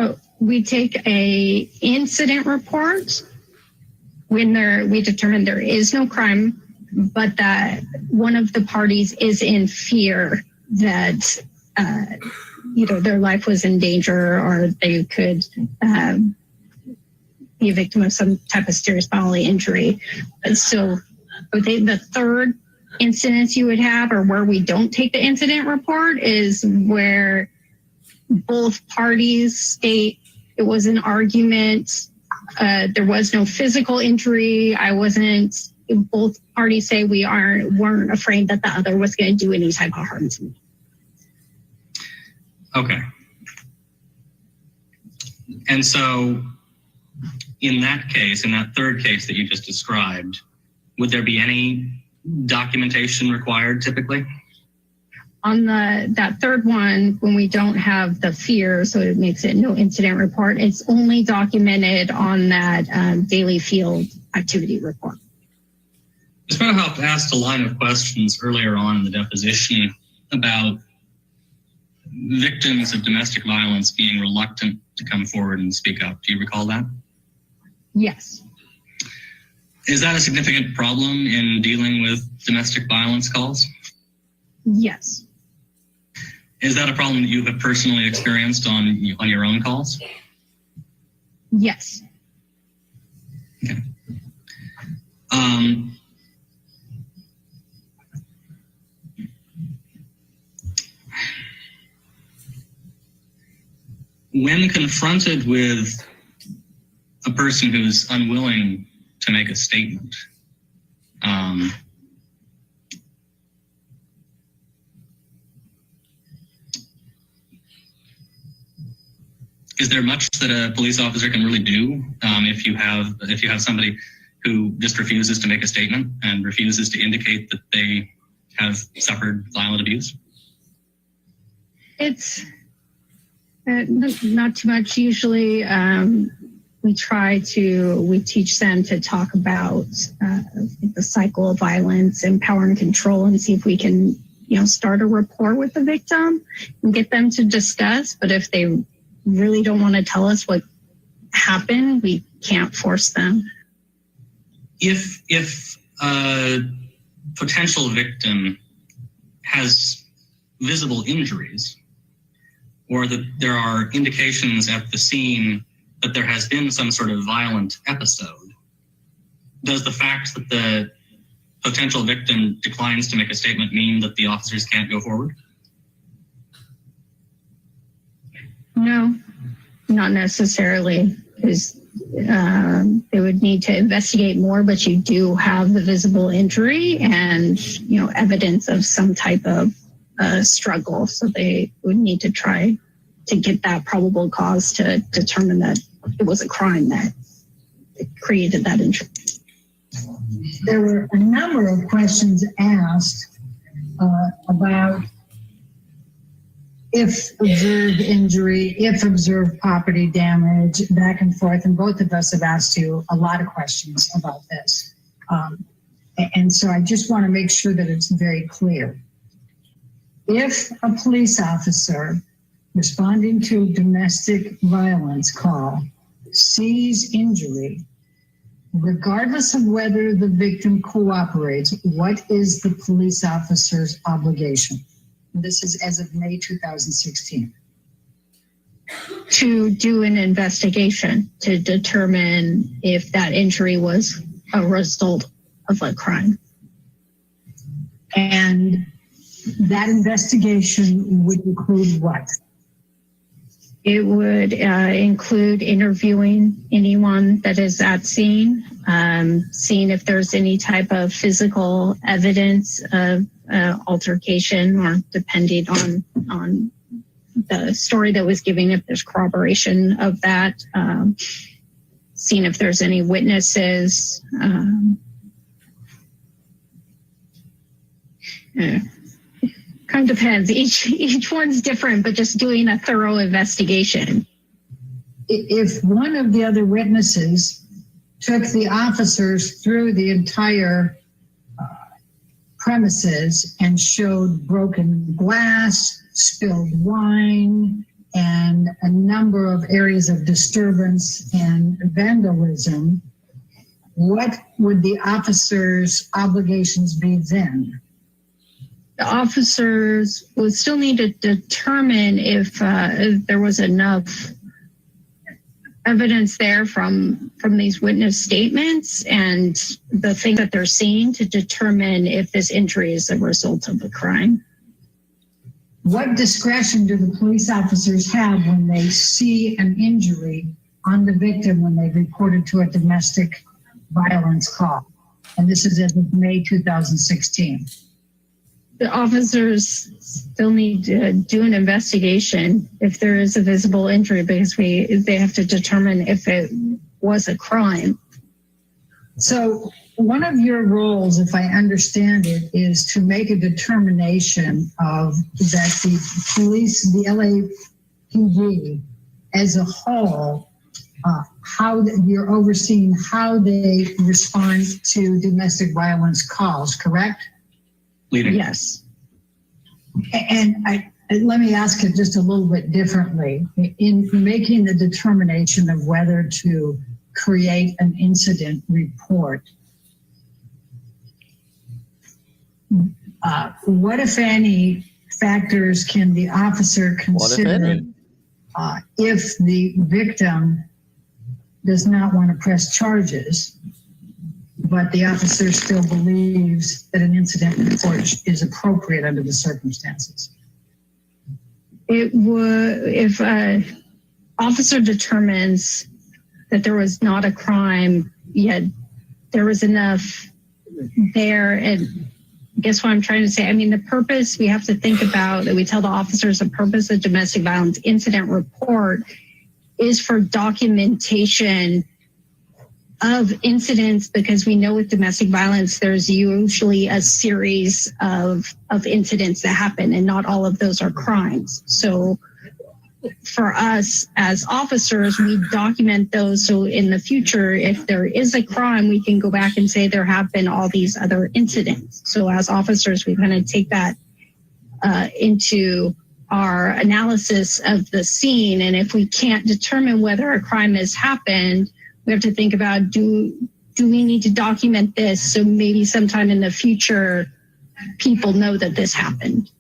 Oh, we take a incident report when we determine there is no crime, but that one of the parties is in fear that either their life was in danger or they could be a victim of some type of serious bodily injury. And so the third incidents you would have, or where we don't take the incident report, is where both parties state it was an argument, there was no physical injury, both parties say we weren't afraid that the other was going to do any type of harm to me. Okay. And so in that case, in that third case that you just described, would there be any documentation required typically? On that third one, when we don't have the fear, so it makes it no incident report, it's only documented on that daily field activity report. Ms. Meadowhoff asked a line of questions earlier on in the deposition about victims of domestic violence being reluctant to come forward and speak up. Do you recall that? Yes. Is that a significant problem in dealing with domestic violence calls? Yes. Is that a problem that you have personally experienced on your own calls? Yes. Okay. When confronted with a person who's unwilling to make a statement, is there much that a police officer can really do if you have somebody who just refuses to make a statement and refuses to indicate that they have suffered violent abuse? It's not too much. Usually we teach them to talk about the cycle of violence and power and control, and see if we can, start a rapport with the victim and get them to discuss. But if they really don't want to tell us what happened, we can't force them. If a potential victim has visible injuries, or that there are indications at the scene that there has been some sort of violent episode, does the fact that the potential victim declines to make a statement mean that the officers can't go forward? No, not necessarily, because they would need to investigate more, but you do have the visible injury and, evidence of some type of struggle. So they would need to try to get that probable cause to determine that it was a crime that created that injury. There were a number of questions asked about if observed injury, if observed property damage, back and forth, and both of us have asked you a lot of questions about this. And so I just want to make sure that it's very clear. If a police officer responding to a domestic violence call sees injury, regardless of whether the victim cooperates, what is the police officer's obligation? This is as of May 2016. To do an investigation to determine if that injury was a result of a crime. And that investigation would include what? It would include interviewing anyone that is at scene, seeing if there's any type of physical evidence of altercation, or depending on the story that was given, if there's corroboration of that, seeing if there's any witnesses. Kind of depends. Each one's different, but just doing a thorough investigation. If one of the other witnesses took the officers through the entire premises and showed broken glass, spilled wine, and a number of areas of disturbance and vandalism, what would the officers' obligations be then? The officers would still need to determine if there was enough evidence there from these witness statements and the thing that they're seeing to determine if this injury is a result of a crime. What discretion do the police officers have when they see an injury on the victim when they reported to a domestic violence call? And this is as of May 2016. The officers still need to do an investigation if there is a visible injury, because they have to determine if it was a crime. So one of your roles, if I understand it, is to make a determination of that the police, the LAPD as a whole, how you're overseeing how they respond to domestic violence calls, correct? Leading. Yes. And let me ask it just a little bit differently. In making the determination of whether to create an incident report, what, if any, factors can the officer consider if the victim does not want to press charges, but the officer still believes that an incident report is appropriate under the circumstances? It would, if an officer determines that there was not a crime, yet there was enough there, and guess what I'm trying to say? I mean, the purpose we have to think about, that we tell the officers the purpose of domestic violence incident report is for documentation of incidents, because we know with domestic violence, there's usually a series of incidents that happen, and not all of those are crimes. So for us as officers, we document those. So in the future, if there is a crime, we can go back and say there have been all these other incidents. So as officers, we kind of take that into our analysis of the scene. And if we can't determine whether a crime has happened, we have to think about, do we need to document this so maybe sometime in the future people know that this happened?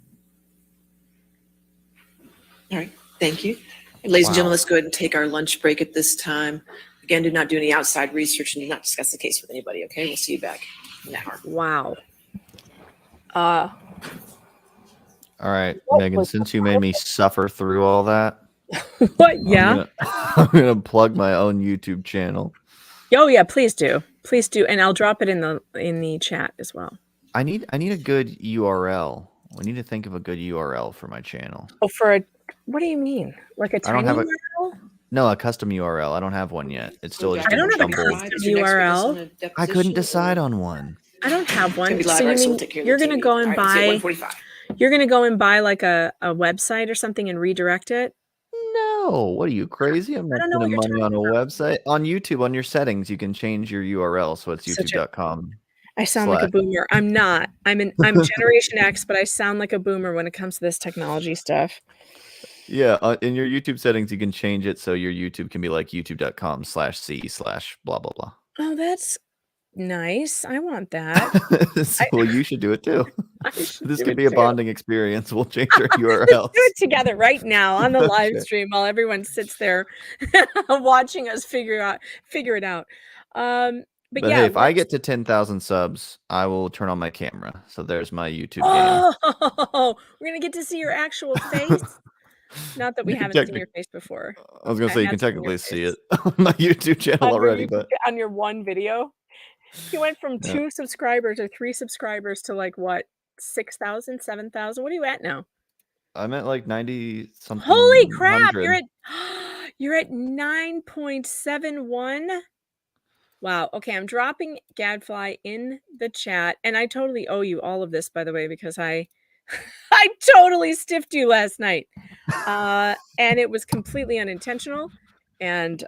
All right, thank you. And ladies and gentlemen, let's go ahead and take our lunch break at this time. Again, do not do any outside research and do not discuss the case with anybody, okay? We'll see you back in an hour. Wow. All right, Megan, since you made me suffer through all that, what? Yeah. I'm gonna plug my own YouTube channel. Oh yeah, please do, and I'll drop it in the chat as well. I need a good URL. We need to think of a good URL for my channel. Oh, what do you mean? Like a tiny URL? No, a custom URL. I don't have one yet. It's still just I don't have a jumbled. custom URL. I couldn't decide on one. I don't have one. It's gonna be live, So you right, so we'll mean take care of you're the gonna TV. go and All right, see you at buy 1:45. you're gonna go and buy like a website or something and redirect it? No, what are you crazy? I'm I not don't know what spending you're money on a website. On YouTube, on your settings, you can change your URL, so it's Such a- youtube.com. I sound like a boomer. I'm not. I'm Generation X, but I sound like a boomer when it comes to this technology stuff. Yeah, in your YouTube settings, you can change it so your YouTube can be like youtube.com/c/blah blah blah. Oh, that's nice. I want that. Well, you should do it too. I should This do could it be a too. bonding experience. We'll change our Let's URLs. do it together right now on the live Okay. stream while everyone sits there watching us figure it out. But But yeah, hey, if I get to 10,000 subs, I will turn on my camera. So there's my YouTube game. oh, we're gonna get to see your actual face. Not that we You can haven't seen your face before. I was gonna say you have can seen your technically see face. it on my YouTube channel On your already, YouTube- but on your one video. You went from Yeah. 2 subscribers or 3 subscribers to like what, 6,000, 7,000? What are you at now? I'm at like 90 something. Holy crap! 100. You're at 9.71. Wow. Okay, I'm dropping Gadfly in the chat, and I totally owe you all of this, by the way, because I totally stiffed you last night, and it was completely unintentional, and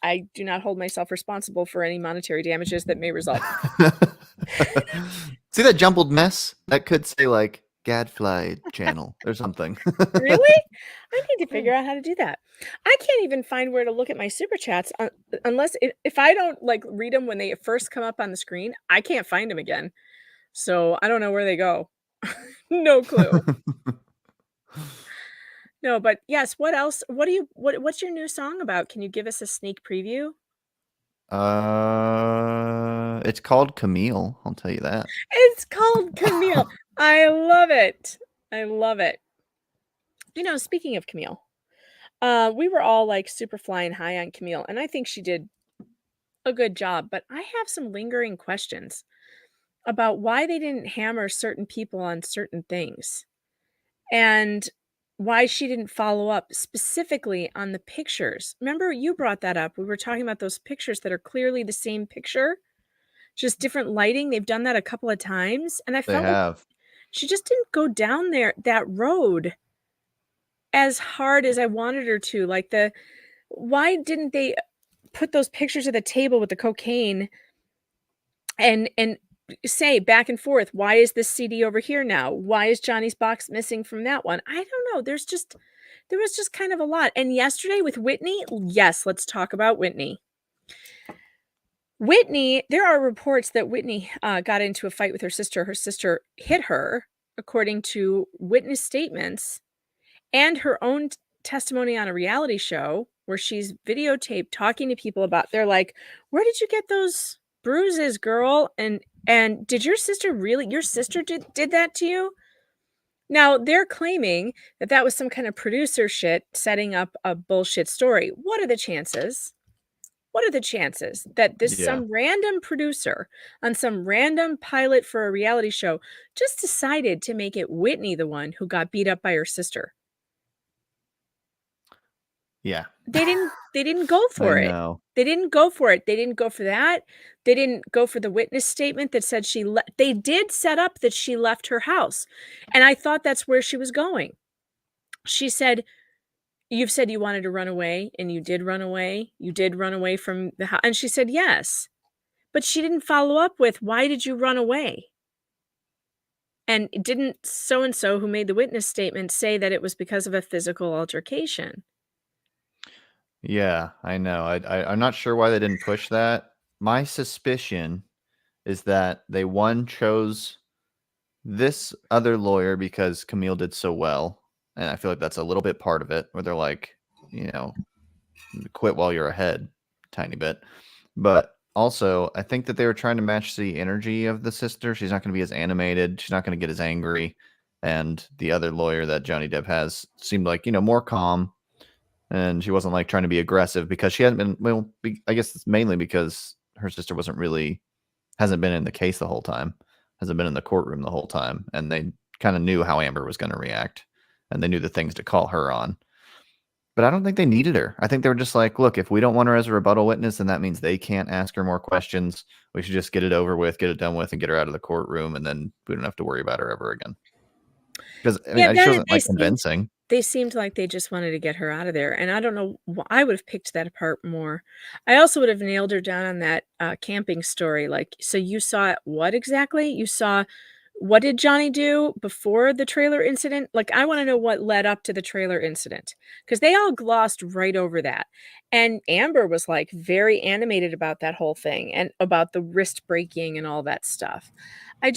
I do not hold myself responsible for any monetary damages that may result. See that jumbled mess? That could say like Gadfly channel or something. Really? I need to figure out how to do that. I can't even find where to look at my super chats unless if I don't like read them when they first come up on the screen, I can't find them again. So I don't know where they go. No clue. No, but yes, what else? What's your new song about? Can you give us a sneak preview? It's called Camille. I'll tell you that. It's called Camille. I love it. I love it. You know, speaking of Camille, we were all like super flying high on Camille, and I think she did a good job, but I have some lingering questions about why they didn't hammer certain people on certain things and why she didn't follow up specifically on the pictures. Remember, you brought that up. We were talking about those pictures that are clearly the same picture, just different lighting. They've done that a couple of times, and I They felt like have. she just didn't go down that road as hard as I wanted her to. Like why didn't they put those pictures at the table with the cocaine and say back and forth, why is this CD over here now? Why is Johnny's box missing from that one? I don't know. There was just kind of a lot. And yesterday with Whitney, yes, let's talk about Whitney. Whitney, there are reports that Whitney got into a fight with her sister. Her sister hit her, according to witness statements and her own testimony on a reality show where she's videotaped talking to people about, they're like, where did you get those bruises, girl? And did your sister did that to you? Now they're claiming that was some kind of producer shit setting up a bullshit story. What are the chances? What are the chances that some random producer on some random pilot for a reality show just decided to make it Whitney the one who got beat up by her sister? Yeah. They didn't go for it. They didn't go for it. They didn't go for that. They didn't go for the witness statement that said they did set up that she left her house. And I thought that's where she was going. She said, you've said you wanted to run away, and you did run away. You did run away from the house. And she said, yes. But she didn't follow up with, why did you run away? And didn't so-and-so who made the witness statement say that it was because of a physical altercation? Yeah, I know. I'm not sure why they didn't push that. My suspicion is that they chose this other lawyer because Camille did so well. And I feel like that's a little bit part of it, where they're like, quit while you're ahead, tiny bit. But also, I think that they were trying to match the energy of the sister. She's not going to be as animated. She's not going to get as angry. And the other lawyer that Johnny Depp has seemed like, more calm. And she wasn't like trying to be aggressive because she hadn't been, I guess it's mainly because her sister hasn't been in the case the whole time, hasn't been in the courtroom the whole time. And they kind of knew how Amber was going to react, and they knew the things to call her on. But I don't think they needed her. I think they were just like, look, if we don't want her as a rebuttal witness, then that means they can't ask her more questions. We should just get it over with, get it done with, and get her out of the courtroom, and then we don't have to worry about her ever again. Because I mean, she wasn't like convincing. They seemed like they just wanted to get her out of there, and I don't know. I would have picked that apart more. I also would have nailed her down on that camping story. Like, so you saw what exactly? You saw what did Johnny do before the trailer incident? Like, I want to know what led up to the trailer incident, because they all glossed right over that. And Amber was like very animated about that whole thing and about the wrist breaking and all that stuff. I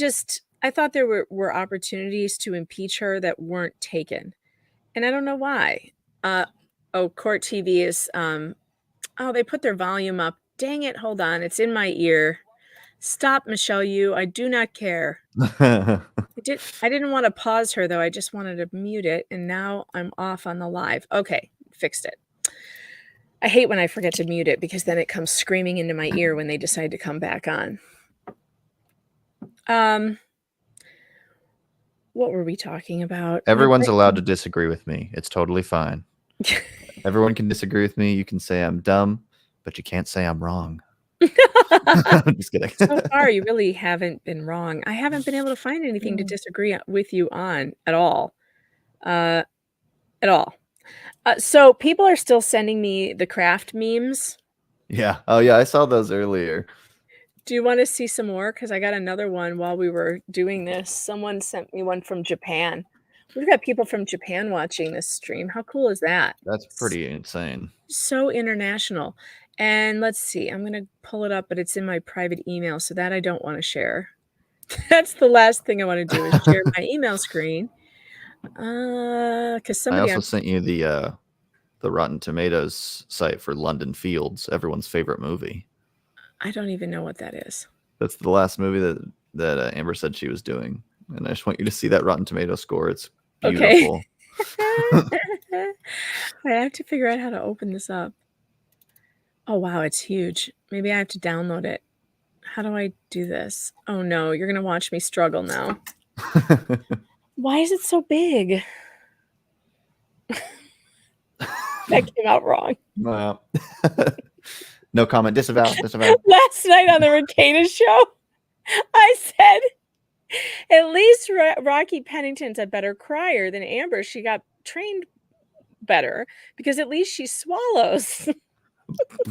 thought there were opportunities to impeach her that weren't taken. And I don't know why. Court TV is, they put their volume up. Dang it, hold on. It's in my ear. Stop, Michelle Yu. I do not care. I didn't want to pause her, though. I just wanted to mute it, and now I'm off on the live. Okay, fixed it. I hate when I forget to mute it, because then it comes screaming into my ear when they decide to come back on. What were we talking about? Everyone's allowed to disagree with me. It's totally fine. Everyone can disagree with me. You can say I'm dumb, but you can't say I'm wrong. I'm just kidding. So far, you really haven't been wrong. I haven't been able to find anything to disagree with you on at all. So people are still sending me the craft memes. Yeah. Oh, yeah. I saw those earlier. Do you want to see some more? Because I got another one while we were doing this. Someone sent me one from Japan. We've got people from Japan watching this stream. How cool is that? That's pretty insane. So international. And let's see. I'm going to pull it up, but it's in my private email, so that I don't want to share. That's the last thing I want to do is share my email screen. Because somebody I also sent you the Rotten Tomatoes site for London Fields, everyone's favorite movie. I don't even know what that is. That's the last movie that Amber said she was doing, and I just want you to see that Rotten Tomato score. It's beautiful. Okay. I have to figure out how to open this up. Oh wow, it's huge. Maybe I have to download it. How do I do this? Oh no, you're gonna watch me struggle now. Why is it so big? That came out wrong. Wow. No comment. Disavow. Last night on the Rakeda show, I said, at least Rocky Pennington's a better crier than Amber. She got trained better because at least she swallows.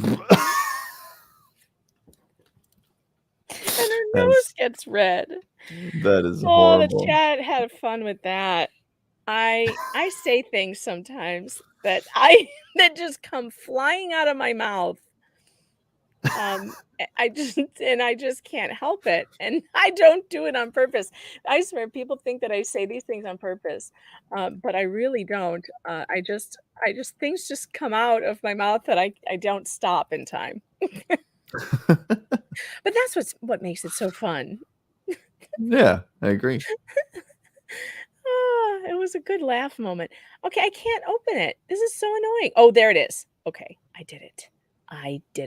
And her nose gets red. That is horrible. The chat had fun with that. I say things sometimes that just come flying out of my mouth. I just can't help it, and I don't do it on purpose. I swear, people think that I say these things on purpose, but I really don't. I just things just come out of my mouth that I don't stop in time. But that's what makes it so fun. Yeah, I agree. It was a good laugh moment. Okay, I can't open it. This is so annoying. Oh, there it is. Okay, I did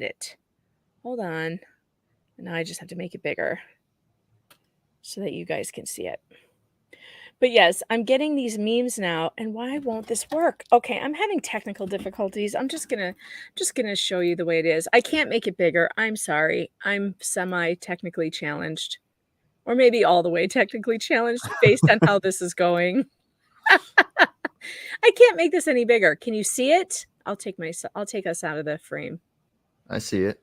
it. Hold on. Now I just have to make it bigger so that you guys can see it. But yes, I'm getting these memes now, and why won't this work? Okay, I'm having technical difficulties. I'm just gonna show you the way it is. I can't make it bigger. I'm sorry. I'm semi-technically challenged, or maybe all the way technically challenged based on how this is going. I can't make this any bigger. Can you see it? I'll take us out of the frame. I see it.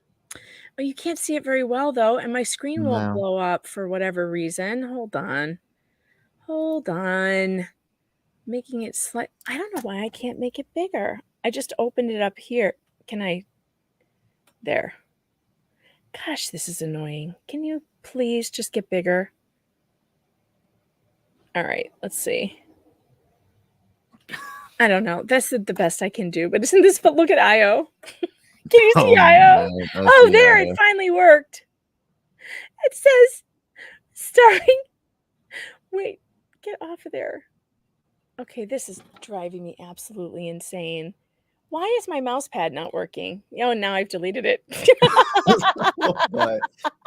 Oh, you can't see it very well though, and my screen won't blow up for whatever reason. Hold on. Making it slight. I don't know why I can't make it bigger. I just opened it up here. Can I? There. Gosh, this is annoying. Can you please just get bigger? All right, let's see. I don't know. That's the best I can do, but isn't this? But look at IO. Can you see IO? Oh, there, it finally worked. It says starring. Wait, get off of there. Okay, this is driving me absolutely insane. Why is my mouse pad not working? Oh, now I've deleted it.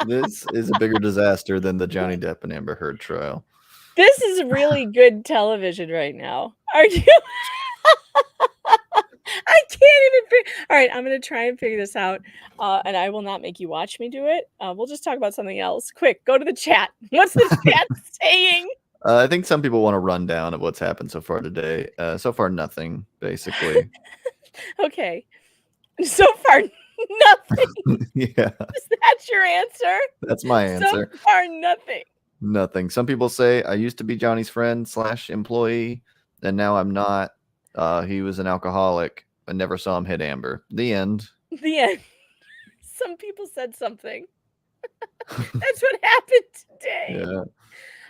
This is a bigger disaster than the Johnny Depp and Amber Heard trial. This is really good television right now. Are you? can't even all right, I'm gonna try and figure this out, and I will not make you watch me do it. We'll just talk about something else. Quick, go to the chat. What's the chat saying? I think some people want to run down of what's happened so far today. So far, nothing, basically. Okay. So far, nothing. Yeah, Is that your answer? that's my answer. So far, nothing. Nothing. Some people say I used to be Johnny's friend / employee, and now I'm not. He was an alcoholic. I never saw him hit Amber. The end. The end. Some people said something. That's what happened today. Yeah.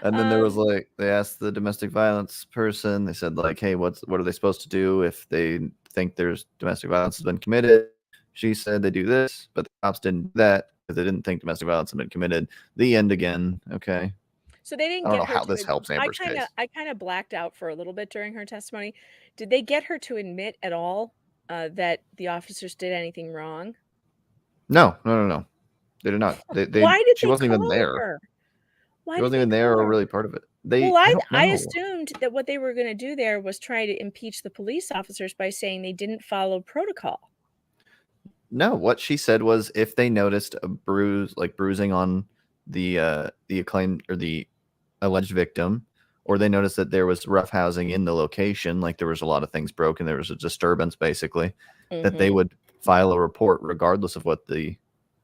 And then there was like, they asked the domestic violence person, they said like, hey, what are they supposed to do if they think there's domestic violence has been committed? She said they do this, but the cops didn't do that because they didn't think domestic violence had been committed. The end again. Okay. So they didn't I don't get know her how to this helps Amber's case. I kind of blacked out for a little bit during her testimony. Did they get her to admit at all that the officers did anything wrong? No. They did not. Why did she they wasn't even call there. her? Why She did wasn't they even there call or her? really part of it. Well, I don't I know. assumed that what they were going to do there was try to impeach the police officers by saying they didn't follow protocol. No, what she said was if they noticed a bruising on the acclaimed or the alleged victim, or they noticed that there was roughhousing in the location, like there was a lot of things broken, there was a disturbance basically, that they would file a report regardless of what the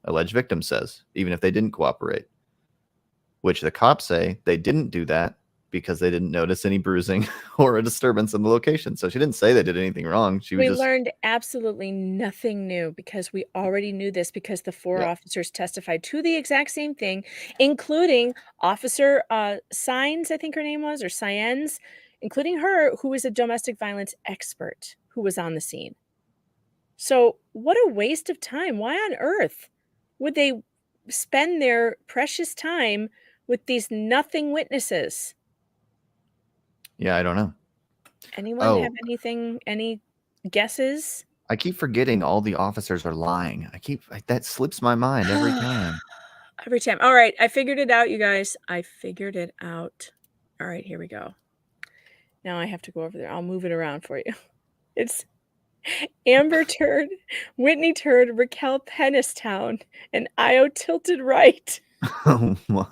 alleged victim says, even if they didn't cooperate. Which the cops say they didn't do that because they didn't notice any bruising or a disturbance in the location. So she didn't say they did anything wrong. We learned absolutely nothing new because we already knew this because the four officers testified to the exact same thing, including Officer Sines, I think her name was, or Sines, including her, who is a domestic violence expert who was on the scene. So what a waste of time. Why on earth would they spend their precious time with these nothing witnesses? Yeah, I don't know. Anyone have any guesses? I keep forgetting all the officers are lying. That slips my mind every time. Every time. All right, I figured it out, you guys. I figured it out. All right, here we go. Now I have to go over there. I'll move it around for you. It's Amber Turd, Whitney Turd, Raquel Pennistown, and Io Tilted Right. Oh my.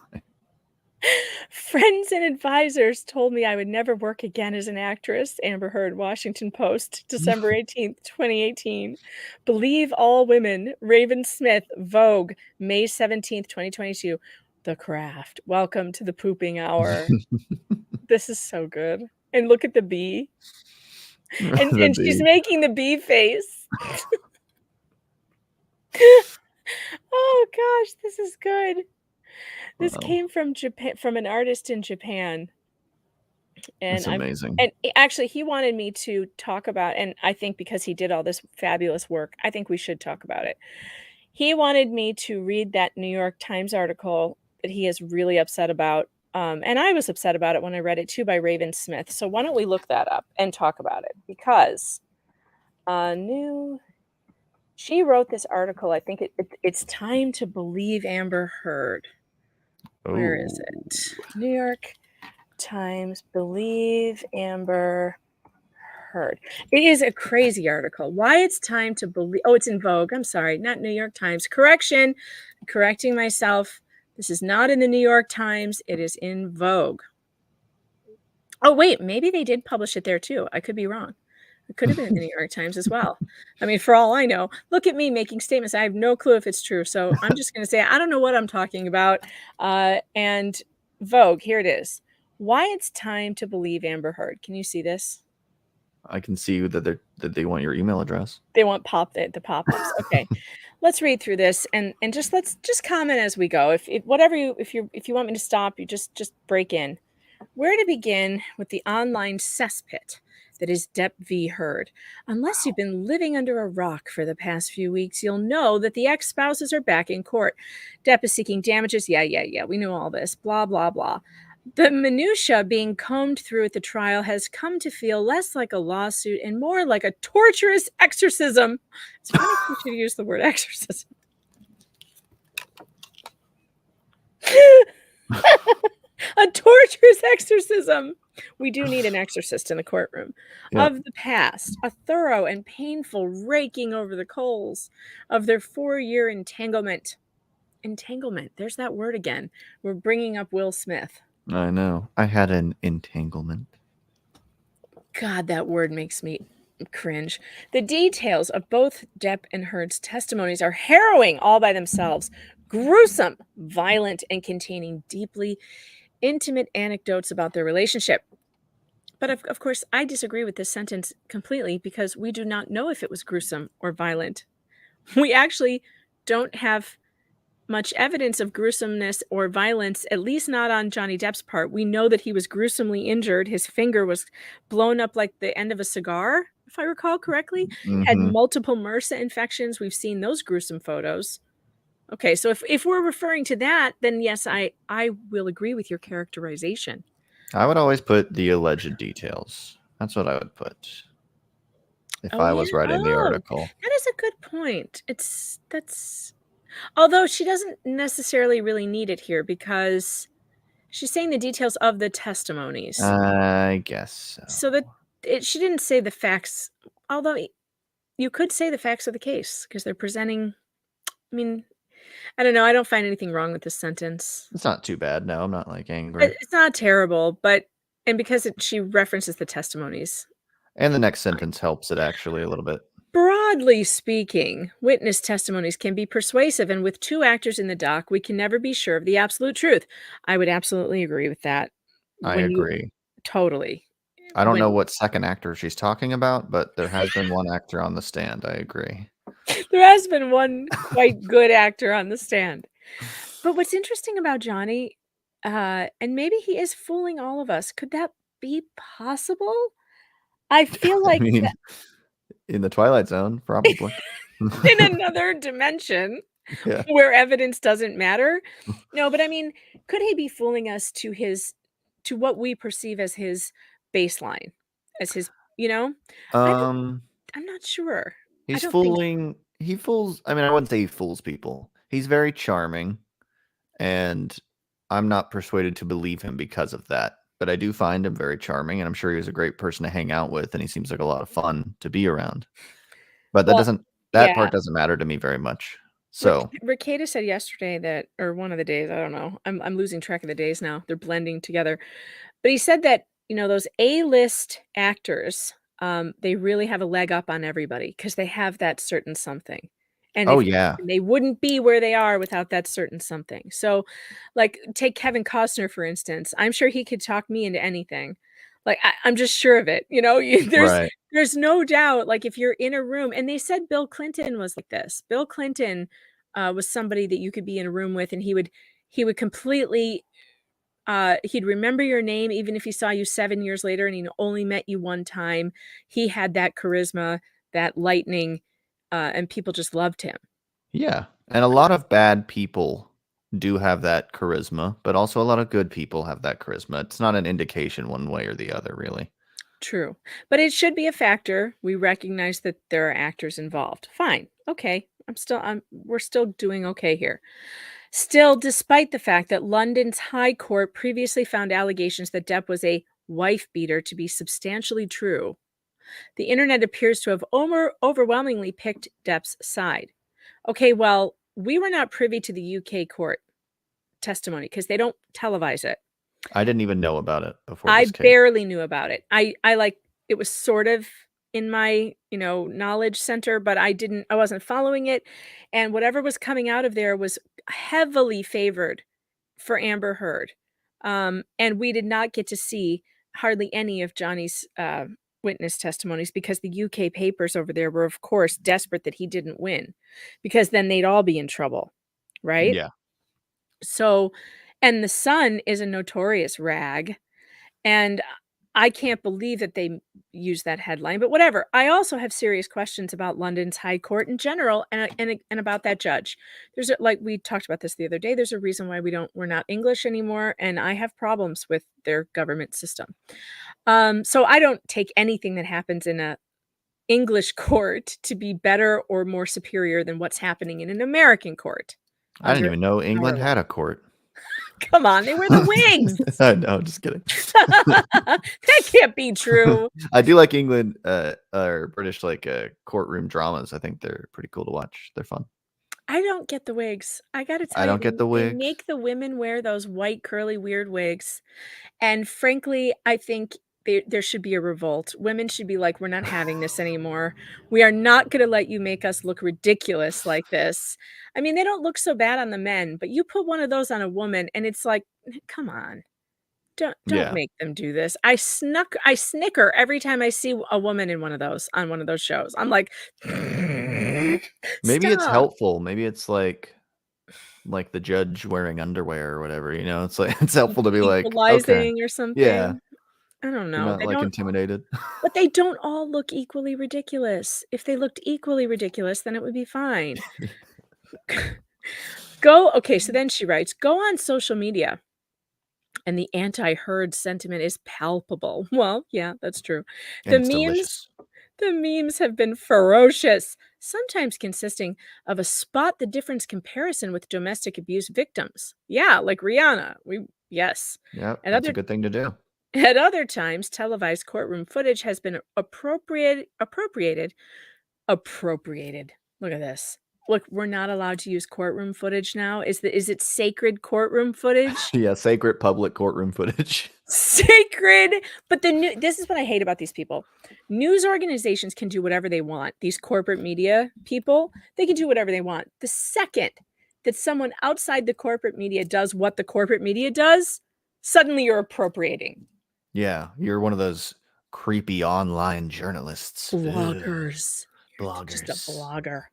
Friends and advisors told me I would never work again as an actress. Amber Heard, Washington Post, December 18th, 2018. Believe All Women, Raven Smith, Vogue, May 17th, 2022. The Craft. Welcome to the pooping hour. This is so good. And look at the bee. And she's making the bee face. Oh gosh, this is good. This came from Japan, from an artist in Japan. And That's amazing. And actually, he wanted me to talk about, and I think because he did all this fabulous work, I think we should talk about it. He wanted me to read that New York Times article that he is really upset about. And I was upset about it when I read it too, by Raven Smith. So why don't we look that up and talk about it? Because she wrote this article. I think it's time to believe Amber Heard. Where is it? New York Times, believe Amber Heard. It is a crazy article. Why it's time to believe. Oh, it's in Vogue. I'm sorry, not New York Times. Correction. Correcting myself. This is not in the New York Times. It is in Vogue. Oh, wait. Maybe they did publish it there too. I could be wrong. It could have been in the New York Times as well. I mean, for all I know, look at me making statements. I have no clue if it's true. So I'm just going to say, I don't know what I'm talking about. And Vogue, here it is. Why it's time to believe Amber Heard. Can you see this? I can see that they want your email address. They want the pop-ups. Okay. Let's read through this and let's comment as we go. If you want me to stop, you just break in. Where to begin with the online cesspit that is Depp v. Heard? Unless you've been living under a rock for the past few weeks, you'll know that the ex-spouses are back in court. Depp is seeking damages. Yeah. We know all this. Blah, blah, blah. The minutia being combed through at the trial has come to feel less like a lawsuit and more like a torturous exorcism. It's funny if you should use the word exorcism. A torturous exorcism. We do need an exorcist in the courtroom. Yeah. Of the past, a thorough and painful raking over the coals of their 4-year entanglement. Entanglement. There's that word again. We're bringing up Will Smith. I know. I had an entanglement. God, that word makes me cringe. The details of both Depp and Heard's testimonies are harrowing all by themselves. Gruesome, violent, and containing deeply intimate anecdotes about their relationship. But of course, I disagree with this sentence completely because we do not know if it was gruesome or violent. We actually don't have much evidence of gruesomeness or violence, at least not on Johnny Depp's part. We know that he was gruesomely injured. His finger was blown up like the end of a cigar, if I recall correctly. Had Mhm. multiple MRSA infections. We've seen those gruesome photos. Okay, so if we're referring to that, then yes, I will agree with your characterization. I would always put the alleged details. That's what I would put if I was writing the article. That is a good point. Although she doesn't necessarily really need it here because she's saying the details of the testimonies. I guess so. So that she didn't say the facts, although you could say the facts of the case because they're presenting. I mean, I don't know. I don't find anything wrong with this sentence. It's not too bad. No, I'm not like angry. It's not terrible, and because she references the testimonies. And the next sentence helps it actually a little bit. Broadly speaking, witness testimonies can be persuasive, and with 2 actors in the dock, we can never be sure of the absolute truth. I would absolutely agree with that. I agree. Totally. I don't know what second actor she's talking about, but there has been one actor on the stand. I agree. There has been one quite good actor on the stand. But what's interesting about Johnny, and maybe he is fooling all of us, could that be possible? I feel like mean, in the Twilight Zone, probably. in another dimension Yeah. where evidence doesn't matter. No, but I mean, could he be fooling us to what we perceive as his baseline, as his, I'm not sure. He fools, I mean, I wouldn't say he fools people. He's very charming, and I'm not persuaded to believe him because of that. But I do find him very charming, and I'm sure he's a great person to hang out with, and he seems like a lot of fun to be around. But that part doesn't matter to me very much. So Ricada said yesterday that, or one of the days, I don't know. I'm losing track of the days now. They're blending together. But he said that, those A-list actors, they really have a leg up on everybody because they have that certain something. And they wouldn't be where they are without that certain something. So, like, take Kevin Costner, for instance. I'm sure he could talk me into anything. Like, I'm just sure of it. There's no doubt, like, if you're in a room, and they said Bill Clinton was like this. Bill Clinton was somebody that you could be in a room with, and he would completely, he'd remember your name even if he saw you 7 years later and he only met you one time. He had that charisma, that lightning, and people just loved him. yeah, and a lot of bad people do have that charisma, but also a lot of good people have that charisma. It's not an indication one way or the other, really. True. But it should be a factor. We recognize that there are actors involved. Fine. Okay. We're still doing okay here. Still, despite the fact that London's High Court previously found allegations that Depp was a wife beater to be substantially true, the internet appears to have overwhelmingly picked Depp's side. Okay, well, we were not privy to the UK court testimony because they don't televise it. I didn't even know about it before. I this case. barely knew about it. I it was sort of in my, knowledge center, but I wasn't following it. And whatever was coming out of there was heavily favored for Amber Heard. And we did not get to see hardly any of Johnny's witness testimonies because the UK papers over there were, of course, desperate that he didn't win because then they'd all be in trouble. Right? Yeah. So, and The Sun is a notorious rag. And I can't believe that they used that headline, but whatever. I also have serious questions about London's High Court in general and about that judge. Like we talked about this the other day, there's a reason why we're not English anymore, and I have problems with their government system. So I don't take anything that happens in a English court to be better or more superior than what's happening in an American court. I didn't even know England had a court. Come on, they wear the wigs. I know, just kidding. That can't be true. I do like England or British courtroom dramas. I think they're pretty cool to watch. They're fun. I don't get the wigs. I gotta tell I you, don't get the they wigs. make the women wear those white, curly, weird wigs. And frankly, I think there should be a revolt. Women should be like, we're not having this anymore. We are not going to let you make us look ridiculous like this. I mean, they don't look so bad on the men, but you put one of those on a woman and it's like, come on. Don't Yeah. make them do this. I snicker every time I see a woman in one of those on one of those shows. I'm like, Maybe it's stop. helpful. Maybe it's like the judge wearing underwear or whatever, it's like it's helpful to be like, okay. Equalizing or something. Yeah. I don't You're know. not They like don't, intimidated. but they don't all look equally ridiculous. If they looked equally ridiculous, then it would be fine. Okay, so then she writes, go on social media and the anti-herd sentiment is palpable. Well, yeah, that's true. And it's delicious. The memes have been ferocious, sometimes consisting of a spot the difference comparison with domestic abuse victims. Yeah, like Rihanna. Yes. Yeah, And that's a good thing to do. At other times, televised courtroom footage has been appropriated. Look at this. Look, we're not allowed to use courtroom footage now. Is it sacred courtroom footage? Yeah, sacred public courtroom footage. Sacred. But this is what I hate about these people. News organizations can do whatever they want. These corporate media people, they can do whatever they want. The second that someone outside the corporate media does what the corporate media does, suddenly you're appropriating. Yeah, you're one of those creepy online journalists. Bloggers. Bloggers. Just a blogger.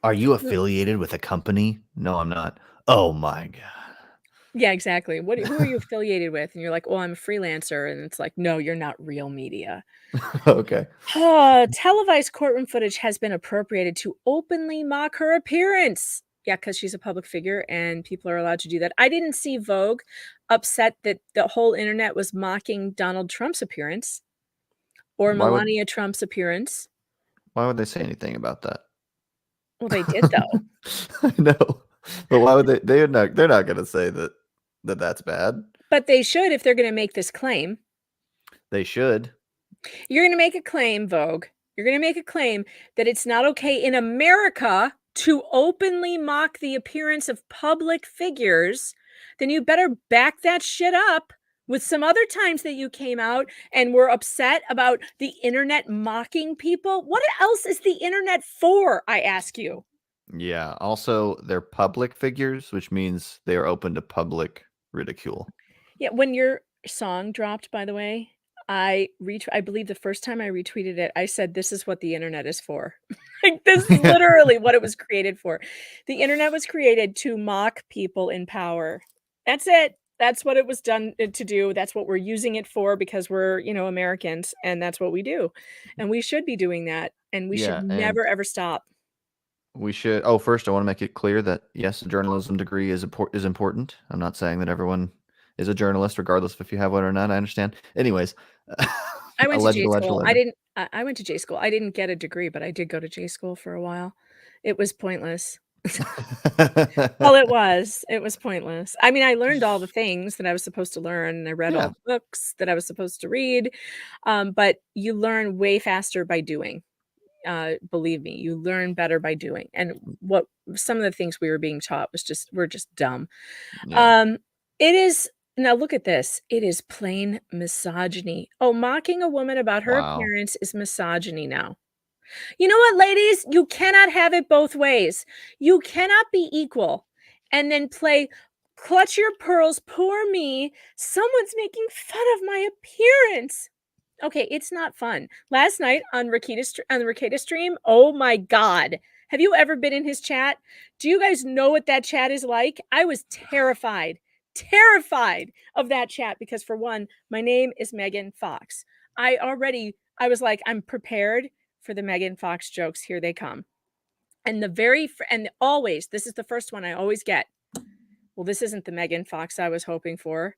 Are you affiliated with a company? No, I'm not. Oh my God. Yeah, exactly. Who are you affiliated with? And you're like, well, I'm a freelancer. And it's like, no, you're not real media. Okay. Televised courtroom footage has been appropriated to openly mock her appearance. Yeah, because she's a public figure and people are allowed to do that. I didn't see Vogue upset that the whole internet was mocking Donald Trump's appearance or Melania Trump's appearance. Why would they say anything about that? Well, they did though. I know, but why would they? They're not going to say that's bad. But they should if they're going to make this claim. They should. You're going to make a claim, Vogue. You're going to make a claim that it's not okay in America to openly mock the appearance of public figures. Then you better back that shit up with some other times that you came out and were upset about the internet mocking people. What else is the internet for, I ask you? Yeah. Also, they're public figures, which means they are open to public ridicule. Yeah. When your song dropped, by the way, I believe the first time I retweeted it, I said, this is what the internet is for. Like, this is literally what it was created for. The internet was created to mock people in power. That's it. That's what it was done to do. That's what we're using it for because we're, Americans, and that's what we do. And we should be doing that. And we should never, ever stop. We should. First, I want to make it clear that, yes, a journalism degree is important. I'm not saying that everyone is a journalist, regardless of if you have one or not. I understand. Anyways. I went to J school. I went to J school. I didn't get a degree, but I did go to J school for a while. It was pointless. Well, it was pointless. I mean, I learned all the things that I was supposed to learn, and I read all the books that I was supposed to read. But you learn way faster by doing. Believe me, you learn better by doing. And what some of the things we were being taught we're just dumb. Yeah. It is. Now look at this. It is plain misogyny. Oh, mocking a woman about her appearance is misogyny now. You know what, ladies? You cannot have it both ways. You cannot be equal and then play clutch your pearls, poor me. Someone's making fun of my appearance. Okay, it's not fun. Last night on the Rakita stream, oh my God. Have you ever been in his chat? Do you guys know what that chat is like? I was terrified of that chat because, for one, my name is Megan Fox. I was like, I'm prepared for the Megan Fox jokes. Here they come. And always, this is the first one I always get. Well, this isn't the Megan Fox I was hoping for.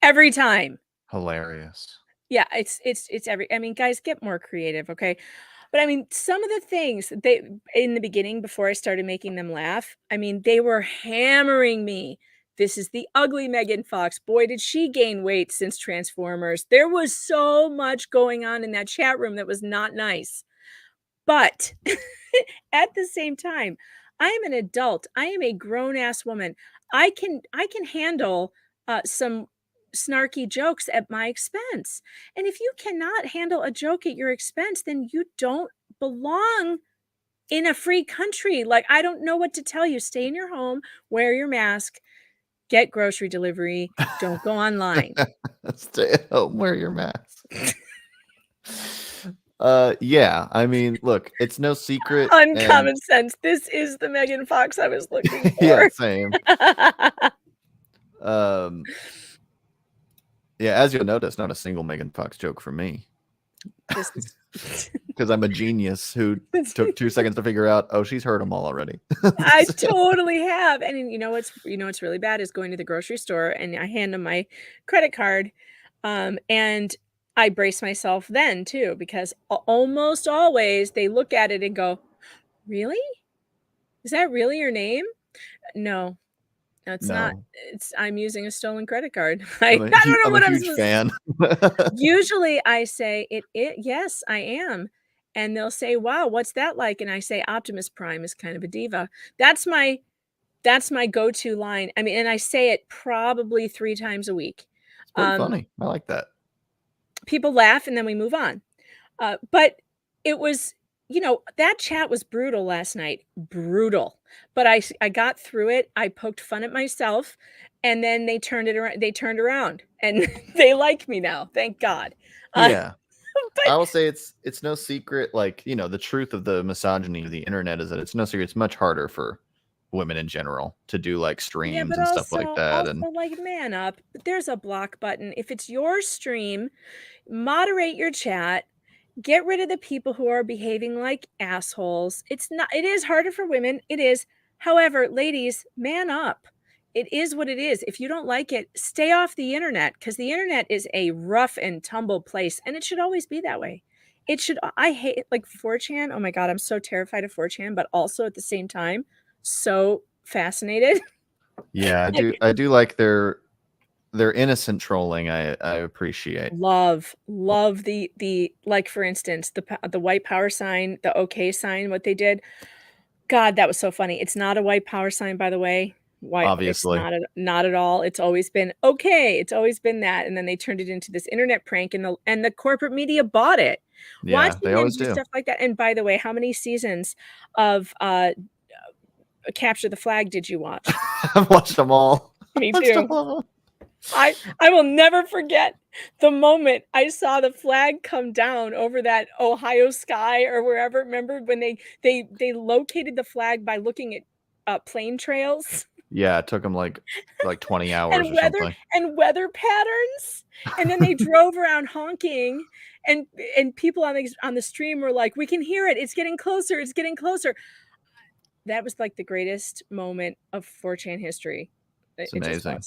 Every time. Hilarious. Yeah, I mean, guys, get more creative, okay? But I mean, some of the things in the beginning, before I started making them laugh, I mean, they were hammering me This is the ugly Megan Fox. Boy, did she gain weight since Transformers. There was so much going on in that chat room that was not nice. But at the same time, I am an adult. I am a grown-ass woman. I can handle some snarky jokes at my expense. And if you cannot handle a joke at your expense, then you don't belong in a free country. Like, I don't know what to tell you. Stay in your home, wear your mask, get grocery delivery, don't go online. Stay at home, wear your mask. Yeah, I mean, look, it's no secret. Uncommon sense. This is the Megan Fox I was looking for. Yeah, same. Yeah, as you'll notice, not a single Megan Fox joke for me. Because I'm a genius who took 2 seconds to figure out, oh, she's heard them all already. I totally have. And you know what's really bad is going to the grocery store and I hand them my credit card, and I brace myself then too, because almost always they look at it and go, "Really? Is that really your name?" No, it's not. I'm using a stolen credit card. I don't know what I'm supposed to. Usually I say it. Yes, I am. And they'll say, "Wow, what's that like?" And I say, "Optimus Prime is kind of a diva." That's my go-to line. I mean, and I say it probably 3 times a week. It's pretty funny. I like that. People laugh and then we move on. But it was, that chat was brutal last night. Brutal. But I got through it. I poked fun at myself and then they turned it around. They turned around and they like me now. Thank God. Yeah. I will say it's no secret, like, the truth of the misogyny of the internet is that it's no secret. It's much harder for women in general to do like streams and stuff like that. Also, like, man up. There's a block button. If it's your stream, moderate your chat. Get rid of the people who are behaving like assholes. It is harder for women. It is. However, ladies, man up. It is what it is. If you don't like it, stay off the internet, because the internet is a rough and tumble place, and it should always be that way. I hate like 4chan. Oh my God, I'm so terrified of 4chan, but also at the same time, so fascinated. Yeah, I do like their innocent trolling. I appreciate. Love the like, for instance, the white power sign, the okay sign, what they did. God, that was so funny. It's not a white power sign, by the way. White, obviously not at all. It's always been okay. It's always been that, and then they turned it into this internet prank, and the corporate media bought it. Yeah, Watching they them always do do stuff like that. And by the way, how many seasons of Capture the Flag did you watch? I've watched them all. Me too. I will never forget the moment I saw the flag come down over that Ohio sky or wherever. Remember when they located the flag by looking at plane trails? Yeah, it took them like 20 hours and or weather something. and weather patterns, and then they drove around honking, and people on the stream were like, "We can hear it. It's getting closer. It's getting closer." That was like the greatest moment of 4chan history. It's amazing.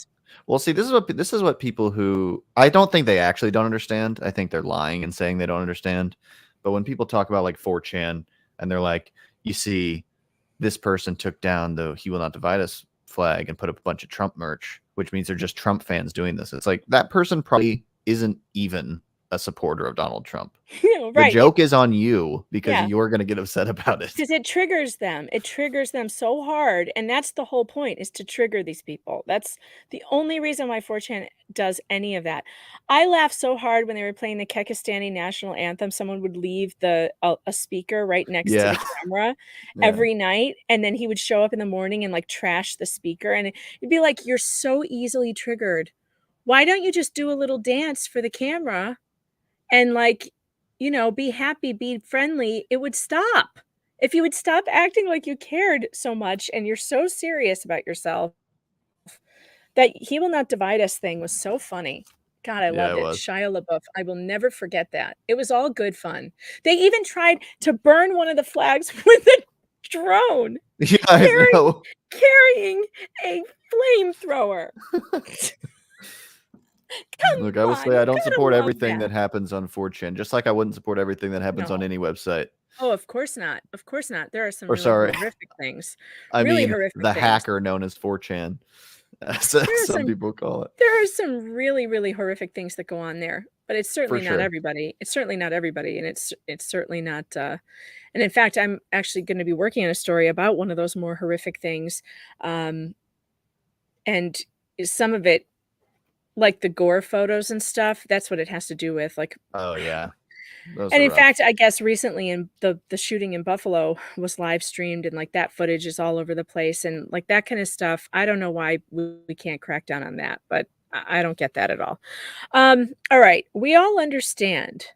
Well, see, this is what people who, I don't think they actually don't understand. I think they're lying and saying they don't understand. But when people talk about like 4chan and they're like, you see, this person took down the "He Will Not Divide Us" flag and put up a bunch of Trump merch, which means they're just Trump fans doing this. It's like, that person probably isn't even a supporter of Donald Trump. Right. The joke is on you because Yeah. you're going to get upset about it. Because it triggers them. It triggers them so hard. And that's the whole point, is to trigger these people. That's the only reason why 4chan does any of that. I laughed so hard when they were playing the Kekistani national anthem. Someone would leave a speaker right next to the camera every night. And then he would show up in the morning and like trash the speaker. And it'd be like, you're so easily triggered. Why don't you just do a little dance for the camera and like, be happy, be friendly? It would stop. If you would stop acting like you cared so much and you're so serious about yourself. That "He Will Not Divide Us" thing was so funny. God, I loved it. Shia LaBeouf. I will never forget that. It was all good fun. They even tried to burn one of the flags with a drone. Yeah, I know. Carrying a flamethrower. Look, I will say I don't support everything that happens on 4chan, just like I wouldn't support everything that happens on any website. Oh, of course not. Of course not. There are some Or really sorry. horrific things. I Really mean, horrific the things. hacker known as 4chan. as There are some people call it. There are some really, really horrific things that go on there, but it's certainly For not sure. everybody. It's certainly not everybody, and it's certainly not. And in fact, I'm actually going to be working on a story about one of those more horrific things, and some of it, like the gore photos and stuff. That's what it has to do with, like. Oh yeah. Those And are in rough. fact, I guess recently in the shooting in Buffalo was live streamed, and like that footage is all over the place, and like that kind of stuff. I don't know why we can't crack down on that, but I don't get that at all. All right, we all understand.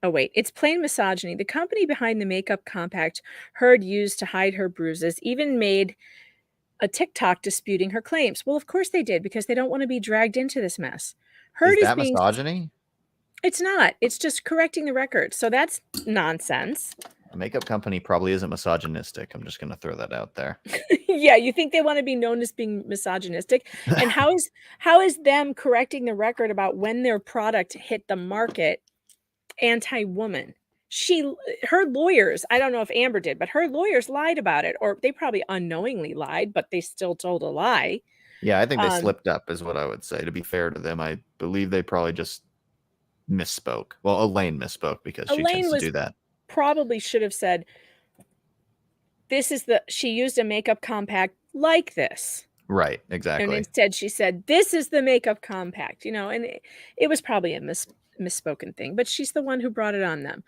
Oh wait, it's plain misogyny. The company behind the makeup compact Heard used to hide her bruises even made a TikTok disputing her claims. Well, of course they did, because they don't want to be dragged into this mess. Heard Is is that being. misogyny? It's not. It's just correcting the record. So that's nonsense. A makeup company probably isn't misogynistic. I'm just going to throw that out there. Yeah, you think they want to be known as being misogynistic? And how is them correcting the record about when their product hit the market anti-woman? Her lawyers, I don't know if Amber did, but her lawyers lied about it, or they probably unknowingly lied, but they still told a lie. Yeah, I think they slipped up is what I would say. To be fair to them, I believe they probably just misspoke. Well, Elaine misspoke because she tends to do that. Probably should have said, she used a makeup compact like this. Right, And exactly. instead she said, this is the makeup compact, and it was probably a misspoken thing, but she's the one who brought it on them.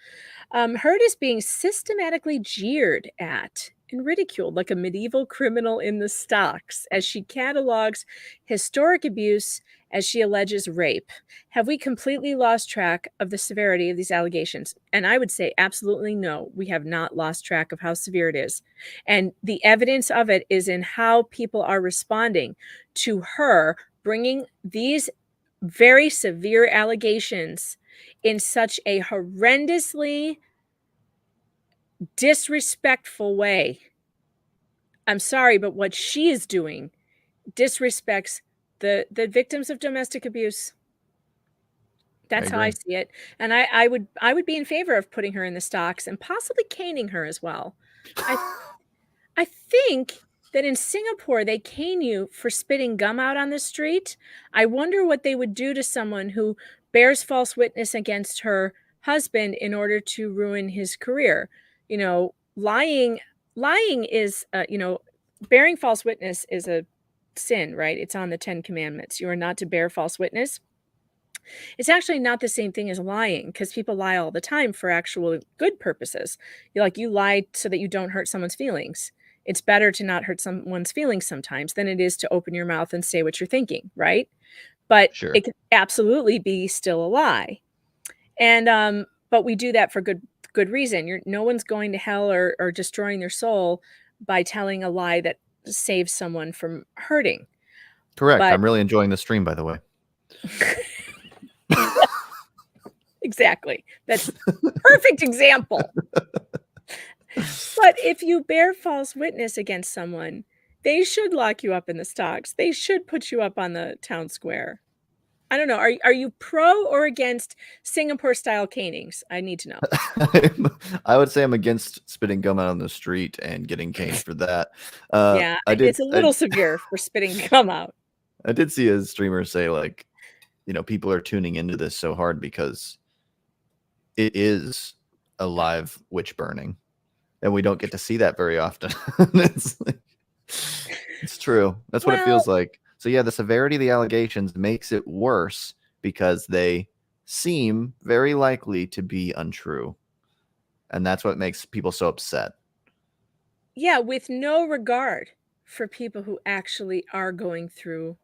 Heard is being systematically jeered at and ridiculed like a medieval criminal in the stocks as she catalogs historic abuse as she alleges rape. Have we completely lost track of the severity of these allegations? And I would say absolutely no, we have not lost track of how severe it is. And the evidence of it is in how people are responding to her bringing these very severe allegations in such a horrendously disrespectful way. I'm sorry, but what she is doing disrespects the victims of domestic abuse. That's how I see it. And I would be in favor of putting her in the stocks and possibly caning her as well. I think that in Singapore, they cane you for spitting gum out on the street. I wonder what they would do to someone who bears false witness against her husband in order to ruin his career. Lying is, bearing false witness is a sin, right? It's on the 10 Commandments. You are not to bear false witness. It's actually not the same thing as lying, because people lie all the time for actual good purposes. You lie so that you don't hurt someone's feelings. It's better to not hurt someone's feelings sometimes than it is to open your mouth and say what you're thinking, right? But It could absolutely be still a lie. And but we do that for good reason. No one's going to hell or destroying their soul by telling a lie that saves someone from hurting. Correct. But, I'm really enjoying the stream, by the way. Exactly. That's a perfect example. But if you bear false witness against someone, they should lock you up in the stocks. They should put you up on the town square. I don't know. Are you pro or against Singapore-style canings? I need to know. I would say I'm against spitting gum out on the street and getting caned for that. Yeah, it's a little severe for spitting gum out. I did see a streamer say, like, people are tuning into this so hard because it is a live witch burning, and we don't get to see that very often. It's true. That's what it feels like. So yeah, the severity of the allegations makes it worse because they seem very likely to be untrue. And that's what makes people so upset. Yeah, with no regard for people who actually are going through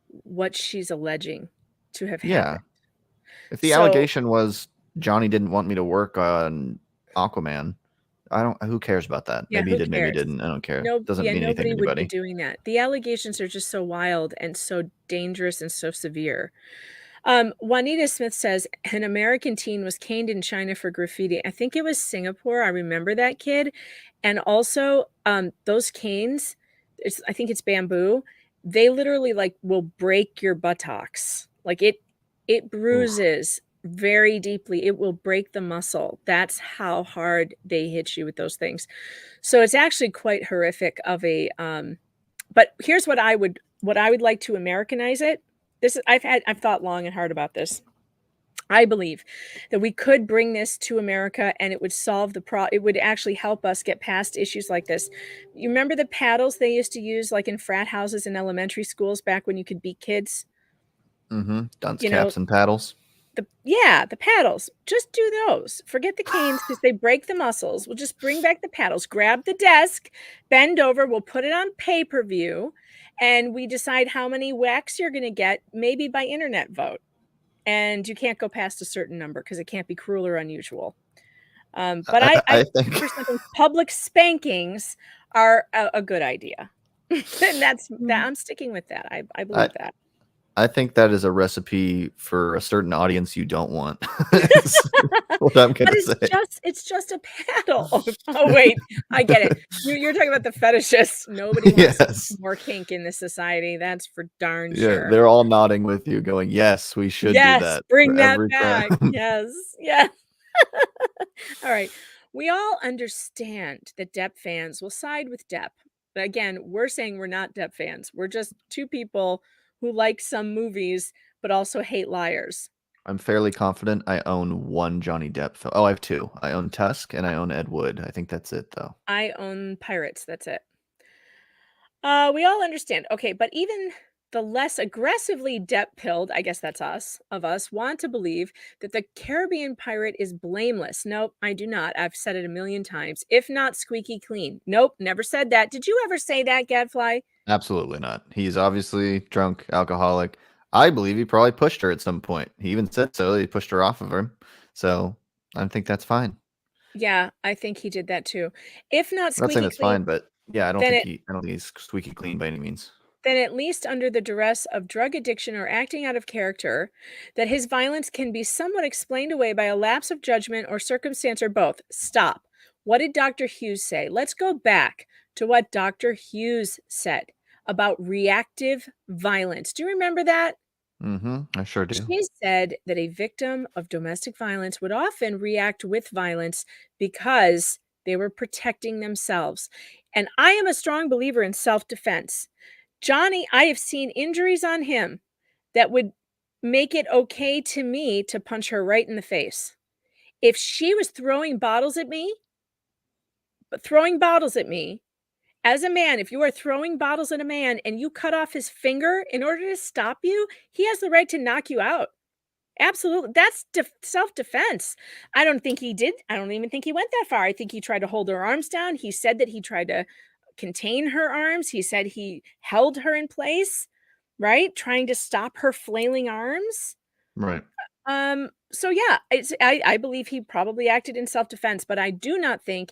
what she's alleging to have happened. If the allegation was Johnny didn't want me to work on Aquaman, who cares about that? Yeah, Maybe he did, maybe he didn't. I don't care. Doesn't mean anything to nobody would anybody. be doing that. The allegations are just so wild and so dangerous and so severe. Juanita Smith says an American teen was caned in China for graffiti. I think it was Singapore. I remember that kid. And also those canes, I think it's bamboo. They literally will break your buttocks. It bruises very deeply. It will break the muscle. That's how hard they hit you with those things. So it's actually quite horrific but here's what I would what I would like to Americanize it. I've thought long and hard about this. I believe that we could bring this to America and it would solve it would actually help us get past issues like this. You remember the paddles they used to use like in frat houses in elementary schools back when you could beat kids? Mm-hmm. Dunce You know, caps and paddles. the paddles. Just do those. Forget the canes because they break the muscles. We'll just bring back the paddles. Grab the desk, bend over. We'll put it on pay-per-view, and we decide how many whacks you're going to get, maybe by internet vote. And you can't go past a certain number because it can't be cruel or unusual. But I think public spankings are a good idea. And I'm sticking with that. I believe that. I think that is a recipe for a certain audience you don't want. What I'm going to say. It's just a paddle. Oh wait, I get it. You're talking about the fetishists. Nobody wants more kink in this society. That's for darn sure. Yeah, they're all nodding with you, going, "Yes, we should do that. Bring that back." Yes. All right. We all understand that Depp fans will side with Depp. But again, we're saying we're not Depp fans. We're just two people who like some movies but also hate liars. I'm fairly confident I own one Johnny Depp film. Oh, I have two. I own Tusk and I own Ed Wood. I think that's it, though. I own Pirates. That's it. We all understand. Okay, but even the less aggressively Depp-pilled, I guess that's us, want to believe that the Caribbean pirate is blameless. Nope, I do not. I've said it a million times. If not squeaky clean. Nope, never said that. Did you ever say that, Gadfly? Absolutely not. He's obviously drunk, alcoholic. I believe he probably pushed her at some point. He even said so. He pushed her off of him. So I think that's fine. Yeah, I think he did that too. If not squeaky I'm not saying that's clean, fine, but yeah, I don't think he's squeaky clean by any means. Then at least under the duress of drug addiction or acting out of character, that his violence can be somewhat explained away by a lapse of judgment or circumstance or both. Stop. What did Dr. Hughes say? Let's go back to what Dr. Hughes said about reactive violence. Do you remember that? Mm-hmm. I sure do. She said that a victim of domestic violence would often react with violence because they were protecting themselves. And I am a strong believer in self-defense. Johnny, I have seen injuries on him that would make it okay to me to punch her right in the face. If she was throwing bottles at me, as a man, if you are throwing bottles at a man and you cut off his finger in order to stop you, he has the right to knock you out. Absolutely. That's self-defense. I don't even think he went that far. I think he tried to hold her arms down. He said that he tried to contain her arms. He said he held her in place, right? Trying to stop her flailing arms. Right. So yeah, I believe he probably acted in self-defense, but I do not think,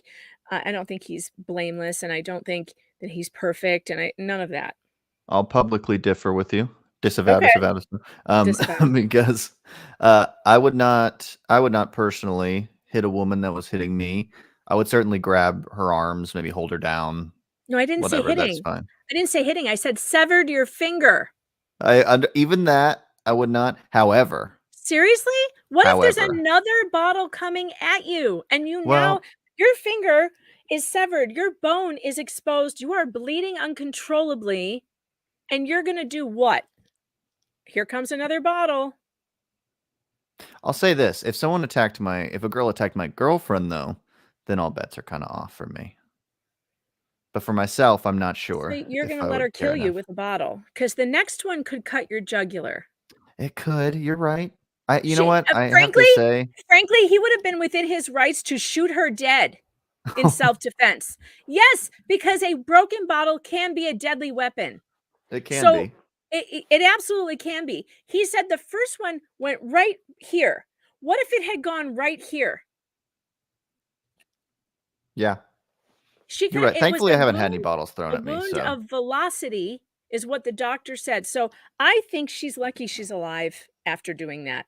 I don't think he's blameless, and I don't think that he's perfect, and none of that. I'll publicly differ with you. Disavow. Because I would not personally hit a woman that was hitting me. I would certainly grab her arms, maybe hold her down. No, I didn't say hitting. That's fine. I didn't say hitting. I said severed your finger. Even that I would not. However, seriously, what if there's another bottle coming at you and now your finger is severed, your bone is exposed, you are bleeding uncontrollably, and you're gonna do what? Here comes another bottle. I'll say this: if a girl attacked my girlfriend, though, then all bets are kind of off for me. But for myself, I'm not sure. So you're going to let her kill you with a bottle, because the next one could cut your jugular. It could. You're right. You know what? Frankly, he would have been within his rights to shoot her dead in self-defense. Yes, because a broken bottle can be a deadly weapon. It can be. It absolutely can be. He said the first one went right here. What if it had gone right here? Yeah. You're right. Thankfully, I haven't had any bottles thrown at me. A wound of velocity is what the doctor said. So I think she's lucky she's alive after doing that,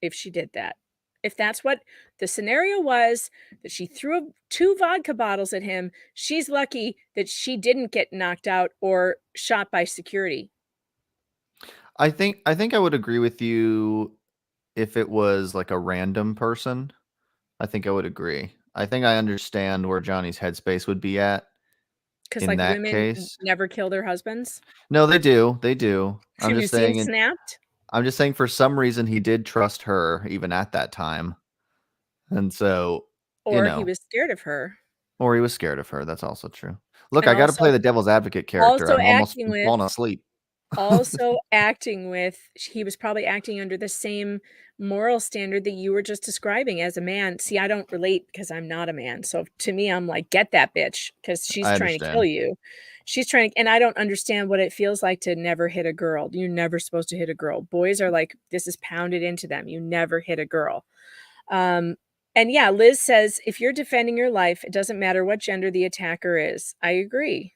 if she did that. If that's what the scenario was, that she threw 2 vodka bottles at him, she's lucky that she didn't get knocked out or shot by security. I think I would agree with you if it was like a random person. I think I would agree. I think I understand where Johnny's headspace would be at Because In like that women case, never kill their husbands. no, they do. They do. I'm Have you just seen saying. Snapped? I'm just saying. For some reason, he did trust her even at that time, and so Or he was scared of her. or he was scared of her. That's also true. Look, And I got to also play the devil's advocate character. also I'm almost acting with falling asleep. also acting with he was probably acting under the same moral standard that you were just describing as a man. See, I don't relate because I'm not a man. So to me, I'm like, get that bitch because she's I trying to kill understand. you. She's trying and I don't understand what it feels like to never hit a girl. You're never supposed to hit a girl. Boys are like, this is pounded into them. You never hit a girl. And yeah, Liz says, if you're defending your life, it doesn't matter what gender the attacker is. I agree.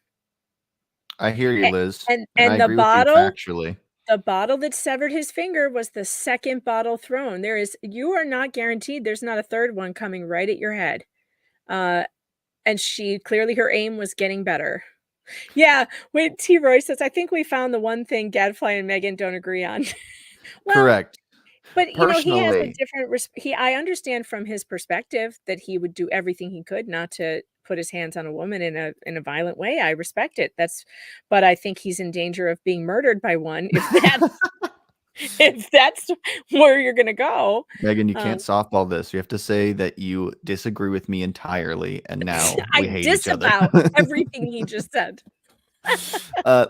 I hear you, Liz, And and I the agree with you bottle factually. the bottle that severed his finger was the second bottle thrown. You are not guaranteed there's not a third one coming right at your head. And she clearly her aim was getting better. Yeah, wait, T. Roy says, I think we found the one thing Gadfly and Megan don't agree on. Well, Correct. but he has a Personally, different I understand from his perspective that he would do everything he could not to put his hands on a woman in a violent way. I respect it. But I think he's in danger of being murdered by one if that's where you're gonna go. Megan, you can't softball this. You have to say that you disagree with me entirely, and now I we hate each other. disavow everything he just said.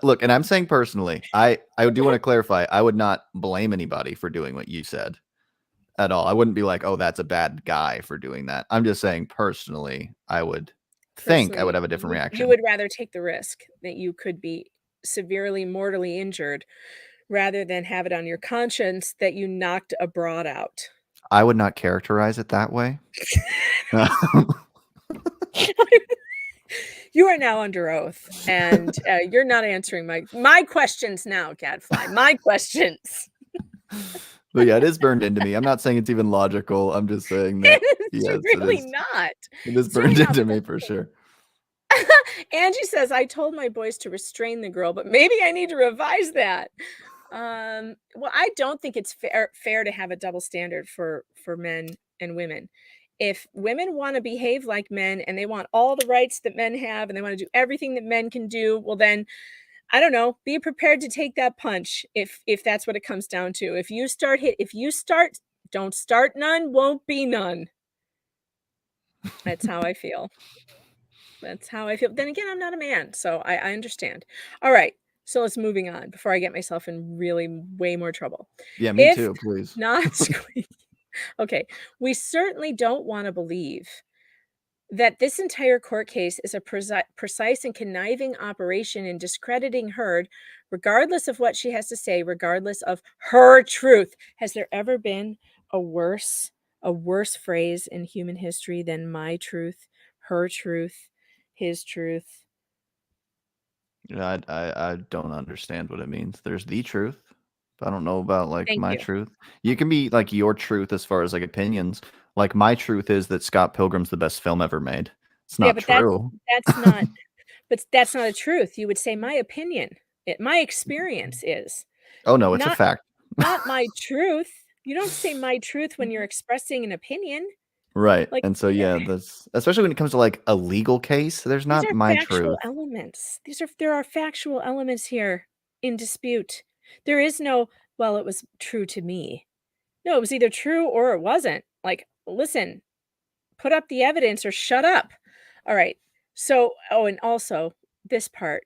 Look, and I'm saying personally, I do want to clarify. I would not blame anybody for doing what you said at all. I wouldn't be like, oh, that's a bad guy for doing that. I'm just saying personally, I would think I would have a different reaction. You would rather take the risk that you could be severely mortally injured rather than have it on your conscience that you knocked a broad out. I would not characterize it that way. You are now under oath, and you're not answering my questions now, Gadfly. My questions. But yeah, it is burned into me. I'm not saying it's even logical. I'm just saying that yes, really it is. Not. It is burned into me for sure. Angie says, I told my boys to restrain the girl, but maybe I need to revise that. Well, I don't think it's fair to have a double standard for men and women. If women want to behave like men and they want all the rights that men have and they want to do everything that men can do, well then, I don't know, be prepared to take that punch if that's what it comes down to. Don't start none, won't be none. That's how I feel. That's how I feel. Then again, I'm not a man, so I understand. All right. So let's moving on before I get myself in really way more trouble. Yeah, me too, please. Not squeaky. Okay. We certainly don't want to believe that this entire court case is a precise and conniving operation in discrediting Heard, regardless of what she has to say, regardless of her truth. Has there ever been a worse phrase in human history than my truth, her truth, his truth? Yeah, I don't understand what it means. There's the truth. I don't know about like Thank my you. truth. You can be like your truth as far as like opinions. Like my truth is that Scott Pilgrim's the best film ever made. It's not true. But that's not a truth. You would say my opinion. My experience is. Oh no, it's a fact. Not my truth. You don't say my truth when you're expressing an opinion. Right. Like, and so yeah, that's especially when it comes to like a legal case, there's not these are my factual truth. elements. There are factual elements here in dispute. There is no, well, it was true to me. No, it was either true or it wasn't. Like, listen, put up the evidence or shut up. All right. So, and also this part,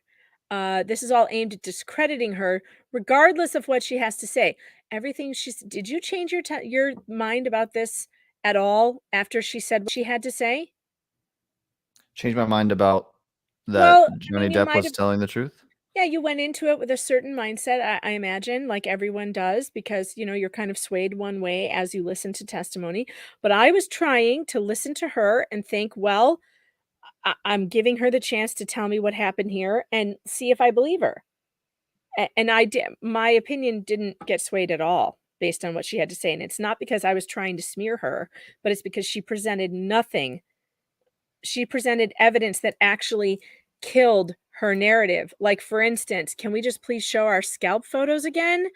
this is all aimed at discrediting her, regardless of what she has to say. Everything did you change your mind about this at all after she said what she had to say? Change my mind about that Well, Johnny you Depp might was have. telling the truth. Yeah, you went into it with a certain mindset, I imagine, like everyone does, because, you're kind of swayed one way as you listen to testimony. But I was trying to listen to her and think, well, I'm giving her the chance to tell me what happened here and see if I believe her. And I did. My opinion didn't get swayed at all based on what she had to say. And it's not because I was trying to smear her, but it's because she presented nothing. She presented evidence that actually killed her narrative. Like, for instance, can we just please show our scalp photos again?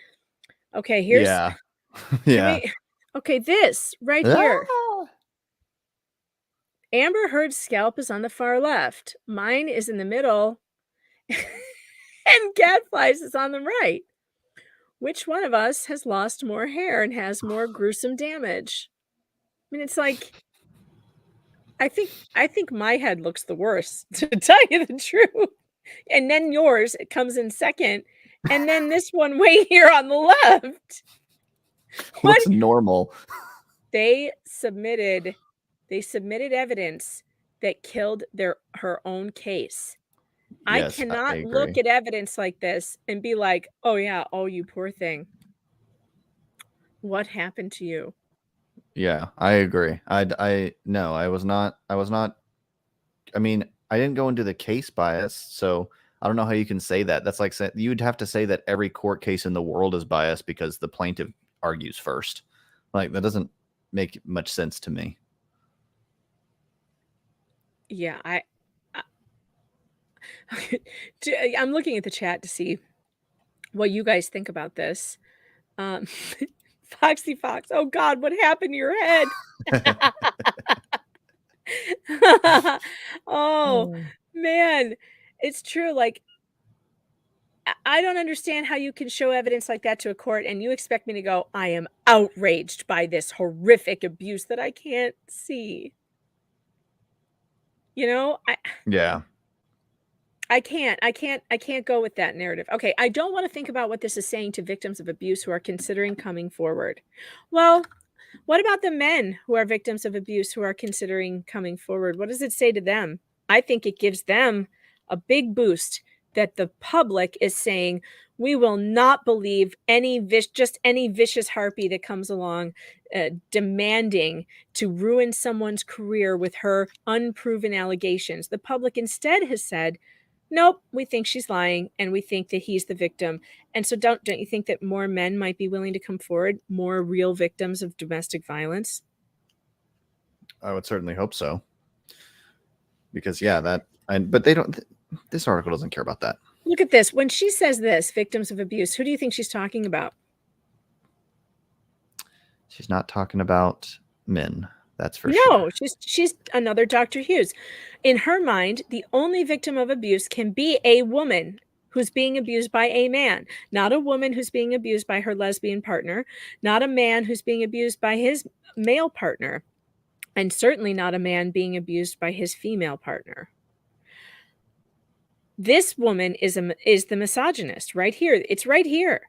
Okay, here's. Yeah. Yeah. Okay, this right here. Amber Heard's scalp is on the far left. Mine is in the middle. And Gadfly's is on the right. Which one of us has lost more hair and has more gruesome damage? I mean, it's like, I think my head looks the worst, to tell you the truth. And then yours, it comes in second. And then this one way here on the left. Looks normal. They submitted evidence that killed her own case. I Yes, I cannot agree. look at evidence like this and be like, oh yeah, oh you poor thing. What happened to you? Yeah, I agree. No, I was not. I mean, I didn't go into the case bias, so I don't know how you can say that. That's like you'd have to say that every court case in the world is biased because the plaintiff argues first. Like, that doesn't make much sense to me. Yeah, I'm looking at the chat to see what you guys think about this. Foxy Fox, oh God, what happened to your head? Oh man, it's true. Like, I don't understand how you can show evidence like that to a court and you expect me to go, I am outraged by this horrific abuse that I can't see. You know, Yeah. I can't go with that narrative. Okay, I don't want to think about what this is saying to victims of abuse who are considering coming forward. Well, what about the men who are victims of abuse who are considering coming forward? What does it say to them? I think it gives them a big boost that the public is saying, we will not believe any vicious harpy that comes along demanding to ruin someone's career with her unproven allegations. The public instead has said, nope, we think she's lying and we think that he's the victim. And so don't you think that more men might be willing to come forward, more real victims of domestic violence? I would certainly hope so. Because but they don't, this article doesn't care about that. Look at this. When she says this, victims of abuse, who do you think she's talking about? She's not talking about men. That's for sure. No, she's another Dr. Hughes. In her mind, the only victim of abuse can be a woman who's being abused by a man, not a woman who's being abused by her lesbian partner, not a man who's being abused by his male partner, and certainly not a man being abused by his female partner. This woman is the misogynist right here. It's right here.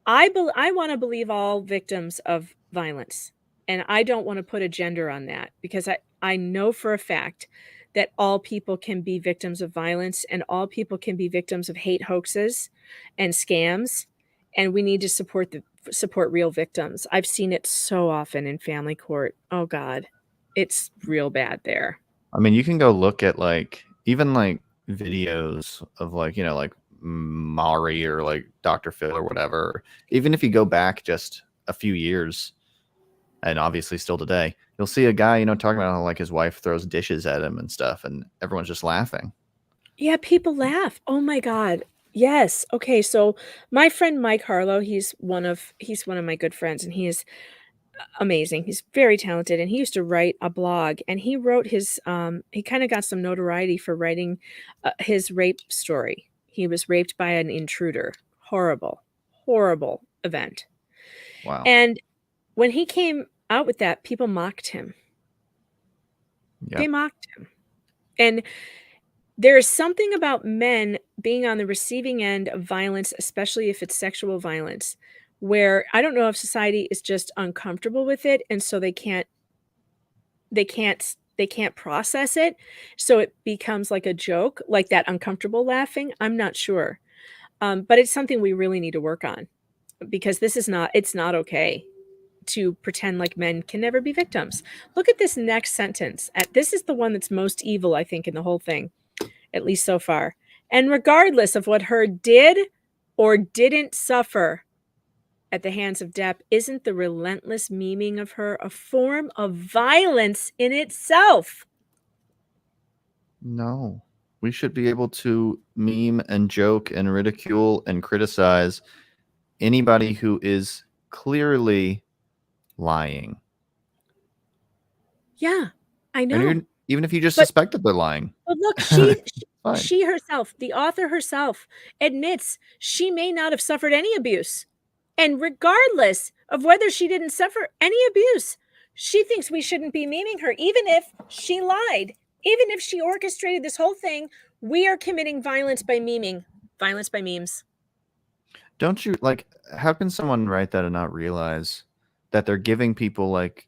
I want to believe all victims of violence. And I don't want to put a gender on that because I know for a fact that all people can be victims of violence and all people can be victims of hate hoaxes and scams. And we need to support real victims. I've seen it so often in family court. Oh God, it's real bad there. I mean, you can go look at even videos of like Maury or like Dr. Phil or whatever. Even if you go back just a few years, and obviously still today, you'll see a guy, talking about how his wife throws dishes at him and stuff, and everyone's just laughing. Yeah, people laugh. Oh my God. Yes. Okay. So my friend Mike Harlow, he's one of my good friends, and he is amazing. He's very talented, and he used to write a blog, and he wrote his he kind of got some notoriety for writing his rape story. He was raped by an intruder. Horrible event. Wow. And when he came out with that, people mocked him. Yep. They mocked him. And there is something about men being on the receiving end of violence, especially if it's sexual violence, where I don't know if society is just uncomfortable with it, and so they can't process it, so it becomes like a joke, like that uncomfortable laughing. I'm not sure, but it's something we really need to work on, because it's not okay to pretend like men can never be victims. Look at this next sentence. This is the one that's most evil, I think, in the whole thing, at least so far. And regardless of what Heard did or didn't suffer at the hands of Depp, isn't the relentless memeing of her a form of violence in itself? No. We should be able to meme and joke and ridicule and criticize anybody who is clearly lying. Yeah. I know. And even if you just But- suspect that they're lying. But look, Fine. she herself, the author herself, admits she may not have suffered any abuse. And regardless of whether she didn't suffer any abuse, she thinks we shouldn't be memeing her, even if she lied, even if she orchestrated this whole thing. We are committing violence by memeing, violence by memes. Don't you like? How can someone write that and not realize that they're giving people like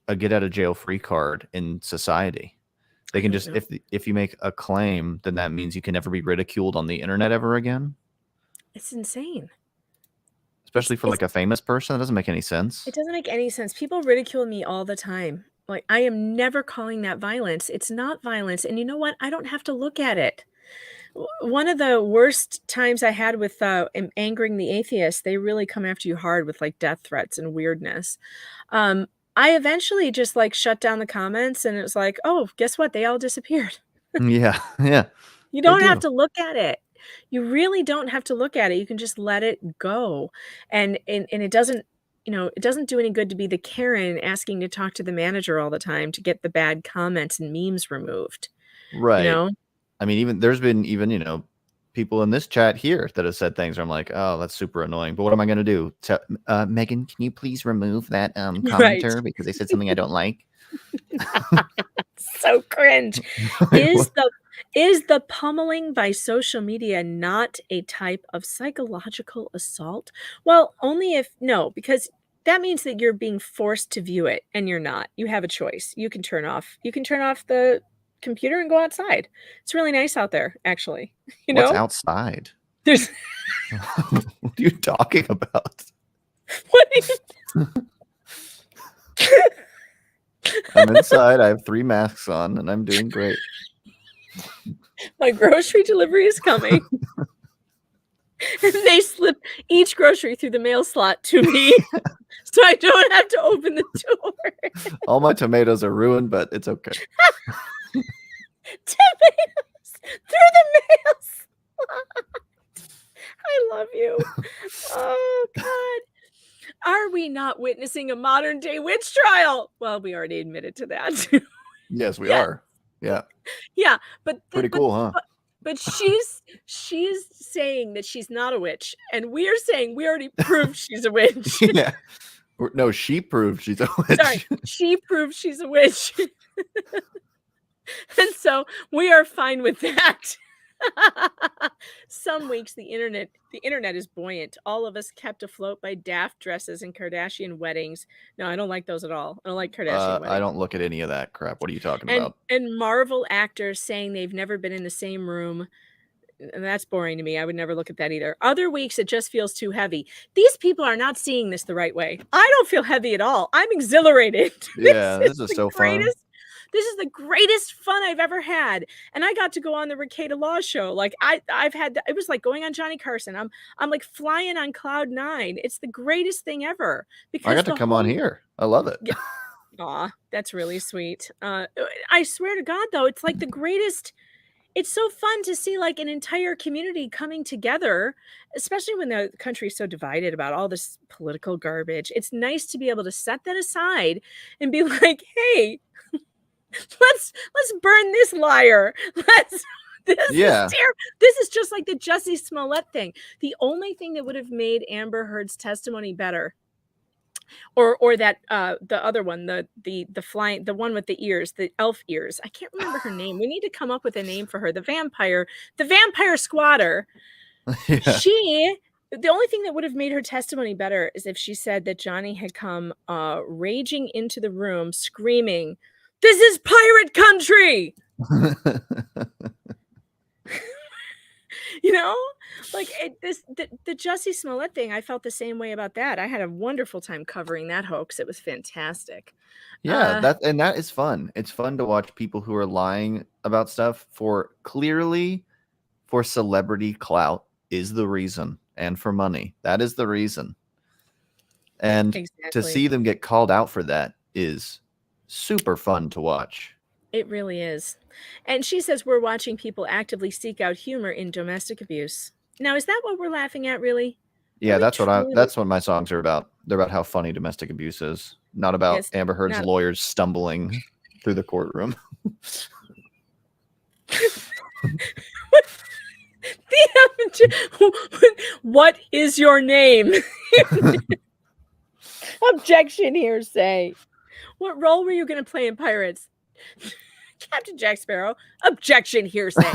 a get out of jail free card in society? They can just if you make a claim, then that means you can never be ridiculed on the internet ever again. It's insane. Especially for like a famous person, that doesn't make any sense. It doesn't make any sense. People ridicule me all the time. Like, I am never calling that violence. It's not violence. And you know what? I don't have to look at it. One of the worst times I had with angering the atheist, they really come after you hard with like death threats and weirdness. I eventually just like shut down the comments, and it was like, oh, guess what? They all disappeared. Yeah. You don't have to look at it. You really don't have to look at it. You can just let it go. And it doesn't, it doesn't do any good to be the Karen asking to talk to the manager all the time to get the bad comments and memes removed. Right. I mean, there's been people in this chat here that have said things where I'm like, oh, that's super annoying. But what am I going to do? Megan, can you please remove that commenter because they said something I don't like? So cringe. Is the pummeling by social media not a type of psychological assault? Well, only if because that means that you're being forced to view it, and you're not. You have a choice. You can turn off the computer and go outside. It's really nice out there, actually. What's outside? There's What are you talking about? I'm inside. I have 3 masks on, and I'm doing great. My grocery delivery is coming. And they slip each grocery through the mail slot to me, so I don't have to open the door. All my tomatoes are ruined, but it's okay. Tomatoes through the mail slot. I love you. Oh, God. Are we not witnessing a modern day witch trial? Well, we already admitted to that. Yes, we are. Yeah. Yeah, but Pretty cool, huh? But she's saying that she's not a witch, and we're saying we already proved she's a witch. Yeah. No, she proved she's a witch. Sorry, she proved she's a witch. And so we are fine with that. Some weeks the internet is buoyant. All of us kept afloat by daft dresses and Kardashian weddings. No, I don't like those at all. I don't like Kardashian weddings. I don't look at any of that crap. What are you talking about? And Marvel actors saying they've never been in the same room. And that's boring to me. I would never look at that either. Other weeks it just feels too heavy. These people are not seeing this the right way. I don't feel heavy at all. I'm exhilarated. Yeah, this is so fun. This is the greatest fun I've ever had. And I got to go on the Rekieta Law show. Like I've had, it was like going on Johnny Carson. I'm like flying on cloud 9. It's the greatest thing ever. I got to come on here. I love it. Yeah. Aw, that's really sweet. I swear to God though, it's like the greatest. It's so fun to see like an entire community coming together, especially when the country is so divided about all this political garbage. It's nice to be able to set that aside and be like, hey, let's burn this liar. This is just like the Jussie Smollett thing. The only thing that would have made Amber Heard's testimony better, or that the other one, the flying, the one with the ears, the elf ears. I can't remember her name. We need to come up with a name for her. The vampire squatter. Yeah. The only thing that would have made her testimony better is if she said that Johnny had come raging into the room screaming, "This is pirate country!" Like the Jussie Smollett thing, I felt the same way about that. I had a wonderful time covering that hoax. It was fantastic. Yeah, that is fun. It's fun to watch people who are lying about stuff for celebrity clout is the reason, and for money. That is the reason. And to see them get called out for that is super fun to watch. It really is. And she says we're watching people actively seek out humor in domestic abuse. Now, is that what we're laughing at, really? Yeah, that's what my songs are about. They're about how funny domestic abuse is, not about Amber Heard's lawyers stumbling through the courtroom. What is your name? Objection hearsay. What role were you going to play in Pirates? Captain Jack Sparrow. Objection hearsay.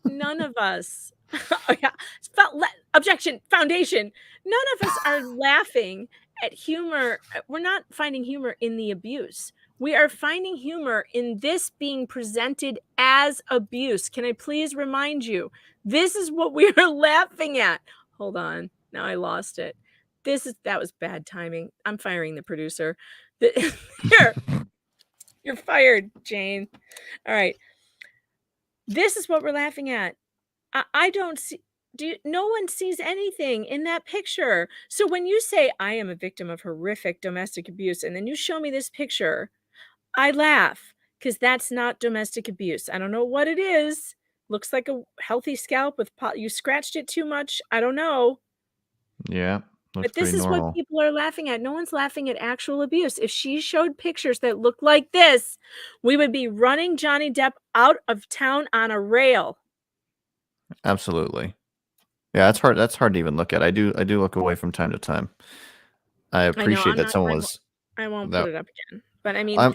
None of us. Oh, yeah. Objection foundation. None of us are laughing at humor. We're not finding humor in the abuse. We are finding humor in this being presented as abuse. Can I please remind you? This is what we are laughing at. Hold on. Now I lost it. That was bad timing. I'm firing the producer. Here. You're fired, Jane. All right. This is what we're laughing at. I don't see. No one sees anything in that picture. So when you say I am a victim of horrific domestic abuse, and then you show me this picture, I laugh because that's not domestic abuse. I don't know what it is. Looks like a healthy scalp with you scratched it too much. I don't know. Yeah. But this is what people are laughing at. No one's laughing at actual abuse. If she showed pictures that looked like this, we would be running Johnny Depp out of town on a rail. Absolutely. Yeah, that's hard. That's hard to even look at. I do look away from time to time. I appreciate that someone was. I won't put it up again. But I mean,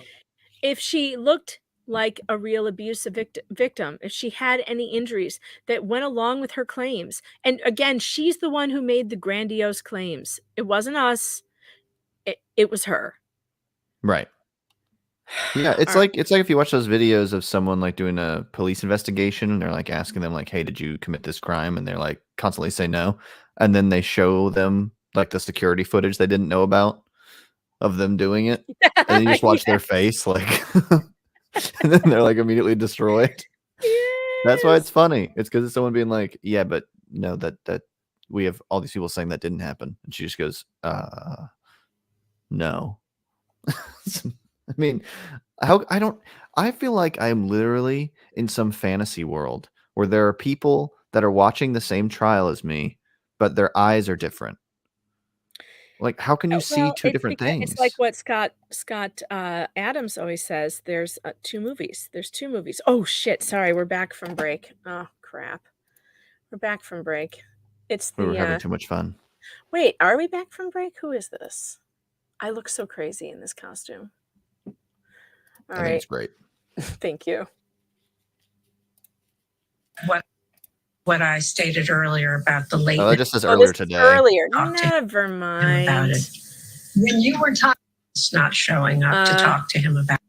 if she looked like a real abusive victim, if she had any injuries that went along with her claims, and again, she's the one who made the grandiose claims. It wasn't us. It was her. Right. Yeah, it's like if you watch those videos of someone like doing a police investigation and they're like asking them like, "Hey, did you commit this crime?" and they're like constantly say no, and then they show them like the security footage they didn't know about of them doing it, and you just watch their face like, and then they're like immediately destroyed. Yes. That's why it's funny. It's because it's someone being like, "Yeah, but no, that we have all these people saying that didn't happen," and she just goes, no." I mean, I feel like I'm literally in some fantasy world where there are people that are watching the same trial as me, but their eyes are different. Like, how can you see two different things? It's like what Scott Adams always says. There's two movies. There's two movies. Oh, shit. Sorry. We're back from break. Oh, crap. We're back from break. We were having too much fun. Wait, are we back from break? Who is this? I look so crazy in this costume. I think it's great. Thank you. What I stated earlier about the late. Oh, that just says earlier today. Earlier. Never mind. About it. When you were talking, it's not showing up to talk to him about.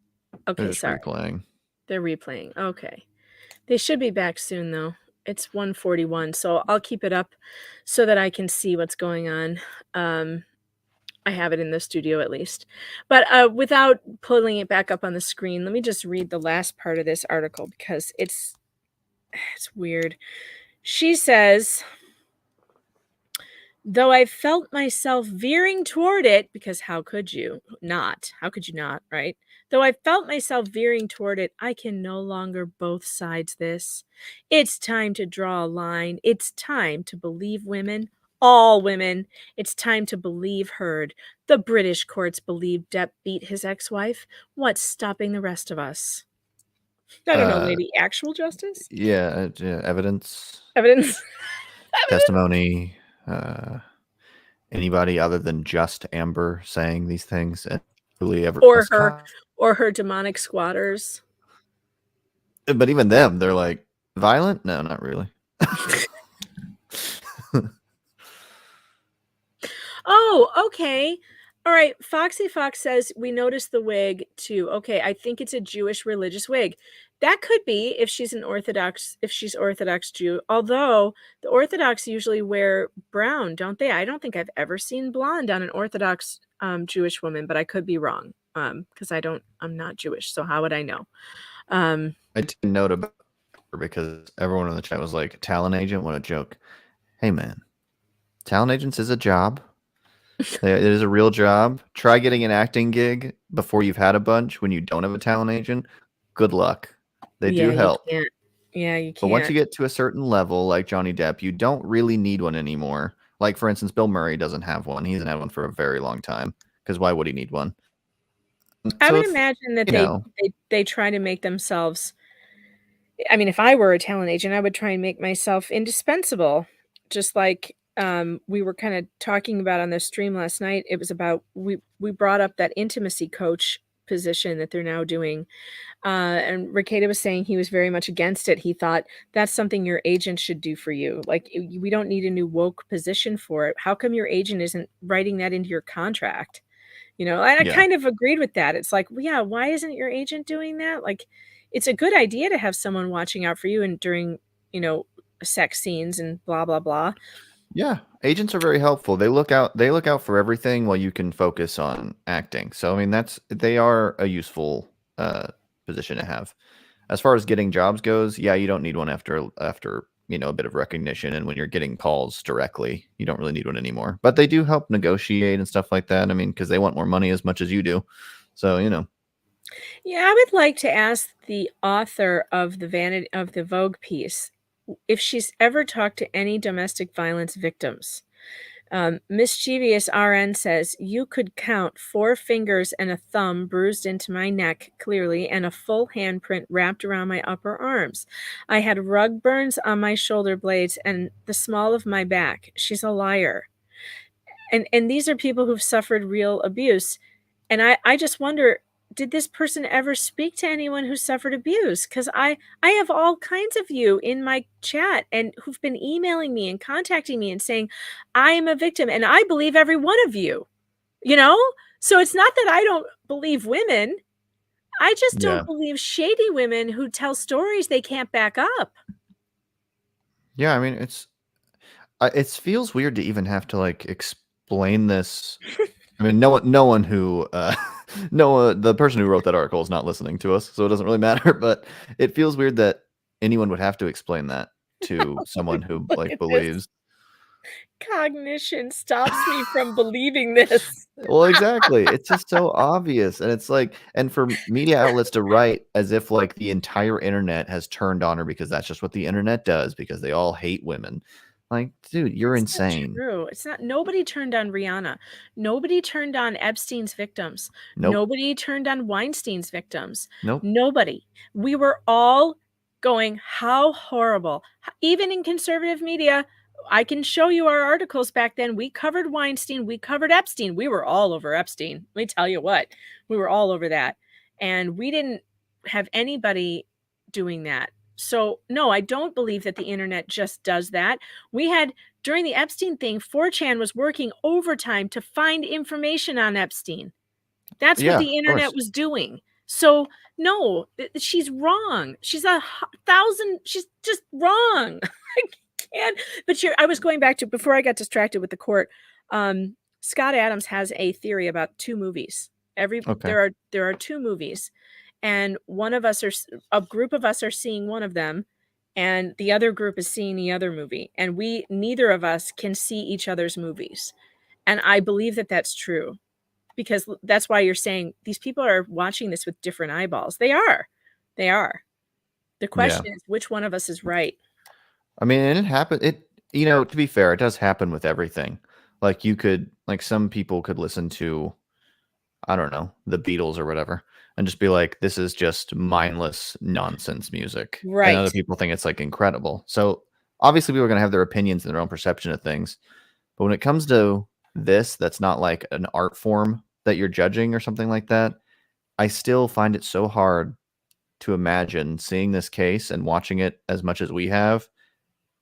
Okay, sorry. Replaying. They're replaying. Okay. They should be back soon, though. It's 1:41, so I'll keep it up so that I can see what's going on. I have it in the studio at least. But without pulling it back up on the screen, let me just read the last part of this article because it's weird. She says, though I felt myself veering toward it, because how could you not? How could you not, right? Though I felt myself veering toward it, I can no longer both sides this. It's time to draw a line. It's time to believe women. All women. It's time to believe Heard. The British courts believe Depp beat his ex-wife. What's stopping the rest of us? I don't know, maybe actual justice? Yeah, evidence. Evidence. Testimony. Anybody other than just Amber saying these things and really ever or her demonic squatters. But even them, they're like violent? No, not really. Oh, okay. All right. Foxy Fox says we noticed the wig too. Okay, I think it's a Jewish religious wig. That could be if she's Orthodox Jew. Although the Orthodox usually wear brown, don't they? I don't think I've ever seen blonde on an Orthodox Jewish woman, but I could be wrong because I'm not Jewish. So how would I know? I didn't note about her because everyone in the chat was like, talent agent, what a joke. Hey man, talent agents is a job. It is a real job. Try getting an acting gig before you've had a bunch when you don't have a talent agent. Good luck. They do help. You can't. But once you get to a certain level, like Johnny Depp, you don't really need one anymore. Like, for instance, Bill Murray doesn't have one. He hasn't had one for a very long time. Because why would he need one? I So would if, imagine that you know, they try to make themselves. I mean, if I were a talent agent, I would try and make myself indispensable. Just like we were kind of talking about on the stream last night. It was about we brought up that intimacy coach position that they're now doing. And Ricada was saying he was very much against it. He thought that's something your agent should do for you. Like we don't need a new woke position for it. How come your agent isn't writing that into your contract? You know, and I yeah. kind of agreed with that. It's like, well, yeah, why isn't your agent doing that? Like, it's a good idea to have someone watching out for you and during, you know, sex scenes and blah blah blah. Yeah, agents are very helpful. They look out for everything while you can focus on acting. So I mean, they are a useful position to have. As far as getting jobs goes, yeah, you don't need one after you know, a bit of recognition, and when you're getting calls directly, you don't really need one anymore. But they do help negotiate and stuff like that. I mean, because they want more money as much as you do. So, you know. Yeah, I would like to ask the author of the Vogue piece if she's ever talked to any domestic violence victims. Mischievous RN says, you could count 4 fingers and a thumb bruised into my neck clearly and a full handprint wrapped around my upper arms. I had rug burns on my shoulder blades and the small of my back. She's a liar. And these are people who've suffered real abuse. And I just wonder, did this person ever speak to anyone who suffered abuse? Because I have all kinds of you in my chat and who've been emailing me and contacting me and saying, I am a victim and I believe every one of you, you know? So it's not that I don't believe women. I just don't believe shady women who tell stories they can't back up. Yeah, I mean, it feels weird to even have to like explain this. I mean, no one who the person who wrote that article is not listening to us, so it doesn't really matter. But it feels weird that anyone would have to explain that to someone who like believes. Cognition stops me from believing this. Well, exactly. It's just so obvious, and it's like, and for media outlets to write as if like the entire internet has turned on her because that's just what the internet does because they all hate women. Like, dude, you're insane. True. It's not. Nobody turned on Rihanna. Nobody turned on Epstein's victims. Nope. Nobody turned on Weinstein's victims. Nope. Nobody. We were all going, how horrible. Even in conservative media, I can show you our articles back then. We covered Weinstein. We covered Epstein. We were all over Epstein. Let me tell you what. We were all over that. And we didn't have anybody doing that. So, no, I don't believe that the internet just does that. We had, during the Epstein thing, 4chan was working overtime to find information on Epstein. That's what the internet was doing. So, no, she's wrong. She's she's just wrong. I can't. But I was going back to, before I got distracted with the court, Scott Adams has a theory about 2 movies. There are 2 movies. And a group of us are seeing one of them, and the other group is seeing the other movie. And neither of us can see each other's movies. And I believe that that's true, because that's why you're saying these people are watching this with different eyeballs. They are. The question is, which one of us is right? I mean, and it happened. You know, to be fair, it does happen with everything. Like some people could listen to, I don't know, the Beatles or whatever, and just be like, this is just mindless nonsense music. Right. And other people think it's like incredible. So obviously people are going to have their opinions and their own perception of things. But when it comes to this, that's not like an art form that you're judging or something like that. I still find it so hard to imagine seeing this case and watching it as much as we have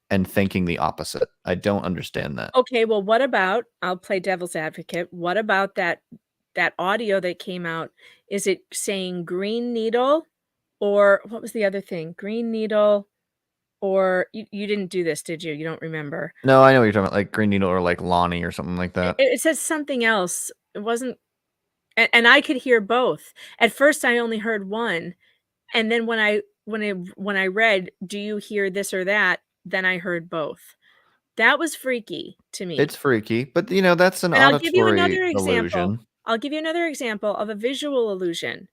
and thinking the opposite. I don't understand that. Okay, well, what about, I'll play devil's advocate. What about that audio that came out? Is it saying green needle, or what was the other thing? Green needle, or you didn't do this, did you? You don't remember? No, I know what you're talking about, like green needle or like Lonnie or something like that. It says something else. It wasn't, and I could hear both. At first, I only heard one, and then when I read, do you hear this or that? Then I heard both. That was freaky to me. It's freaky, but you know, that's an And I'll give you another auditory example. illusion. I'll give you another example of a visual illusion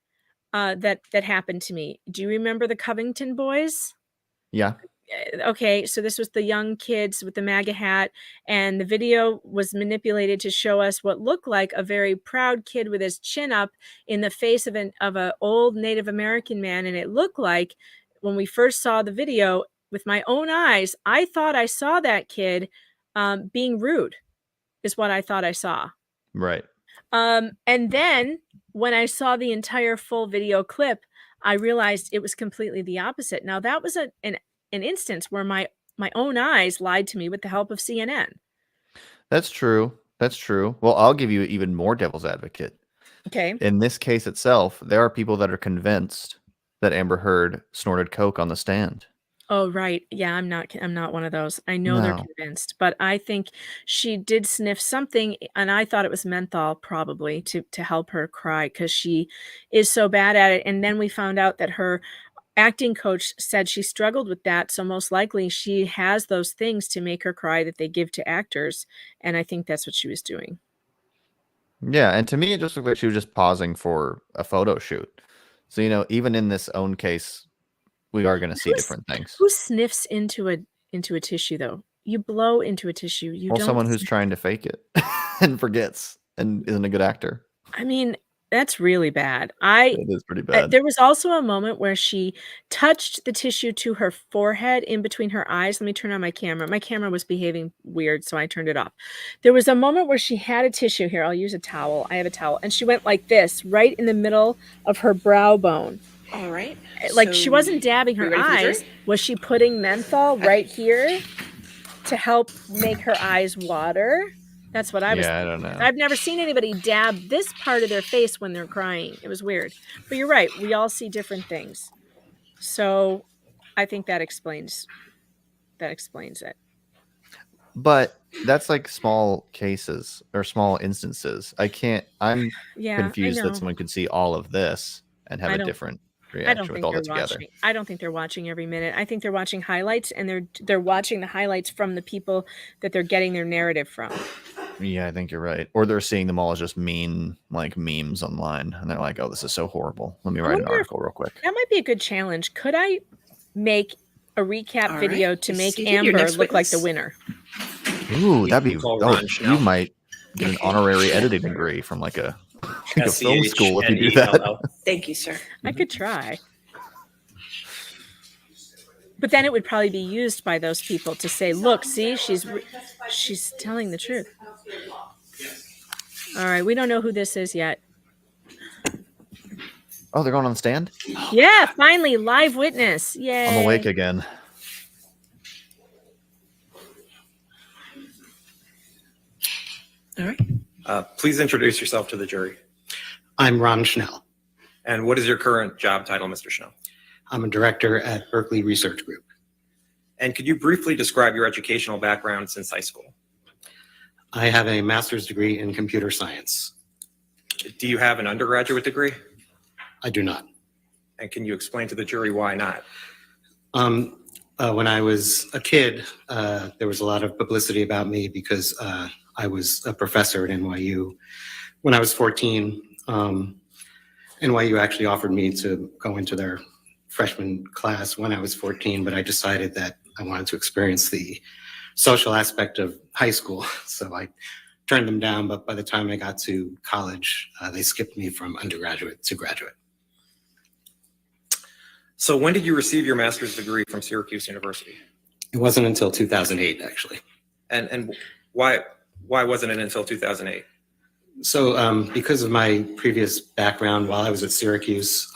that happened to me. Do you remember the Covington boys? Yeah. okay, so this was the young kids with the MAGA hat, and the video was manipulated to show us what looked like a very proud kid with his chin up in the face of an old Native American man. And it looked like when we first saw the video with my own eyes, I thought I saw that kid being rude, is what I thought I saw. Right. And then when I saw the entire full video clip, I realized it was completely the opposite. Now that was an instance where my own eyes lied to me with the help of CNN. That's true. That's true. Well, I'll give you even more devil's advocate. Okay. In this case itself, there are people that are convinced that Amber Heard snorted coke on the stand. Oh, right. Yeah, I'm not one of those. I know they're No. convinced, but I think she did sniff something, and I thought it was menthol probably to help her cry, because she is so bad at it. And then we found out that her acting coach said she struggled with that, so most likely she has those things to make her cry that they give to actors, and I think that's what she was doing. Yeah, and to me, it just looked like she was just pausing for a photo shoot. So, even in this own case, we are going to see different things. Who sniffs into a tissue, though? You blow into a tissue. You Well, don't. someone who's trying to fake it and forgets and isn't a good actor. I mean, that's really bad. It is pretty bad. There was also a moment where she touched the tissue to her forehead in between her eyes. Let me turn on my camera. My camera was behaving weird, so I turned it off. There was a moment where she had a tissue here. I'll use a towel. I have a towel. And she went like this, right in the middle of her brow bone. All right. Like So, she wasn't dabbing we her ready for the eyes. jury? Was she putting menthol right here to help make her eyes water? That's what I was Yeah, I thinking. don't know. I've never seen anybody dab this part of their face when they're crying. It was weird. But you're right. We all see different things. So I think that explains it. But that's like small cases or small instances. I'm Yeah, confused I know. that someone could see all of this and have I a don't- different I reaction don't with think all they're that together. watching. I don't think they're watching every minute. I think they're watching highlights, and they're watching the highlights from the people that they're getting their narrative from. Yeah, I think you're right. Or they're seeing them all as just mean, like memes online, and they're like, "Oh, this is so horrible. Let me I write an wonder if- article real quick." That might be a good challenge. Could I make a recap All video right, to you make seated. Your Amber next look like the witness. winner? Ooh, that'd be. call Oh, Ron Schnell. you might get an honorary editing degree from like a film school if you do that. SCHNELL. Thank you, sir. I could try. But then it would probably be used by those people to say, "Look, see, she's telling the truth." All right, we don't know who this is yet. Oh, they're going on the stand. Yeah, finally, live witness. Yay. I'm awake again. All right. Please introduce yourself to the jury. I'm Ron Schnell. And what is your current job title, Mr. Schnell? I'm a director at Berkeley Research Group. And could you briefly describe your educational background since high school? I have a master's degree in computer science. Do you have an undergraduate degree? I do not. And can you explain to the jury why not? When I was a kid, there was a lot of publicity about me because I was a professor at NYU. When I was 14, NYU actually offered me to go into their freshman class when I was 14, but I decided that I wanted to experience the social aspect of high school. So I turned them down, but by the time I got to college, they skipped me from undergraduate to graduate. So when did you receive your master's degree from Syracuse University? It wasn't until 2008, actually. And why wasn't it until 2008? So because of my previous background while I was at Syracuse,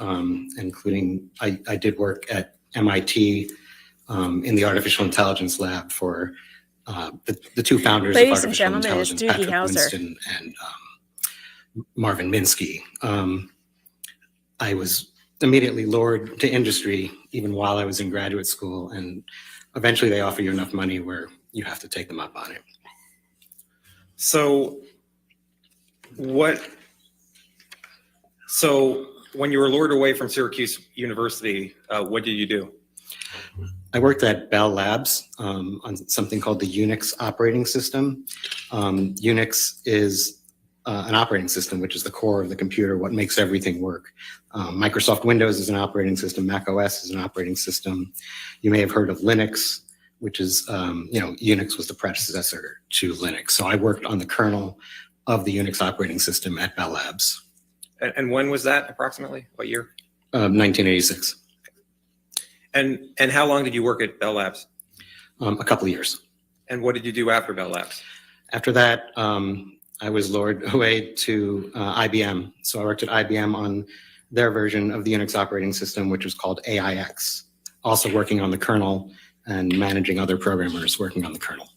including I did work at MIT in the artificial intelligence lab for the two founders Ladies of and artificial gentlemen, it's intelligence, Doogie Patrick Howser. Winston and Marvin Minsky. I was immediately lured to industry even while I was in graduate school, and eventually they offer you enough money where you have to take them up on it. So when you were lured away from Syracuse University, what did you do? I worked at Bell Labs on something called the Unix operating system. Unix is an operating system, which is the core of the computer, what makes everything work. Microsoft Windows is an operating system. Mac OS is an operating system. You may have heard of Linux, which is, Unix was the predecessor to Linux. So I worked on the kernel of the Unix operating system at Bell Labs. And when was that approximately? What year? 1986. And how long did you work at Bell Labs? A couple of years. And what did you do after Bell Labs? After that, I was lured away to IBM. So I worked at IBM on their version of the Unix operating system, which was called AIX, also working on the kernel and managing other programmers working on the kernel.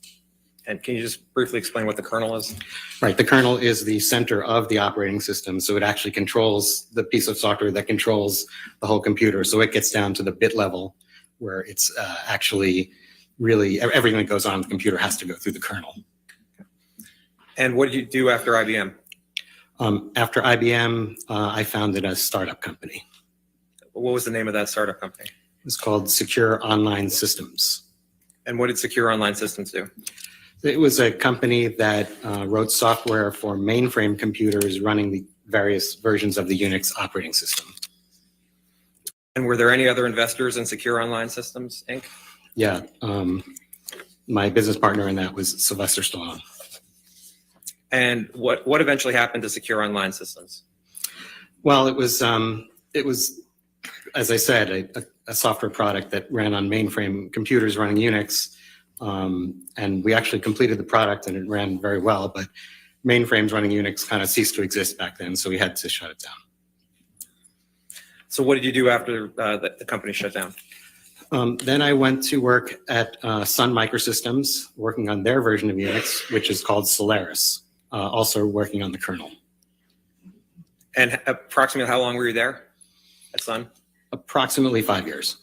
And can you just briefly explain what the kernel is? Right, the kernel is the center of the operating system, so it actually controls the piece of software that controls the whole computer. So it gets down to the bit level where it's actually really, everything that goes on in the computer has to go through the kernel. And what did you do after IBM? After IBM, I founded a startup company. What was the name of that startup company? It's called Secure Online Systems. And what did Secure Online Systems do? It was a company that wrote software for mainframe computers running the various versions of the Unix operating system. And were there any other investors in Secure Online Systems, Inc.? Yeah, my business partner in that was Sylvester Stallone. And what eventually happened to Secure Online Systems? Well, it was, as I said, a software product that ran on mainframe computers running Unix. And we actually completed the product and it ran very well, but mainframes running Unix kind of ceased to exist back then, so we had to shut it down. So what did you do after the company shut down? Then I went to work at Sun Microsystems, working on their version of Unix, which is called Solaris, also working on the kernel. And approximately how long were you there at Sun? Approximately 5 years.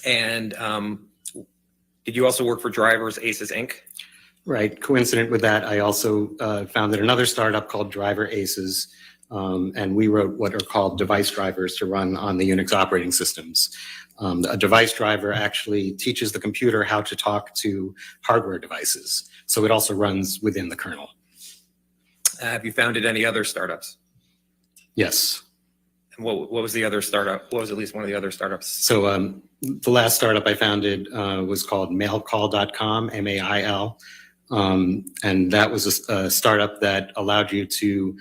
And did you also work for Drivers Aces, Inc.? Right. Coincident with that, I also founded another startup called Driver Aces, and we wrote what are called device drivers to run on the Unix operating systems. A device driver actually teaches the computer how to talk to hardware devices, so it also runs within the kernel. Have you founded any other startups? Yes. And what was the other startup? What was at least one of the other startups? So the last startup I founded was called mailcall.com, M-A-I-L. And that was a startup that allowed you to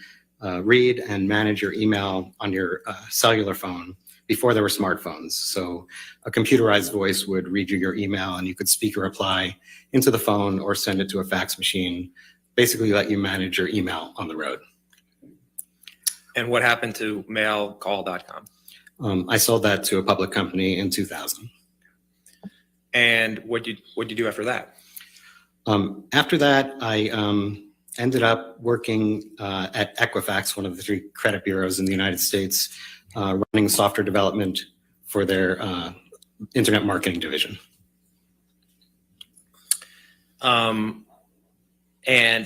read and manage your email on your cellular phone before there were smartphones. So a computerized voice would read you your email and you could speak a reply into the phone or send it to a fax machine, basically let you manage your email on the road. And what happened to mailcall.com? I sold that to a public company in 2000. And what'd you do after that? After that, I ended up working at Equifax, one of the 3 credit bureaus in the United States, running software development for their internet marketing division. And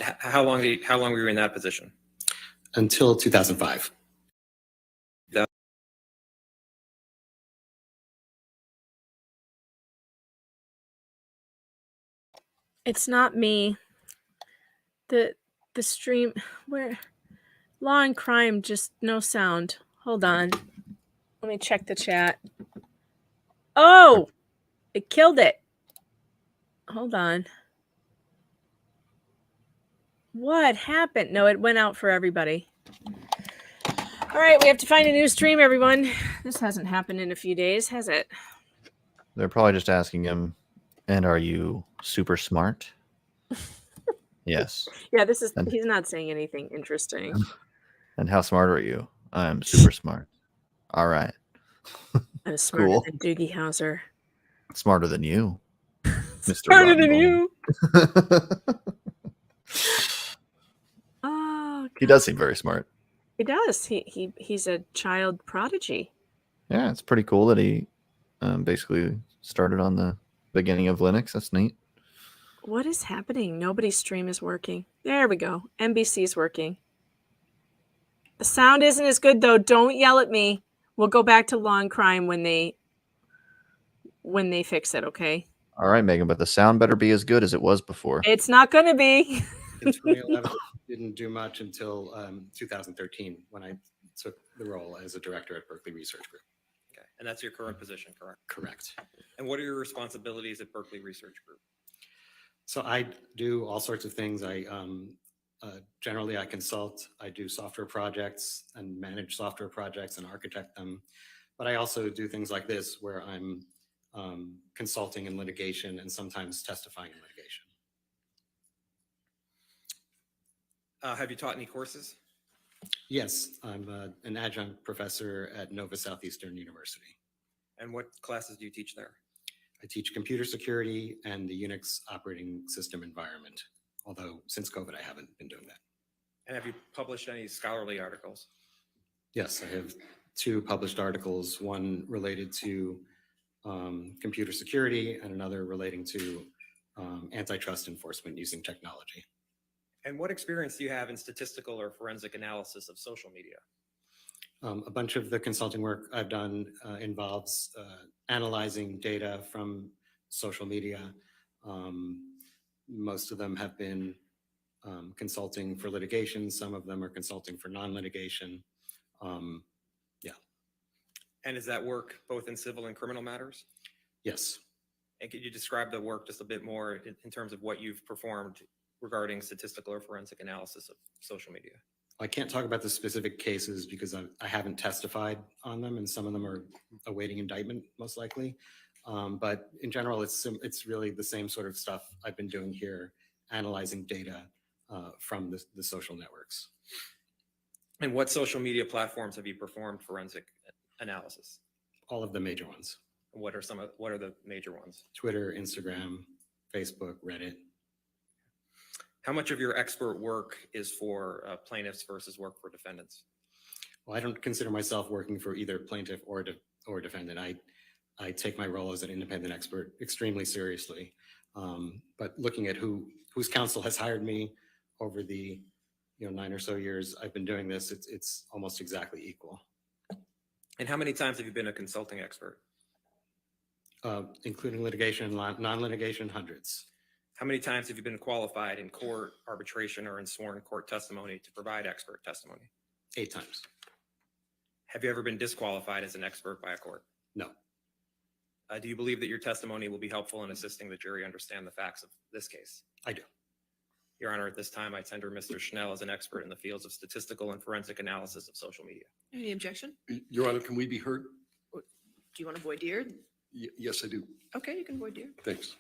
how long were you in that position? Until 2005. It's not me. The stream where Law and Crime, just no sound. Hold on. Let me check the chat. Oh, it killed it. Hold on. What happened? No, it went out for everybody. All right, we have to find a new stream, everyone. This hasn't happened in a few days, has it? They're probably just asking him, and are you super smart? Yes. Yeah, he's not saying anything interesting. And how smart are you? I'm super smart. All right. I'm smarter than Doogie Howser. Smarter than you, Mr. Smarter than Roddenberry. you. Oh, He does seem very smart. he does. He's a child prodigy. Yeah, it's pretty cool that he basically started on the beginning of Linux. That's neat. What is happening? Nobody's stream is working. There we go. NBC's working. The sound isn't as good though. Don't yell at me. We'll go back to Law and Crime when they fix it, okay? All right, Megan, but the sound better be as good as it was before. It's not going to be. In 2011, didn't do much until 2013 when I took the role as a director at Berkeley Research Group. Okay, and that's your current position, correct? Correct. And what are your responsibilities at Berkeley Research Group? So I do all sorts of things. Generally I consult, I do software projects and manage software projects and architect them. But I also do things like this where I'm consulting in litigation and sometimes testifying in litigation. Have you taught any courses? Yes, I'm an adjunct professor at Nova Southeastern University. And what classes do you teach there? I teach computer security and the Unix operating system environment, although since COVID, I haven't been doing that. And have you published any scholarly articles? Yes, I have 2 published articles, one related to computer security and another relating to antitrust enforcement using technology. And what experience do you have in statistical or forensic analysis of social media? A bunch of the consulting work I've done involves analyzing data from social media. Most of them have been consulting for litigation. Some of them are consulting for non-litigation. Yeah. And is that work both in civil and criminal matters? Yes. And could you describe the work just a bit more in terms of what you've performed regarding statistical or forensic analysis of social media? I can't talk about the specific cases because I haven't testified on them, and some of them are awaiting indictment, most likely. But in general, it's really the same sort of stuff I've been doing here, analyzing data from the social networks. And what social media platforms have you performed forensic analysis? All of the major ones. What are the major ones? Twitter, Instagram, Facebook, Reddit. How much of your expert work is for plaintiffs versus work for defendants? Well, I don't consider myself working for either plaintiff or defendant. I take my role as an independent expert extremely seriously. But looking at whose counsel has hired me over the 9 or so years I've been doing this, it's almost exactly equal. And how many times have you been a consulting expert? Including litigation, non-litigation, hundreds. How many times have you been qualified in court, arbitration, or in sworn court testimony to provide expert testimony? 8 times. Have you ever been disqualified as an expert by a court? No. Do you believe that your testimony will be helpful in assisting the jury understand the facts of this case? I do. Your Honor, at this time, I tender Mr. Schnell as an expert in the fields of statistical and forensic analysis of social media. Any objection? Your Honor, can we be heard? Do you want to voir dire? Yes, I do. Okay, you can voir dire. Thanks.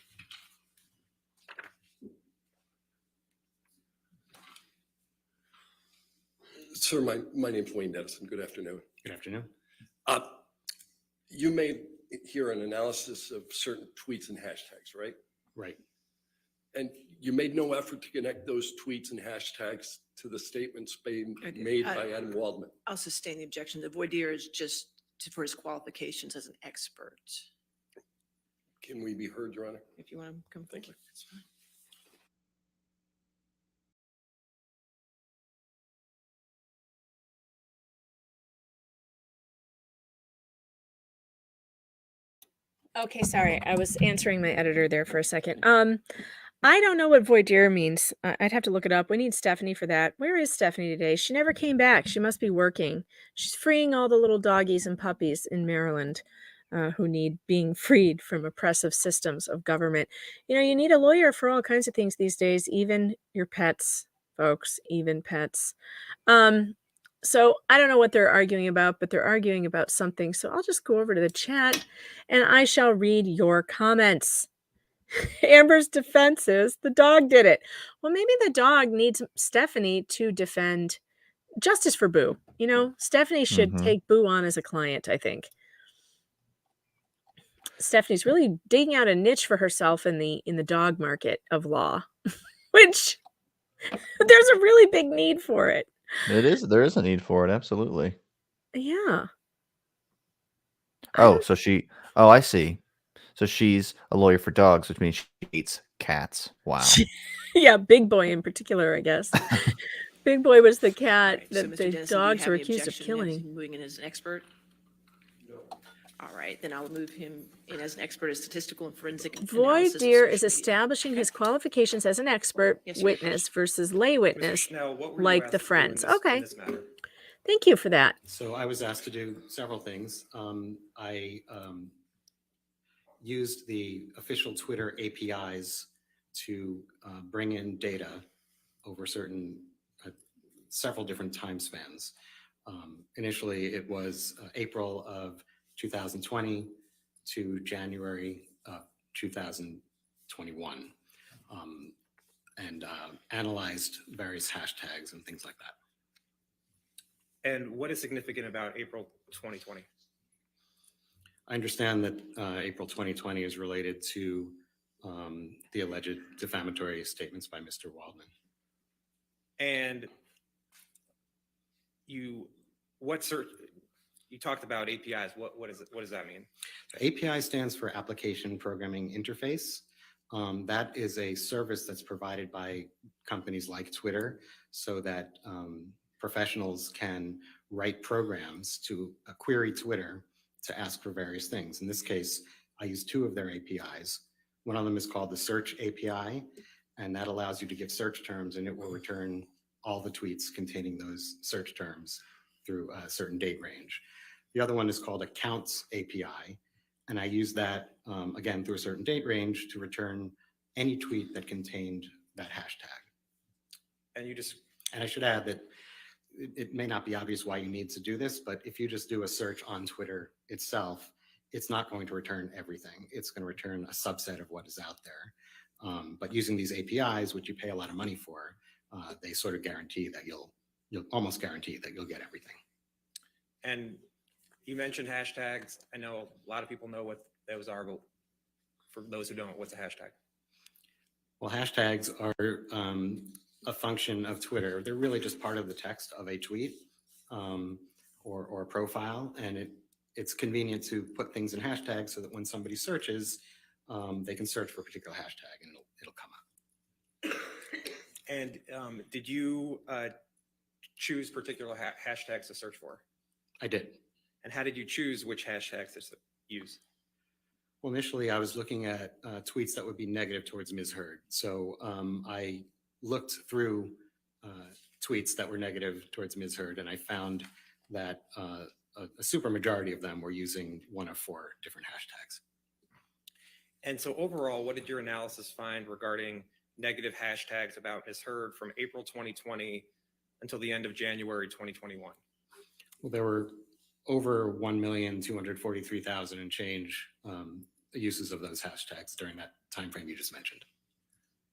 Sir, my name's Wayne Edison. Good afternoon. Good afternoon. You made here an analysis of certain tweets and hashtags, right? Right. And you made no effort to connect those tweets and hashtags to the statements made by Adam Waldman. I'll sustain the objection. The voir dire is just for his qualifications as an expert. Can we be heard, Your Honor? If you want to come forward, that's fine. Okay, sorry. I was answering my editor there for a second. I don't know what voir dire means. I'd have to look it up. We need Stephanie for that. Where is Stephanie today? She never came back. She must be working. She's freeing all the little doggies and puppies in Maryland who need being freed from oppressive systems of government. You need a lawyer for all kinds of things these days, even your pets, folks, even pets. So I don't know what they're arguing about, but they're arguing about something. So I'll just go over to the chat and I shall read your comments. Amber's defense is the dog did it. Well, maybe the dog needs Stephanie to defend justice for Boo. Stephanie should take Boo on as a client, I think. Stephanie's really digging out a niche for herself in the dog market of law, which there's a really big need for it. There is a need for it, absolutely. Yeah. Oh, I see. So she's a lawyer for dogs, which means she hates cats. Wow. Yeah, Big Boy in particular, I guess. Big Boy was the cat So, that Mr. the Dennison, do you dogs have were the accused of objection killing. against moving in as an expert? All right, then I'll move him in as an expert in statistical and forensic Voir analysis of dire social is media. establishing his qualifications as an expert Yes, sir. witness versus lay witness, Schnell, what were you like asked the to do in friends. this- in Okay, this matter? thank you for that. So I was asked to do several things. I used the official Twitter APIs to bring in data over several different time spans. Initially, it was April of 2020 to January of 2021, and analyzed various hashtags and things like that. And what is significant about April 2020? I understand that April 2020 is related to the alleged defamatory statements by Mr. Waldman. And you talked about APIs. What does that mean? So API stands for Application Programming Interface. That is a service that's provided by companies like Twitter so that professionals can write programs to query Twitter to ask for various things. In this case, I use two of their APIs. One of them is called the Search API, and that allows you to give search terms, and it will return all the tweets containing those search terms through a certain date range. The other one is called Accounts API, and I use that, again, through a certain date range to return any tweet that contained that hashtag. And I should add that it may not be obvious why you need to do this, but if you just do a search on Twitter itself, it's not going to return everything. It's going to return a subset of what is out there. But using these APIs, which you pay a lot of money for, they sort of guarantee that you'll almost guarantee that you'll get everything. And you mentioned hashtags. I know a lot of people know what those are, but for those who don't, what's a hashtag? Well, hashtags are a function of Twitter. They're really just part of the text of a tweet or a profile, and it's convenient to put things in hashtags so that when somebody searches, they can search for a particular hashtag and it'll come up. And did you choose particular hashtags to search for? I did. And how did you choose which hashtags to use? Well, initially I was looking at tweets that would be negative towards Ms. Heard. So I looked through tweets that were negative towards Ms. Heard, and I found that a super majority of them were using one of 4 different hashtags. And so overall, what did your analysis find regarding negative hashtags about Ms. Heard from April 2020 until the end of January 2021? Well, there were over 1,243,000 and change uses of those hashtags during that time frame you just mentioned.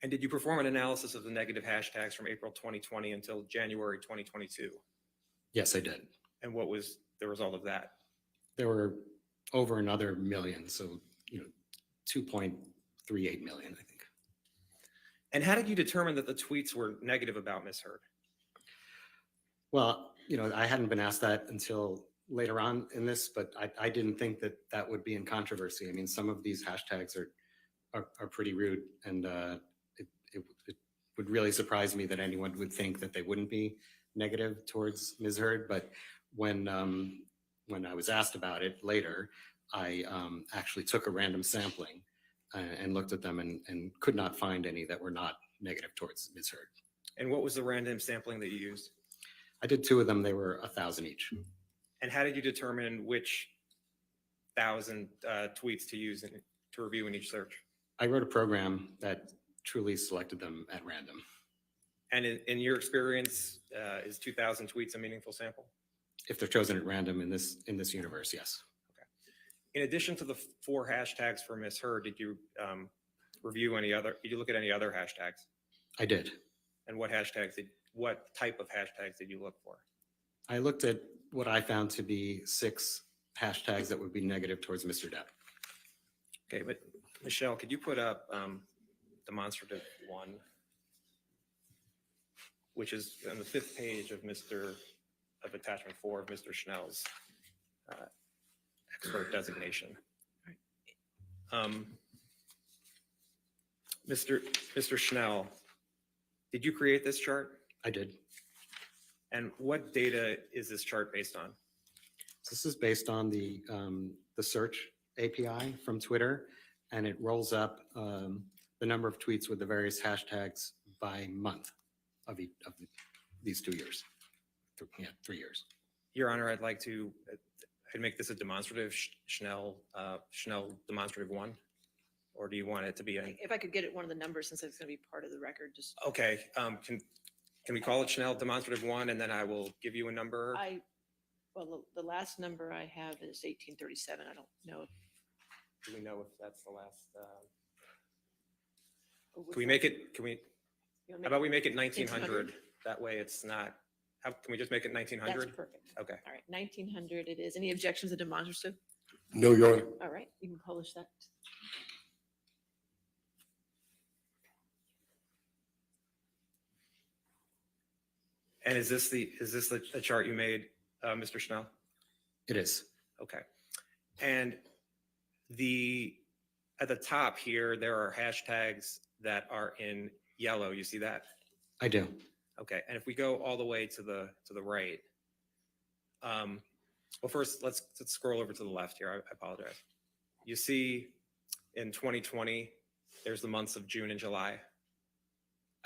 And did you perform an analysis of the negative hashtags from April 2020 until January 2022? Yes, I did. And what was the result of that? There were over another million, so 2.38 million, I think. And how did you determine that the tweets were negative about Ms. Heard? Well, I hadn't been asked that until later on in this, but I didn't think that that would be in controversy. I mean, some of these hashtags are pretty rude, and it would really surprise me that anyone would think that they wouldn't be negative towards Ms. Heard. But when I was asked about it later, I actually took a random sampling and looked at them and could not find any that were not negative towards Ms. Heard. And what was the random sampling that you used? I did 2 of them. They were 1,000 each. And how did you determine which 1,000 tweets to use to review in each search? I wrote a program that truly selected them at random. And in your experience, is 2,000 tweets a meaningful sample? If they're chosen at random in this universe, yes. Okay. In addition to the 4 hashtags for Ms. Heard, did you review any other? Did you look at any other hashtags? I did. And what type of hashtags did you look for? I looked at what I found to be 6 hashtags that would be negative towards Mr. Depp. Okay, but Michelle, could you put up demonstrative 1, which is on the 5th page of attachment 4 of Mr. Schnell's expert designation. Mr. Schnell, did you create this chart? I did. And what data is this chart based on? This is based on the search API from Twitter, and it rolls up the number of tweets with the various hashtags by month of these 2 years. 3 years. Your Honor, I'd like to I'd make this a demonstrative Schnell demonstrative 1, or do you want it to be a? If I could get it one of the numbers, since it's going to be part of the record, just. Okay, can we call it Schnell demonstrative 1, and then I will give you a number? Well, the last number I have is 1837. I don't know. Do we know if that's the last? Can we make it? Can we? How about we make it 1900? That way, it's not. How can we just make it 1900? That's perfect. Okay. All right, 1900 it is. Any objections to demonstrative? No, Your Honor. All right, you can publish that. And is this the chart you made, Mr. Schnell? It is. Okay. And at the top here, there are hashtags that are in yellow. You see that? I do. Okay. And if we go all the way to the right, well, first let's scroll over to the left here. I apologize. You see in 2020, there's the months of June and July.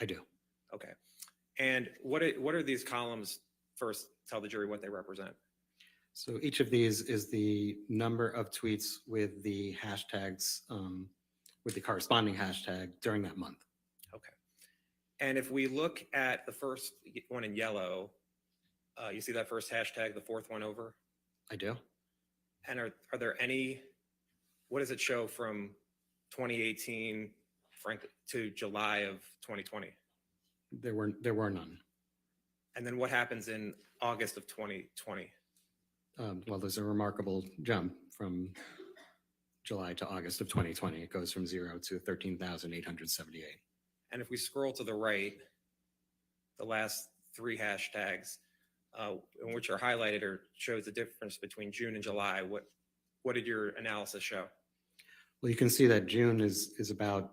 I do. Okay. And what are these columns? First, tell the jury what they represent. So each of these is the number of tweets with the hashtags, with the corresponding hashtag during that month. Okay. And if we look at the first one in yellow, you see that first hashtag, the fourth one over? I do. And are there any, what does it show from 2018, frankly, to July of 2020? There were none. And then what happens in August of 2020? Well, there's a remarkable jump from July to August of 2020. It goes from 0 to 13,878. And if we scroll to the right, the last three hashtags, which are highlighted, or shows the difference between June and July. What did your analysis show? Well, you can see that June is about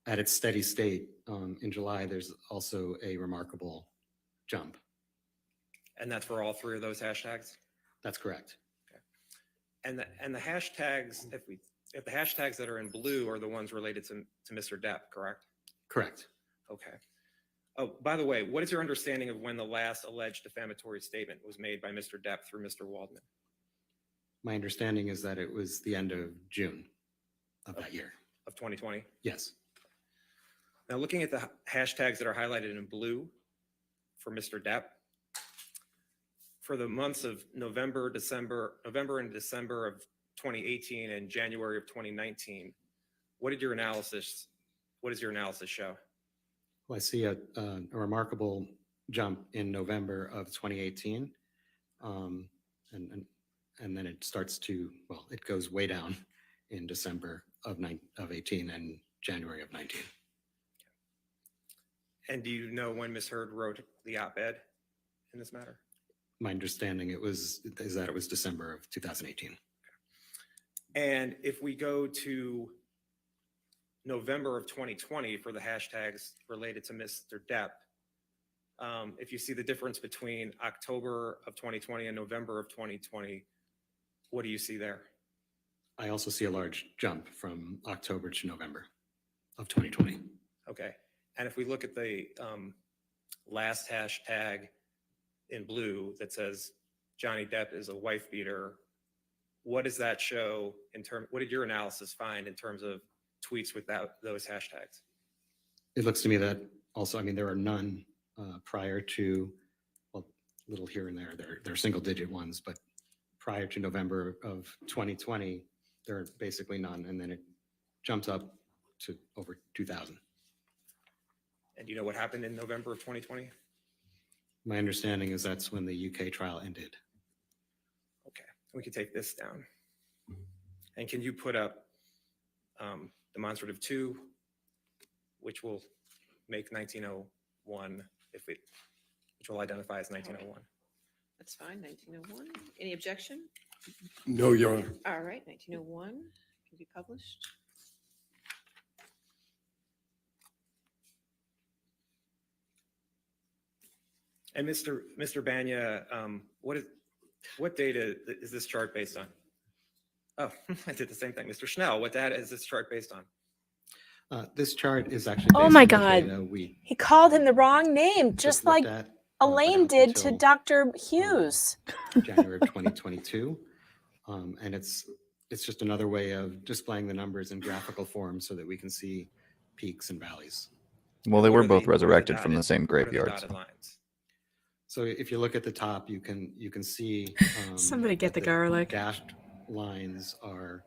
at its steady state. In July, there's also a remarkable jump. And that's for all three of those hashtags? That's correct. Okay. And the hashtags, if the hashtags that are in blue are the ones related to Mr. Depp, correct? Correct. Okay. Oh, by the way, what is your understanding of when the last alleged defamatory statement was made by Mr. Depp through Mr. Waldman? My understanding is that it was the end of June of that year. Of 2020? Yes. Now, looking at the hashtags that are highlighted in blue for Mr. Depp, for the months of November and December of 2018 and January of 2019, what does your analysis show? Well, I see a remarkable jump in November of 2018, and then it starts to, well, it goes way down in December of 18 and January of 19. And do you know when Ms. Heard wrote the op-ed in this matter? My understanding is that it was December of 2018. Okay. And if we go to November of 2020 for the hashtags related to Mr. Depp, if you see the difference between October of 2020 and November of 2020, what do you see there? I also see a large jump from October to November of 2020. Okay. And if we look at the last hashtag in blue that says Johnny Depp is a wife beater, what does that show what did your analysis find in terms of tweets without those hashtags? It looks to me that also, I mean, there are none prior to, well, little here and there, they're single digit ones, but prior to November of 2020, there are basically none. And then it jumps up to over 2,000. And do you know what happened in November of 2020? My understanding is that's when the UK trial ended. Okay, we can take this down. And can you put up demonstrative 2, which will make 1901, which will identify as 1901. That's fine, 1901. Any objection? No, Your Honor. All right, 1901 can be published. And Mr. Banya, What data is this chart based on? Oh, I did the same thing. Mr. Schnell, what data is this chart based on? This chart is actually Oh based my on the God. data He called him the wrong name, just like looked at, Elaine up did to until, Dr. Hughes. January of 2022. And it's just another way of displaying the numbers in graphical form so that we can see peaks and valleys. Well, they were both resurrected from the same graveyard. Dotted lines. So if you look at the top, you can see Somebody get that the garlic. dashed lines are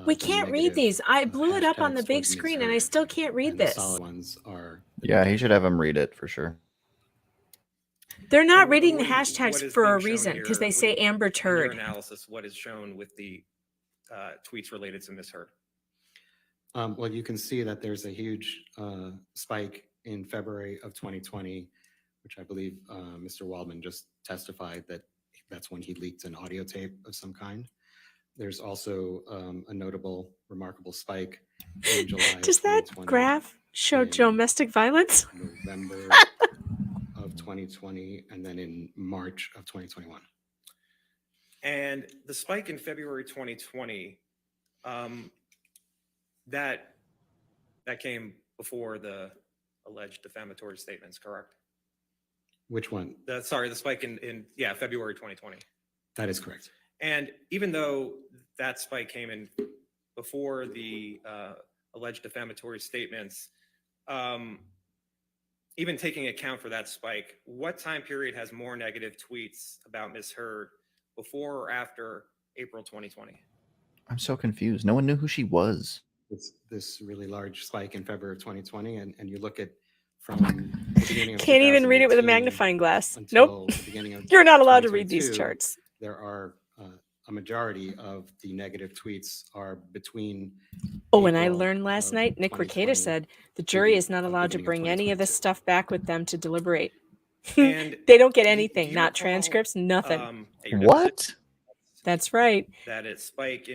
We the can't read negative, these. I blew it up on the hashtags big towards screen and I misheard, still can't read and the this. solid ones are Yeah, he should have him read it for sure. They're not And reading the what hashtags is for a being shown reason because they here say Amber in your Turd. analysis, what is shown with the tweets related to misheard? well, you can see that there's a huge spike in February of 2020, which I believe Mr. Waldman just testified that that's when he leaked an audio tape of some kind. There's also a notable, remarkable spike in July Does of that 2020, graph show domestic violence? November of 2020, and then in March of 2021. And the spike in February 2020, that came before the alleged defamatory statements, correct? Which one? The spike in February 2020. That is correct. And even though that spike came in before the alleged defamatory statements, even taking account for that spike, what time period has more negative tweets about misheard, before or after April 2020? I'm so confused. No one knew who she was. It's this really large spike in February of 2020, and you look at from the beginning of Can't even read it with a 2018 magnifying glass. until Nope. the beginning of You're not allowed to read these 2022, charts. There are a majority of the negative tweets are between. Oh, and I April learned last of night, Nick 2020 Recator said the jury is not allowed to beginning of bring any of this stuff back with them to deliberate. And They don't get do anything, you not recall, transcripts, nothing. at your What? That's right. That spike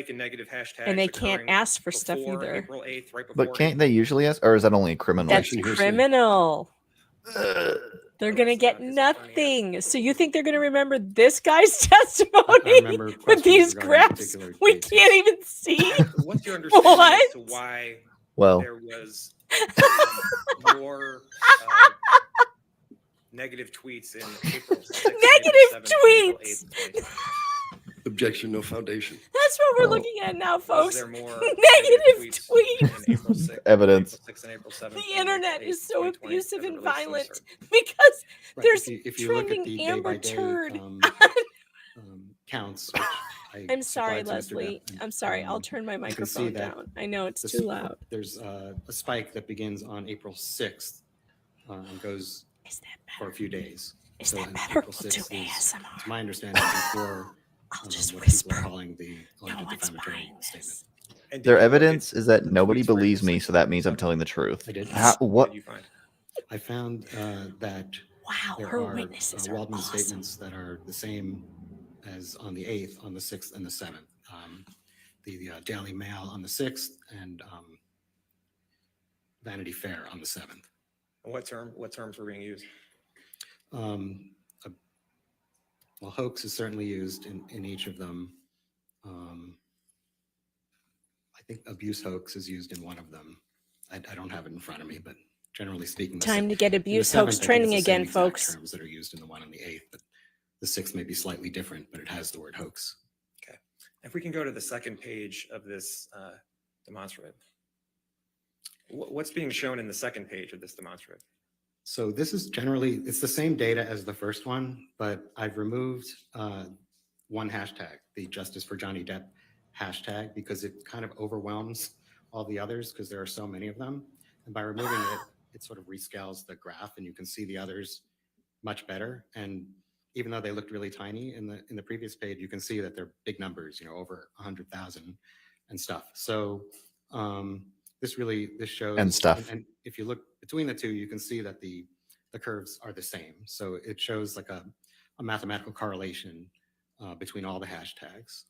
in negative hashtags, And they can't occurring ask for stuff before either. April 8th, right before. But can't they usually ask, or is that only criminal? That's criminal. They're going to get nothing. So you think they're going to remember this guy's testimony remember with questions these regarding graphs particular we dates. can't even see? What's your understanding What? as to why Well, there was more negative tweets in April 6th, Negative April 7th, tweets. April 8th? Objection, no foundation. That's what we're Oh. looking at now, Was folks. there more Negative tweets. in April 6th, Evidence. April 6th and April 7th, The and internet April is 8th, so 2020 abusive as it and relates to violent misheard? because Right, there's if you look at trending the Amber day-by-day, Turd. counts, which I I'm sorry, supplied to Mr. Leslie. Depp, I'm sorry. I'll turn my you can see microphone that down. I know it's this- too loud. There's a spike that begins on April 6th and goes for a few days. Is So that in better? April We'll do 6th is, ASMR. to my understanding, before I'll just what whisper. people are calling the alleged No one's defamatory buying statement. this. And did their you look at evidence is that nobody tweets for believes April me, 6th? so that means I'm telling the truth. I did. What What? did you find? I found that Wow, there her are witnesses are Waldman awesome. statements that are the same as on the 8th, on the 6th, and the 7th. The Daily Mail on the 6th, and Vanity Fair on the 7th. What terms were being used? Well, hoax is certainly used in each of them. I think abuse hoax is used in one of them. I don't have it in front of me, but generally speaking, Time to get in the abuse 7th, hoax I think trending it's the same again, exact folks. Terms that are used in the one on the 8th, but the 6th may be slightly different, but it has the word hoax. Okay. If we can go to the second page of this demonstrative. What's being shown in the second page of this demonstrative? So this is generally, it's the same data as the first one, but I've removed one hashtag, the Justice for Johnny Depp hashtag, because it kind of overwhelms all the others because there are so many of them. And by removing it, it sort of rescales the graph and you can see the others much better. And even though they looked really tiny in the previous page, you can see that they're big numbers, over 100,000 and stuff. So this shows And stuff. And if you look between the two, you can see that the curves are the same. So it shows like a mathematical correlation between all the hashtags.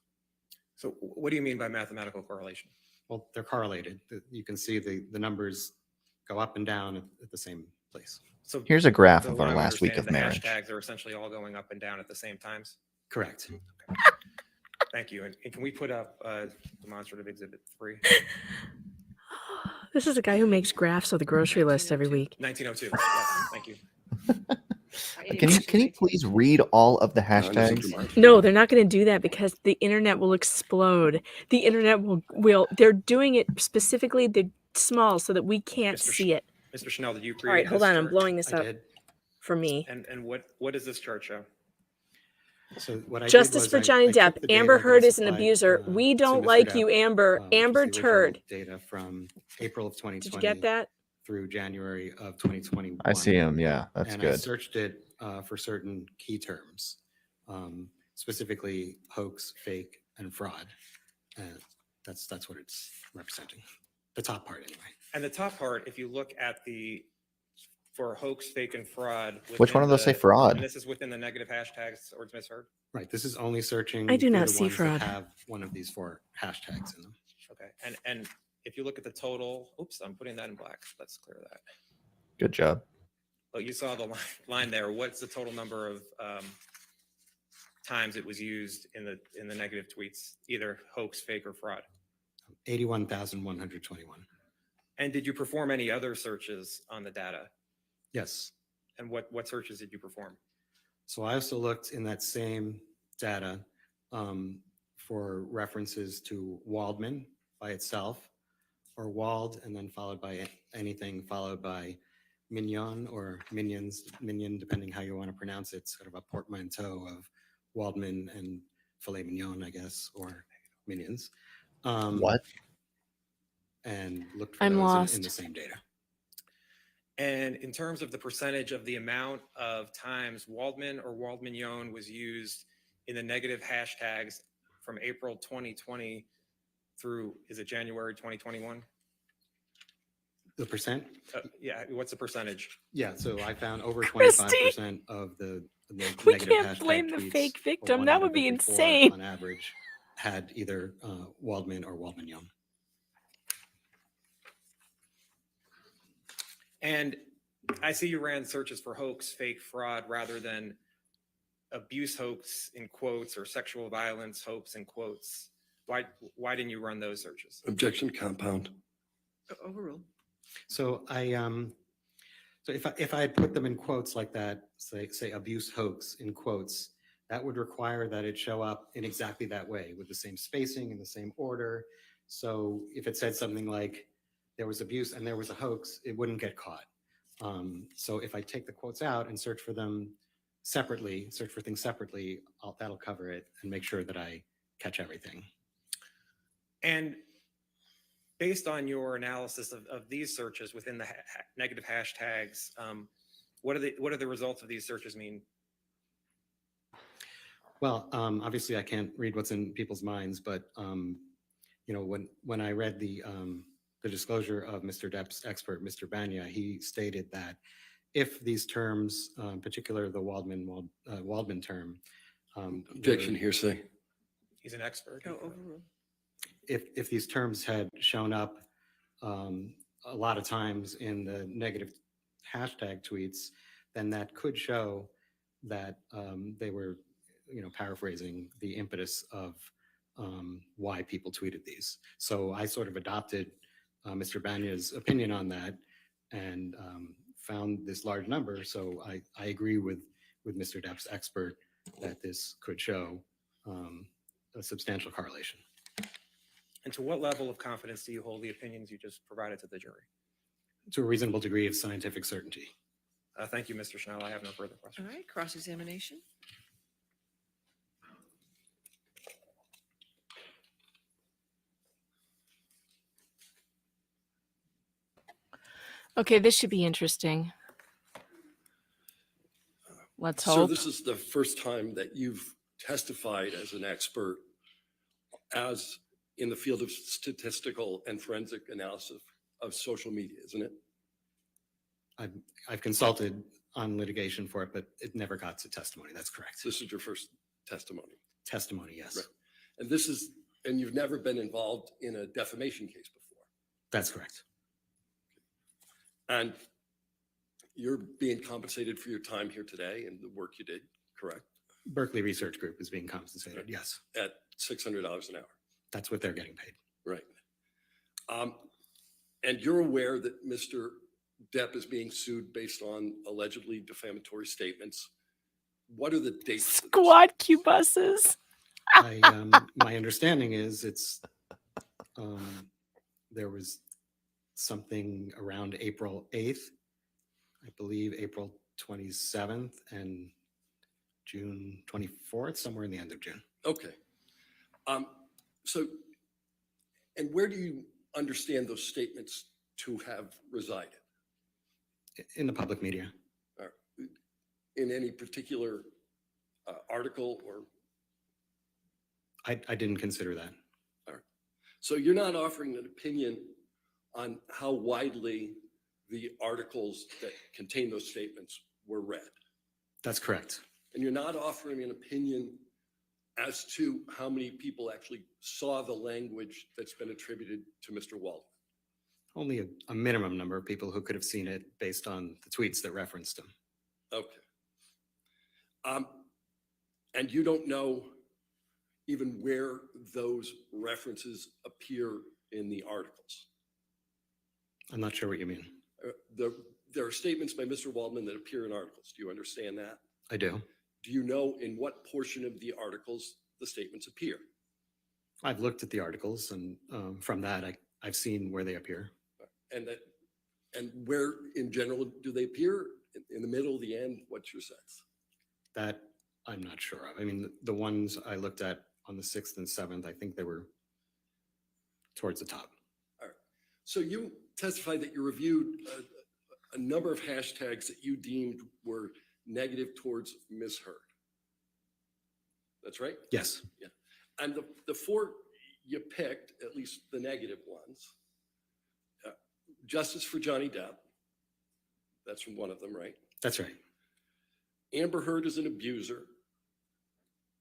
So what do you mean by mathematical correlation? Well, they're correlated. You can see the numbers go up and down at the same please. So Here's a graph so of what our I'm last week understanding, of marriage. the hashtags are essentially all going up and down at the same times. Correct. Thank you. And can we put up demonstrative exhibit 3? This is a guy who makes graphs of the grocery list every week. 1902. Yes, thank you. Can you please read all of the hashtags? No, they're not going to do that because the internet will explode. The internet will they're doing it specifically, they're small so that we can't see it. Mr. Chanel, did you create All right, hold this on. I'm chart? blowing this I up did. for me. And what does this chart show? So what I did Justice was for I Johnny took Depp. the data Amber that Heard I is an supplied, abuser. We to don't Mr. like Depp, you, Amber. which is the Amber original Turd. Data from April of 2020. Did you get that? Through January of 2021. I see him. Yeah, that's and good. I searched it for certain key terms, specifically hoax, fake, and fraud. That's what it's representing. The top part, anyway. And the top part, if you look at for hoax, fake, and fraud. Which one of those say fraud? And this is within the negative hashtags or misheard? Right. This is only searching. I do through not the see ones that fraud. have one of these 4 hashtags in them. Okay. And if you look at the total, oops, I'm putting that in black. Let's clear that. Good job. Oh, you saw the line there. What's the total number of times it was used in the negative tweets, either hoax, fake, or fraud? 81,121. And did you perform any other searches on the data? Yes. And what searches did you perform? So I also looked in that same data for references to Waldman by itself, or Wald, and then followed by anything followed by Mignon or Minions, Minion, depending how you want to pronounce it, sort of a portmanteau of Waldman and filet mignon, I guess, or Minions. What? And looked for I'm those lost. in the same data. And in terms of the percentage of the amount of times Waldman or Waldmignon was used in the negative hashtags from April 2020 through, is it January 2021? The percent? Yeah, what's the percentage? Yeah, so I found over Christy! 25% of the We negative can't hashtag blame the tweets, fake or victim. 1 That out would of be every 4 insane. on average, had either Waldman or Waldmignon. And I see you ran searches for hoax, fake, fraud, rather than abuse hoax in quotes or sexual violence hoax in quotes. Why didn't you run those searches? Objection compound. Overruled. So so if I had put them in quotes like that, say abuse hoax in quotes, that would require that it show up in exactly that way with the same spacing and the same order. So if it said something like there was abuse and there was a hoax, it wouldn't get caught. So if I take the quotes out and search for them separately, search for things separately, that'll cover it and make sure that I catch everything. And based on your analysis of these searches within the negative hashtags, what are the results of these searches mean? Well, obviously I can't read what's in people's minds, but you know, when I read the disclosure of Mr. Depp's expert, Mr. Banya, he stated that if these terms, in particular the Waldman term, Objection hearsay. He's an expert. Oh, overruled. If these terms had shown up a lot of times in the negative hashtag tweets, then that could show that they were, you know, paraphrasing the impetus of why people tweeted these. So I sort of adopted Mr. Banya's opinion on that and found this large number. So I agree with Mr. Depp's expert that this could show a substantial correlation. And to what level of confidence do you hold the opinions you just provided to the jury? To a reasonable degree of scientific certainty. Thank you, Mr. Schnell. I have no further questions. All right, cross-examination. Okay, this should be interesting. Let's So hope. this is the first time that you've testified as an expert as in the field of statistical and forensic analysis of social media, isn't it? I've consulted on litigation for it, but it never got to testimony. That's correct. This is your first testimony. Testimony, yes. Right. And you've never been involved in a defamation case before. That's correct. And You're being compensated for your time here today and the work you did, correct? Berkeley Research Group is being compensated, yes. At $600 an hour. That's what they're getting paid. Right. And you're aware that Mr. Depp is being sued based on allegedly defamatory statements. What are the dates? Squad Q buses. My understanding is there was something around April 8th, I believe April 27th and June 24th, somewhere in the end of June. Okay. So, and where do you understand those statements to have resided? In the public media. In any particular article or? I didn't consider that. All right. So you're not offering an opinion on how widely the articles that contain those statements were read? That's correct. And you're not offering an opinion as to how many people actually saw the language that's been attributed to Mr. Waldman? Only a minimum number of people who could have seen it based on the tweets that referenced him. Okay. And you don't know even where those references appear in the articles? I'm not sure what you mean. There are statements by Mr. Waldman that appear in articles. Do you understand that? I do. Do you know in what portion of the articles the statements appear? I've looked at the articles, and from that, I've seen where they appear. And where, in general, do they appear? In the middle, the end? What's your sense? That I'm not sure of. I mean, the ones I looked at on the 6th and 7th, I think they were towards the top. All right. So you testified that you reviewed a number of hashtags that you deemed were negative towards Ms. Heard. That's right? Yes. Yeah. And the four you picked, at least the negative ones, Justice for Johnny Depp. That's from one of them, right? That's right. Amber Heard is an abuser.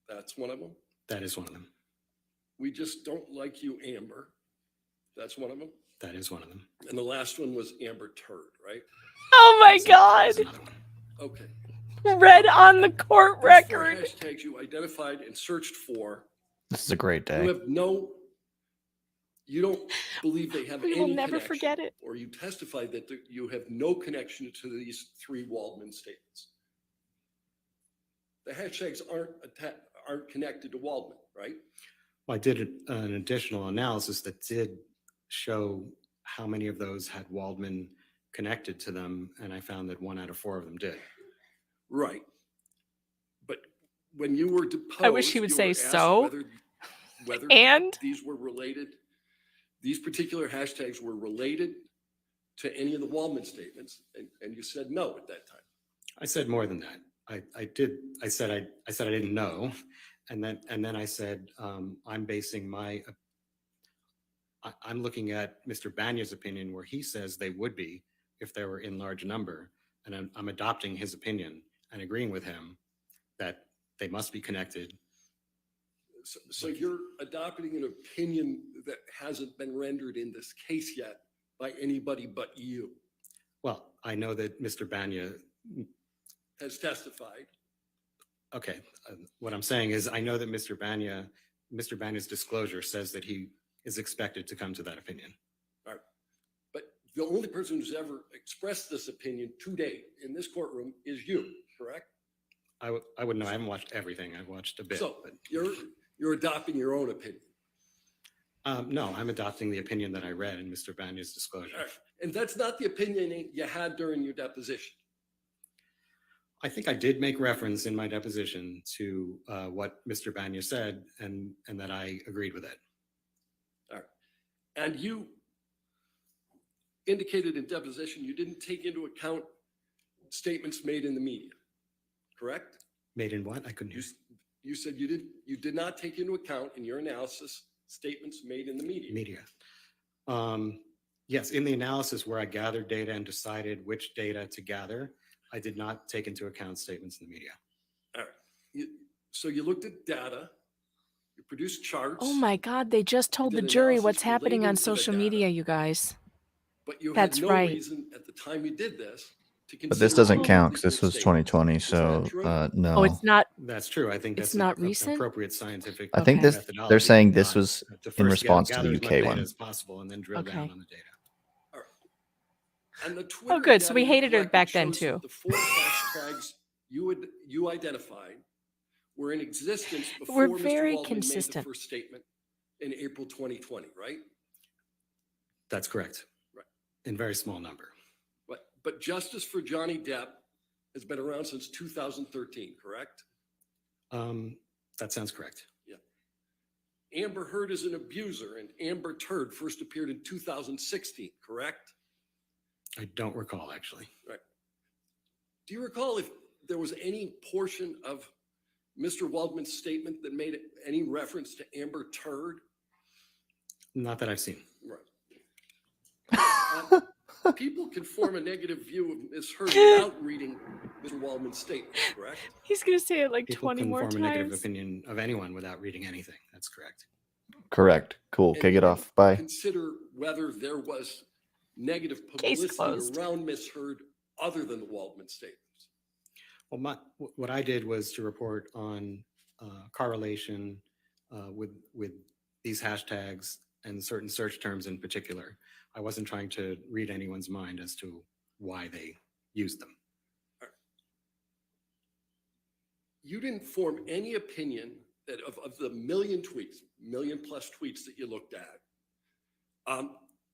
That's one of them. That is one of them. We just don't like you, Amber. That's one of them. That is one of them. And the last one was Amber Turd, right? Oh my God. Okay. Read on the court record. Hashtags you identified and searched for. This is a great day. You don't believe they have We any will never connection, forget it. or you testified that you have no connection to these three Waldman statements. The hashtags aren't connected to Waldman, right? Well, I did an additional analysis that did show how many of those had Waldman connected to them, and I found that 1 out of 4 of them did. Right. But when you were deposed, I wish he would you say were asked so. whether And these were related, these particular hashtags were related to any of the Waldman statements, and you said no at that time. I said more than that. I said I didn't know, and then I said I'm basing I'm looking at Mr. Banya's opinion, where he says they would be if they were in large number, and I'm adopting his opinion and agreeing with him that they must be connected. So you're adopting an opinion that hasn't been rendered in this case yet by anybody but you. Well, I know that Mr. Banya Has testified. Okay, what I'm saying is I know that Mr. Banya's disclosure says that he is expected to come to that opinion. All right. But the only person who's ever expressed this opinion to date in this courtroom is you, correct? I wouldn't know. I haven't watched everything. I've watched a bit. So but you're adopting your own opinion. No, I'm adopting the opinion that I read in Mr. Banya's disclosure. All right. And that's not the opinion you had during your deposition. I think I did make reference in my deposition to what Mr. Banya said, and that I agreed with it. All right. And you indicated in deposition you didn't take into account statements made in the media, correct? Made in what? I couldn't hear. You said you did not take into account in your analysis statements made in the media. Yes, in the analysis where I gathered data and decided which data to gather, I did not take into account statements in the media. All right. So you looked at data, you produced charts. oh my God, they just told the did jury analysis what's happening on relating to the social data. media, you guys. But you That's had no right. reason at the time you did this But this doesn't count because this was 2020, so no. Oh, it's not. That's true. I think It's that's not an recent? appropriate scientific I think this. methodology. They're saying this not was to in first response to gather the as much UK data one. as possible and then drill down Okay. on the data. And the Oh, Twitter good. So we data hated her collected back then shows that too. The 4 hashtags you identified were in existence before We're Mr. very Waldman made the consistent. first statement in April 2020, right? That's correct. Right. In very small number. But justice for Johnny Depp has been around since 2013, correct? That sounds correct. Yeah. Amber Heard is an abuser, and Amber Turd first appeared in 2016, correct? I don't recall, actually. Right. Do you recall if there was any portion of Mr. Waldman's statement that made any reference to Amber Turd? Not that I've seen. Right. People can form a negative view of Ms. Heard without reading Mr. Waldman's statement, correct? He's gonna say it like People 20 can more form a negative times. opinion of anyone without reading anything. That's correct. Correct. Cool. Okay, get off. Bye. Consider whether there was negative Case publicity closed. around Ms. Heard other than the Waldman statements. Well, what I did was to report on correlation with these hashtags and certain search terms in particular. I wasn't trying to read anyone's mind as to why they used them. You didn't form any opinion that of the million plus tweets that you looked at,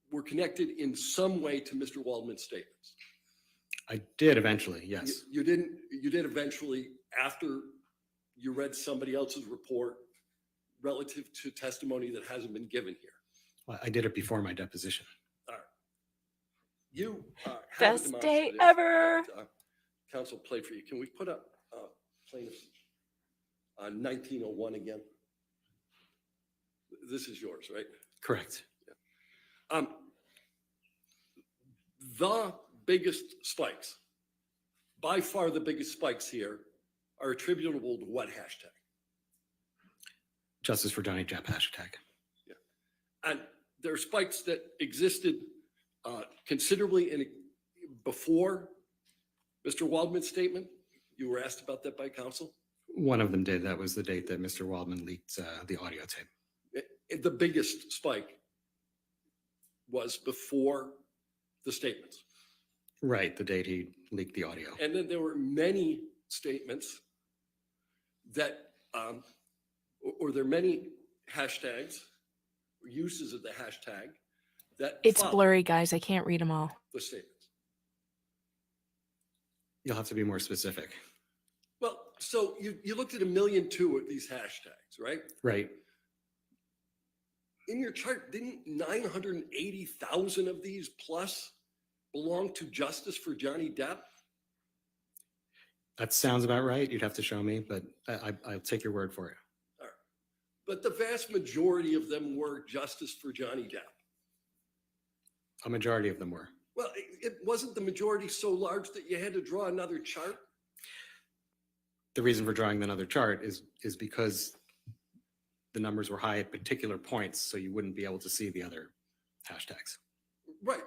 were connected in some way to Mr. Waldman's statements. I did eventually, yes. You did eventually after you read somebody else's report relative to testimony that hasn't been given here. Well, I did it before my deposition. All right. You have a Best day demonstrative ever. that, counsel played for you. Can we put up plaintiff's 1901 again? This is yours, right? Correct. The biggest spikes, by far the biggest spikes here, are attributable to what hashtag? Justice for Johnny Depp hashtag. And there are spikes that existed considerably before Mr. Waldman's statement. You were asked about that by counsel. One of them did. That was the date that Mr. Waldman leaked the audio tape. The biggest spike was before the statements. Right, the date he leaked the audio. And then there were many statements that, or there are many hashtags, or uses of the hashtag that It's follow blurry, guys. I can't read them all. the statements. You'll have to be more specific. Well, so you looked at 1.2 million of these hashtags, right? Right. In your chart, didn't 980,000 of these plus belong to Justice for Johnny Depp? That sounds about right. You'd have to show me, but I'll take your word for it. All right. But the vast majority of them were Justice for Johnny Depp. A majority of them were. Well, it wasn't the majority so large that you had to draw another chart. The reason for drawing another chart is because the numbers were high at particular points, so you wouldn't be able to see the other hashtags. Right.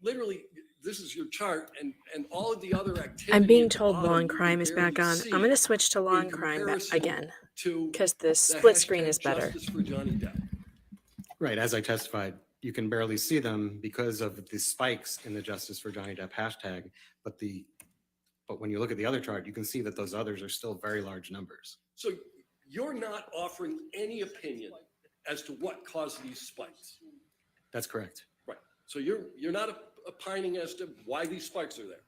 Literally, this is your chart, and all of the other activity. I'm being at the told bottom law and you can crime is back barely on. see I'm going to switch to law in and crime comparison again to because the the split screen hashtag is better. Justice for Johnny Depp. Right, as I testified, you can barely see them because of the spikes in the Justice for Johnny Depp hashtag, but when you look at the other chart, you can see that those others are still very large numbers. So you're not offering any opinion as to what caused these spikes. That's correct. Right. So you're not opining as to why these spikes are there.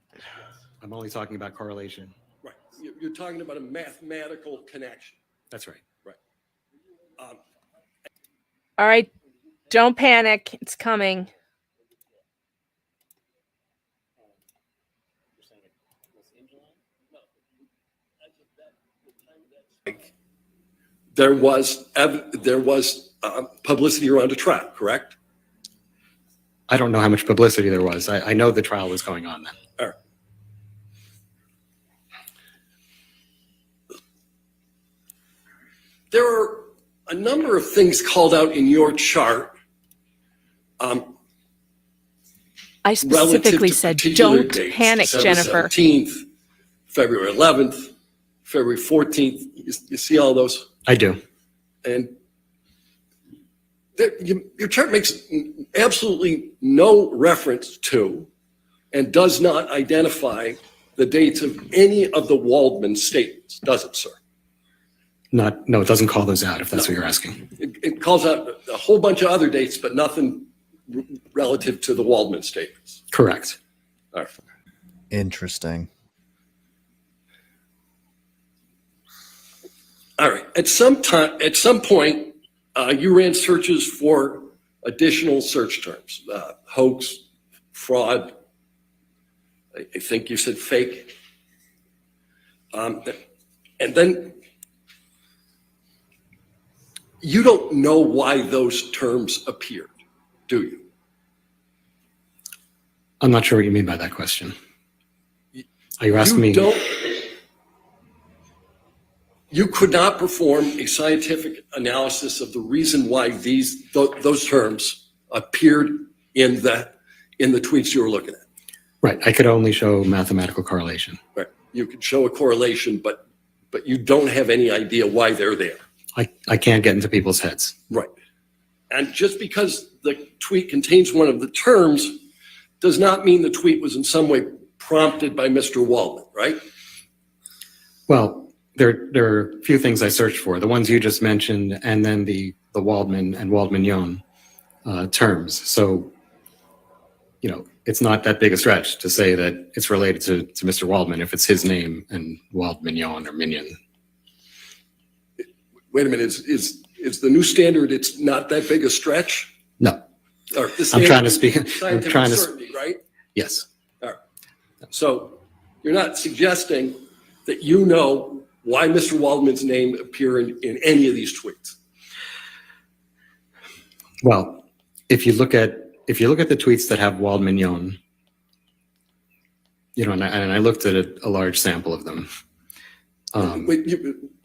I'm only talking about correlation. Right. You're talking about a mathematical connection. That's right. Right. All right. Don't panic. It's coming. There was publicity around a trial, correct? I don't know how much publicity there was. I know the trial was going on then. All right. There are a number of things called out in your chart I relative specifically to said, particular don't dates, panic, December Jennifer. 17th, February 11th, February 14th. You see all those? I do. And your chart makes absolutely no reference to and does not identify the dates of any of the Waldman statements, does it, sir? No, it doesn't call those out if that's what you're asking. It calls out a whole bunch of other dates, but nothing relative to the Waldman statements. Correct. All right. Interesting. All right. At some point, you ran searches for additional search terms, hoax, fraud. I think you said fake. And then you don't know why those terms appeared, do you? I'm not sure what you mean by that question. Are you asking me? You could not perform a scientific analysis of the reason why those terms appeared in the tweets you were looking at. Right. I could only show mathematical correlation. Right. You could show a correlation, but you don't have any idea why they're there. I can't get into people's heads. Right. And just because the tweet contains one of the terms does not mean the tweet was in some way prompted by Mr. Waldman, right? Well, there are a few things I searched for. The ones you just mentioned, and then the Waldman and Waldman-Yon terms. So, it's not that big a stretch to say that it's related to Mr. Waldman if it's his name and Waldman-Yon or Minion. Wait a minute, is the new standard, it's not that big a stretch? No. Or the I'm trying to standard speak. is I'm scientific trying to. certainty, right? Yes. All right. So you're not suggesting that you know why Mr. Waldman's name appeared in any of these tweets? Well, if you look at the tweets that have Waldman-Yon, and I looked at a large sample of them.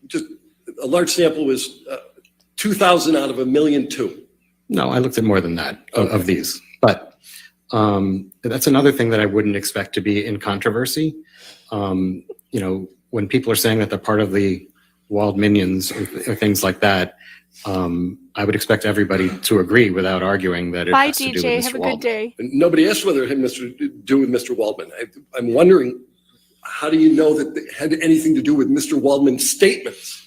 Just a large sample was 2,000 out of 1,000,002. No, I looked at more than that of these. But that's another thing that I wouldn't expect to be in controversy. When people are saying that they're part of the Wald minions or things like that, I would expect everybody to agree without arguing that it Bye, has to do with DJ. Mr. Have a Waldman. good day. Nobody asked whether it had to do with Mr. Waldman. I'm wondering, how do you know that it had anything to do with Mr. Waldman's statements?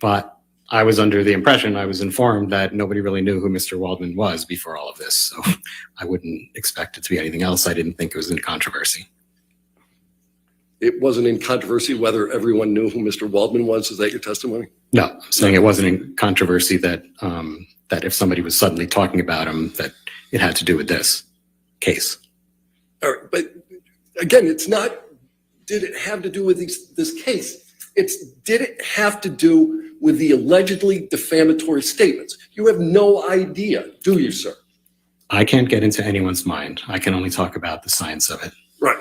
But I was under the impression, I was informed that nobody really knew who Mr. Waldman was before all of this. So I wouldn't expect it to be anything else. I didn't think it was in controversy. It wasn't in controversy whether everyone knew who Mr. Waldman was? Is that your testimony? No, I'm saying it wasn't in controversy that that if somebody was suddenly talking about him, that it had to do with this case. All right, but again, it's not, did it have to do with this case? It's, did it have to do with the allegedly defamatory statements? You have no idea, do you, sir? I can't get into anyone's mind. I can only talk about the science of it. Right.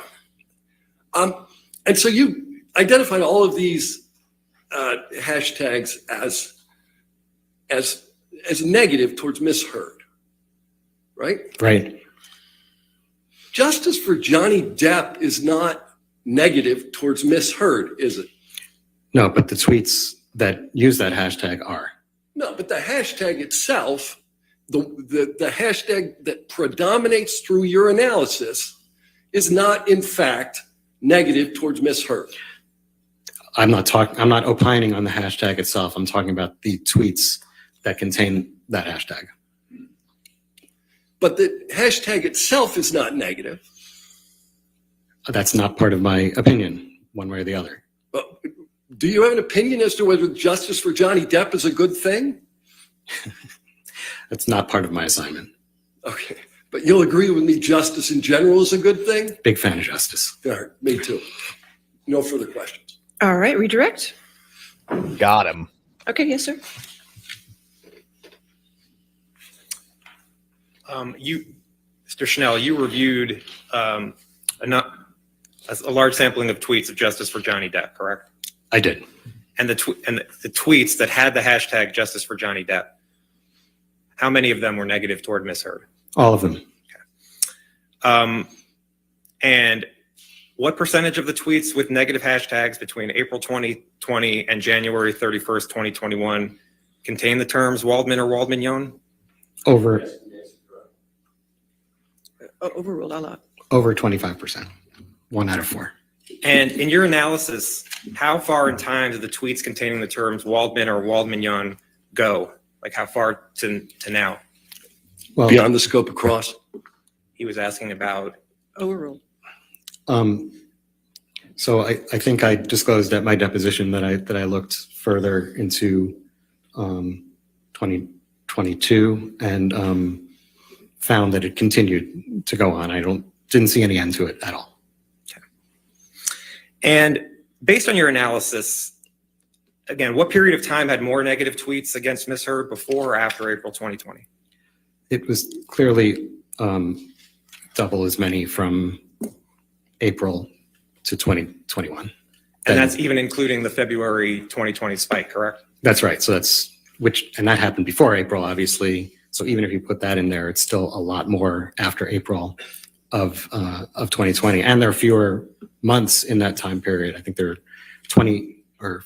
And so you identified all of these hashtags as negative towards Miss Heard, right? Right. Justice for Johnny Depp is not negative towards Miss Heard, is it? No, but the tweets that use that hashtag are. No, but the hashtag itself, the hashtag that predominates through your analysis is not, in fact, negative towards Miss Heard. I'm not opining on the hashtag itself. I'm talking about the tweets that contain that hashtag. But the hashtag itself is not negative. That's not part of my opinion, one way or the other. Do you have an opinion as to whether justice for Johnny Depp is a good thing? That's not part of my assignment. Okay, but you'll agree with me, justice in general is a good thing? Big fan of justice. All right, me too. No further questions. All right, redirect. Got him. Okay, yes, sir. Mr. Schnell, you reviewed a large sampling of tweets of justice for Johnny Depp, correct? I did. And the tweets that had the hashtag justice for Johnny Depp, how many of them were negative toward Miss Heard? All of them. And what percentage of the tweets with negative hashtags between April 2020 and January 31st, 2021 contain the terms Waldman or Waldman-Yohn? Overruled, I'll Over 25%. 1 out of 4. And in your analysis, how far in time do the tweets containing the terms Waldman or Waldman-Yohn go? Like how far to now? Well, beyond the scope of cross. He was asking about. Overruled. So I think I disclosed at my deposition that I looked further into 2022 and found that it continued to go on. Didn't see any end to it at all. Okay. And based on your analysis, again, what period of time had more negative tweets against Ms. Heard before or after April 2020? It was clearly double as many from April to 2021. And that's even including the February 2020 spike, correct? That's right. So and that happened before April, obviously. So even if you put that in there, it's still a lot more after April of 2020. And there are fewer months in that time period. I think there are 20 or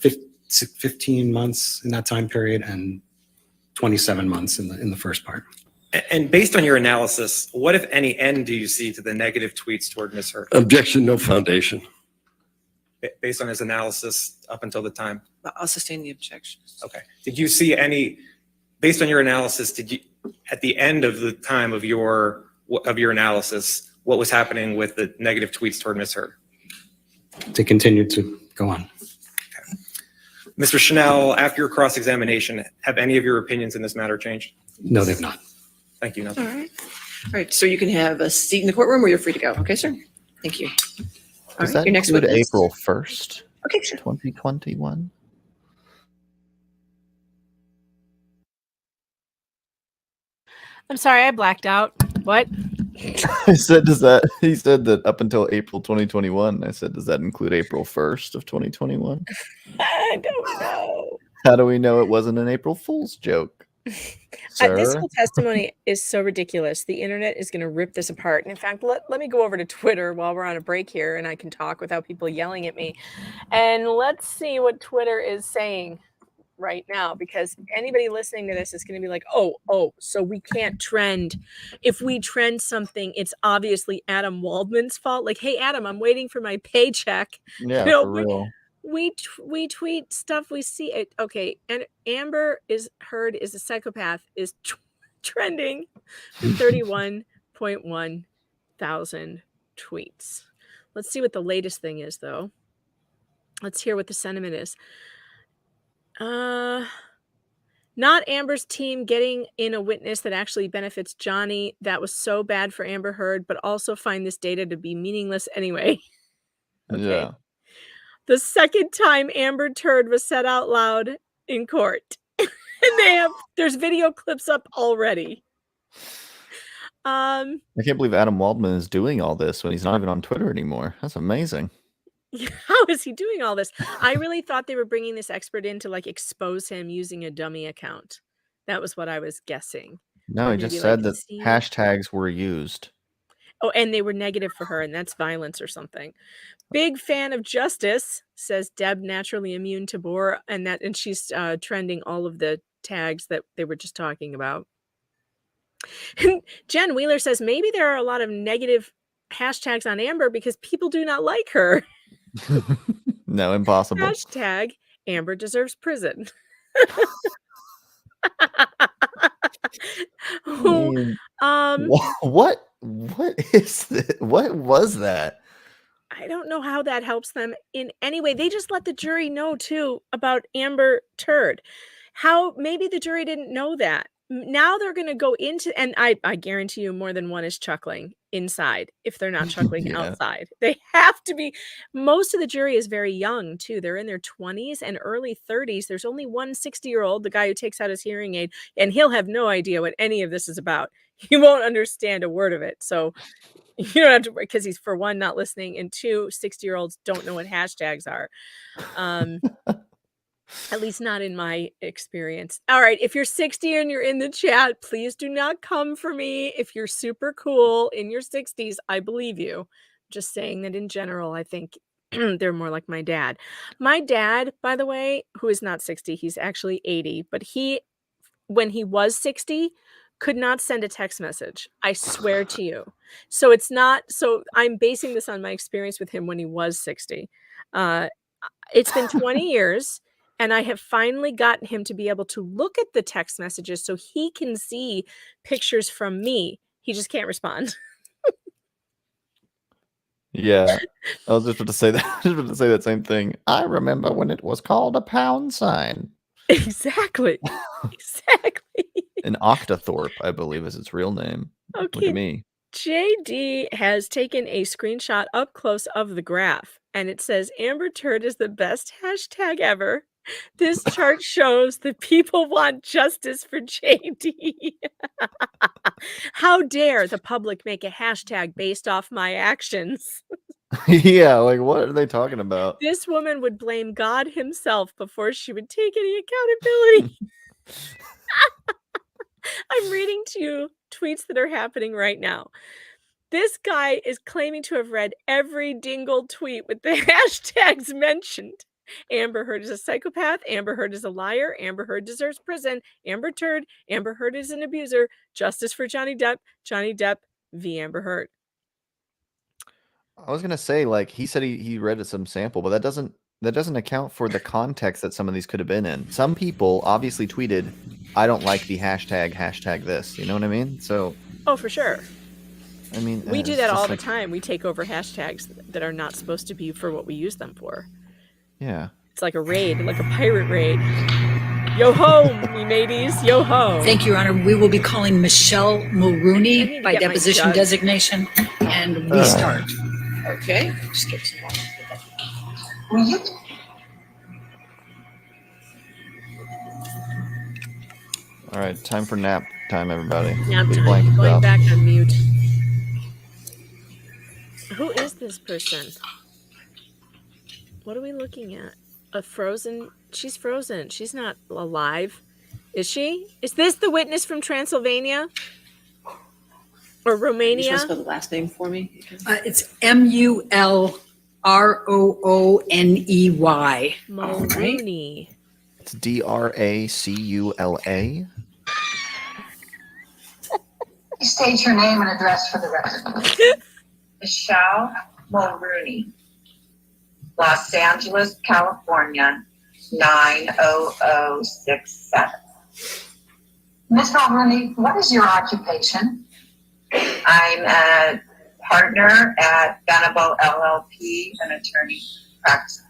15 months in that time period and 27 months in the first part. And based on your analysis, what, if any, end do you see to the negative tweets toward Ms. Heard? Objection, no foundation. Based on his analysis up until the time? I'll sustain the objection. Okay. Did you see any, based on your analysis, did you, at the end of the time of your analysis, what was happening with the negative tweets toward Ms. Heard? They continued to go on. Okay. Mr. Chanel, after your cross-examination, have any of your opinions in this matter changed? No, they've not. Thank you. All right. All right. So you can have a seat in the courtroom or you're free to go. Okay, sir. Thank you. All Does right, that your next include witness. April 1st, Okay, sure. 2021? I'm sorry, I blacked out. What? I said, he said that up until April 2021. I said, does that include April 1st of 2021? I don't know. How do we know it wasn't an April Fool's joke? This Sir? whole testimony is so ridiculous. The internet is going to rip this apart. And in fact, let me go over to Twitter while we're on a break here and I can talk without people yelling at me. And let's see what Twitter is saying right now, because anybody listening to this is going to be like, oh, so we can't trend. If we trend something, it's obviously Adam Waldman's fault. Like, hey, Adam, I'm waiting for my paycheck. Yeah, You know, for real. we tweet stuff we see it. Okay, and Amber Heard is a psychopath is trending with 31.1 thousand tweets. Let's see what the latest thing is, though. Let's hear what the sentiment is. Not Amber's team getting in a witness that actually benefits Johnny. That was so bad for Amber Heard, but also find this data to be meaningless anyway. Okay. Yeah. The second time Amber Turd was said out loud in court. And there's video clips up already. I can't believe Adam Waldman is doing all this when he's not even on Twitter anymore. That's amazing. How is he doing all this? I really thought they were bringing this expert in to like expose him using a dummy account. That was what I was guessing. No, Or he just maybe, said like, that see- hashtags were used. Oh, and they were negative for her, and that's violence or something. Big fan of justice, says Deb, naturally immune to bore, and she's trending all of the tags that they were just talking about. And Jen Wheeler says maybe there are a lot of negative hashtags on Amber because people do not like her. No, impossible. Hashtag Amber deserves prison. What is this? What was that? I don't know how that helps them in any way. They just let the jury know too about Amber Turd. How maybe the jury didn't know that. Now they're going to go into, and I guarantee you more than one is chuckling inside if they're not chuckling Yeah. outside. They have to be. Most of the jury is very young too. They're in their 20s and early 30s. There's only one 60-year-old, the guy who takes out his hearing aid, and he'll have no idea what any of this is about. He won't understand a word of it. So you don't have to, because he's, for one, not listening, and two, 60-year-olds don't know what hashtags are. At least not in my experience. All right, if you're 60 and you're in the chat, please do not come for me. If you're super cool in your 60s, I believe you. Just saying that in general, I think they're more like my dad. My dad, by the way, who is not 60, he's actually 80, but when he was 60, could not send a text message. I swear to you. So I'm basing this on my experience with him when he was 60. It's been 20 years, and I have finally gotten him to be able to look at the text messages so he can see pictures from me. He just can't respond. Yeah, I was just about to say that. I was about to say that same thing. I remember when it was called a pound sign. Exactly. Exactly. An Octothorpe, I believe, is its real name. Look Okay. at me. JD has taken a screenshot up close of the graph, and it says Amber Turd is the best hashtag ever. This chart shows that people want justice for JD. How dare the public make a hashtag based off my actions? Yeah, like what are they talking about? This woman would blame God himself before she would take any accountability. I'm reading to you tweets that are happening right now. This guy is claiming to have read every dingle tweet with the hashtags mentioned. Amber Heard is a psychopath. Amber Heard is a liar. Amber Heard deserves prison. Amber Turd. Amber Heard is an abuser. Justice for Johnny Depp. Johnny Depp v. Amber Heard. I was gonna say, like, he said he read some sample, but that doesn't account for the context that some of these could have been in. Some people obviously tweeted, "I don't like the hashtag this." You know what I mean? So. Oh, for sure. I mean, We do it's that just all the like- time. We take over hashtags that are not supposed to be for what we use them for. Yeah. It's like a raid, like a pirate raid. Yo ho, me mateys, yo ho. Thank you, Your Honor. We will be calling Michelle I need Mulrooney to by get my deposition jug. designation, and we start. Okay. Just get some water. All right, time for nap time, everybody. Nap Big time. blanket Going up. back on mute. Who is this person? What are we looking at? A frozen? She's frozen. She's not alive. Is she? Is this the witness from Transylvania? Or You Romania? want to spell the last name for me? It's Mulrooney. Mulrooney. It's DRACULA. Please state your name and address for the record. Michelle Mulrooney, Los Angeles, California, 90067. Ms. Mulrooney, what is your occupation? I'm a partner at Venable LLP, an attorney practice.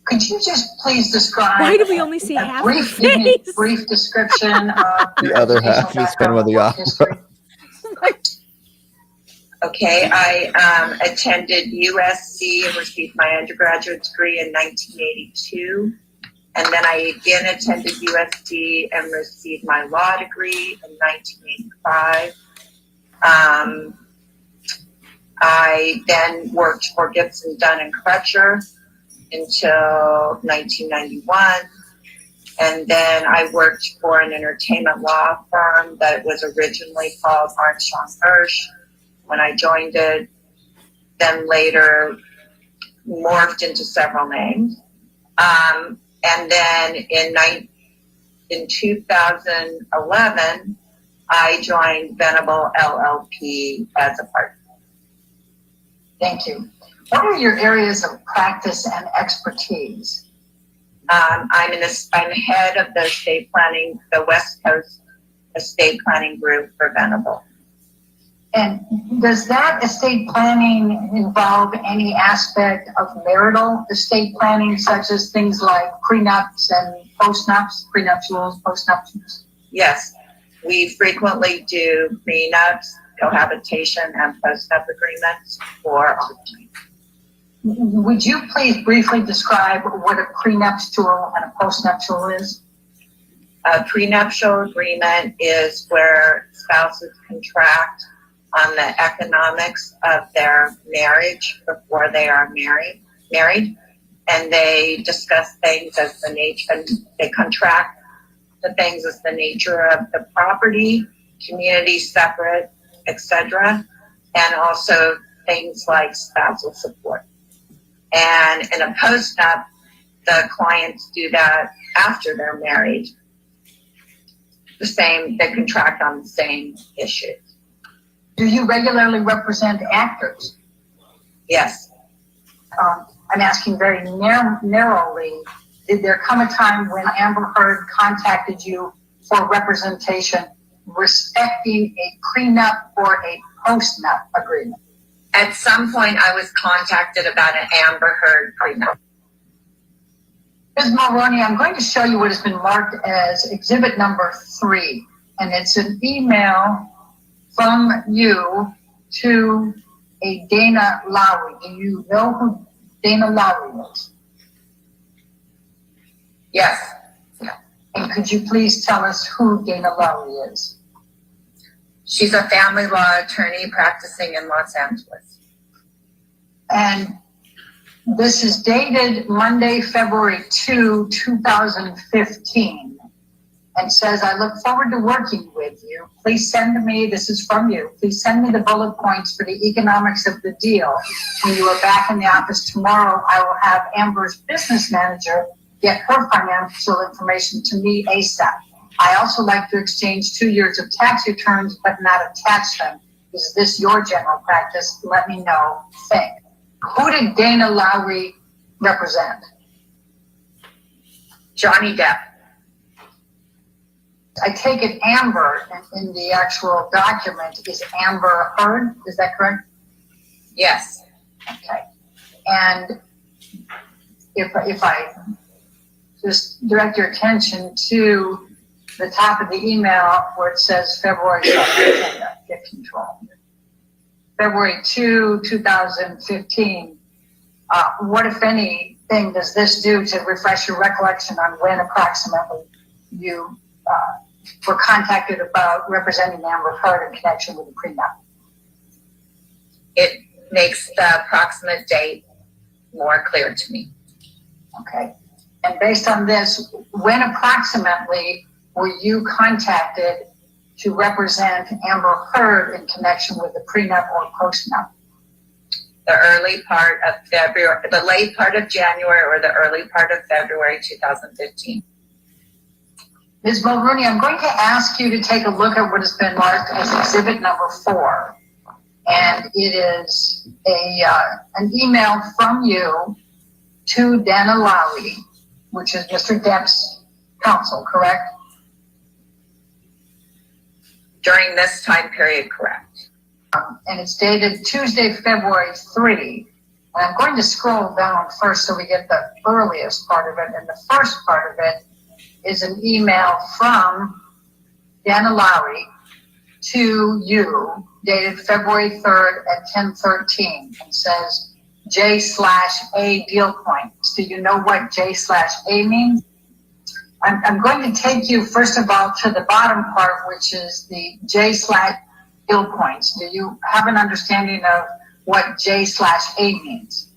Could you just please describe? Why do we only see half her give me a face? brief description of The other half is Phantom of the Opera. Okay, I attended USC and received my undergraduate degree in 1982. And then I again attended USC and received my law degree in 1985. I then worked for Gibson, Dunn and Crutcher until 1991. And then I worked for an entertainment law firm that was originally called Armstrong Hirsch. When I joined it, then later morphed into several names. And then in 2011, I joined Venable LLP as a partner. Thank you. What are your areas of practice and expertise? I'm head of the estate planning, the West Coast estate planning group for Venable. And does that estate planning involve any aspect of marital estate planning, such as things like prenups and postnups, prenuptials, postnuptials? Yes, we frequently do prenups, cohabitation, and postnup agreements for our clients. Would you please briefly describe what a prenuptial and a postnuptial is? A prenuptial agreement is where spouses contract on the economics of their marriage before they are married. and they discuss things as the nature, and they contract the things as the nature of the property, community separate, etc., and also things like spousal support. And in a post-nup, the clients do that after they're married. They contract on the same issues. Do you regularly represent actors? Yes. I'm asking very narrowly, did there come a time when Amber Heard contacted you for representation respecting a prenup or a post-nup agreement? At some point, I was contacted about an Amber Heard prenup. Ms. Mulroney, I'm going to show you what has been marked as exhibit number 3, and it's an email from you to a Dana Lowry. Do you know who Dana Lowry is? Yes. And could you please tell us who Dana Lowry is? She's a family law attorney practicing in Los Angeles. And this is dated Monday, February 2, 2015, and says, I look forward to working with you. Please send me, this is from you, please send me the bullet points for the economics of the deal. When you are back in the office tomorrow, I will have Amber's business manager get her financial information to me ASAP. I also like to exchange 2 years of tax returns, but not attach them. Is this your general practice? Let me know. Think. Who did Dana Lowry represent? Johnny Depp. I take it Amber in the actual document is Amber Heard. Is that correct? Yes. Okay. And if I just direct your attention to the top of the email where it says February 2nd, get control. February 2, 2015. What, if anything, does this do to refresh your recollection on when approximately you were contacted about representing Amber Heard in connection with the prenup? It makes the approximate date more clear to me. Okay. And based on this, when approximately were you contacted to represent Amber Heard in connection with the prenup or postnup? The early part of February, the late part of January, or the early part of February 2015. Ms. Mulroney, I'm going to ask you to take a look at what has been marked as exhibit number 4. And it is an email from you to Dana Lowry, which is Mr. Depp's counsel, correct? During this time period, correct. And it's dated Tuesday, February 3. And I'm going to scroll down first so we get the earliest part of it. And the first part of it is an email from Dana Lowry to you, dated February 3rd at 10:13, and says J/A deal points. Do you know what J/A means? I'm going to take you, first of all, to the bottom part, which is the J/deal points. Do you have an understanding of what J/A means?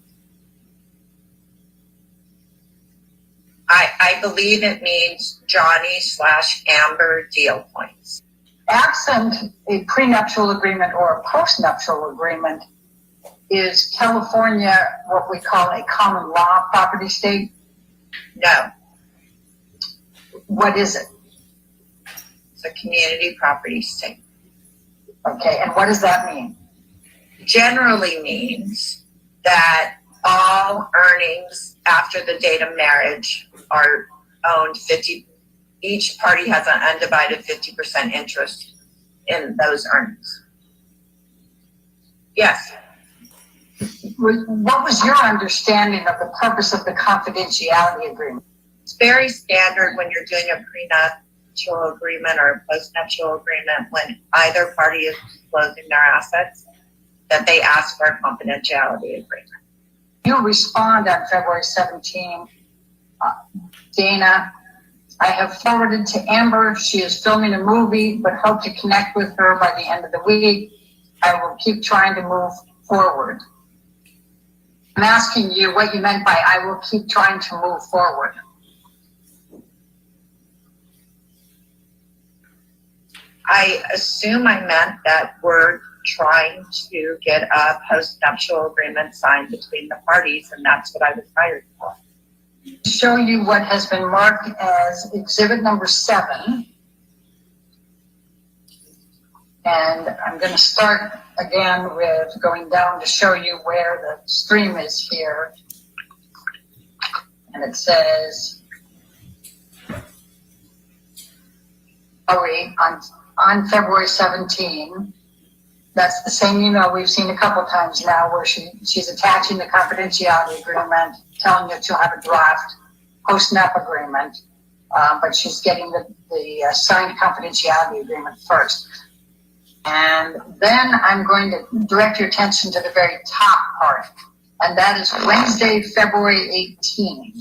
I believe it means Johnny/Amber deal points. Absent a prenuptial agreement or a postnuptial agreement, is California what we call a common law property state? No. What is it? It's a community property state. Okay, and what does that mean? Generally means that all earnings after the date of marriage are owned 50. Each party has an undivided 50% interest in those earnings. Yes. What was your understanding of the purpose of the confidentiality agreement? It's very standard when you're doing a prenuptial agreement or a postnuptial agreement, when either party is disclosing their assets, that they ask for a confidentiality agreement. You respond on February 17, Dana, I have forwarded to Amber. She is filming a movie, but hope to connect with her by the end of the week. I will keep trying to move forward. I'm asking you what you meant by I will keep trying to move forward. I assume I meant that we're trying to get a post-nuptial agreement signed between the parties, and that's what I was hired for. Show you what has been marked as exhibit number 7. And I'm going to start again with going down to show you where the stream is here. And it says, on February 17, that's the same email we've seen a couple times now where she's attaching the confidentiality agreement, telling you she'll have a draft post-NUP agreement, but she's getting the signed confidentiality agreement first. And then I'm going to direct your attention to the very top part, and that is Wednesday, February 18.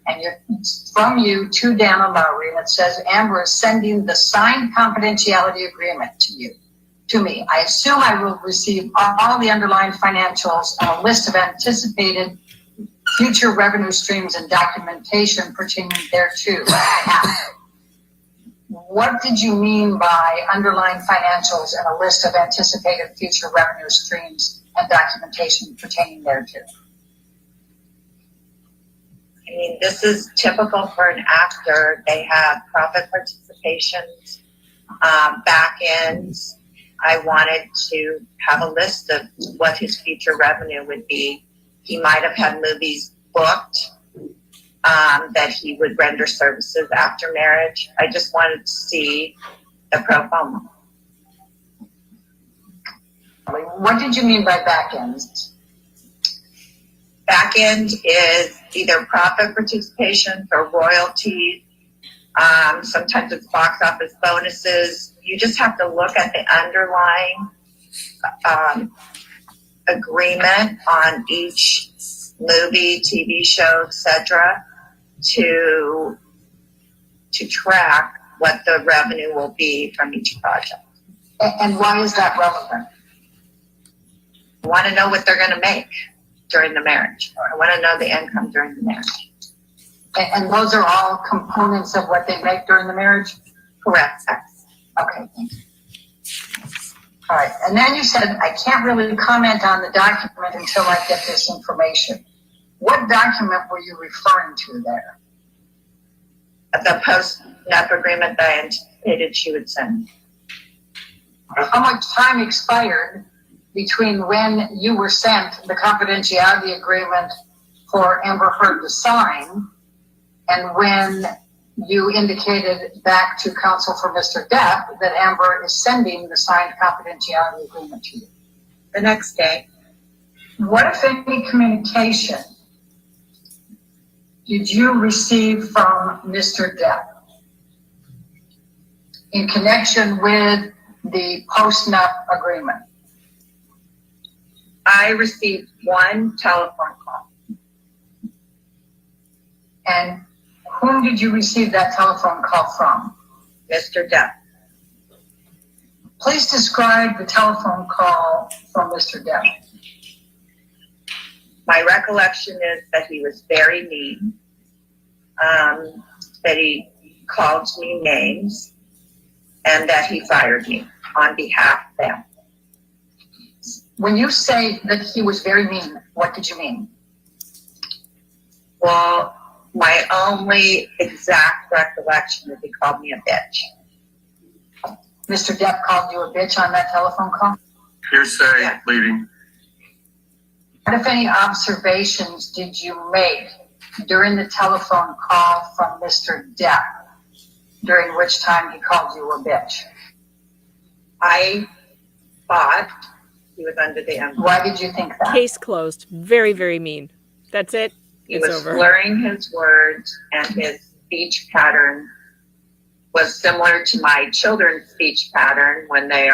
And it's from you to Dan and Lowry, and it says, Amber is sending the signed confidentiality agreement to me. I assume I will receive all the underlying financials and a list of anticipated future revenue streams and documentation pertaining thereto. What did you mean by underlying financials and a list of anticipated future revenue streams and documentation pertaining thereto? I mean, this is typical for an actor. They have profit participations, back ends. I wanted to have a list of what his future revenue would be. He might have had movies booked that he would render services after marriage. I just wanted to see the pro forma. What did you mean by back ends? Back end is either profit participations or royalties. Sometimes it's box office bonuses. You just have to look at the underlying agreement on each movie, TV show, etc., to track what the revenue will be from each project. And why is that relevant? I want to know what they're going to make during the marriage. I want to know the income during the marriage. And those are all components of what they make during the marriage? Correct. Okay, thank you. All right, and then you said, I can't really comment on the document until I get this information. What document were you referring to there? The post-NUP agreement that I anticipated she would send. How much time expired between when you were sent the confidentiality agreement for Amber Heard to sign and when you indicated back to counsel for Mr. Depp that Amber is sending the signed confidentiality agreement to you? The next day. What, if any, communication did you receive from Mr. Depp in connection with the post-NUP agreement? I received one telephone call. And whom did you receive that telephone call from? Mr. Depp. Please describe the telephone call from Mr. Depp. My recollection is that he was very mean, that he called me names, and that he fired me on behalf of them. When you say that he was very mean, what did you mean? Well, my only exact recollection is he called me a bitch. Mr. Depp called you a bitch on that telephone call? Hearsay, leading. What, if any, observations did you make during the telephone call from Mr. Depp, during which time he called you a bitch? I thought he was under the influence. Why did you think that? Case closed. Very, very mean. That's it. He It's was over. slurring his words, and his speech pattern was similar to my children's speech pattern when they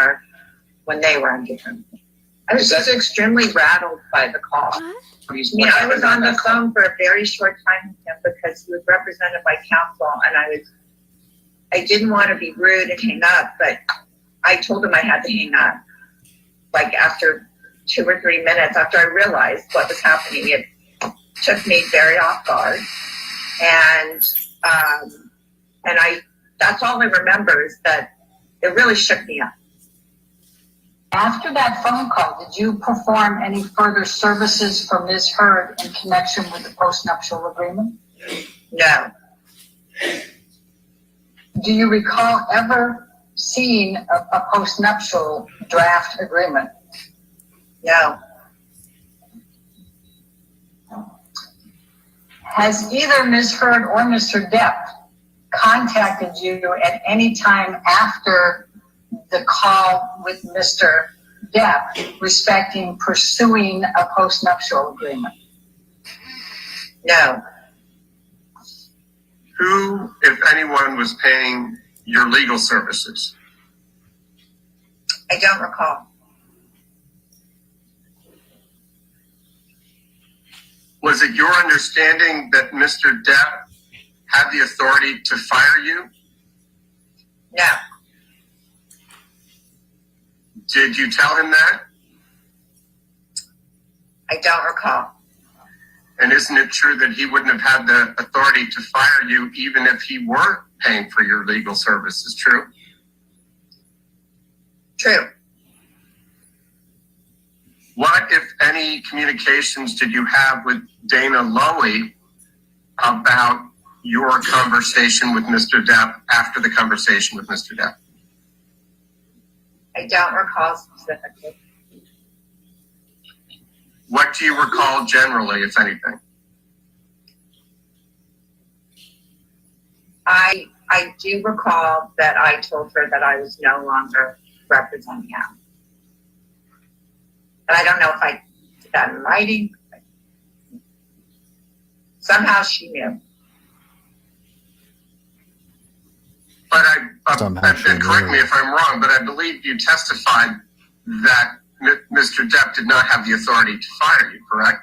were under him. I was just extremely rattled by the call. I was on the phone for a very short time with him because he was represented by counsel, and I didn't want to be rude and hang up, but I told him I had to hang up, like after 2 or 3 minutes after I realized what was happening. It took me very off guard. And that's all I remember is that it really shook me up. After that phone call, did you perform any further services for Ms. Heard in connection with the postnuptial agreement? No. Do you recall ever seeing a postnuptial draft agreement? No. Has either Ms. Heard or Mr. Depp contacted you at any time after the call with Mr. Depp respecting pursuing a postnuptial agreement? No. Who, if anyone, was paying your legal services? I don't recall. Was it your understanding that Mr. Depp had the authority to fire you? No. Did you tell him that? I don't recall. And isn't it true that he wouldn't have had the authority to fire you even if he were paying for your legal services? True? True. What, if any, communications did you have with Dana Lowy about your conversation with Mr. Depp after the conversation with Mr. Depp? I don't recall specifically. What do you recall generally, if anything? I do recall that I told her that I was no longer representing him. But I don't know if I did that in writing. Somehow she knew. But and correct me if I'm wrong, but I believe you testified that Mr. Depp did not have the authority to fire you, correct?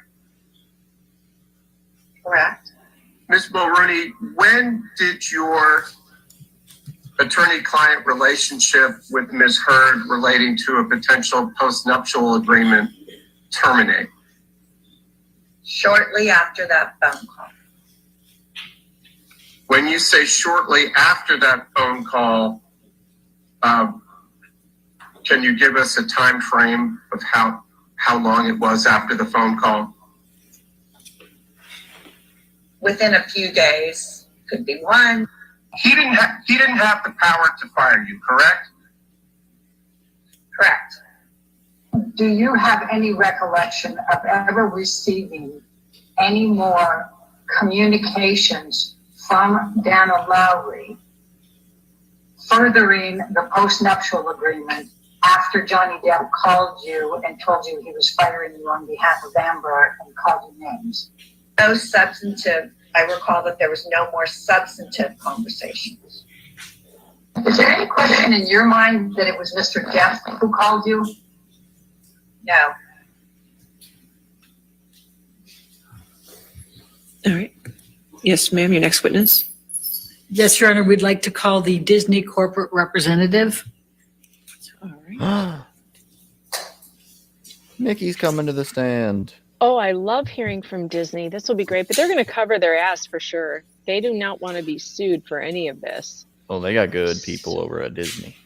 Correct. Ms. Mulrooney, when did your attorney-client relationship with Ms. Heard relating to a potential postnuptial agreement terminate? Shortly after that phone call. When you say shortly after that phone call, can you give us a time frame of how long it was after the phone call? Within a few days, could be one. He didn't have the power to fire you, correct? Correct. Do you have any recollection of ever receiving any more communications from Dana Lowry furthering the postnuptial agreement after Johnny Depp called you and told you he was firing you on behalf of Amber and called you names? No substantive. I recall that there was no more substantive conversations. Is there any question in your mind that it was Mr. Depp who called you? No. All right. Yes, ma'am, your next witness. Yes, Your Honor, we'd like to call the Disney corporate representative. All right. Nikki's coming to the stand. Oh, I love hearing from Disney. This will be great, but they're going to cover their ass for sure. They do not want to be sued for any of this. Oh, they got good people over at Disney.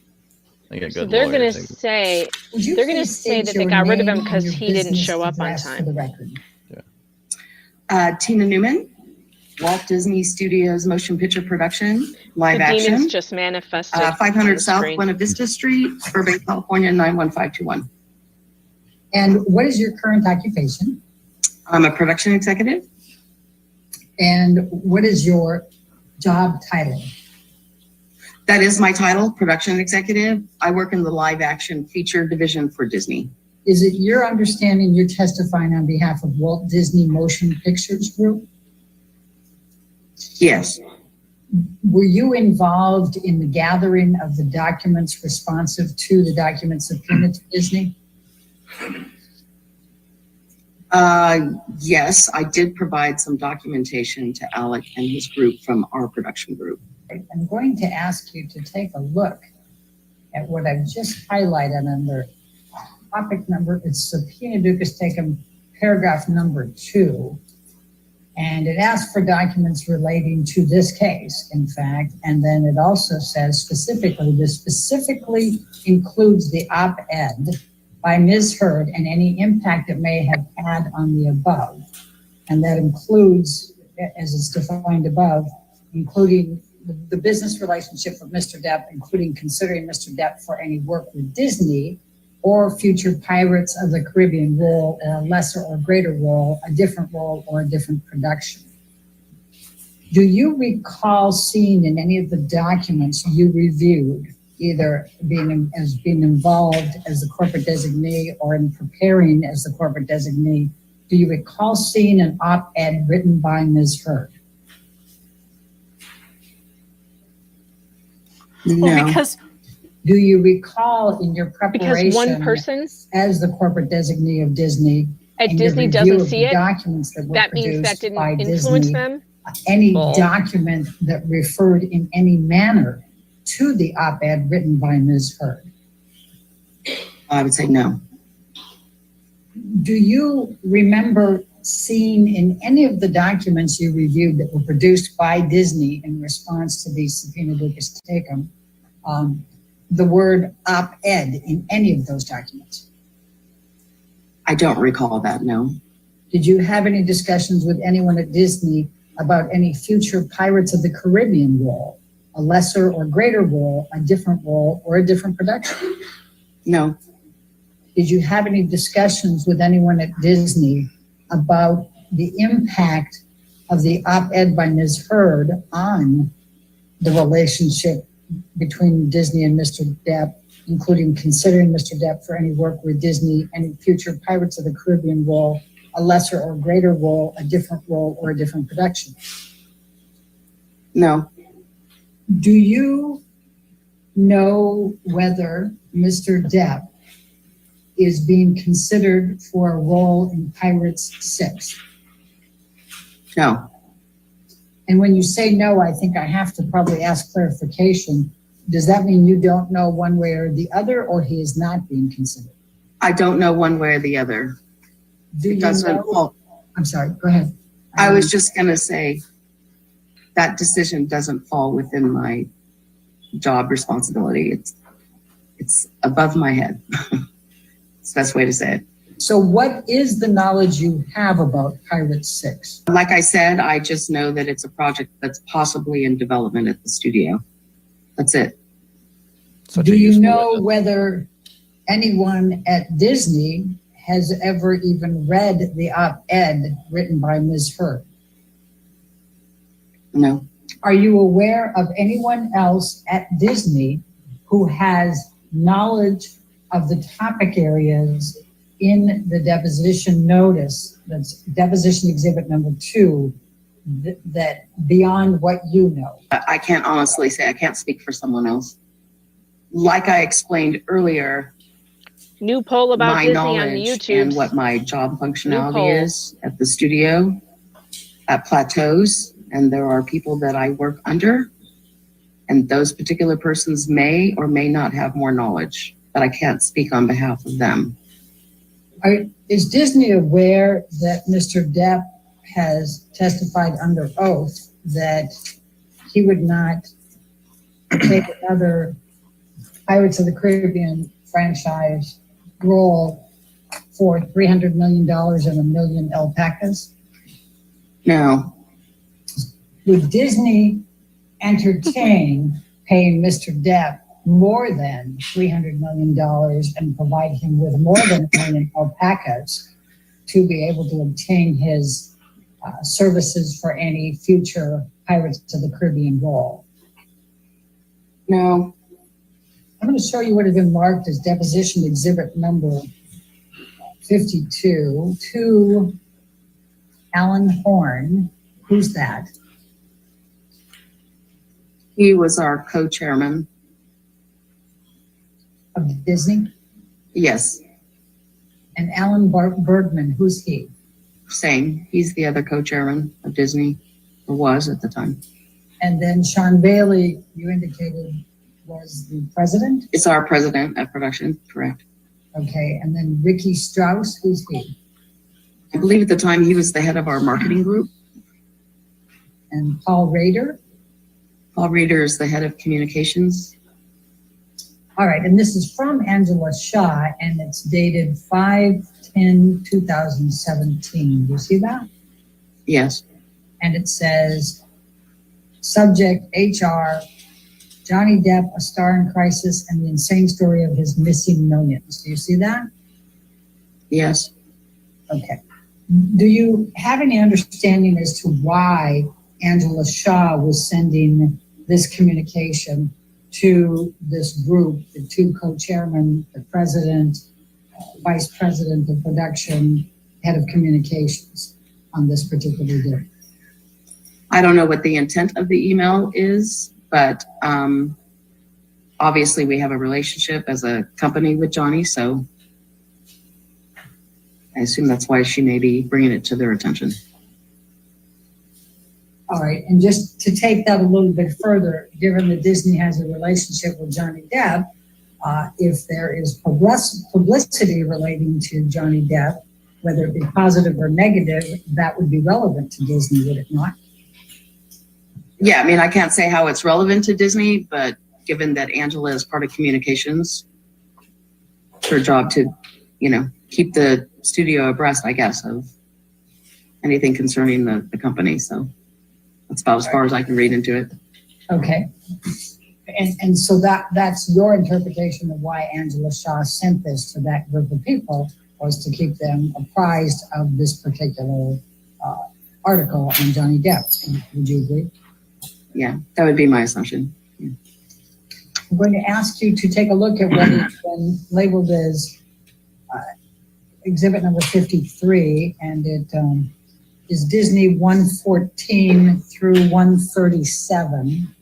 They got So good they're going lawyers. to say Would you they're going to please say state that they your got rid of him name because and your he didn't business show up on address for time. the record? Tina Newman, Walt Disney Studios Motion Picture Production, live The demons action. just manifested. on 500 the South screen. Buena Vista Street, Burbank, California, 91521. And what is your current occupation? I'm a production executive. And what is your job title? That is my title, production executive. I work in the live action feature division for Disney. Is it your understanding you're testifying on behalf of Walt Disney Motion Pictures Group? Yes. Were you involved in the gathering of the documents responsive to the documents subpoenaed to Disney? Yes, I did provide some documentation to Alec and his group from our production group. I'm going to ask you to take a look at what I've just highlighted under topic number, it's subpoena duces tecum, paragraph number 2. And it asks for documents relating to this case, in fact, and then it also says specifically, this specifically includes the op-ed by Ms. Heard and any impact it may have had on the above. And that includes, as it's defined above, including the business relationship with Mr. Depp, including considering Mr. Depp for any work with Disney or future Pirates of the Caribbean role, a lesser or greater role, a different role, or a different production. Do you recall seeing in any of the documents you reviewed, either being involved as the corporate designee or in preparing as the corporate designee, do you recall seeing an op-ed written by Ms. Heard? No. Well, because do you recall in your preparation because one person's as the corporate designee of Disney, at and your Disney review doesn't of see the it, documents that were that means that produced by didn't influence Disney, them? any Bull. document that referred in any manner to the op-ed written by Ms. Heard? I would say no. Do you remember seeing in any of the documents you reviewed that were produced by Disney in response to the subpoena duces tecum, the word op-ed in any of those documents? I don't recall that, no. Did you have any discussions with anyone at Disney about any future Pirates of the Caribbean role, a lesser or greater role, a different role, or a different production? No. Did you have any discussions with anyone at Disney about the impact of the op-ed by Ms. Heard on the relationship between Disney and Mr. Depp, including considering Mr. Depp for any work with Disney, any future Pirates of the Caribbean role, a lesser or greater role, a different role, or a different production? No. Do you know whether Mr. Depp is being considered for a role in Pirates 6? No. And when you say no, I think I have to probably ask clarification. Does that mean you don't know one way or the other, or he is not being considered? I don't know one way or the other. Do you Doesn't know? fall. I'm sorry, go ahead. I was just going to say that decision doesn't fall within my job responsibility. It's above my head. It's the best way to say it. So what is the knowledge you have about Pirates 6? Like I said, I just know that it's a project that's possibly in development at the studio. That's it. Do you know whether anyone at Disney has ever even read the op-ed written by Ms. Heard? No. Are you aware of anyone else at Disney who has knowledge of the topic areas in the deposition notice, that's deposition exhibit number 2, that beyond what you know? I can't honestly say. I can't speak for someone else. Like I explained earlier, New poll about my Disney on knowledge YouTube. and what my job poll. functionality is at the studio, at Plateaus, and there are people that I work under, and those particular persons may or may not have more knowledge, but I can't speak on behalf of them. Is Disney aware that Mr. Depp has testified under oath that he would not take another Pirates of the Caribbean franchise role for $300 million and 1 million alpacas? No. Would Disney entertain paying Mr. Depp more than $300 million and provide him with more than 1 million alpacas to be able to obtain his services for any future Pirates of the Caribbean role? No. I'm going to show you what has been marked as deposition exhibit number 52 to Alan Horn. Who's that? He was our co-chairman. Of Disney? Yes. And Alan Bergman, who's he? Same. He's the other co-chairman of Disney, or was at the time. And then Sean Bailey, you indicated, was the president? It's our president of production, correct. Okay, and then Ricky Strauss, who's he? I believe at the time he was the head of our marketing group. And Paul Rader? Paul Rader is the head of communications. All right, and this is from Angela Shaw, and it's dated 5/10/2017. Do you see that? Yes. And it says, subject HR, Johnny Depp, a star in crisis, and the insane story of his missing millions. Do you see that? Yes. Okay. Do you have any understanding as to why Angela Shaw was sending this communication to this group, the two co-chairmen, the president, vice president of production, head of communications on this particular day? I don't know what the intent of the email is, but obviously we have a relationship as a company with Johnny, so I assume that's why she may be bringing it to their attention. All right, and just to take that a little bit further, given that Disney has a relationship with Johnny Depp, if there is publicity relating to Johnny Depp, whether it be positive or negative, that would be relevant to Disney, would it not? Yeah, I mean, I can't say how it's relevant to Disney, but given that Angela is part of communications, it's her job to, keep the studio abreast, I guess, of anything concerning the company. So that's about as far as I can read into it. Okay. And so that's your interpretation of why Angela Shaw sent this to that group of people, was to keep them apprised of this particular article on Johnny Depp. Would you agree? Yeah, that would be my assumption. Yeah. I'm going to ask you to take a look at what has been labeled as exhibit number 53, and it is Disney 114 through 137.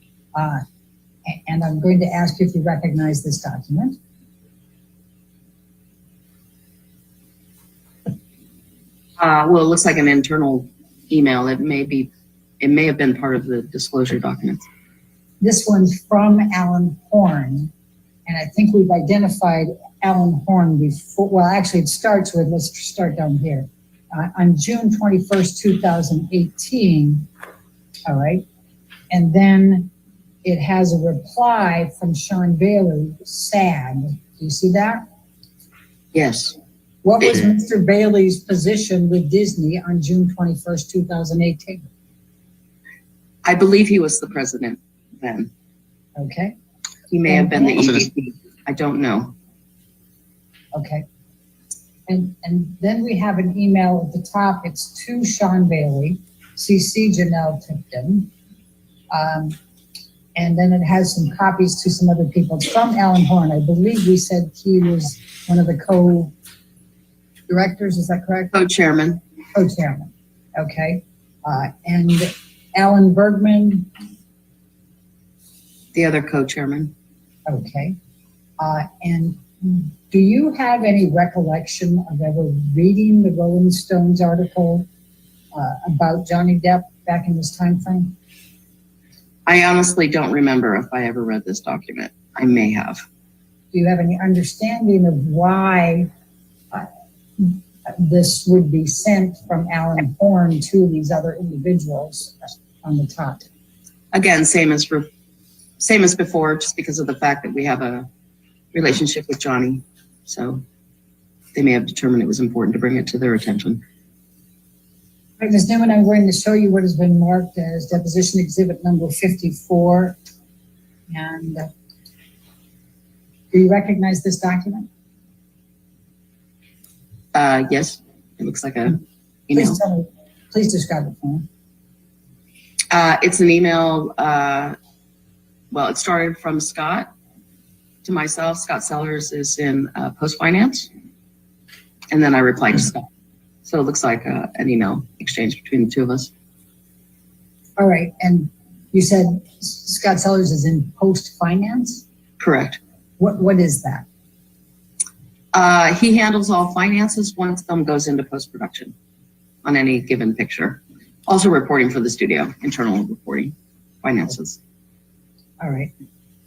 And I'm going to ask you if you recognize this document. Well, it looks like an internal email. It may have been part of the disclosure documents. This one's from Alan Horn, and I think we've identified Alan Horn before. Well, actually, it starts with, let's start down here. On June 21st, 2018, all right, and then it has a reply from Sean Bailey, SAG. Do you see that? Yes. What was Mr. Bailey's position with Disney on June 21st, 2018? I believe he was the president then. Okay. He may have been the EVP. I don't know. Okay. And then we have an email at the top. It's to Sean Bailey, CC Janelle Tipton. And then it has some copies to some other people. It's from Alan Horn. I believe we said he was one of the co-directors. Is that correct? Co-chairman. Co-chairman. Okay. And Alan Bergman. The other co-chairman. Okay. And do you have any recollection of ever reading the Rolling Stones article about Johnny Depp back in this time frame? I honestly don't remember if I ever read this document. I may have. Do you have any understanding of why this would be sent from Alan Horn to these other individuals on the top? Again, same as before, just because of the fact that we have a relationship with Johnny. So they may have determined it was important to bring it to their attention. All right, Ms. Newman, I'm going to show you what has been marked as deposition exhibit number 54. And do you recognize this document? Yes, it looks like a email. Please describe it for me. It's an email. Well, it started from Scott to myself. Scott Sellers is in Post Finance. And then I replied to Scott. So it looks like an email exchange between the two of us. All right. And you said Scott Sellers is in Post Finance? Correct. What is that? He handles all finances. One of them goes into post-production on any given picture. Also reporting for the studio, internal reporting, finances. All right.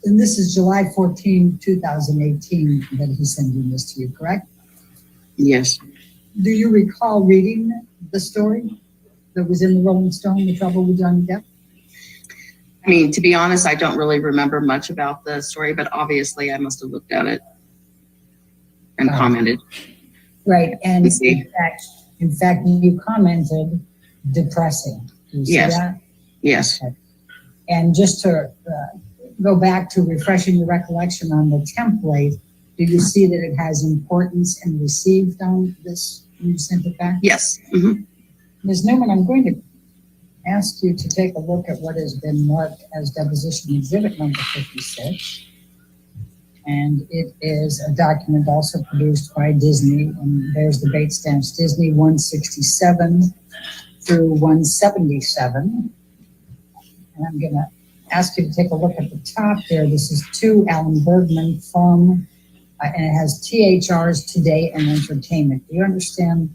And this is July 14, 2018 that he's sending this to you, correct? Yes. Do you recall reading the story that was in the Rolling Stone, The Trouble with Johnny Depp? I mean, to be honest, I don't really remember much about the story, but obviously I must have looked at it and commented. Right, and in fact, you commented depressing. Do you see Yes. that? Yes. Okay. And just to go back to refreshing your recollection on the template, do you see that it has importance and received on this when you sent it back? Yes. Mm-hmm. Ms. Newman, I'm going to ask you to take a look at what has been marked as deposition exhibit number 56. And it is a document also produced by Disney, and there's the date stamps, Disney 167 through 177. And I'm going to ask you to take a look at the top there. This is to Alan Bergman from, and it has THR's Today and Entertainment. Do you understand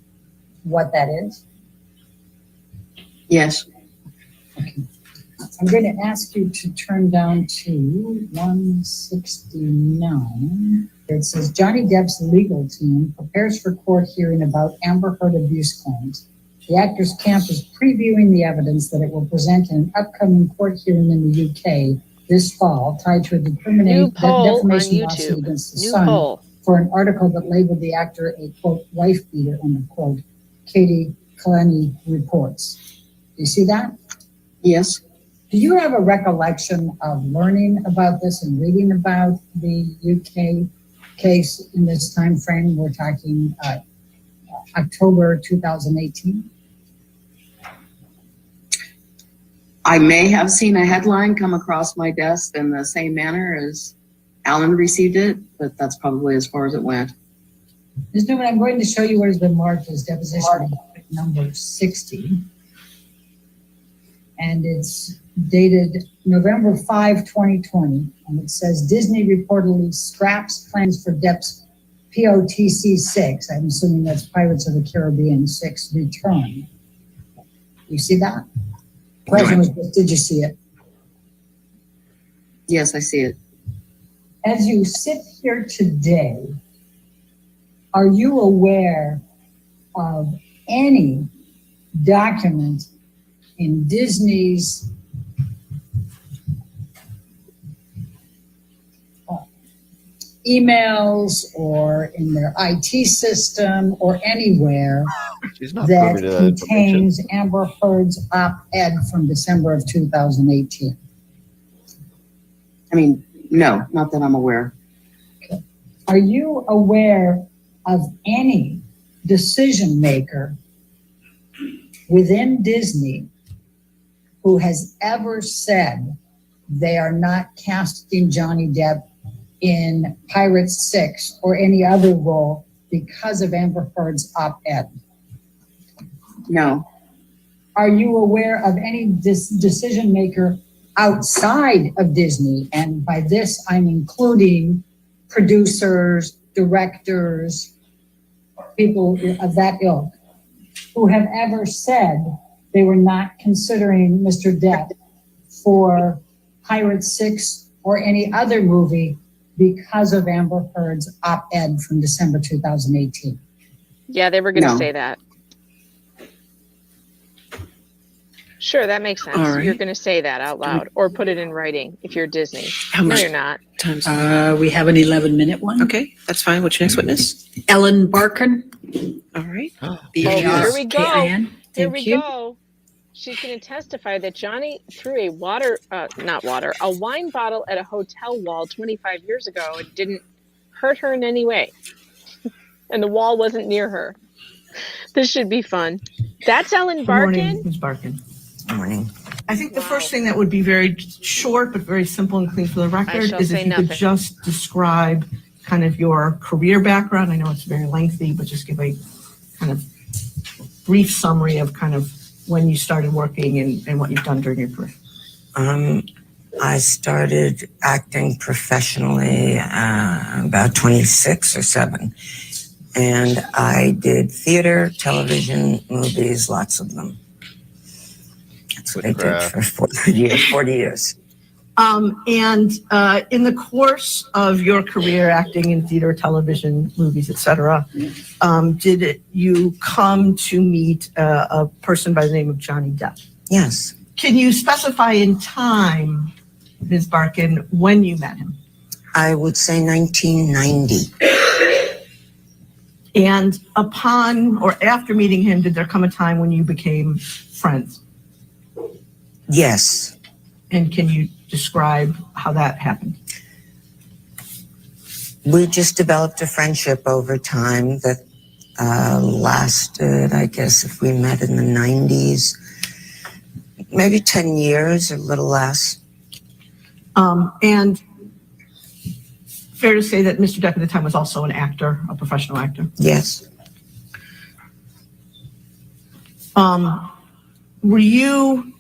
what that is? Yes. Okay. I'm going to ask you to turn down to 169. It says Johnny Depp's legal team prepares for court hearing about Amber Heard abuse claims. The actors' camp is previewing the evidence that it will present in an upcoming court hearing in the UK this fall, tied to a defamation lawsuit against the Sun for an article that labeled the actor a, quote, wife beater, end quote. Katie Kalani reports. Do you see that? Yes. Do you have a recollection of learning about this and reading about the UK case in this time frame? We're talking October 2018. I may have seen a headline come across my desk in the same manner as Alan received it, but that's probably as far as it went. Ms. Newman, I'm going to show you what has been marked as deposition number 60. And it's dated November 5, 2020. And it says Disney reportedly scraps plans for Depp's POTC 6. I'm assuming that's Pirates of the Caribbean 6 return. You see that? Question was, did you see it? Yes, I see it. As you sit here today, are you aware of any document in Disney's emails or in their IT system or anywhere that contains Amber Heard's op-ed from December of 2018? I mean, no, not that I'm aware. Okay. Are you aware of any decision maker within Disney who has ever said they are not casting Johnny Depp in Pirates 6 or any other role because of Amber Heard's op-ed? No. Are you aware of any decision maker outside of Disney? And by this, I'm including producers, directors, people of that ilk, who have ever said they were not considering Mr. Depp for Pirates 6 or any other movie because of Amber Heard's op-ed from December 2018? Yeah, they were going to say that. Sure, that makes sense. All right. You're going to say that out loud or put it in writing if you're Disney. No, you're not. We have an 11-minute one. Okay, that's fine. What's your next witness? Ellen Barkin. All right. Here we go. K-I-N. Here we go. She's going to testify that Johnny threw a wine bottle at a hotel wall 25 years ago and didn't hurt her in any way. And the wall wasn't near her. This should be fun. That's Ellen Barkin. Good morning, Ms. Barkin. Good morning. I think the first thing that would be very short but very simple and clean for the record is if you could just describe kind of your career background. I know it's very lengthy, but just give a kind of brief summary of kind of when you started working and what you've done during your career. I started acting professionally about 26 or 7. And I did theater, television, movies, lots of them. That's what I did for 40 years. And in the course of your career acting in theater, television, movies, etc., did you come to meet a person by the name of Johnny Depp? Yes. Can you specify in time, Ms. Barkin, when you met him? I would say 1990. And upon or after meeting him, did there come a time when you became friends? Yes. And can you describe how that happened? We just developed a friendship over time that lasted, I guess, if we met in the 90s, maybe 10 years, or a little less. And fair to say that Mr. Depp at the time was also an actor, a professional actor? Yes. Were you,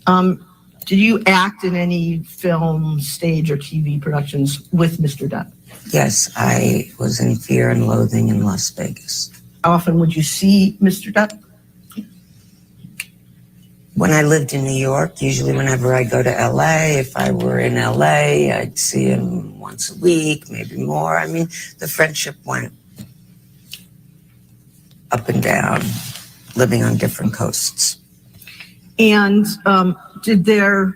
did you act in any film, stage, or TV productions with Mr. Depp? Yes, I was in Fear and Loathing in Las Vegas. How often would you see Mr. Depp? When I lived in New York, usually whenever I go to LA, if I were in LA, I'd see him once a week, maybe more. I mean, the friendship went up and down, living on different coasts. And did there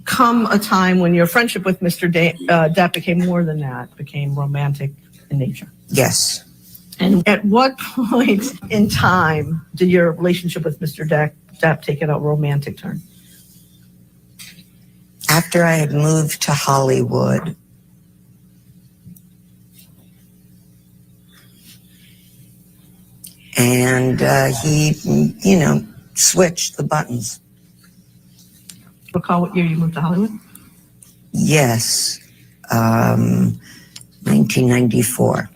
come a time when your friendship with Mr. Depp became more than that, became romantic in nature? Yes. And at what point in time did your relationship with Mr. Depp take a romantic turn? After I had moved to Hollywood, and he, switched the buttons. Recall what year you moved to Hollywood? Yes, 1994.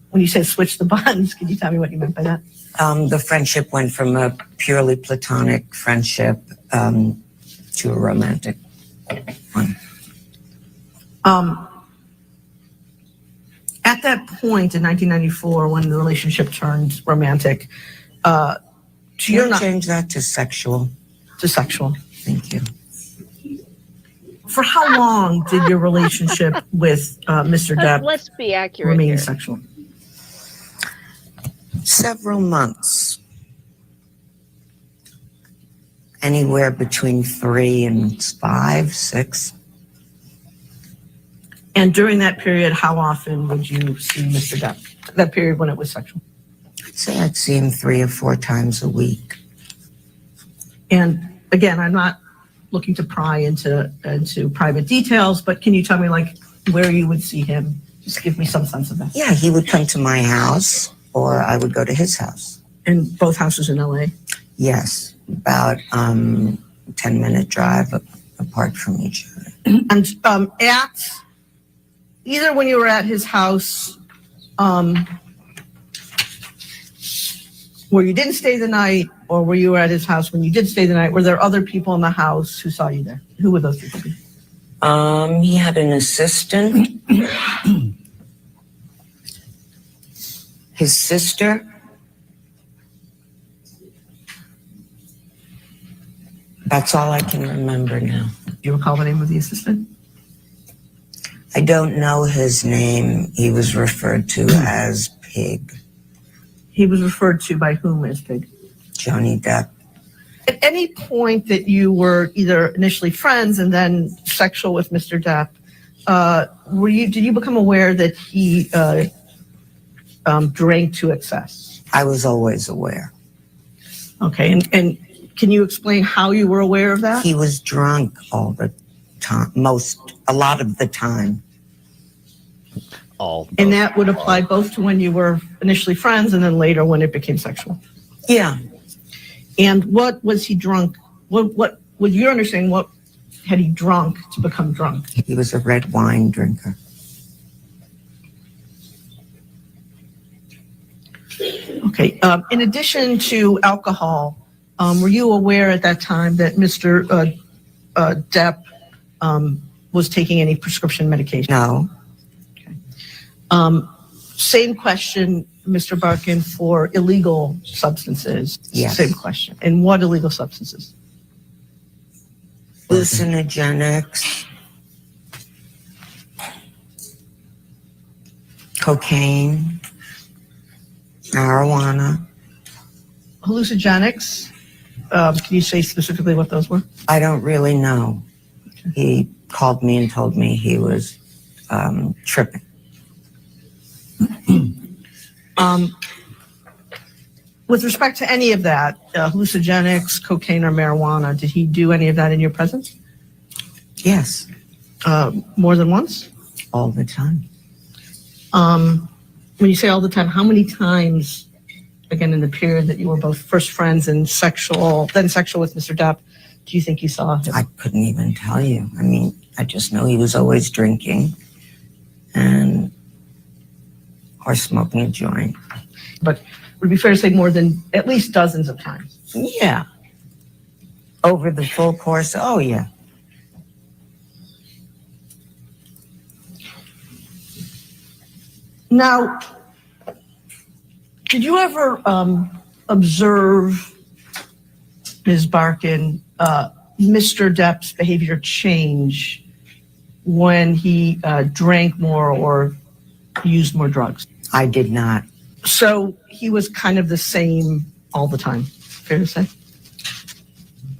When you said switch the buttons, can you tell me what you meant by that? The friendship went from a purely platonic friendship to a romantic one. At that point in 1994, when the relationship turned romantic, change that to sexual. To sexual. Thank you. For how long did your relationship with Mr. Depp Let's be accurate remain here. sexual? Several months. Anywhere between 3 and 5, 6. And during that period, how often would you see Mr. Depp? That period when it was sexual? I'd say I'd see him 3 or 4 times a week. And again, I'm not looking to pry into private details, but can you tell me like where you would see him? Just give me some sense of that. Yeah, he would come to my house or I would go to his house. And both houses in LA? Yes, about 10-minute drive apart from each other. And at either when you were at his house, where you didn't stay the night, or where you were at his house when you did stay the night, were there other people in the house who saw you there? Who would those people be? He had an assistant. His sister. That's all I can remember now. Do you recall the name of the assistant? I don't know his name. He was referred to as Pig. He was referred to by whom as Pig? Johnny Depp. At any point that you were either initially friends and then sexual with Mr. Depp, did you become aware that he drank to excess? I was always aware. Okay, and can you explain how you were aware of that? He was drunk all the time, a lot of the time. And that would apply both to when you were initially friends and then later when it became sexual? Yeah. And what was he drunk? What was your understanding? What had he drunk to become drunk? He was a red wine drinker. Okay. In addition to alcohol, were you aware at that time that Mr. Depp was taking any prescription medication? No. Okay. Same question, Mr. Barkin, for illegal substances. Yes. Same question. And what illegal substances? Hallucinogenics, cocaine, marijuana. Hallucinogenics, can you say specifically what those were? I don't really know. He called me and told me he was tripping. With respect to any of that, hallucinogenics, cocaine, or marijuana, did he do any of that in your presence? Yes. More than once? All the time. When you say all the time, how many times, again, in the period that you were both first friends and then sexual with Mr. Depp, do you think you saw him? I couldn't even tell you. I mean, I just know he was always drinking or smoking a joint. But would it be fair to say more than at least dozens of times? Yeah. Over the full course, oh yeah. Now, did you ever observe, Ms. Barkin, Mr. Depp's behavior change when he drank more or used more drugs? I did not. So he was kind of the same all the time, fair to say?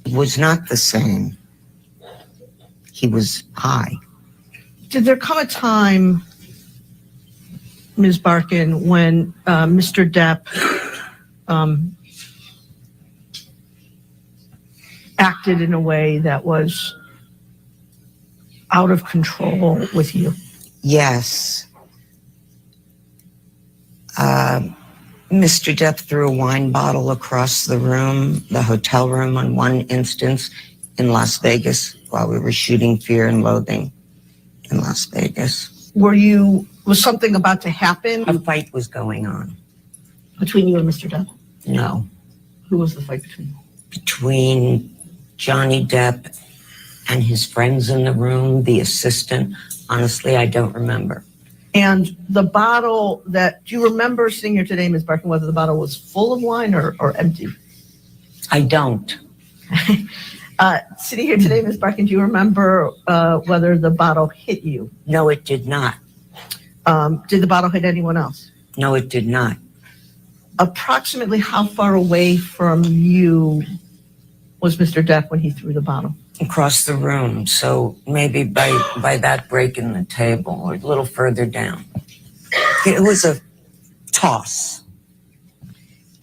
It was not the same. He was high. Did there come a time, Ms. Barkin, when Mr. Depp acted in a way that was out of control with you? Yes. Mr. Depp threw a wine bottle across the room, the hotel room on one instance in Las Vegas while we were shooting Fear and Loathing in Las Vegas. Was something about to happen? A fight was going on. Between you and Mr. Depp? No. Who was the fight between you? Between Johnny Depp and his friends in the room, the assistant. Honestly, I don't remember. And the bottle do you remember sitting here today, Ms. Barkin, whether the bottle was full of wine or empty? I don't. Sitting here today, Ms. Barkin, do you remember whether the bottle hit you? No, it did not. Did the bottle hit anyone else? No, it did not. Approximately how far away from you was Mr. Depp when he threw the bottle? Across the room, so maybe by that break in the table or a little further down. It was a toss.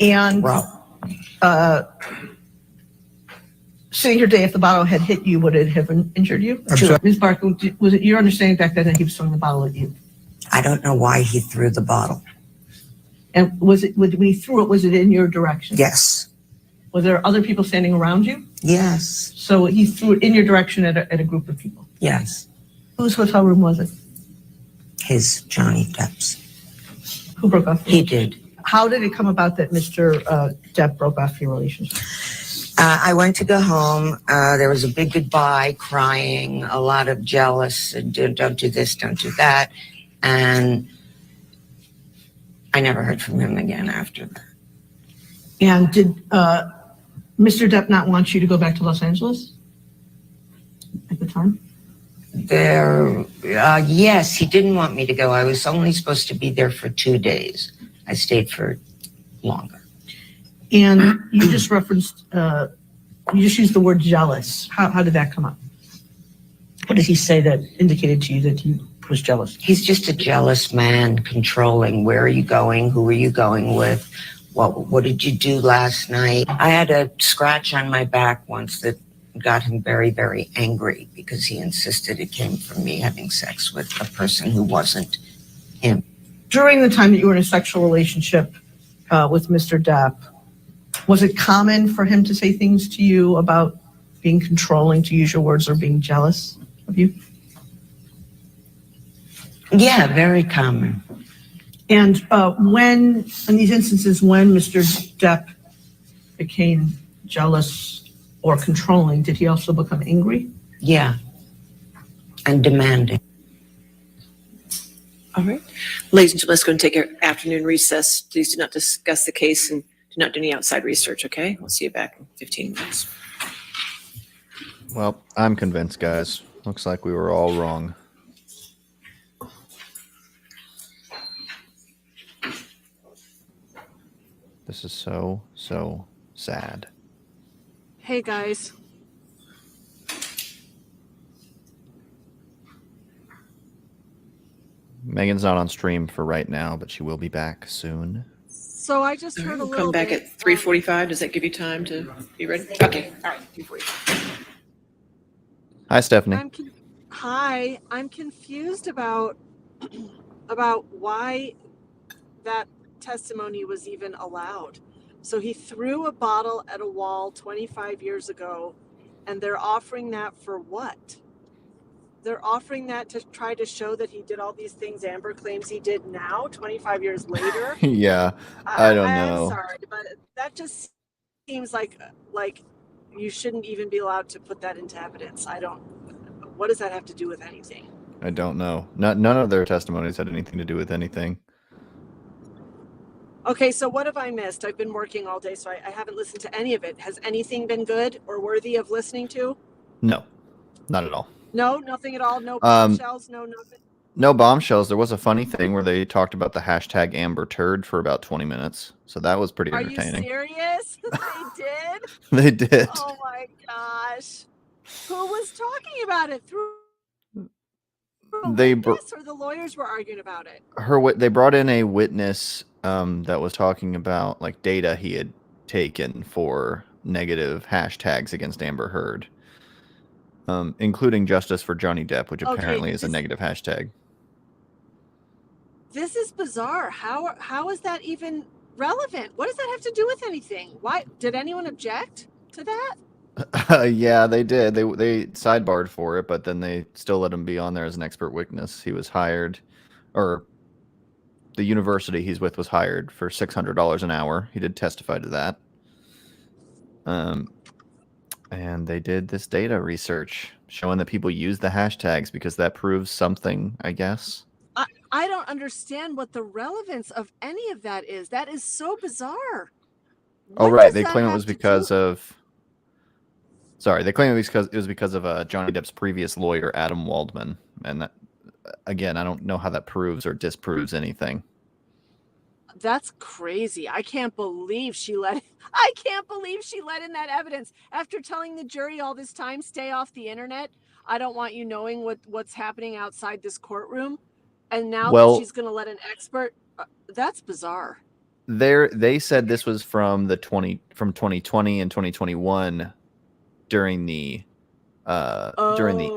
And sitting here today, if the bottle had hit you, would it have injured you? Ms. Barkin, was it your understanding back then that he was throwing the bottle at you? I don't know why he threw the bottle. And when he threw it, was it in your direction? Yes. Were there other people standing around you? Yes. So he threw it in your direction at a group of people? Yes. Whose hotel room was it? His, Johnny Depp's. Who broke off? He did. How did it come about that Mr. Depp broke off your relationship? I went to go home. There was a big goodbye, crying, a lot of jealous, don't do this, don't do that. And I never heard from him again after that. And did Mr. Depp not want you to go back to Los Angeles at the time? Yes, he didn't want me to go. I was only supposed to be there for 2 days. I stayed for longer. And you just referenced, you just used the word jealous. How did that come up? What did he say that indicated to you that he was jealous? He's just a jealous man, controlling. Where are you going? Who are you going with? What did you do last night? I had a scratch on my back once that got him very, very angry because he insisted it came from me having sex with a person who wasn't him. During the time that you were in a sexual relationship with Mr. Depp, was it common for him to say things to you about being controlling, to use your words, or being jealous of you? Yeah, very common. And when, in these instances, when Mr. Depp became jealous or controlling, did he also become angry? Yeah, and demanding. All right. Ladies and gentlemen, let's go and take our afternoon recess. Please do not discuss the case and do not do any outside research, okay? We'll see you back in 15 minutes. Well, I'm convinced, guys. Looks like we were all wrong. This is so sad. Hey, guys. Megan's not on stream for right now, but she will be back soon. So I just heard a We'll little come back bit. at 3:45. Does that give you time to be ready? Okay. All right. 3:45. Hi, Stephanie. Hi, I'm confused about about why that testimony was even allowed. So he threw a bottle at a wall 25 years ago, and they're offering that for what? They're offering that to try to show that he did all these things Amber claims he did now, 25 years later. Yeah, I don't I'm know. sorry, but that just seems like you shouldn't even be allowed to put that into evidence. What does that have to do with anything? I don't know. None of their testimonies had anything to do with anything. Okay, so what have I missed? I've been working all day, so I haven't listened to any of it. Has anything been good or worthy of listening to? No, not at all. No, nothing at all. No bombshells, no nothing. No bombshells. There was a funny thing where they talked about the hashtag AmberTurd for about 20 minutes. So that was pretty Are you entertaining. serious? They did? They did. Oh my gosh. Who was talking about it? Through They witness, or the lawyers were arguing about it? They brought in a witness that was talking about like data he had taken for negative hashtags against Amber Heard, including justice for Johnny Depp, which Okay, apparently is a negative hashtag. This is bizarre. How is that even relevant? What does that have to do with anything? Why did anyone object to that? Yeah, they did. They sidebarred for it, but then they still let him be on there as an expert witness. He was hired, or the university he's with was hired for $600 an hour. He did testify to that. And they did this data research showing that people use the hashtags because that proves something, I guess. I don't understand what the relevance of any of that is. That is so bizarre. Oh, What right. does They that claim it have was to because do- of. Sorry, they claim it was because of Johnny Depp's previous lawyer, Adam Waldman, and that again, I don't know how that proves or disproves anything. That's crazy. I can't believe she let in that evidence after telling the jury all this time, stay off the internet. I don't want you knowing what's happening outside this courtroom. And now Well- she's going to let an expert. That's bizarre. They said this was from 2020 and 2021 during the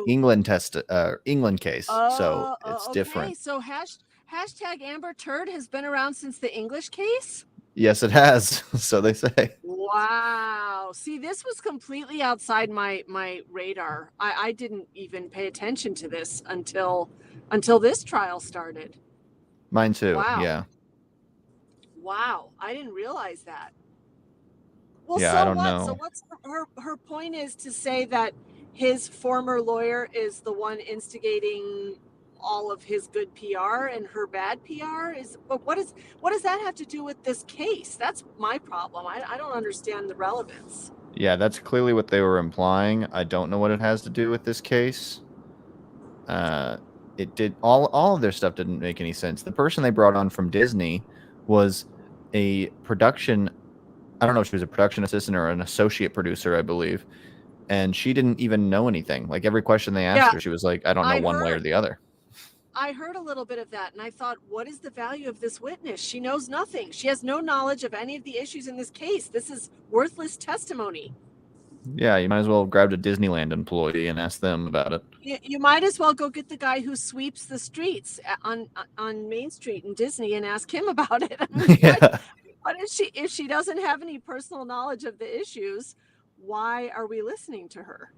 England case. So it's different. Okay, so hashtag AmberTurd has been around since the English case? Yes, it has. So they say. Wow. See, this was completely outside my radar. I didn't even pay attention to this until this trial started. Mine too. Wow. Yeah. Wow. I didn't realize that. Well, Yeah, so I don't what? know. So what's her point is to say that his former lawyer is the one instigating all of his good PR and her bad PR but what does that have to do with this case? That's my problem. I don't understand the relevance. Yeah, that's clearly what they were implying. I don't know what it has to do with this case. It did all of their stuff didn't make any sense. The person they brought on from Disney was a production. I don't know if she was a production assistant or an associate producer, I believe. And she didn't even know anything. Like every question they asked her, she was like, I don't know one way or the other. I heard a little bit of that, and I thought, what is the value of this witness? She knows nothing. She has no knowledge of any of the issues in this case. This is worthless testimony. Yeah, you might as well have grabbed a Disneyland employee and asked them about it. You might as well go get the guy who sweeps the streets on Main Street in Disney and ask him about it. I mean, Yeah. what is she? If she doesn't have any personal knowledge of the issues, why are we listening to her?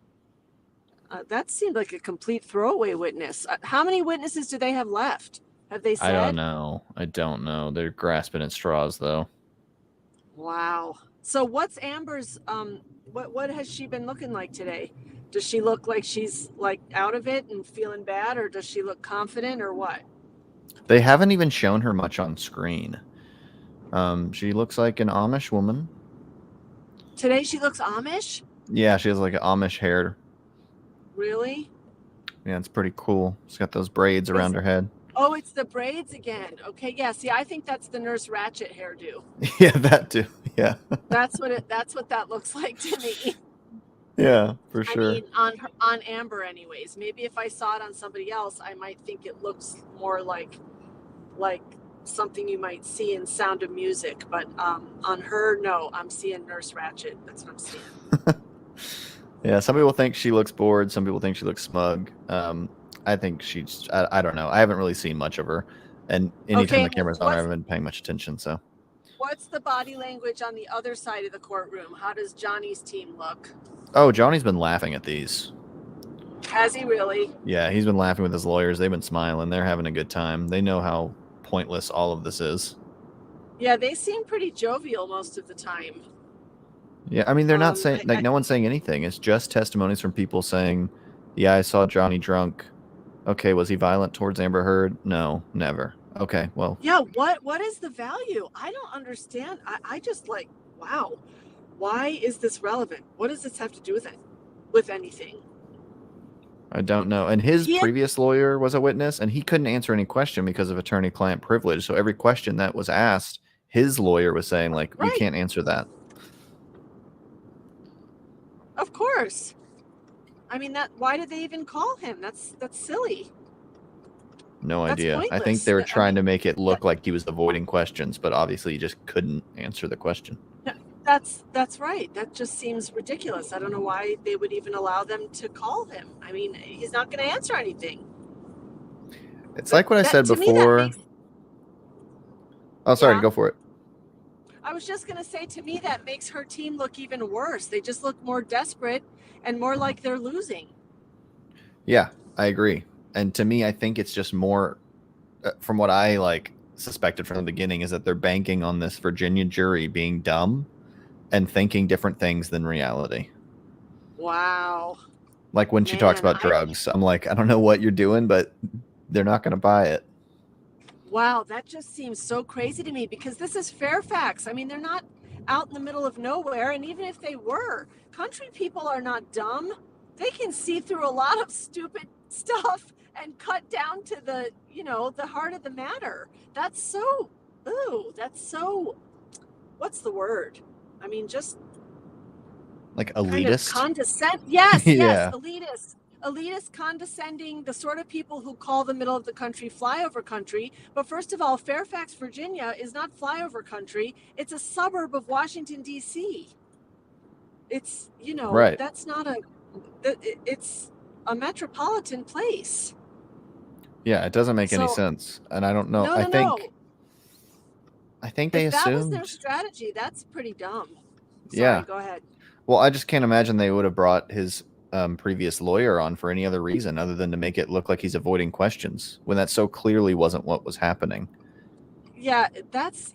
That seemed like a complete throwaway witness. How many witnesses do they have left? Have they said? I don't know. They're grasping at straws, though. Wow. So what's Amber's? What has she been looking like today? Does she look like she's like out of it and feeling bad, or does she look confident, or what? They haven't even shown her much on screen. She looks like an Amish woman. Today she looks Amish. Yeah, she has like an Amish hair. Really? Yeah, it's pretty cool. She's got those braids around her head. Oh, it's the braids again. Okay, yeah. See, I think that's the Nurse Ratched hairdo. Yeah, that too. Yeah. That's what that looks like to me. Yeah, for I sure. mean, on Amber, anyways. Maybe if I saw it on somebody else, I might think it looks more like something you might see in Sound of Music. But on her, no, I'm seeing Nurse Ratched. That's what I'm seeing. Yeah, some people think she looks bored. Some people think she looks smug. I think she's, I don't know. I haven't really seen much of her. And anytime Okay, the camera's on, I haven't been paying much attention. So, What's the body language on the other side of the courtroom? How does Johnny's team look? oh, Johnny's been laughing at these. Has he really? Yeah, he's been laughing with his lawyers. They've been smiling. They're having a good time. They know how pointless all of this is. Yeah, they seem pretty jovial most of the time. Yeah, I mean, they're not saying, like, no one's saying anything. It's just testimonies from people saying, yeah, I saw Johnny drunk. Okay, was he violent towards Amber Heard? No, never. Okay, well, Yeah, what is the value? I don't understand. I just like, wow. Why is this relevant? What does this have to do with it? With anything? I don't know. And his previous lawyer was a witness, and he couldn't answer any question because of attorney-client privilege. So every question that was asked, his lawyer was saying, like, you can't answer that. Of course. I mean, why did they even call him? That's silly. No That's idea. I think pointless. they were trying to make it look like he was avoiding questions, but obviously he just couldn't answer the question. That's right. That just seems ridiculous. I don't know why they would even allow them to call him. I mean, he's not going to answer anything. It's like what I said before. Oh, sorry, go for it. I was just going to say, to me, that makes her team look even worse. They just look more desperate and more like they're losing. Yeah, I agree. And to me, I think it's just more, from what I suspected from the beginning, is that they're banking on this Virginia jury being dumb and thinking different things than reality. Wow. Like when she talks about drugs, I'm like, I don't know what you're doing, but they're not going to buy it. Wow, that just seems so crazy to me, because this is Fairfax. I mean, they're not out in the middle of nowhere. And even if they were, country people are not dumb. They can see through a lot of stupid stuff and cut down to the, the heart of the matter. That's so, what's the word? I mean, just like elitist. Condescend. Yes, Yeah. Yes, elitist, condescending, the sort of people who call the middle of the country flyover country. But first of all, Fairfax, Virginia is not flyover country. It's a suburb of Washington, D.C. It's, Right. That's not it's a metropolitan place. Yeah, it doesn't make any sense. And I don't know. I think they if that was assumed. their strategy, that's pretty dumb. Sorry, Yeah. go ahead. Well, I just can't imagine they would have brought his previous lawyer on for any other reason other than to make it look like he's avoiding questions when that so clearly wasn't what was happening. Yeah,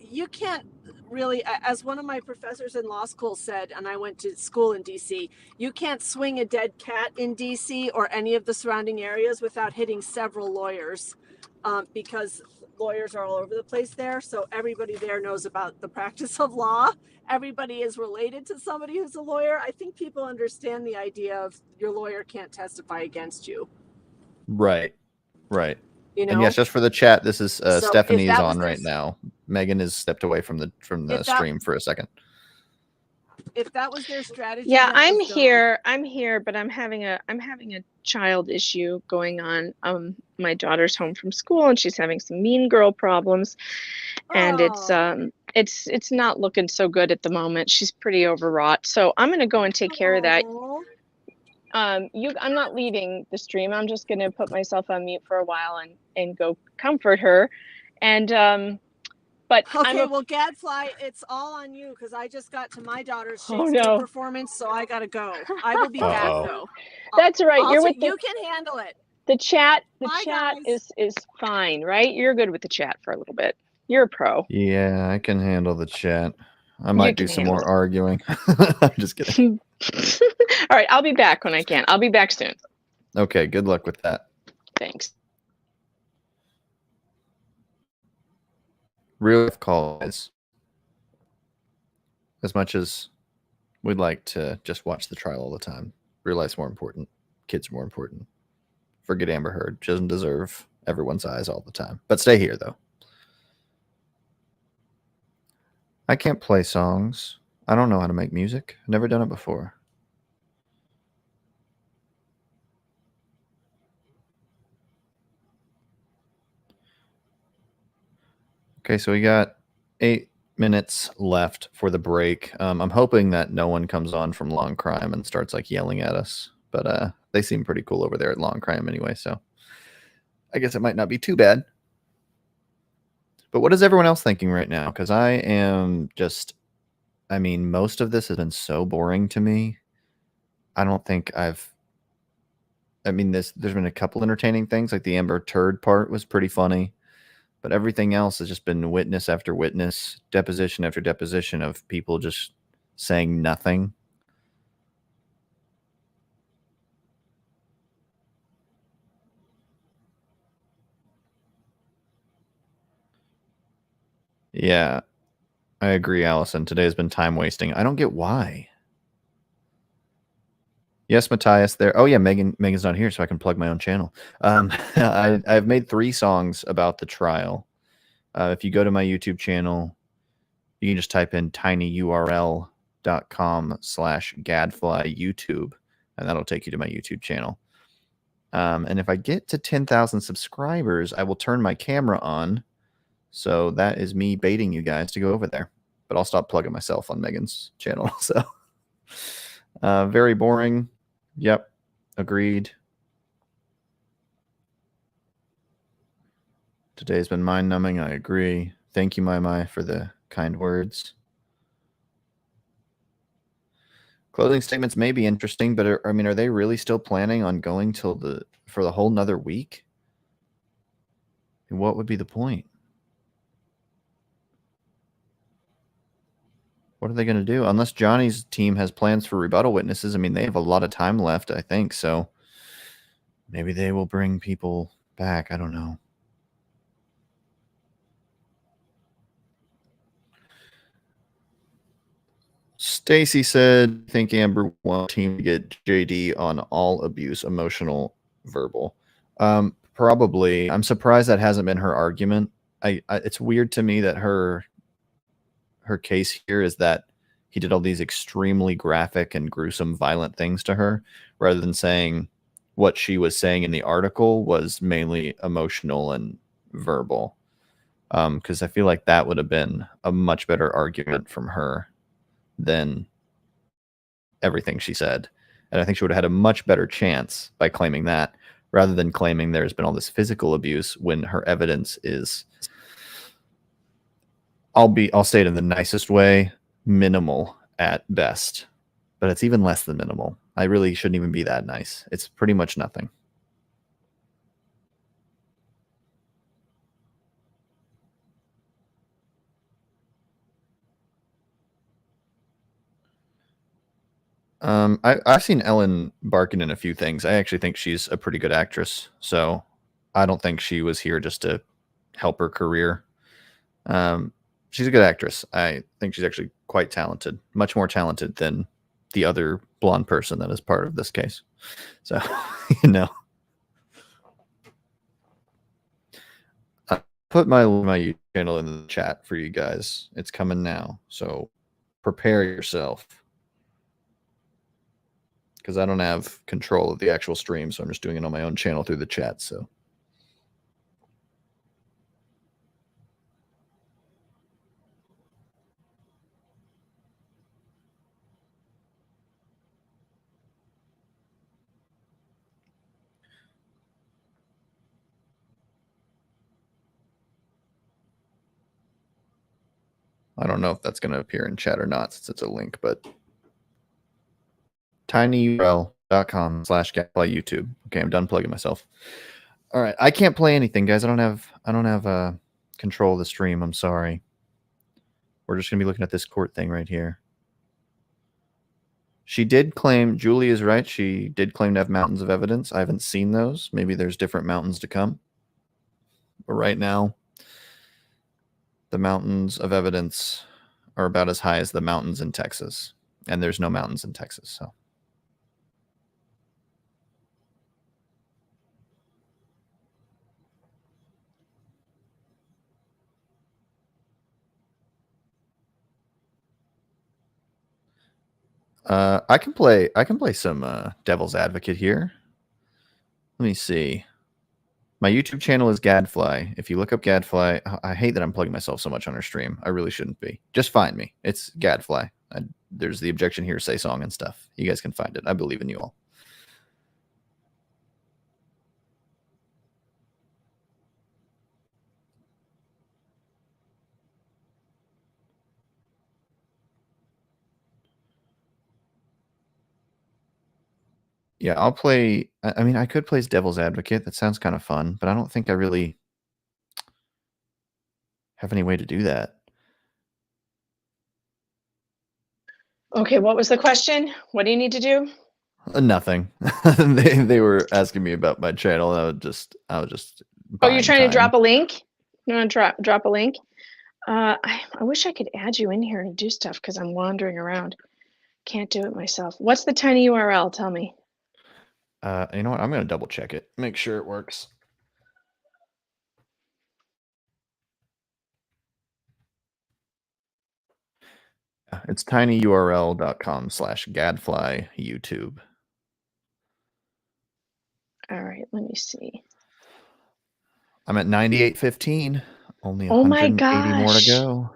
you can't really, as one of my professors in law school said, and I went to school in DC, you can't swing a dead cat in DC or any of the surrounding areas without hitting several lawyers, because lawyers are all over the place there. So everybody there knows about the practice of law. Everybody is related to somebody who's a lawyer. I think people understand the idea of your lawyer can't testify against you. Right. Right. You know? And yes, just for the chat, this is So Stephanie if is that was on their right now. Megan has stepped away from the If that- stream for a second. If that was their strategy. Yeah, that I'm was dumb. here. I'm here, but I'm having a child issue going on. My daughter's home from school and she's having some mean girl problems, and it's not looking so good at the moment. She's pretty overwrought. So I'm gonna go and take care of that. I'm not leaving the stream. I'm just gonna put myself on mute for a while and go comfort her. And but Okay, well, Gadfly, it's all on you, because I just got to my daughter's Oh, Shakespeare no. performance, so I gotta go. I will be back Uh-oh. though. That's all right. You're with you can handle it. the chat. The Bye, chat guys. is fine, right? You're good with the chat for a little bit. You're a pro. Yeah, I can handle the chat. I might do can some handle more it. arguing. I'm just kidding. All right, I'll be back when I can. I'll be back soon. Okay, good luck with that. Thanks. Real life calls. As much as we'd like to just watch the trial all the time, real life's more important. kids are more important. Forget Amber Heard. She doesn't deserve everyone's eyes all the time. But stay here, though. I can't play songs. I don't know how to make music. I've never done it before. Okay, so we got 8 minutes left for the break. I'm hoping that no one comes on from Long Crime and starts like yelling at us, but they seem pretty cool over there at Long Crime anyway, so I guess it might not be too bad. But what is everyone else thinking right now? Because I am just, I mean, most of this has been so boring to me. I don't think there's been a couple entertaining things, like the Amber Turd part was pretty funny. But everything else has just been witness after witness, deposition after deposition of people just saying nothing. Yeah, I agree, Allison. Today has been time wasting. I don't get why. Yes, Matthias there. Oh yeah, Megan's not here, so I can plug my own channel. I've made 3 songs about the trial. If you go to my YouTube channel, you can just type in tinyurl.com/gadfly YouTube, and that'll take you to my YouTube channel. And if I get to 10,000 subscribers, I will turn my camera on. So that is me baiting you guys to go over there. But I'll stop plugging myself on Megan's channel. So very boring. Yep. Agreed. Today's been mind-numbing. I agree. Thank you, Mai, for the kind words. Closing statements may be interesting, but are they really still planning on going for the whole nother week? And what would be the point? What are they going to do? Unless Johnny's team has plans for rebuttal witnesses. I mean, they have a lot of time left, I think. So maybe they will bring people back. I don't know. Stacy said, I think Amber wants team to get JD on all abuse, emotional, verbal. Probably. I'm surprised that hasn't been her argument. It's weird to me that her case here is that he did all these extremely graphic and gruesome, violent things to her, rather than saying what she was saying in the article was mainly emotional and verbal. Because I feel like that would have been a much better argument from her than everything she said. And I think she would have had a much better chance by claiming that, rather than claiming there's been all this physical abuse when her evidence is, I'll say it in the nicest way, minimal at best. But it's even less than minimal. I really shouldn't even be that nice. It's pretty much nothing. I've seen Ellen Barkin in a few things. I actually think she's a pretty good actress. So I don't think she was here just to help her career. She's a good actress. I think she's actually quite talented, much more talented than the other blonde person that is part of this case. So, you know. I put my YouTube channel in the chat for you guys. It's coming now. So prepare yourself. Because I don't have control of the actual stream, so I'm just doing it on my own channel through the chat. So, I don't know if that's going to appear in chat or not since it's a link, but tinyurl.com/gadfly YouTube. Okay, I'm done plugging myself. All right, I can't play anything, guys. I don't have control of the stream. I'm sorry. We're just gonna be looking at this court thing right here. She did claim, Julie is right, she did claim to have mountains of evidence. I haven't seen those. Maybe there's different mountains to come. But right now, the mountains of evidence are about as high as the mountains in Texas. And there's no mountains in Texas, so. I can play some devil's advocate here. Let me see. My YouTube channel is Gadfly. If you look up Gadfly, I hate that I'm plugging myself so much on our stream. I really shouldn't be. Just find me. It's Gadfly. There's the Objection Hearsay song and stuff. You guys can find it. I believe in you all. Yeah, I'll play. I mean, I could play as Devil's Advocate. That sounds kind of fun, but I don't think I really have any way to do that. Okay, what was the question? What do you need to do? Nothing. they were asking me about my channel, and I was just. Oh, you're trying time. to drop a link? You want to drop a link? I wish I could add you in here to do stuff because I'm wandering around. Can't do it myself. What's the tiny URL? Tell me. You know what? I'm gonna double check it. Make sure it works. It's tinyurl.com/gadfly YouTube. All right, let me see. I'm at 9815. Only Oh my 180 more to gosh. go.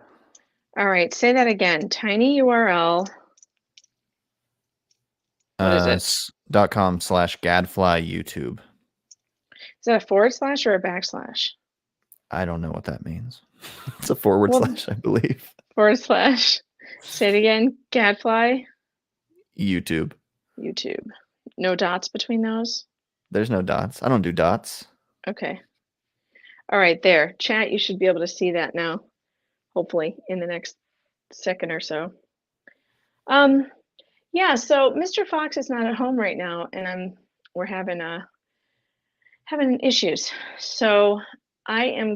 All right, say that again. Tiny URL. What is it? .com/gadfly YouTube. Is that a forward slash or a backslash? I don't know what that means. It's a forward slash, I believe. Forward slash. Say it again. Gadfly. YouTube. YouTube. No dots between those? There's no dots. I don't do dots. Okay. All right, there. Chat, you should be able to see that now. Hopefully in the next second or so. Yeah, so Mr. Fox is not at home right now, and we're having issues. So I'm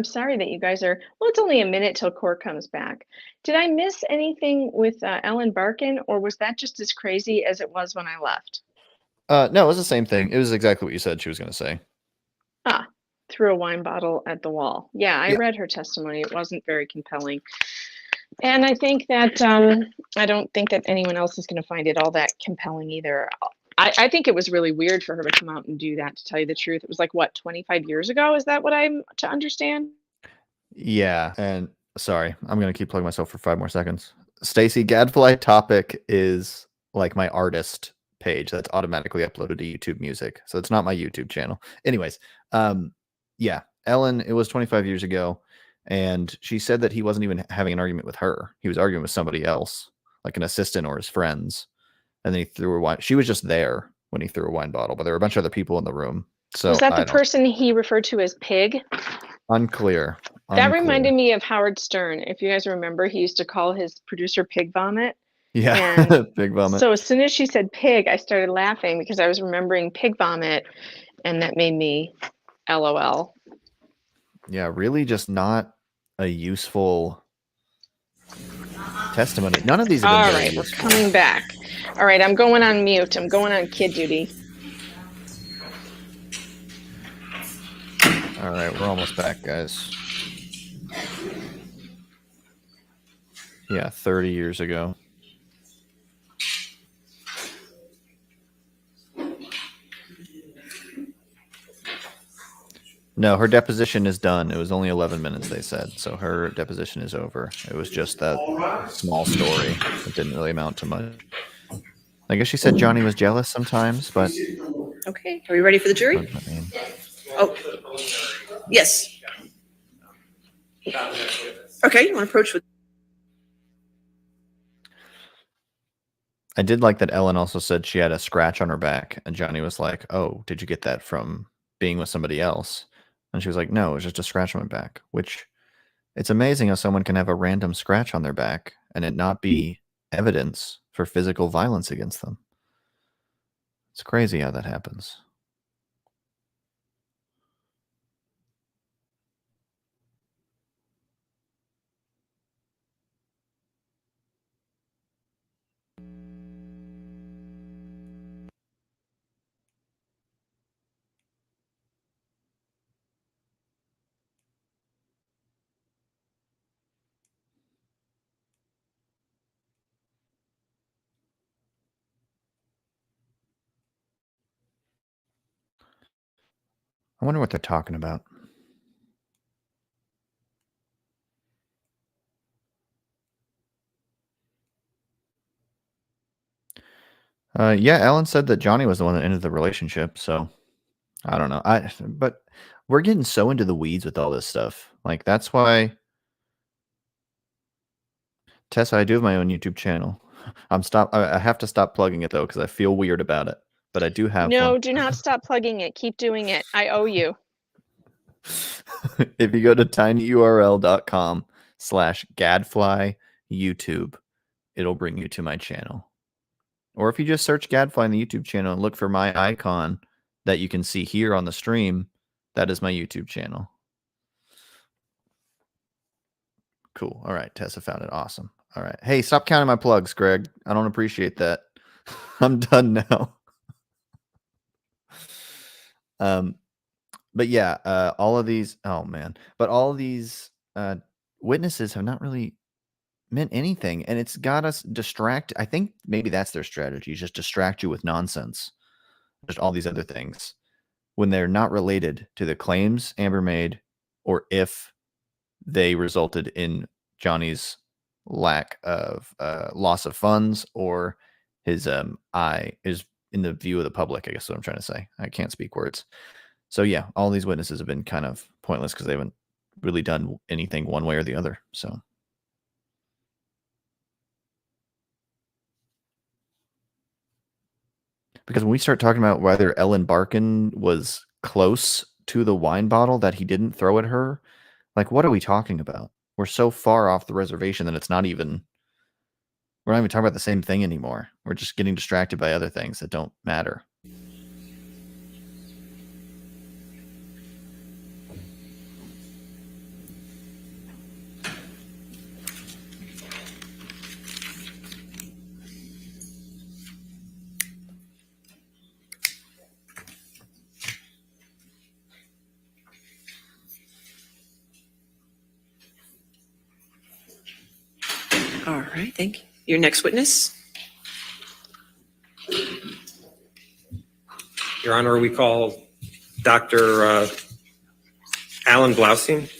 sorry that you guys are, well, it's only a minute till court comes back. Did I miss anything with Ellen Barkin, or was that just as crazy as it was when I left? No, it was the same thing. It was exactly what you said she was going to say. Threw a wine bottle at the wall. Yeah, I read her testimony. It wasn't very compelling. And I think that, I don't think that anyone else is going to find it all that compelling either. I think it was really weird for her to come out and do that, to tell you the truth. It was like, what, 25 years ago? Is that what I'm to understand? Yeah, and sorry, I'm going to keep plugging myself for 5 more seconds. Stacy, Gadfly topic is like my artist page that's automatically uploaded to YouTube Music. So it's not my YouTube channel. Anyways, yeah, Ellen, it was 25 years ago. And she said that he wasn't even having an argument with her. He was arguing with somebody else, like an assistant or his friends. And then he threw a wine. She was just there when he threw a wine bottle, but there were a bunch of other people in the room. So was that the person he referred to as Pig? Unclear. That reminded me of Howard Stern. If you guys remember, he used to call his producer Pig Vomit. Yeah, Pig Vomit. So as soon as she said pig, I started laughing because I was remembering Pig Vomit, and that made me LOL. Yeah, really just not a useful testimony. None of these have been All very right, useful. we're coming back. All right, I'm going on mute. I'm going on kid duty. All right, we're almost back, guys. Yeah, 30 years ago. No, her deposition is done. It was only 11 minutes, they said. So her deposition is over. It was just that small story. It didn't really amount to much. I guess she said Johnny was jealous sometimes, but... Okay, are we ready for the jury? Oh, yes. Okay, you want to approach with... I did like that Ellen also said she had a scratch on her back, and Johnny was like, oh, did you get that from being with somebody else? And she was like, no, it was just a scratch on my back, which it's amazing how someone can have a random scratch on their back and it not be evidence for physical violence against them. It's crazy how that happens. I wonder what they're talking about. Yeah, Ellen said that Johnny was the one that ended the relationship, so I don't know. But we're getting so into the weeds with all this stuff. Like, that's why, Tessa, I do have my own YouTube channel. I have to stop plugging it though because I feel weird about it. But I do have No, one. do not stop plugging it. Keep doing it. I owe you. If you go to tinyurl.com/Gadfly YouTube, it'll bring you to my channel. Or if you just search Gadfly in the YouTube channel and look for my icon that you can see here on the stream, that is my YouTube channel. Cool. All right. Tessa found it. Awesome. All right. Hey, stop counting my plugs, Greg. I don't appreciate that. I'm done now. But yeah, all of these, oh man, but all of these witnesses have not really meant anything, and it's got us distracted. I think maybe that's their strategy, just distract you with nonsense, just all these other things when they're not related to the claims Amber made, or if they resulted in Johnny's lack of loss of funds, or his is in the view of the public. I guess what I'm trying to say. I can't speak words. So yeah, all these witnesses have been kind of pointless because they haven't really done anything one way or the other. So because when we start talking about whether Ellen Barkin was close to the wine bottle that he didn't throw at her, like, what are we talking about? We're so far off the reservation that we're not even talking about the same thing anymore. We're just getting distracted by other things that don't matter. All right, thank you. Your next witness? Your Honor, we call Dr. Alan Blaustein.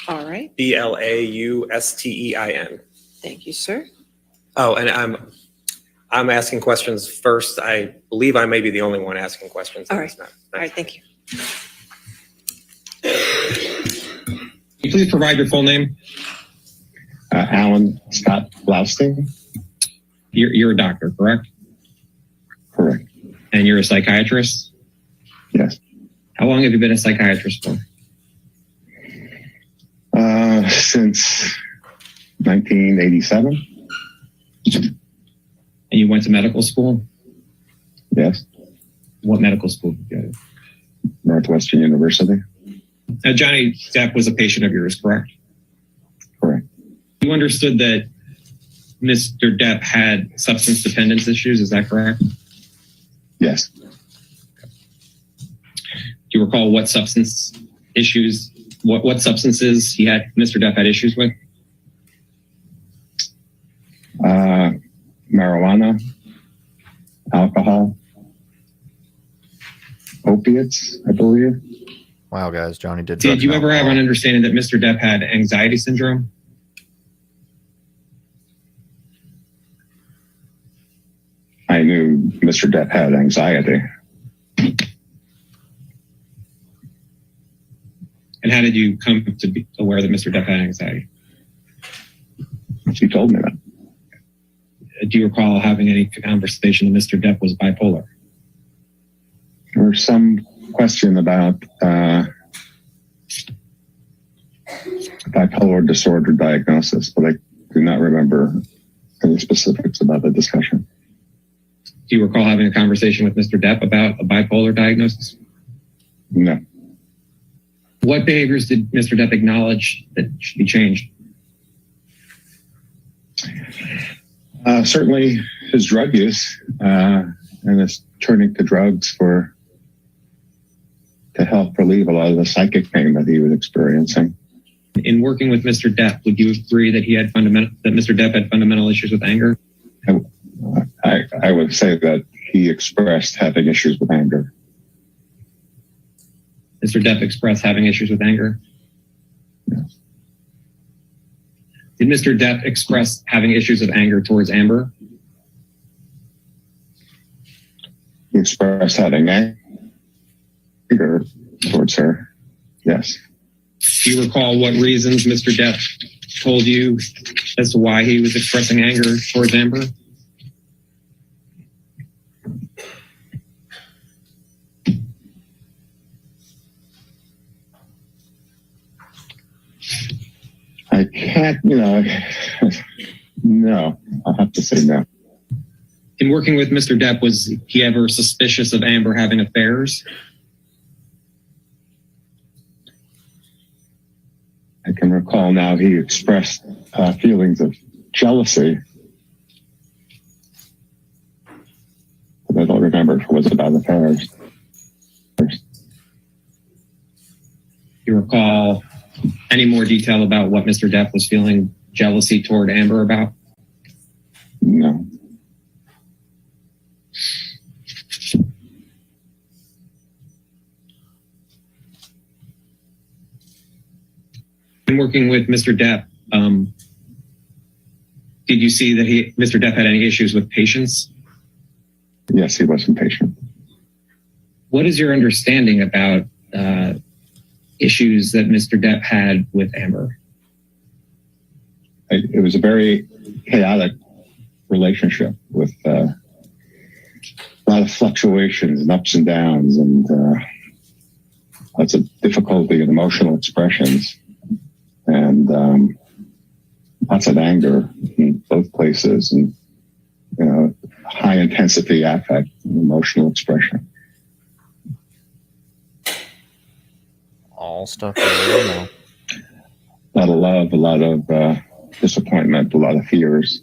All right. Blaustein. Thank you, sir. Oh, and I'm asking questions first. I believe I may be the only one asking questions. All right. All right, thank you. Can you please provide your full name? Alan Scott Blaustein. You're a doctor, correct? Correct. And you're a psychiatrist? Yes. How long have you been a psychiatrist for? Since 1987. And you went to medical school? Yes. What medical school did you go to? Northwestern University. Johnny Depp was a patient of yours, correct? Correct. You understood that Mr. Depp had substance dependence issues, is that correct? Yes. Do you recall what substance issues, what substances Mr. Depp had issues with? Marijuana, alcohol, opiates, I believe. Wow, guys, Johnny did. Did you ever have an understanding that Mr. Depp had anxiety syndrome? I knew Mr. Depp had anxiety. And how did you come to be aware that Mr. Depp had anxiety? She told me that. Do you recall having any conversation that Mr. Depp was bipolar? There was some question about bipolar disorder diagnosis, but I do not remember any specifics about the discussion. Do you recall having a conversation with Mr. Depp about a bipolar diagnosis? No. What behaviors did Mr. Depp acknowledge that should be changed? Certainly his drug use and his turning to drugs to help relieve a lot of the psychic pain that he was experiencing. In working with Mr. Depp, would you agree that that Mr. Depp had fundamental issues with anger? I would say that he expressed having issues with anger. Mr. Depp express having issues with anger? Yes. Did Mr. Depp express having issues of anger towards Amber? He expressed having anger towards her. Yes. Do you recall what reasons Mr. Depp told you as to why he was expressing anger towards Amber? I can't, no, I'll have to say no. In working with Mr. Depp, was he ever suspicious of Amber having affairs? I can recall now he expressed feelings of jealousy. But I don't remember if it was about affairs. Do you recall any more detail about what Mr. Depp was feeling jealousy toward Amber about? No. In working with Mr. Depp, did you see that Mr. Depp had any issues with patience? Yes, he was impatient. What is your understanding about issues that Mr. Depp had with Amber? It was a very chaotic relationship with a lot of fluctuations and ups and downs and lots of difficulty in emotional expressions and lots of anger in both places and high intensity affect and emotional expression. All stuff that we know. A lot of love, a lot of disappointment, a lot of fears.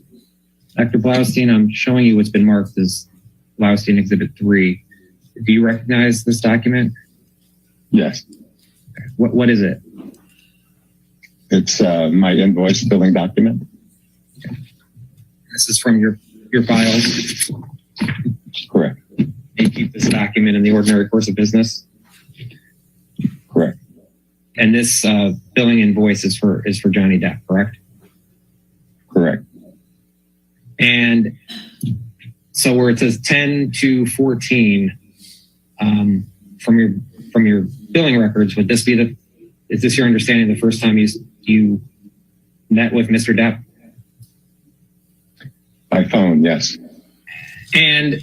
Dr. Blaustein, I'm showing you what's been marked as Blaustein Exhibit 3. Do you recognize this document? Yes. What is it? It's my invoice billing document. This is from your files? Correct. You keep this document in the ordinary course of business? Correct. And this billing invoice is for Johnny Depp, correct? Correct. And so where it says 10 to 14 from your billing records, would this be is this your understanding the first time you met with Mr. Depp? By phone, yes. And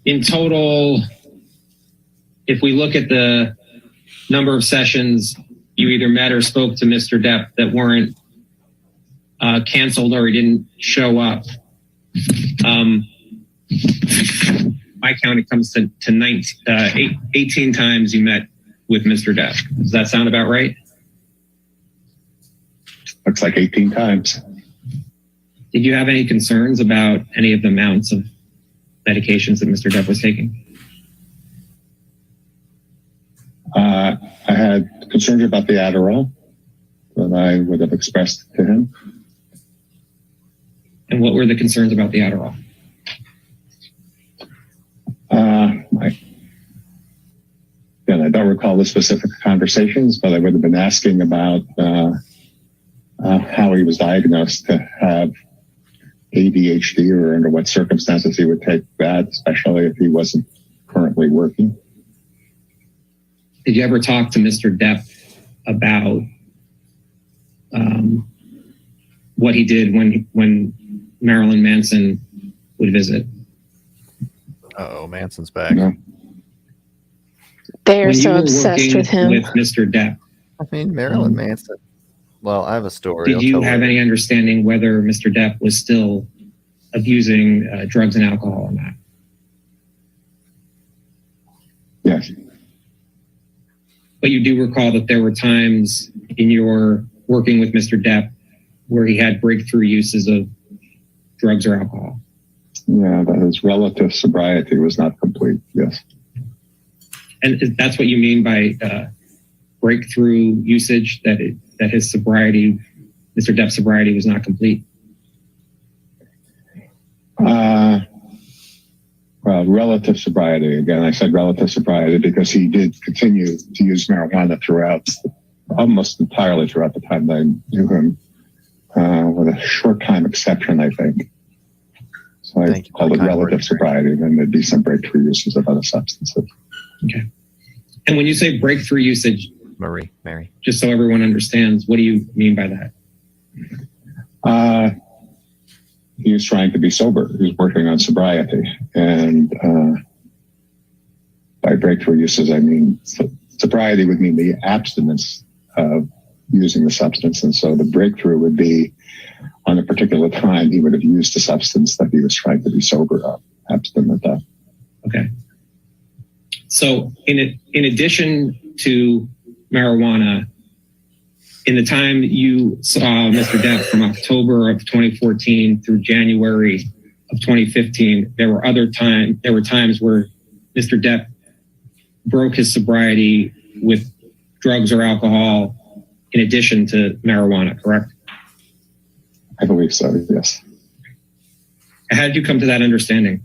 in total, if we look at the number of sessions you either met or spoke to Mr. Depp that weren't canceled or he didn't show up, my count, it comes to 18 times you met with Mr. Depp. Does that sound about right? Looks like 18 times. Did you have any concerns about any of the amounts of medications that Mr. Depp was taking? I had concerns about the Adderall that I would have expressed to him. And what were the concerns about the Adderall? I don't recall the specific conversations, but I would have been asking about how he was diagnosed to have ADHD or under what circumstances he would take that, especially if he wasn't currently working. Did you ever talk to Mr. Depp about what he did when Marilyn Manson would visit? Uh-oh, Manson's back. No. They're When you so were obsessed working with him. With Mr. Depp. I mean, Marilyn Manson. Well, I have a story. Did I'll you tell have you. any understanding whether Mr. Depp was still abusing drugs and alcohol or not? Yes. But you do recall that there were times in your working with Mr. Depp where he had breakthrough uses of drugs or alcohol. Yeah, that his relative sobriety was not complete. Yes. And that's what you mean by breakthrough usage, that his sobriety, Mr. Depp's sobriety was not complete? Well, Relative sobriety. Again, I said relative sobriety because he did continue to use marijuana throughout, almost entirely throughout the time that I knew him, with a short time exception, I think. So I call it relative sobriety. Then there'd be some breakthrough uses of other substances. Okay. And when you say breakthrough usage, Mary, just so everyone understands, what do you mean by that? He was trying to be sober. He was working on sobriety. And by breakthrough uses, I mean sobriety would mean the abstinence of using the substance. And so the breakthrough would be on a particular time he would have used the substance that he was trying to be sober of, abstinent of. Okay. So in addition to marijuana, in the time you saw Mr. Depp from October of 2014 through January of 2015, there were times where Mr. Depp broke his sobriety with drugs or alcohol in addition to marijuana, correct? I believe so, yes. How did you come to that understanding?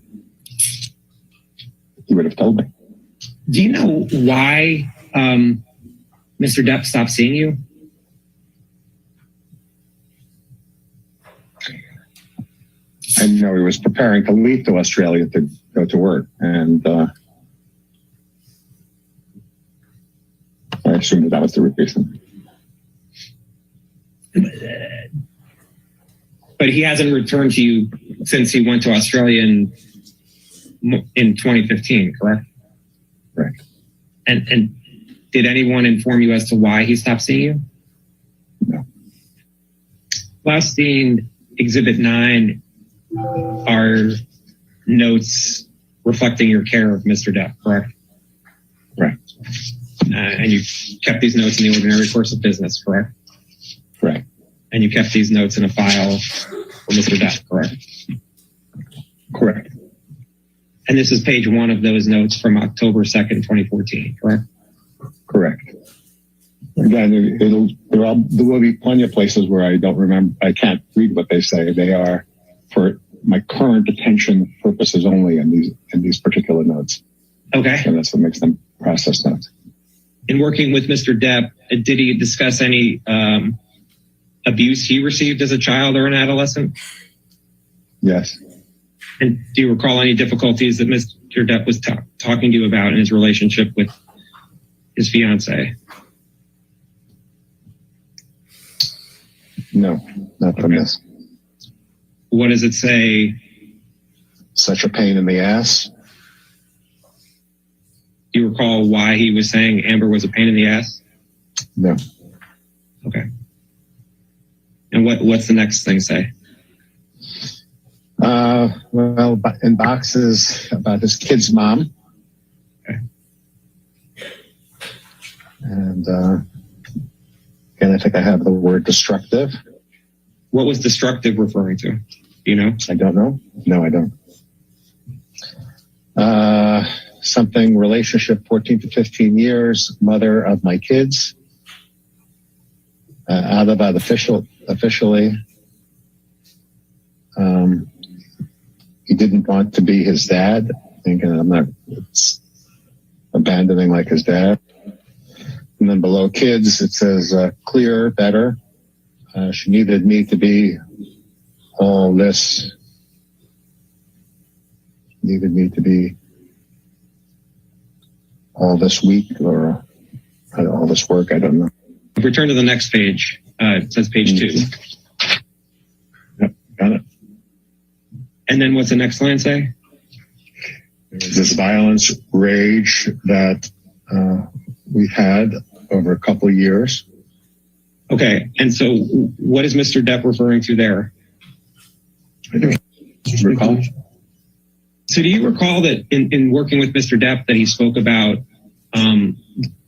He would have told me. Do you know why Mr. Depp stopped seeing you? I know he was preparing to leave to Australia to go to work, and I assumed that was the reason. But he hasn't returned to you since he went to Australia in 2015, correct? Right. And did anyone inform you as to why he stopped seeing you? No. Last seen Exhibit 9 are notes reflecting your care of Mr. Depp, correct? Right. And you kept these notes in the ordinary course of business, correct? Right. And you kept these notes in a file for Mr. Depp, correct? Correct. And this is page 1 of those notes from October 2nd, 2014, correct? Correct. Again, there will be plenty of places where I don't remember, I can't read what they say. They are for my current attention purposes only in these particular notes. Okay. And that's what makes them process notes. In working with Mr. Depp, did he discuss any abuse he received as a child or an adolescent? Yes. And do you recall any difficulties that Mr. Depp was talking to you about in his relationship with his fiance? No, not from this. What does it say? Such a pain in the ass. Do you recall why he was saying Amber was a pain in the ass? No. Okay. And what's the next thing say? Well, in boxes about his kid's mom. Okay. And again, I think I have the word destructive. What was destructive referring to? Do you know? I don't know. No, I don't. Something relationship 14 to 15 years, mother of my kids. Out about officially. He didn't want to be his dad, thinking I'm not abandoning like his dad. And then below kids, it says clearer, better. She needed me to be all this. Needed me to be all this week or all this work. I don't know. If we turn to the next page, it says page 2. Yep, got it. And then what's the next line say? There's this violence, rage that we've had over a couple of years. Okay, and so what is Mr. Depp referring to there? I don't recall. So do you recall that in working with Mr. Depp that he spoke about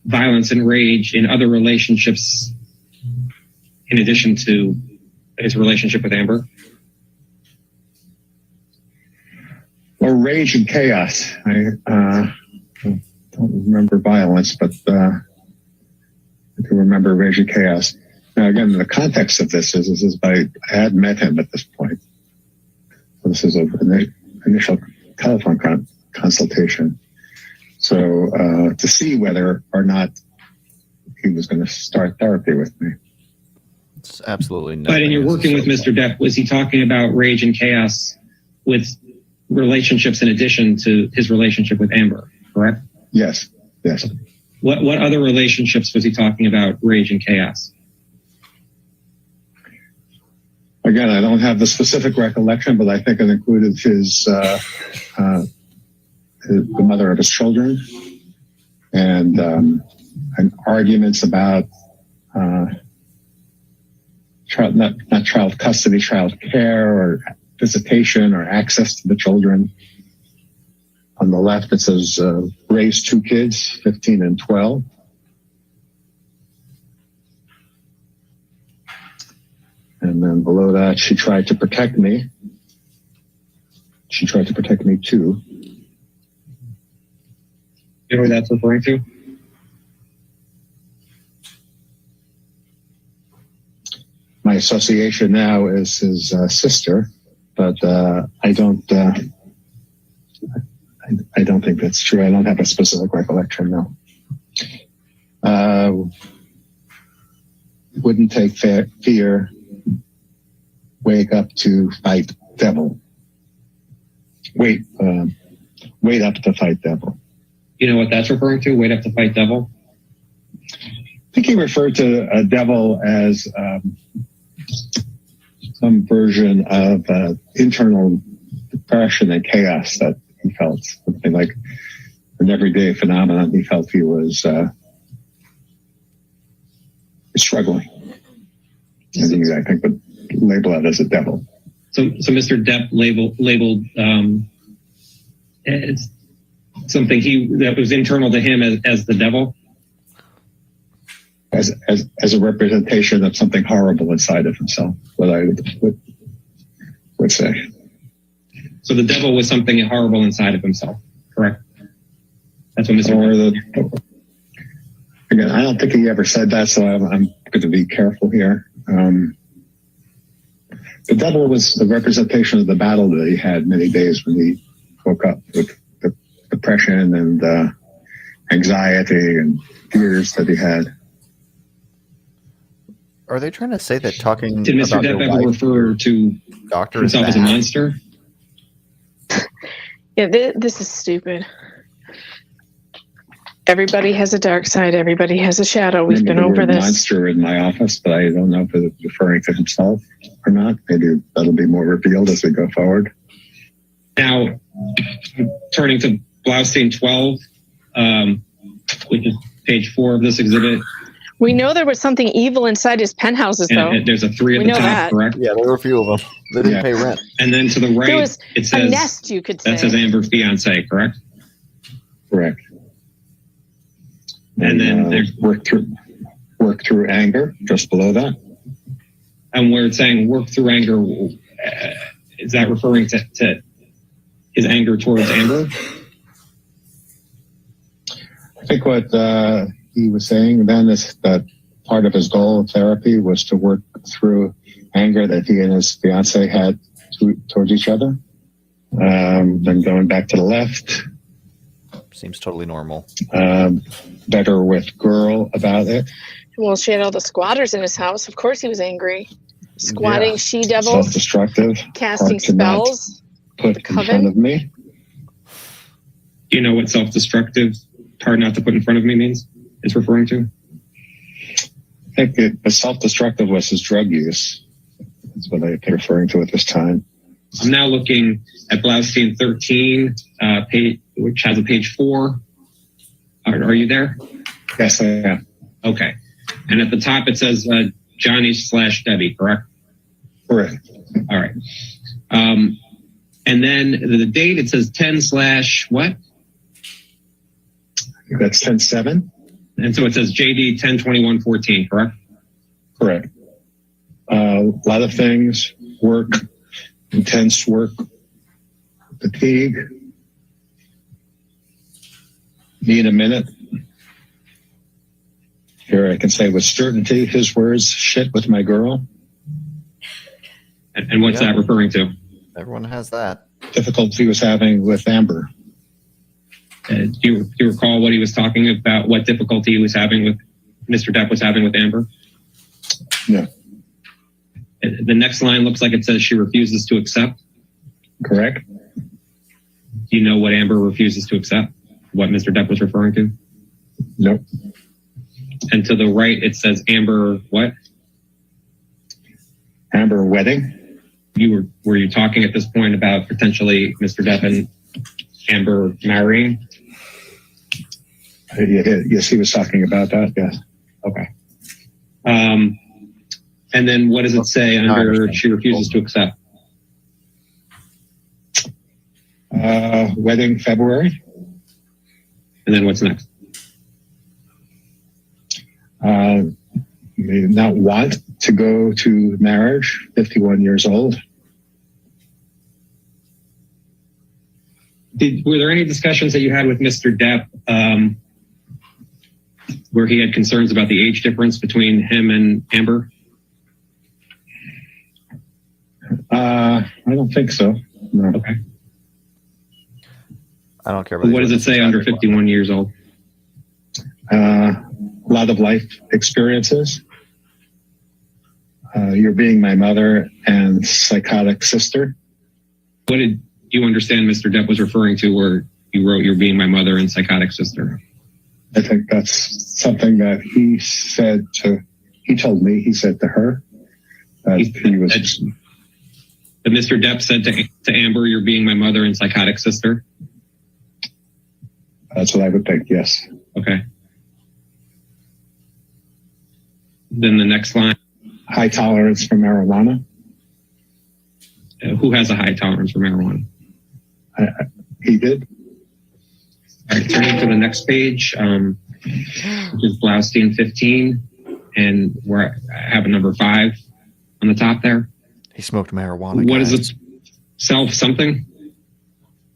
violence and rage in other relationships in addition to his relationship with Amber? Or rage and chaos. I don't remember violence, but I can remember rage and chaos. Now, again, the context of this is I had met him at this point. So this is an initial telephone consultation. So to see whether or not he was going to start therapy with me. It's absolutely not. But in your working with Mr. Depp, was he talking about rage and chaos with relationships in addition to his relationship with Amber, correct? Yes, yes. What other relationships was he talking about rage and chaos? Again, I don't have the specific recollection, but I think it included the mother of his children, and arguments about not child custody, child care, or visitation, or access to the children. On the left, it says raised 2 kids, 15 and 12. And then below that, she tried to protect me. She tried to protect me too. You know what that's referring to? My association now is his sister, but I don't think that's true. I don't have a specific recollection, no. Wouldn't take fear, wake up to fight devil. Wait up to fight devil. You know what that's referring to? Wait up to fight devil? I think he referred to a devil as some version of internal depression and chaos that he felt, something like an everyday phenomenon. He felt he was struggling. And I think would label it as a devil. So Mr. Depp labeled it's something that was internal to him as the devil, as a representation of something horrible inside of himself. What I would say. So the devil was something horrible inside of himself, correct? That's what Mr. Again, I don't think he ever said that, so I'm going to be careful here. The devil was the representation of the battle that he had many days when he woke up with the depression and anxiety and fears that he had. Are they trying to say that talking Did Mr. about Depp your ever wife refer to doctor himself as a monster? Yeah, this is stupid. Everybody has a dark side. Everybody has a shadow. We've been over this. Monster in my office, but I don't know if it's referring to himself or not. Maybe that'll be more revealed as we go forward. Now, turning to Blaustein 12, which is page 4 of this exhibit. We know there was something evil inside his penthouses, though. And there's a 3 at We the know top, that. correct? Yeah, there were a few of them. They didn't pay rent. And then to the right, There was it says a nest, you could say. that says Amber's fiance, correct? Correct. And then there's work through anger just below that. And where it's saying work through anger, is that referring to his anger towards Amber? I think what he was saying then is that part of his goal of therapy was to work through anger that he and his fiance had towards each other. Then going back to the left. Seems totally normal. Better with girl about it. Well, she had all the squatters in his house. Of course he was angry. Squatting she-devils. Self-destructive. Casting hard to not spells. Put in front of me. You know what self-destructive, hard not to put in front of me means? It's referring to? I think the self-destructive was his drug use. That's what I'm referring to at this time. I'm now looking at Blaustein 13, which has a page 4. Are you there? Yes, I am. Okay. And at the top it says Johnny/Debbie, correct? Correct. All right. And then the date, it says 10/what? That's 10/7. And so it says JD 10/21/14, correct? Correct. A lot of things, work, intense work, fatigue. Need a minute. Here I can say with certainty, his words, shit with my girl. And what's that referring to? Everyone has that. Difficulty he was having with Amber. Do you recall what he was talking about, what difficulty he was having with, Mr. Depp was having with Amber? No. The next line looks like it says she refuses to accept. Correct. Do you know what Amber refuses to accept? What Mr. Depp was referring to? Nope. And to the right, it says Amber what? Amber wedding. Were you talking at this point about potentially Mr. Depp and Amber marrying? Yes, he was talking about that. Yes. Okay. And then what does it say under she refuses to accept? Wedding February. And then what's next? May not want to go to marriage, 51 years old. Were there any discussions that you had with Mr. Depp where he had concerns about the age difference between him and Amber? I don't think so. No. Okay. I don't care about What does it say under 51 years old? A lot of life experiences. You're being my mother and psychotic sister. What did you understand Mr. Depp was referring to where you wrote you're being my mother and psychotic sister? I think that's something that he told me, he said to her. That Mr. Depp said to Amber, you're being my mother and psychotic sister? That's what I would think, yes. Okay. Then the next line. High tolerance for marijuana. Who has a high tolerance for marijuana? He did. All right, turning to the next page, which is Blaustein 15, and where I have a number 5 on the top there. He smoked marijuana. What is it? Something?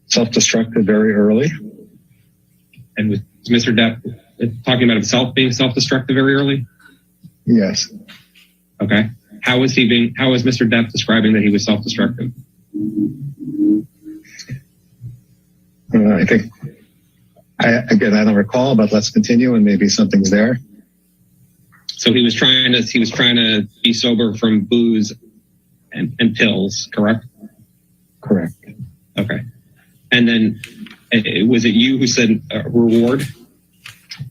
Self-destructive very early. And with Mr. Depp talking about himself being self-destructive very early? Yes. Okay. How is Mr. Depp describing that he was self-destructive? I think, I don't recall, but let's continue and maybe something's there. So he was trying to be sober from booze and pills, correct? Correct. Okay. And then was it you who said reward?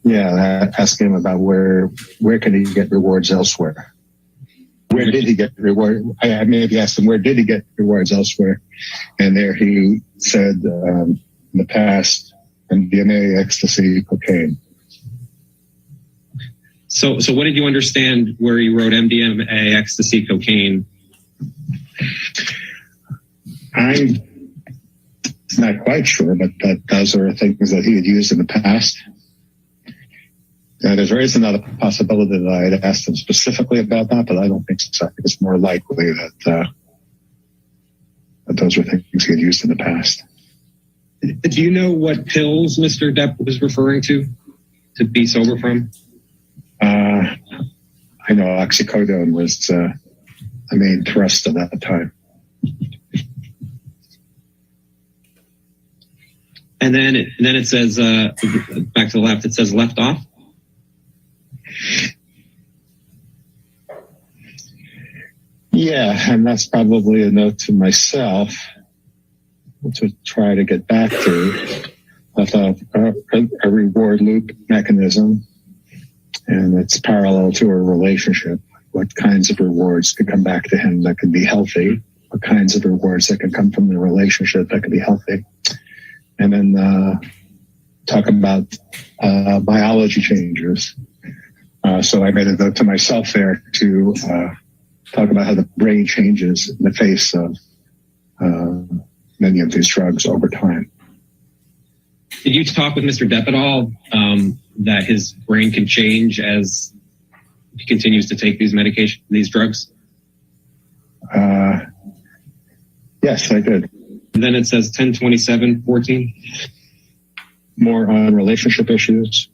Yeah, ask him about where can he get rewards elsewhere? Where did he get reward? I maybe asked him, where did he get rewards elsewhere? And there he said, in the past, MDMA, ecstasy, cocaine. So what did you understand where you wrote MDMA, ecstasy, cocaine? I'm not quite sure, but those are things that he had used in the past. There's always another possibility that I had asked him specifically about that, but I don't think so. I think it's more likely that those were things he had used in the past. Do you know what pills Mr. Depp was referring to be sober from? I know oxycodone was the main thrust at that time. And then it says, back to the left, it says left off. Yeah, and that's probably a note to myself to try to get back to a reward loop mechanism, and it's parallel to a relationship. What kinds of rewards could come back to him that could be healthy? What kinds of rewards that could come from the relationship that could be healthy? And then talk about biology changes. So I made a note to myself there to talk about how the brain changes in the face of many of these drugs over time. Did you talk with Mr. Depp at all that his brain can change as he continues to take these drugs? Yes, I did. And then it says 10/27/14. More on relationship issues,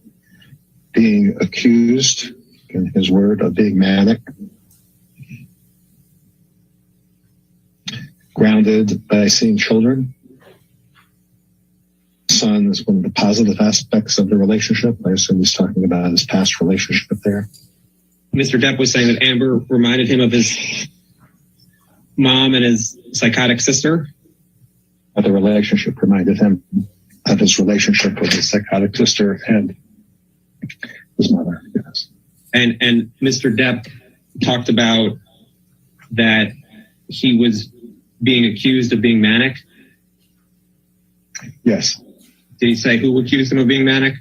being accused, in his word, of being manic, grounded by seeing children, son is one of the positive aspects of the relationship. I assume he's talking about his past relationship there. Mr. Depp was saying that Amber reminded him of his mom and his psychotic sister. But the relationship reminded him of his relationship with his psychotic sister and his mother. Yes. And Mr. Depp talked about that he was being accused of being manic. Yes. Did he say who accused him of being manic?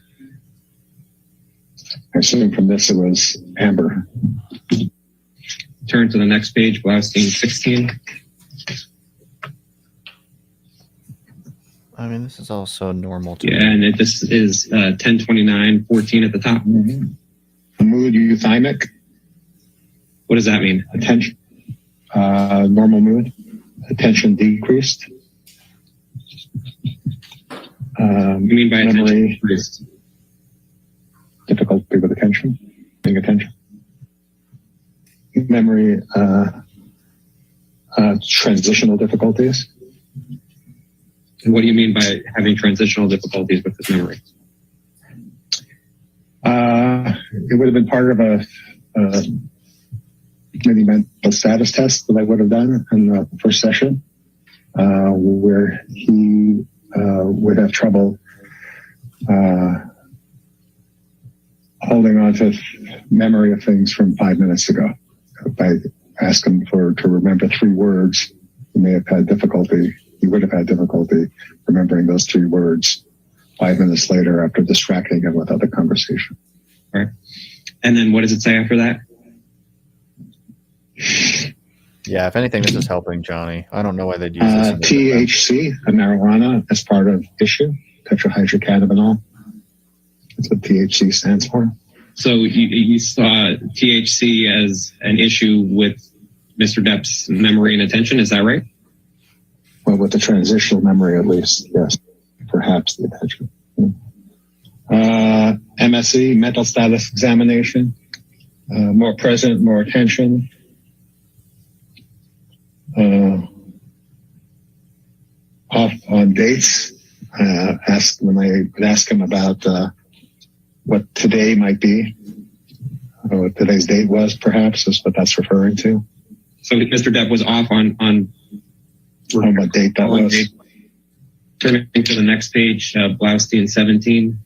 I assume from this it was Amber. Turn to the next page, Blaustein 16. I mean, this is all so normal to Yeah, me. and this is 1029-14 at the top. Mood euthymic. What does that mean? Attention. Normal mood. Attention decreased. You mean by attention memory decreased? Difficulty with attention, paying attention. Memory, transitional difficulties. And what do you mean by having transitional difficulties with his memory? It would have been part of a maybe mental status test that I would have done in the first session, where he would have trouble holding on to memory of things from 5 minutes ago. If I ask him to remember 3 words, he may have had difficulty. He would have had difficulty remembering those 3 words 5 minutes later after distracting him with other conversation. All right. And then what does it say after that? Yeah, if anything, this is helping Johnny. I don't know why they'd use this. THC, a marijuana, as part of issue, tetrahydrocannabinol. That's what THC stands for. So you saw THC as an issue with Mr. Depp's memory and attention, is that right? Well, with the transitional memory, at least, yes. Perhaps the attention. MSE, mental status examination. More present, more attention. Off on dates. When I would ask him about what today might be, what today's date was, perhaps, is what that's referring to. So Mr. Depp was off on what date that was. Date. Turning to the next page, Blaustein 17.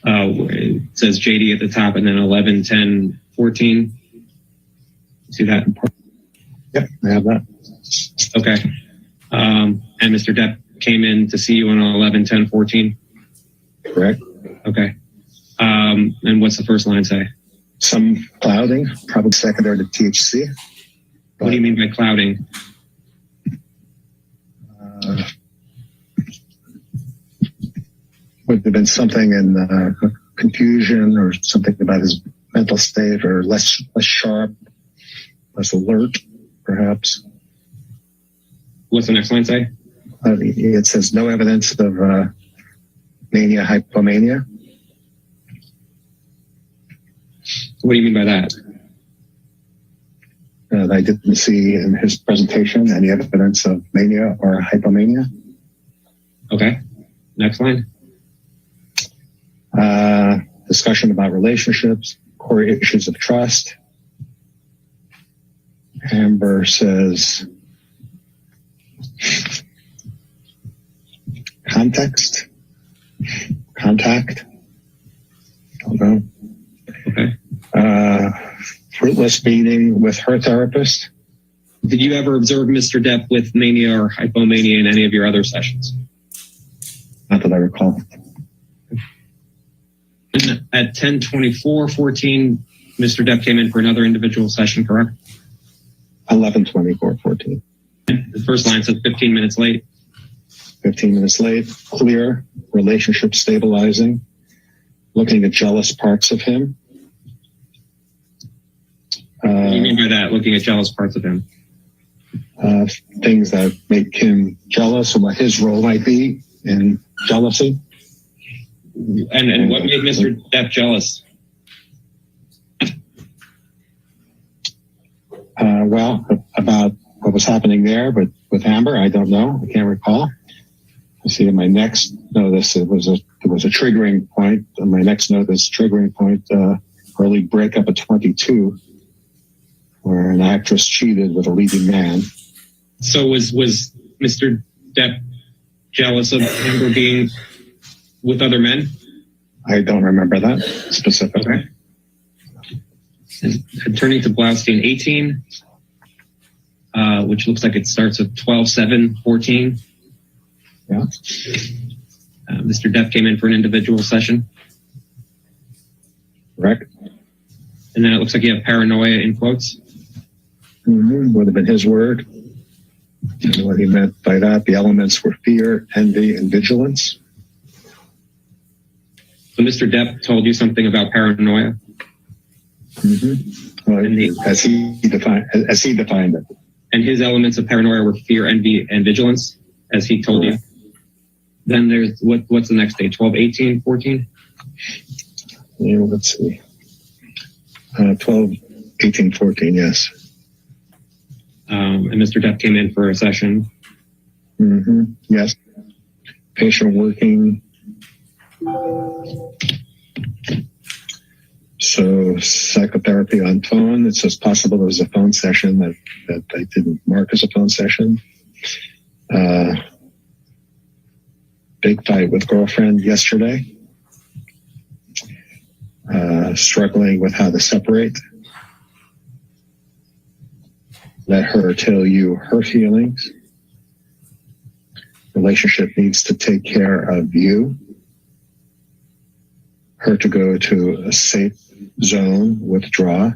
It says JD at the top, and then 11, 10, 14. See that? Yep, I have that. Okay. And Mr. Depp came in to see you on 11, 10, 14? Correct. Okay. And what's the first line say? Some clouding, probably secondary to THC. What do you mean by clouding? Would have been something in confusion or something about his mental state, or less sharp, less alert, perhaps. What's the next line say? It says no evidence of mania, hypomania. What do you mean by that? I didn't see in his presentation any evidence of mania or hypomania. Okay. Next line. Discussion about relationships, core issues of trust. Amber says context, contact. Don't know. Okay. Fruitless meeting with her therapist. Did you ever observe Mr. Depp with mania or hypomania in any of your other sessions? Not that I recall. And at 10:24:14, Mr. Depp came in for another individual session, correct? 11:24:14. The first line says 15 minutes late. 15 minutes late. Clear. Relationship stabilizing. Looking at jealous parts of him. What do you mean by that? Looking at jealous parts of him? Things that make him jealous, and what his role might be in jealousy. And what made Mr. Depp jealous? Well, about what was happening there, but with Amber, I don't know. I can't recall. I see in my next notice, it was a triggering point. On my next notice, triggering point, early breakup at 22, where an actress cheated with a leading man. So was Mr. Depp jealous of Amber being with other men? I don't remember that specifically. Okay. And turning to Blaustein 18, which looks like it starts with 12/7/14. Yeah. Mr. Depp came in for an individual session. Correct. And then it looks like you have paranoia in quotes. Mm-hmm. Would have been his word. And what he meant by that, the elements were fear, envy, and vigilance. So Mr. Depp told you something about paranoia? Mm-hmm. Well, as he defined it. And his elements of paranoia were fear, envy, and vigilance, as he told you. Then there's what's the next day? 12/18/14? Yeah, let's see. 12/18/14, yes. And Mr. Depp came in for a session. Mm-hmm. Yes. Patient working. So psychotherapy on phone. It says possible there was a phone session that I didn't mark as a phone session. Big fight with girlfriend yesterday. Struggling with how to separate. Let her tell you her feelings. Relationship needs to take care of you. Her to go to a safe zone, withdraw.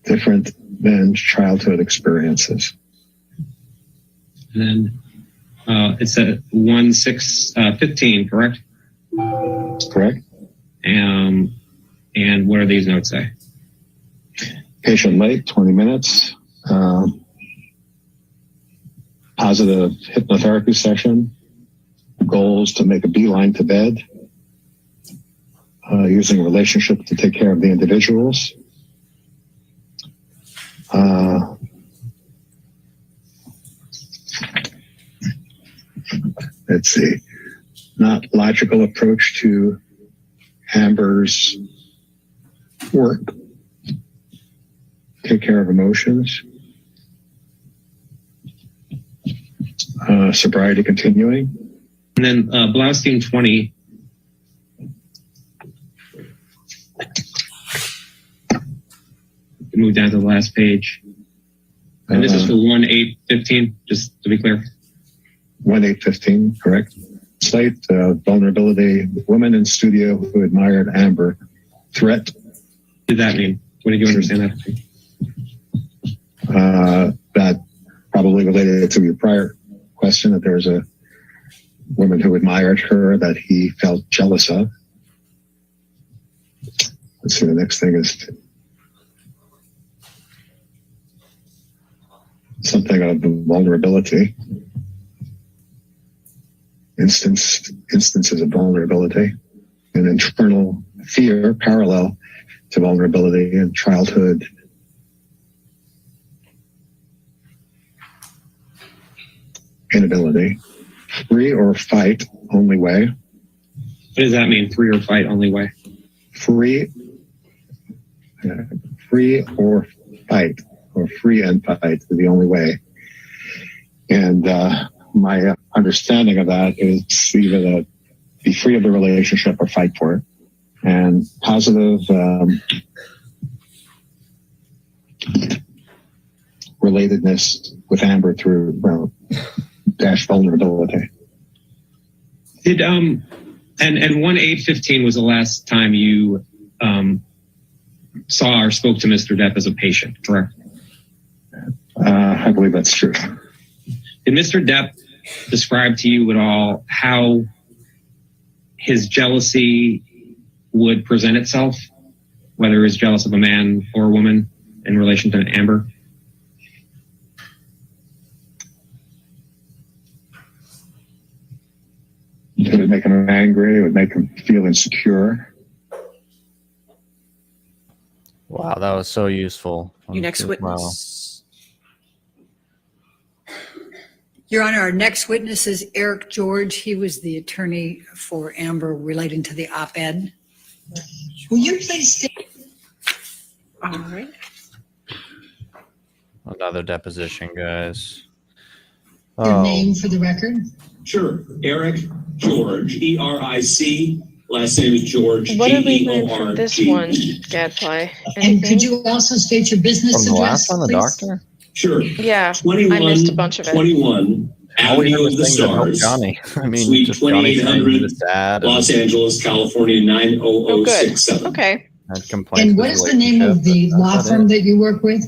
Different than childhood experiences. And then it's at 1/6/15, correct? Correct. And what do these notes say? Patient late, 20 minutes. Positive hypnotherapy session. Goals to make a beeline to bed. Using relationship to take care of the individuals. Let's see. Not logical approach to Amber's work. Take care of emotions. Sobriety continuing. And then Blaustein 20. Move down to the last page. And this is for 1/8/15, just to be clear. 1/8/15, correct. Slate, vulnerability, woman in studio who admired Amber. Threat. What did that mean? What did you understand that to mean? That probably related to your prior question, that there was a woman who admired her that he felt jealous of. Let's see, the next thing is something of vulnerability. Instances of vulnerability and internal fear parallel to vulnerability in childhood. Inability. Free or fight, only way. What does that mean? Free or fight, only way? Free or fight, or free and fight is the only way. And my understanding of that is either to be free of the relationship or fight for it. And positive relatedness with Amber through dash vulnerability. Did and 1/8/15 was the last time you saw or spoke to Mr. Depp as a patient, correct? I believe that's true. Did Mr. Depp describe to you at all how his jealousy would present itself, whether he was jealous of a man or a woman in relation to Amber? It would make him angry. It would make him feel insecure. Wow, that was so useful. Your next Wow. witness. Your Honor, our next witness is Eric George. He was the attorney for Amber relating to the op-ed. Will you please state? All right. Another deposition, guys. Your name for the record? Sure. Eric George, E-R-I-C. Last name is George. What did we learn from this one, Gadfly? And could you also state your business From the address, last one, the please? doctor? Sure. Yeah, 21, I missed a bunch of it. 21 All we Avenue have of is the things that help Stars. Johnny. I mean, Suite just Johnny saying 2800, he's sad. Los Angeles, California, Oh, good. 90067. Okay. Had complaints And with what is the name of the relationship, law that's firm it. that you work with?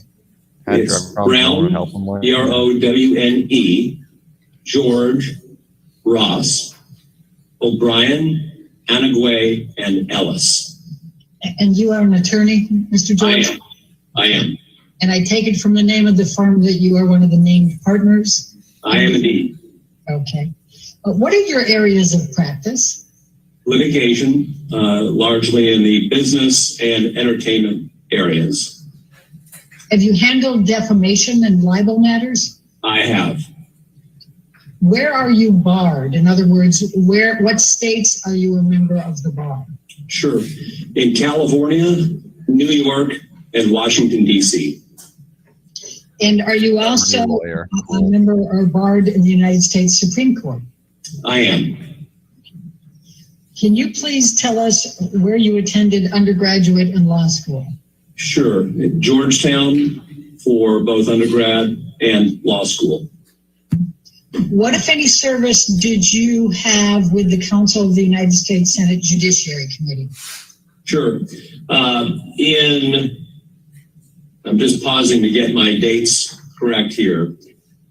Had It's drug problems, no one would Brown, help him with. B-R-O-W-N-E, George, Ross, O'Brien, Anagway, and Ellis. And you are an attorney, Mr. George? I am. And I take it from the name of the firm that you are one of the named partners? I am indeed. Okay. What are your areas of practice? Litigation, largely in the business and entertainment areas. Have you handled defamation and libel matters? I have. Where are you barred? In other words, what states are you a member of the bar? Sure. In California, New York, and Washington, D.C. And are you also a member or barred in the United States Supreme Court? I am. Can you please tell us where you attended undergraduate and law school? Sure. At Georgetown for both undergrad and law school. What, if any, service did you have with the Council of the United States Senate Judiciary Committee? Sure. I'm just pausing to get my dates correct here.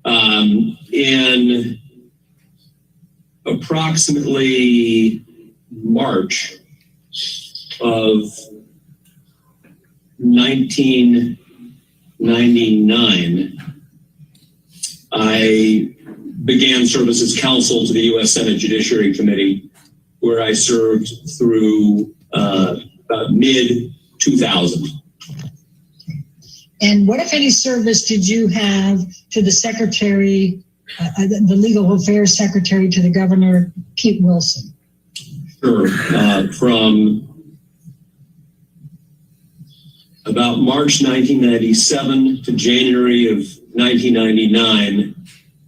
In approximately March of 1999, I began service as counsel to the U.S. Senate Judiciary Committee, where I served through about mid-2000. And what, if any, service did you have to the Secretary, the Legal Affairs Secretary to the Governor, Pete Wilson? Sure. From about March 1997 to January of 1999,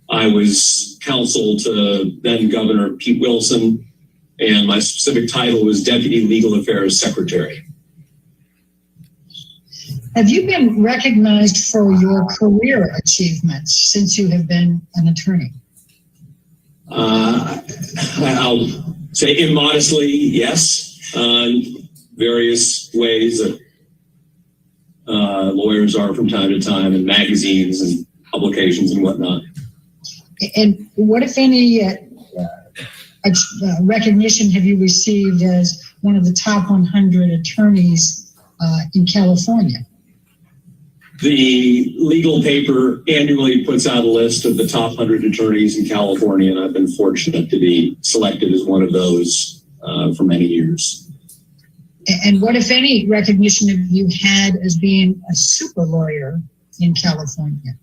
I was counsel to then Governor Pete Wilson, and my specific title was Deputy Legal Affairs Secretary. Have you been recognized for your career achievements since you have been an attorney? I'll say immodestly, yes, various ways that lawyers are from time to time in magazines and publications and whatnot. And what, if any, recognition have you received as one of the top 100 attorneys in California? The legal paper annually puts out a list of the top 100 attorneys in California, and I've been fortunate to be selected as one of those for many years. And what, if any, recognition have you had as being a super lawyer in California?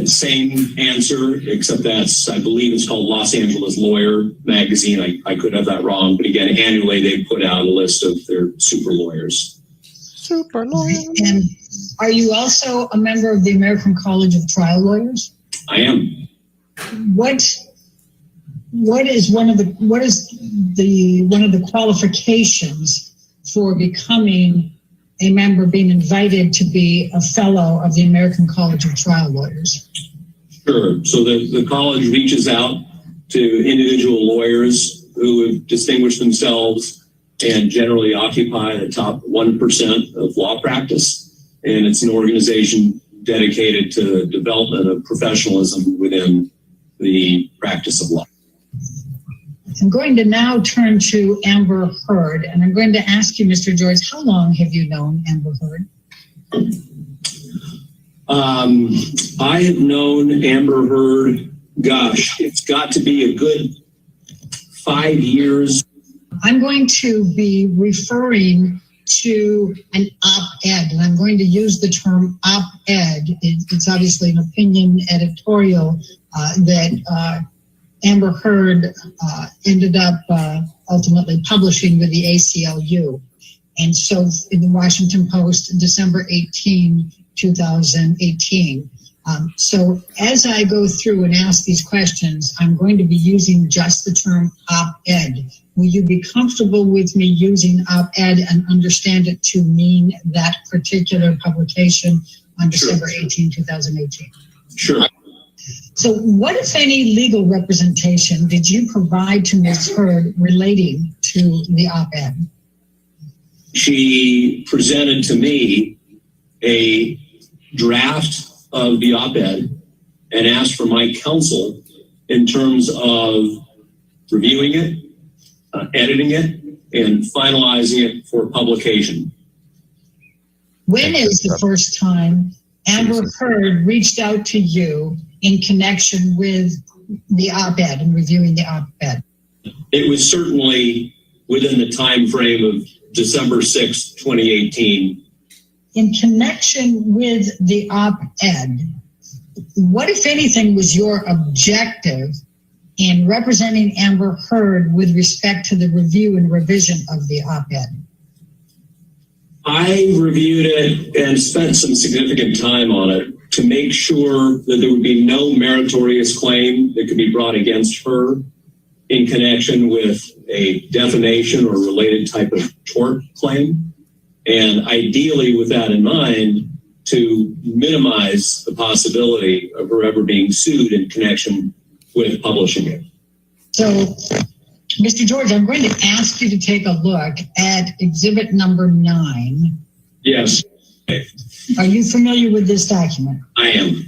Same answer, except that's, I believe it's called Los Angeles Lawyer magazine. I could have that wrong, but again, annually they put out a list of their super lawyers. Super lawyers. And are you also a member of the American College of Trial Lawyers? I am. What is one of the qualifications for becoming a member, being invited to be a fellow of the American College of Trial Lawyers? Sure. So the college reaches out to individual lawyers who have distinguished themselves and generally occupy the top 1% of law practice. And it's an organization dedicated to the development of professionalism within the practice of law. I'm going to now turn to Amber Heard, and I'm going to ask you, Mr. George, how long have you known Amber Heard? I have known Amber Heard, gosh, it's got to be a good 5 years. I'm going to be referring to an op-ed, and I'm going to use the term op-ed. It's obviously an opinion editorial that Amber Heard ended up ultimately publishing with the ACLU. And so in the Washington Post, December 18, 2018. So as I go through and ask these questions, I'm going to be using just the term op-ed. Will you be comfortable with me using op-ed and understand it to mean that particular publication on December 18, 2018? Sure. So what, if any, legal representation did you provide to Ms. Heard relating to the op-ed? She presented to me a draft of the op-ed and asked for my counsel in terms of reviewing it, editing it, and finalizing it for publication. When is the first time Amber Heard reached out to you in connection with the op-ed and reviewing the op-ed? It was certainly within the time frame of December 6, 2018. In connection with the op-ed, what, if anything, was your objective in representing Amber Heard with respect to the review and revision of the op-ed? I reviewed it and spent some significant time on it to make sure that there would be no meritorious claim that could be brought against her in connection with a defamation or related type of tort claim. And ideally, with that in mind, to minimize the possibility of her ever being sued in connection with publishing it. So, Mr. George, I'm going to ask you to take a look at exhibit number 9. Yes. Are you familiar with this document? I am.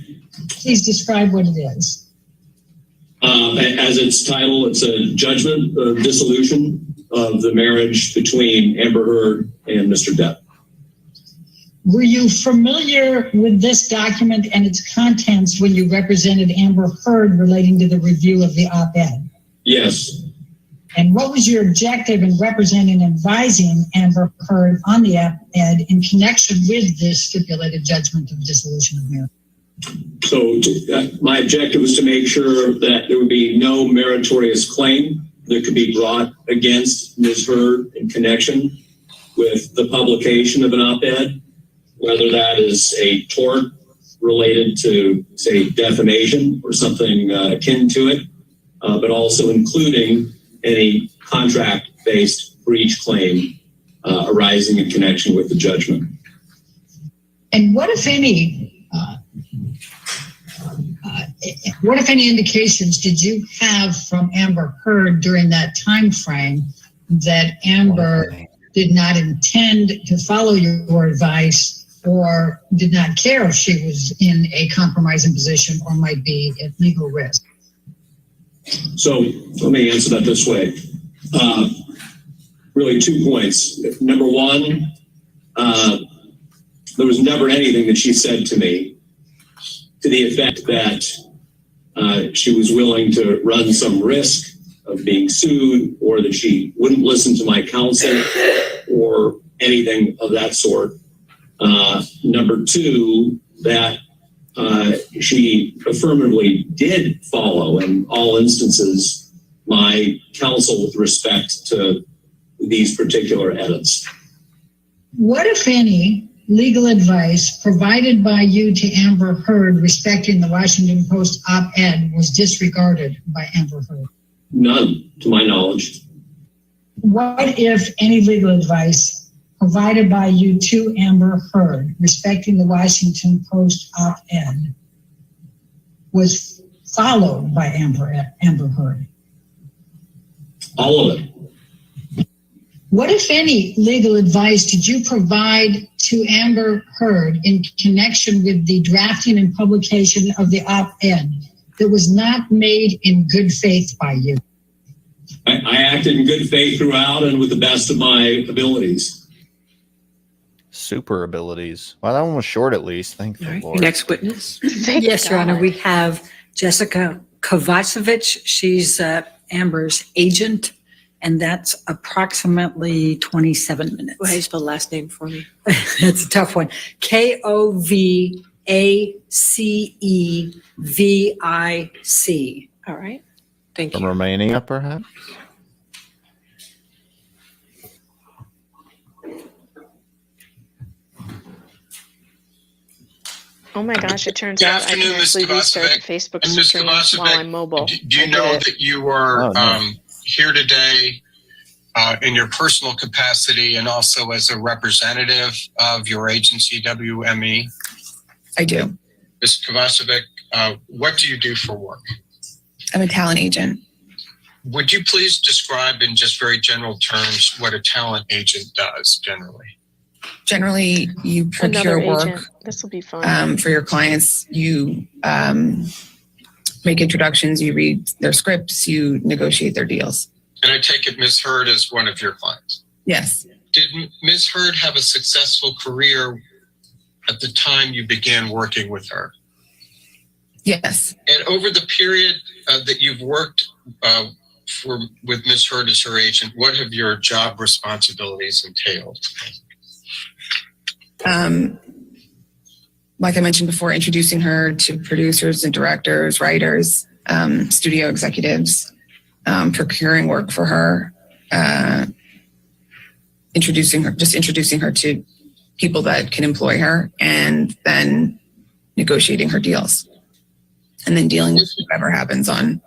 Please describe what it is. As its title, it's a judgment of dissolution of the marriage between Amber Heard and Mr. Depp. Were you familiar with this document and its contents when you represented Amber Heard relating to the review of the op-ed? Yes. And what was your objective in representing and advising Amber Heard on the op-ed in connection with this stipulated judgment of dissolution of marriage? So my objective was to make sure that there would be no meritorious claim that could be brought against Ms. Heard in connection with the publication of an op-ed, whether that is a tort related to, say, defamation or something akin to it, but also including any contract-based breach claim arising in connection with the judgment. And what, if any, indications did you have from Amber Heard during that time frame that Amber did not intend to follow your advice or did not care if she was in a compromising position or might be at legal risk? So let me answer that this way. Really 2 points. Number one, there was never anything that she said to me to the effect that she was willing to run some risk of being sued or that she wouldn't listen to my counsel or anything of that sort. Number two, that she affirmatively did follow in all instances my counsel with respect to these particular edits. What, if any, legal advice provided by you to Amber Heard respecting the Washington Post op-ed was disregarded by Amber Heard? None, to my knowledge. What, if any, legal advice provided by you to Amber Heard respecting the Washington Post op-ed was followed by Amber Heard? All of it. What, if any, legal advice did you provide to Amber Heard in connection with the drafting and publication of the op-ed that was not made in good faith by you? I acted in good faith throughout and with the best of my abilities. Super abilities. Well, that one was short at least. Thank the Lord. Next witness. Yes, Your Honor. We have Jessica Kovacevic. She's Amber's agent, and that's approximately 27 minutes. Go ahead and spell the last name for me. That's a tough one. Kovacevic. All right. Thank From you. Romania, perhaps? Oh my gosh, it turns Good out I afternoon, can Ms. actually restart the Kovacevic. Facebook And Ms. stream Kovacevic, while I'm mobile. Do you know that you are Oh, nice. here today in your personal capacity and also as a representative of your agency, WME? I do. Ms. Kovacevic, what do you do for work? I'm a talent agent. Would you please describe in just very general terms what a talent agent does generally? Generally, you procure Another work agent. This will be fun. for your clients. You make introductions, you read their scripts, you negotiate their deals. And I take it Ms. Hurd is one of your clients. Yes. Did Ms. Hurd have a successful career at the time you began working with her? Yes. And over the period that you've worked with Ms. Hurd as her agent, what have your job responsibilities entailed? Like I mentioned before, introducing her to producers and directors, writers, studio executives, procuring work for her, introducing her to people that can employ her, and then negotiating her deals, and then dealing with whatever happens on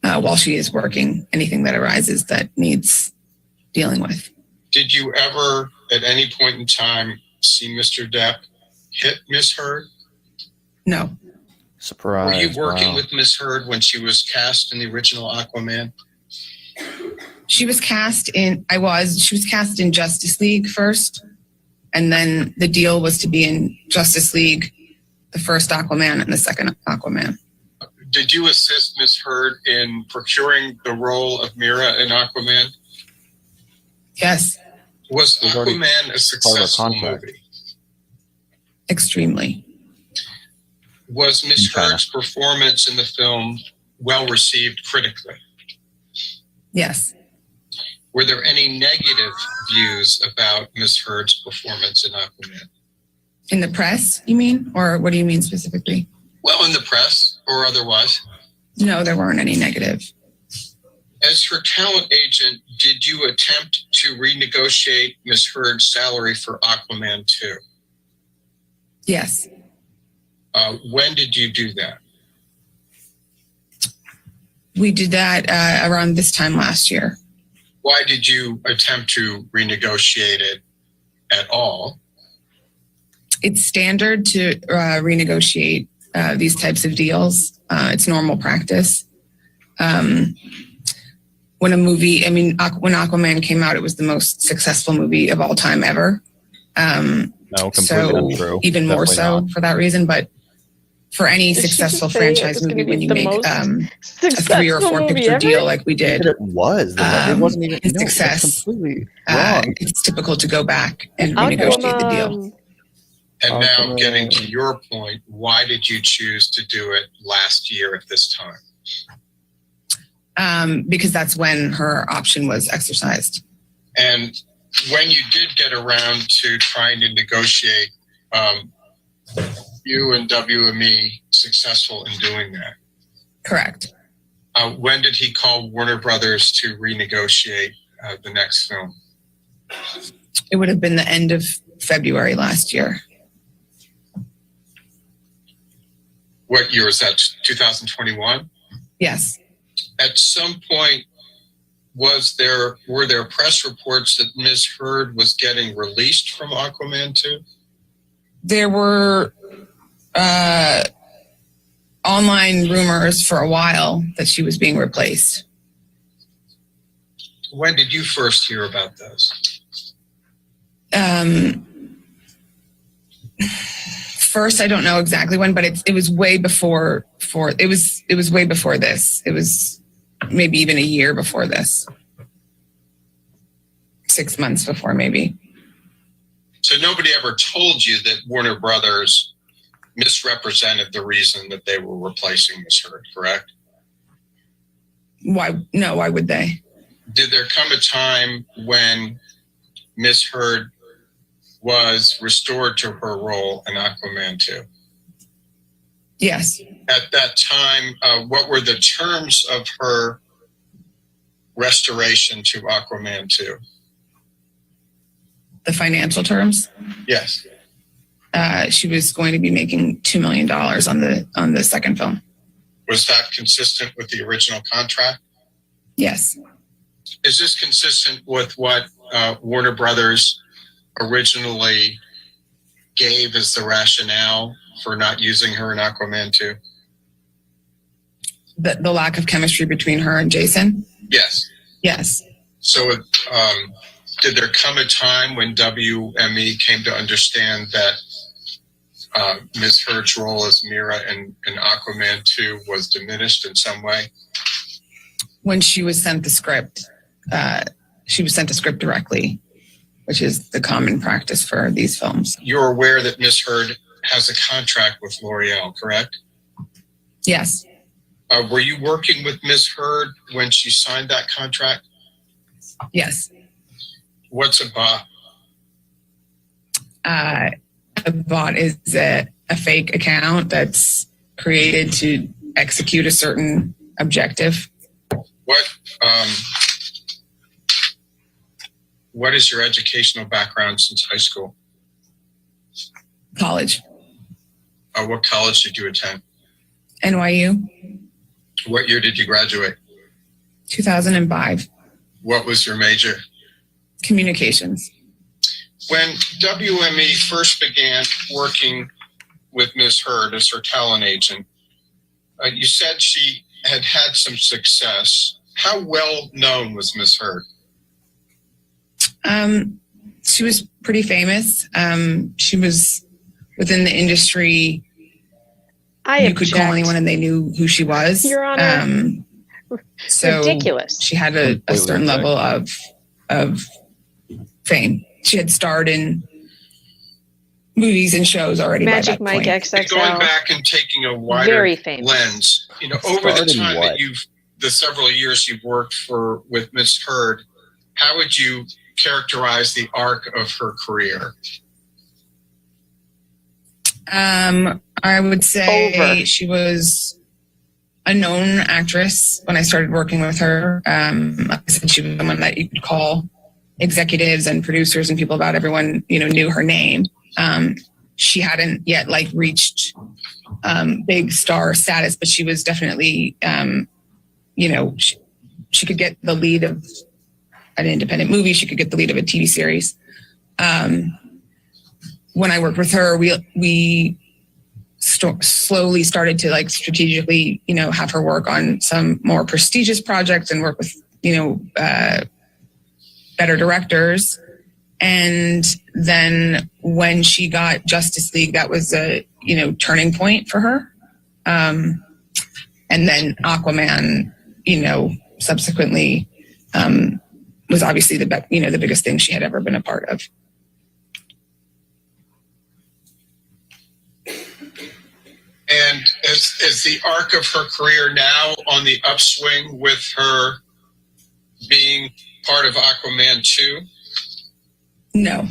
while she is working, anything that arises that needs dealing with. Did you ever, at any point in time, see Mr. Depp hit Ms. Hurd? No. Surprise. Were you working wow. with Ms. Hurd when she was cast in the original Aquaman? She was cast in Justice League first, and then the deal was to be in Justice League, the first Aquaman and the second Aquaman. Did you assist Ms. Hurd in procuring the role of Mira in Aquaman? Yes. Was Aquaman a successful movie? Extremely. Was Ms. Hurd's performance in the film well received critically? Yes. Were there any negative views about Ms. Hurd's performance in Aquaman? In the press, you mean? Or what do you mean specifically? Well, in the press or otherwise. No, there weren't any negative. As her talent agent, did you attempt to renegotiate Ms. Hurd's salary for Aquaman 2? Yes. When did you do that? We did that around this time last year. Why did you attempt to renegotiate it at all? It's standard to renegotiate these types of deals. It's normal practice. When when Aquaman came out, it was the most successful movie of all time ever. No, completely so untrue. even more Definitely so not. for that reason. But for any Did she successful just say it franchise was gonna movie, be when you the make most a 3 or 4 successful movie picture ever? deal like we did, It was. It wasn't even in no, that's success. completely wrong. It's typical to go back and renegotiate the deal. And now getting to your point, why did you choose to do it last year at this time? Because that's when her option was exercised. And when you did get around to trying to negotiate, you and WME successful in doing that? Correct. When did he call Warner Brothers to renegotiate the next film? It would have been the end of February last year. What year is that? 2021? Yes. At some point, were there press reports that Ms. Hurd was getting released from Aquaman 2? There were online rumors for a while that she was being replaced. When did you first hear about those? First, I don't know exactly when, but it was way before. It was way before this. It was maybe even a year before this. 6 months before, maybe. So nobody ever told you that Warner Brothers misrepresented the reason that they were replacing Ms. Hurd, correct? Why? No, why would they? did there come a time when Miss Heard was restored to her role in Aquaman 2? Yes. At that time, what were the terms of her restoration to Aquaman 2? The financial terms? Yes. She was going to be making $2 million on the second film. Was that consistent with the original contract? Yes. Is this consistent with what Warner Brothers originally gave as the rationale for not using her in Aquaman 2? The lack of chemistry between her and Jason? Yes. Yes. So did there come a time when WME came to understand that Ms. Heard's role as Mira in Aquaman 2 was diminished in some way? When she was sent the script, directly, which is the common practice for these films. You're aware that Ms. Heard has a contract with L'Oreal, correct? Yes. Were you working with Ms. Heard when she signed that contract? Yes. What's a bot? A bot is a fake account that's created to execute a certain objective. What is your educational background since high school? College. What college did you attend? NYU. What year did you graduate? 2005. What was your major? Communications. When WME first began working with Ms. Heard as her talent agent, you said she had had some success. How well known was Ms. Heard? She was pretty famous. She was within the industry. You could call anyone and they knew who she was. Your Honor. So Ridiculous. She had a certain level of fame. She had starred in movies and shows already. Magic by that Mike point. XXL. Going back and taking a wider Very famous. lens, over the Starred in time what? that the several years you've worked with Ms. Heard, how would you characterize the arc of her career? I would say she was a known actress when I started working with her. Like I said, she was someone that you could call executives and producers and people about everyone, knew her name. She hadn't yet reached big star status, but she was definitely, she could get the lead of an independent movie. She could get the lead of a TV series. When I worked with her, we slowly started to strategically, have her work on some more prestigious projects and work with, better directors. And then when she got Justice League, that was a, turning point for her. And then Aquaman, subsequently, was obviously the biggest thing she had ever been a part of. And is the arc of her career now on the upswing with her being part of Aquaman 2? No.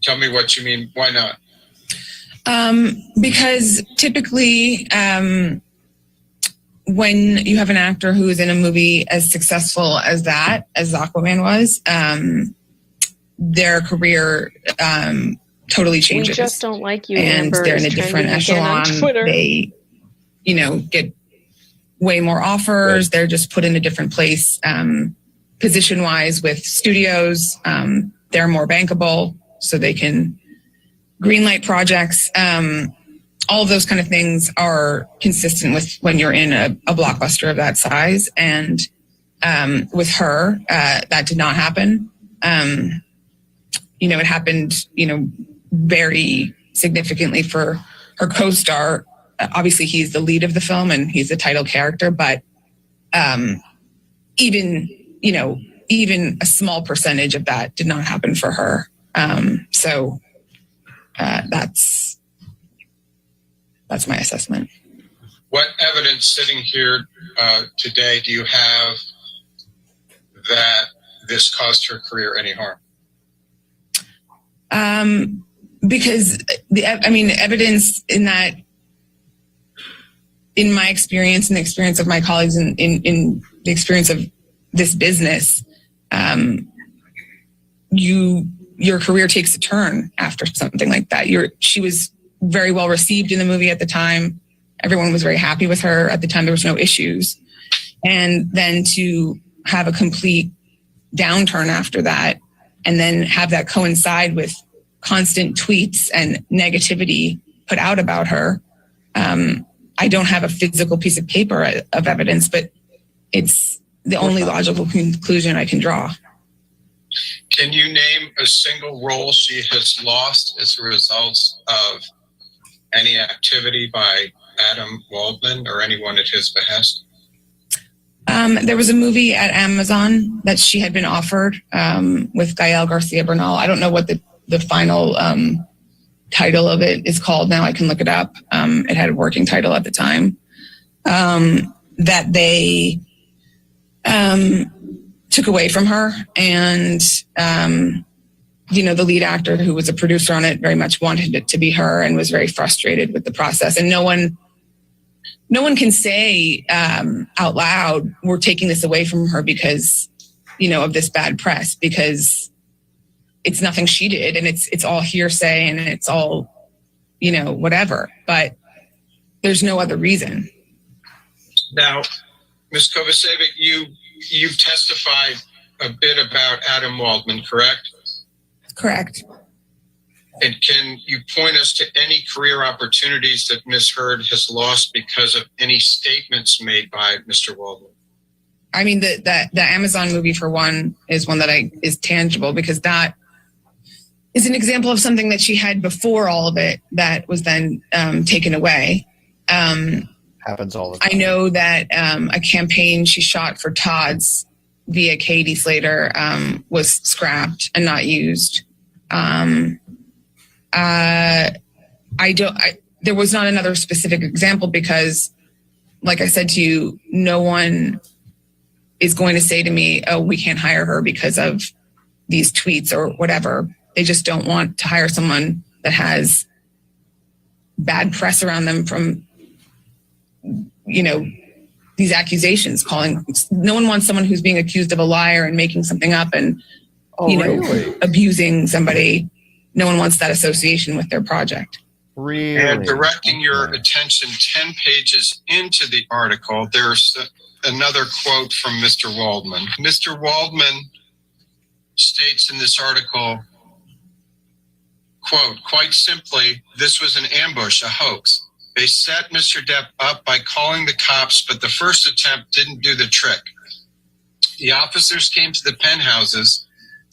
Tell me what you mean. Why not? Because typically, when you have an actor who is in a movie as successful as Aquaman was, their career totally changes. We just don't like you, and Amber. they're in a is different trending again on echelon. Twitter. They, get way more offers. Right. They're just put in a different place, position-wise with studios. They're more bankable, so they can greenlight projects. All of those kind of things are consistent with when you're in a blockbuster of that size. And with her, that did not happen. It happened, very significantly for her co-star. Obviously, he's the lead of the film and he's the title character, but even a small percentage of that did not happen for her. So that's my assessment. What evidence sitting here today do you have that this caused her career any harm? Because evidence in that, in my experience and the experience of my colleagues in the experience of this business, your career takes a turn after something like that. She was very well received in the movie at the time. Everyone was very happy with her at the time. There was no issues. And then to have a complete downturn after that, and then have that coincide with constant tweets and negativity put out about her. I don't have a physical piece of paper of evidence, but it's the only logical conclusion I can draw. Can you name a single role she has lost as a result of any activity by Adam Waldman or anyone at his behest? There was a movie at Amazon that she had been offered with Gael Garcia Bernal. I don't know what the final title of it is called now. I can look it up. It had a working title at the time. That they took away from her. And, the lead actor who was a producer on it very much wanted it to be her and was very frustrated with the process. And no one can say out loud, we're taking this away from her because, of this bad press, because it's nothing she did, and it's all hearsay, and it's all, whatever. But there's no other reason. Now, Ms. Kovacevic, you've testified a bit about Adam Waldman, correct? Correct. And can you point us to any career opportunities that Ms. Heard has lost because of any statements made by Mr. Waldman? I mean, the Amazon movie, for one, is one that is tangible, because that is an example of something that she had before all of it that was then taken away. Happens all the time. I know that a campaign she shot for Todd's via Katie Slater was scrapped and not used. There was not another specific example because, like I said to you, no one is going to say to me, oh, we can't hire her because of these tweets or whatever. They just don't want to hire someone that has bad press around them from, these accusations. No one wants someone who's being accused of a liar and making something up and, abusing somebody. No one wants that association with their project. Really? And directing your attention 10 pages into the article, there's another quote from Mr. Waldman. Mr. Waldman states in this article, quote, quite simply, this was an ambush, a hoax. They set Mr. Depp up by calling the cops, but the first attempt didn't do the trick. The officers came to the penthouses,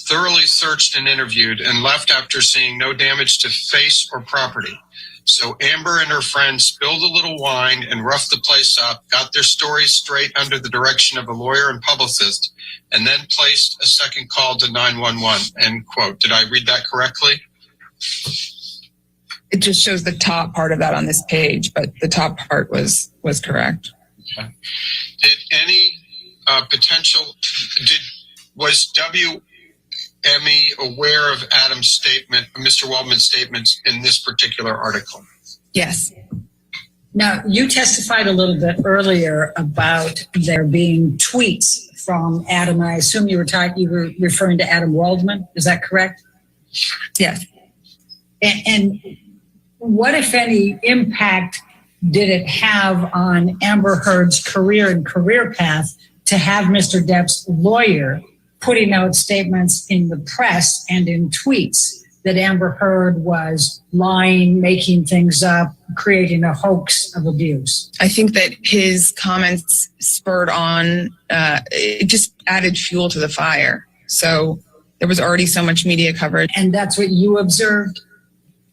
thoroughly searched and interviewed, and left after seeing no damage to face or property. So Amber and her friends spilled a little wine and roughed the place up, got their stories straight under the direction of a lawyer and publicist, and then placed a second call to 911, end quote. Did I read that correctly? It just shows the top part of that on this page, but the top part was correct. Okay. Did any was WME aware of Adam's statement, Mr. Waldman's statements in this particular article? Yes. Now, you testified a little bit earlier about there being tweets from Adam. I assume you were referring to Adam Waldman. Is that correct? Yes. And what, if any, impact did it have on Amber Heard's career and career path to have Mr. Depp's lawyer putting out statements in the press and in tweets that Amber Heard was lying, making things up, creating a hoax of abuse? I think that his comments spurred on, it just added fuel to the fire. So there was already so much media coverage. And that's what you observed?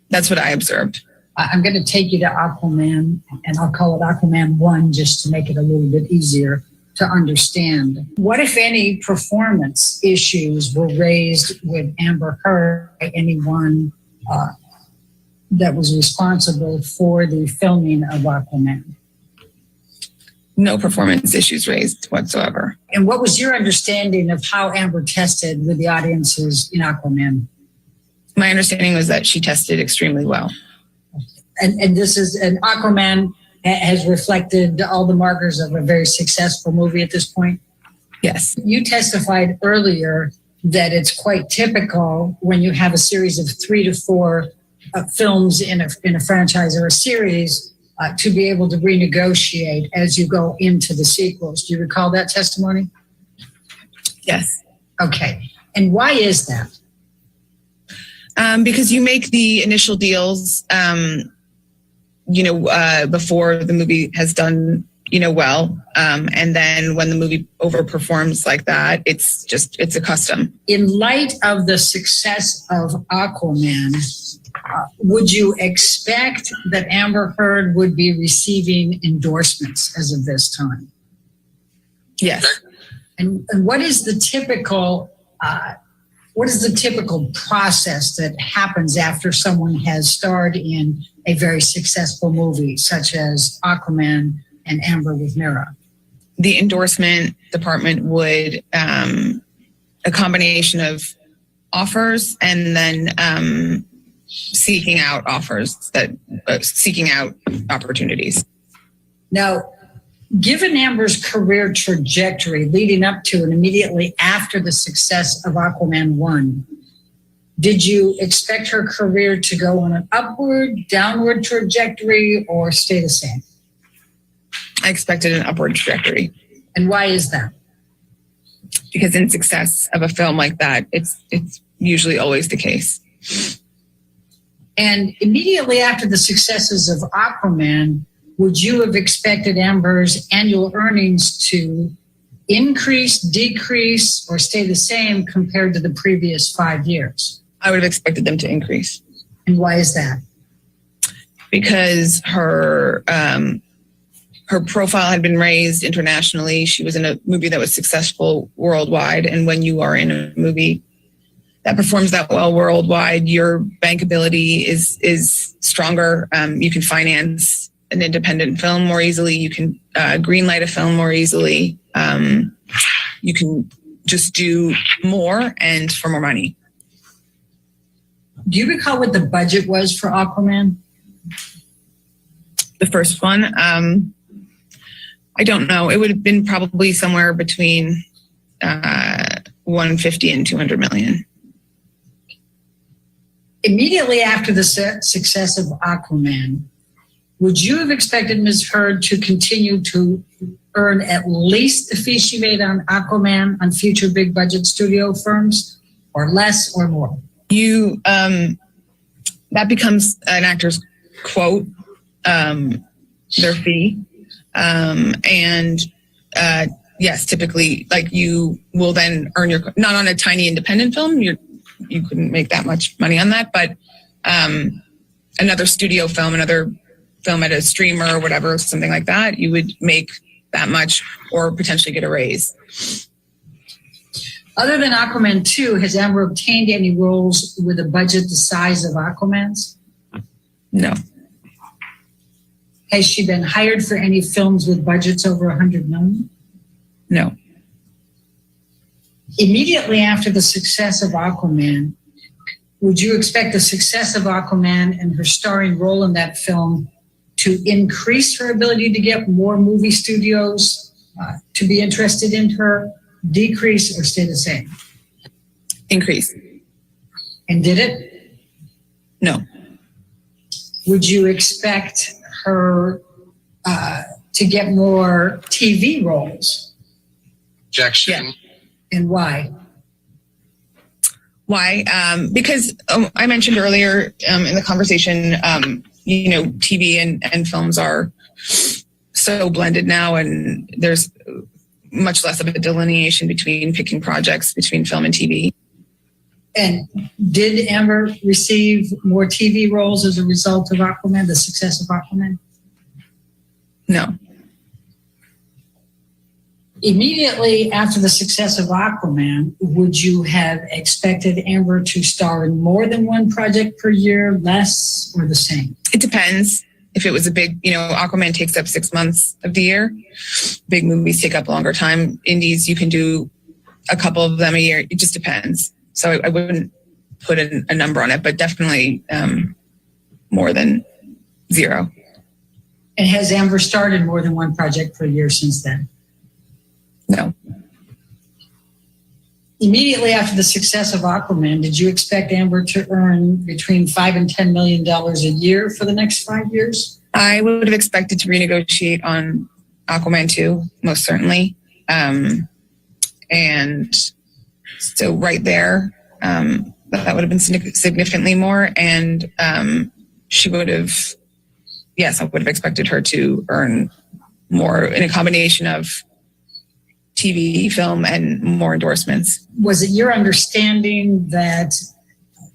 That's what I observed. I'm going to take you to Aquaman, and I'll call it Aquaman 1 just to make it a little bit easier to understand. What, if any, performance issues were raised with Amber Heard by anyone that was responsible for the filming of Aquaman? No performance issues raised whatsoever. And what was your understanding of how Amber tested with the audiences in Aquaman? My understanding was that she tested extremely well. And this is an Aquaman has reflected all the markers of a very successful movie at this point? Yes. You testified earlier that it's quite typical when you have a series of 3 to 4 films in a franchise or a series to be able to renegotiate as you go into the sequels. Do you recall that testimony? Yes. Okay. And why is that? Because you make the initial deals, before the movie has done, well. And then when the movie overperforms like that, it's a custom. In light of the success of Aquaman, would you expect that Amber Heard would be receiving endorsements as of this time? Yes. And what is the typical process that happens after someone has starred in a very successful movie, such as Aquaman and Amber with Mira? The endorsement department would a combination of offers and then seeking out opportunities. Now, given Amber's career trajectory leading up to and immediately after the success of Aquaman 1, did you expect her career to go on an upward, downward trajectory, or stay the same? I expected an upward trajectory. And why is that? Because in success of a film like that, it's usually always the case. And immediately after the successes of Aquaman, would you have expected Amber's annual earnings to increase, decrease, or stay the same compared to the previous 5 years? I would have expected them to increase. And why is that? Because her profile had been raised internationally. She was in a movie that was successful worldwide. And when you are in a movie that performs that well worldwide, your bankability is stronger. You can finance an independent film more easily. You can greenlight a film more easily. You can just do more and for more money. Do you recall what the budget was for Aquaman? The first one? I don't know. It would have been probably somewhere between 150 and 200 million. Immediately after the success of Aquaman, would you have expected Ms. Heard to continue to earn at least the fee she made on Aquaman on future big budget studio firms, or less or more? That becomes an actor's quote, their fee. Yes, typically, like, you will then earn not on a tiny independent film, you couldn't make that much money on that, but another studio film, another film at a streamer or whatever, something like that, you would make that much or potentially get a raise. Other than Aquaman 2, has Amber obtained any roles with a budget the size of Aquaman's? No. Has she been hired for any films with budgets over 100 million? No. Immediately after the success of Aquaman, would you expect the success of Aquaman and her starring role in that film to increase her ability to get more movie studios to be interested in her, decrease, or stay the same? Increase. And did it? No. Would you expect her to get more TV roles? Objection. Yeah. And why? Why? Because I mentioned earlier in the conversation, TV and films are so blended now, and there's much less of a delineation between picking projects between film and TV. And did Amber receive more TV roles as a result of Aquaman, the success of Aquaman? No. Immediately after the success of Aquaman, would you have expected Amber to star in more than one project per year, less, or the same? It depends. If it was a big, Aquaman takes up 6 months of the year. Big movies take up a longer time. Indies, you can do a couple of them a year. It just depends. So I wouldn't put a number on it, but definitely more than 0. And has Amber started more than one project per year since then? No. Immediately after the success of Aquaman, did you expect Amber to earn between $5 and $10 million a year for the next 5 years? I would have expected to renegotiate on Aquaman 2, most certainly. And so right there, that would have been significantly more. And she would have, yes, I would have expected her to earn more in a combination of TV, film, and more endorsements. Was it your understanding that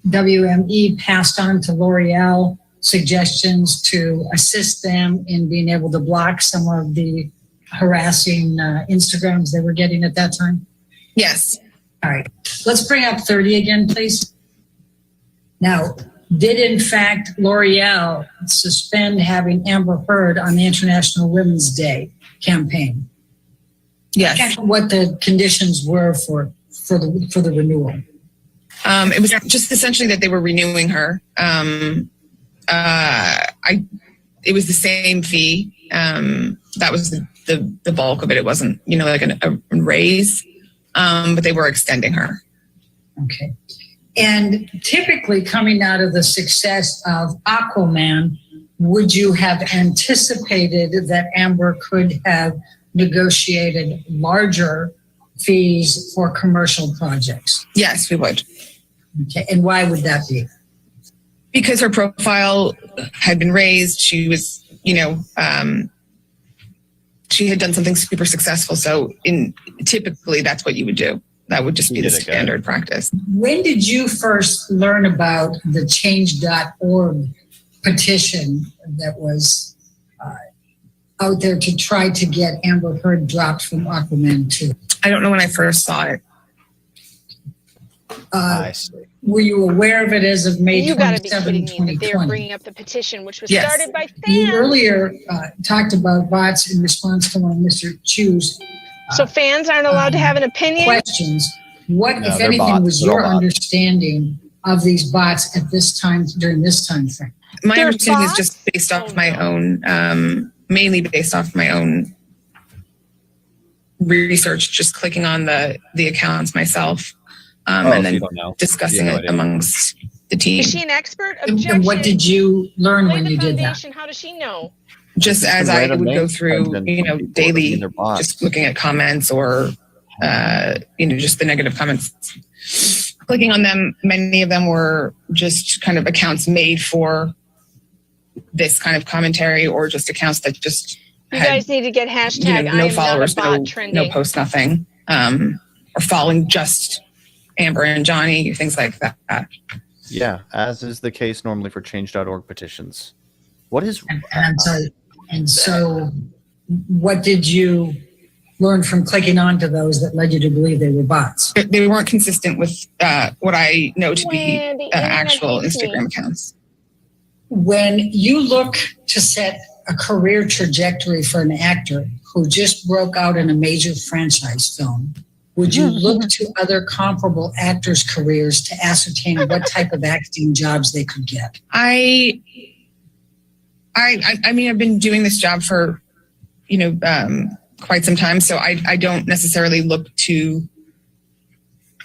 WME passed on to L'Oreal suggestions to assist them in being able to block some of the harassing Instagrams they were getting at that time? Yes. All right. Let's bring up 30 again, please. Now, did in fact L'Oreal suspend having Amber Heard on the International Women's Day campaign? Yes. What the conditions were for the renewal? It was just essentially that they were renewing her. It was the same fee. That was the bulk of it. It wasn't, like a raise, but they were extending her. Okay. And typically coming out of the success of Aquaman, would you have anticipated that Amber could have negotiated larger fees for commercial projects? Yes, we would. Okay. And why would that be? Because her profile had been raised. She was, she had done something super successful. So typically that's what you would do. That would just be the standard practice. When did you first learn about the change.org petition that was out there to try to get Amber Heard dropped from Aquaman 2? I don't know when I first saw it. Were you aware of it as of May You got to be 27, kidding me that they are 2020? bringing up the petition, which was Yes. started by You fans. earlier talked about bots in response to one of Mr. Chu's So fans aren't allowed to have an opinion? questions. What, No, if they're anything, bots. was They're all your bots. understanding of these bots at this time, during this time frame? My They're understanding is bots? just based off my own, mainly based off my own research, just clicking on the accounts myself, and so then you don't know. discussing You have no it idea. amongst the team. Is she an expert? And Objection. what did you learn Lay when the you did that? foundation. How does she know? Just It's as been I random would go names through, typed in from people looking daily, in their box. just looking at comments or, just the negative comments, clicking on them. Many of them were just kind of accounts made for this kind of commentary, or just accounts that just You had, guys need to get hashtag I no am followers, not a bot no trending. post, nothing, or following just Amber and Johnny, things like that. Yeah, as is the case normally for change.org petitions. What is And I'm sorry. And so what did you learn from clicking onto those that led you to believe they were bots? They weren't consistent with what I know to be When the internet actual hates me. Instagram accounts. When you look to set a career trajectory for an actor who just broke out in a major franchise film, would you look to other comparable actors' careers to ascertain what type of acting jobs they could get? I mean, I've been doing this job for, quite some time, so I don't necessarily look to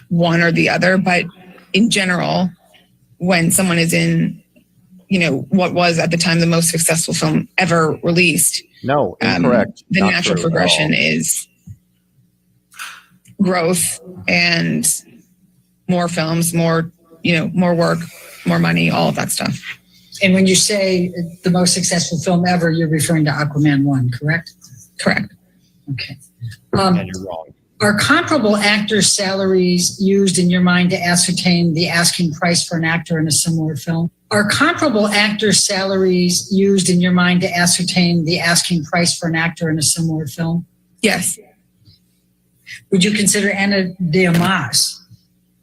one or the other, but in general, when someone is in, what was at the time the most successful film ever released, no, incorrect. the Not natural true at progression all. is growth and more films, more work, more money, all of that stuff. And when you say the most successful film ever, you're referring to Aquaman 1, correct? Correct. Okay. And you're wrong. Are comparable actors' salaries used in your mind to ascertain the asking price for an actor in a similar film? Are comparable actors' salaries used in your mind to ascertain the asking price for an actor in a similar film? Yes. Would you consider Ana de Armas'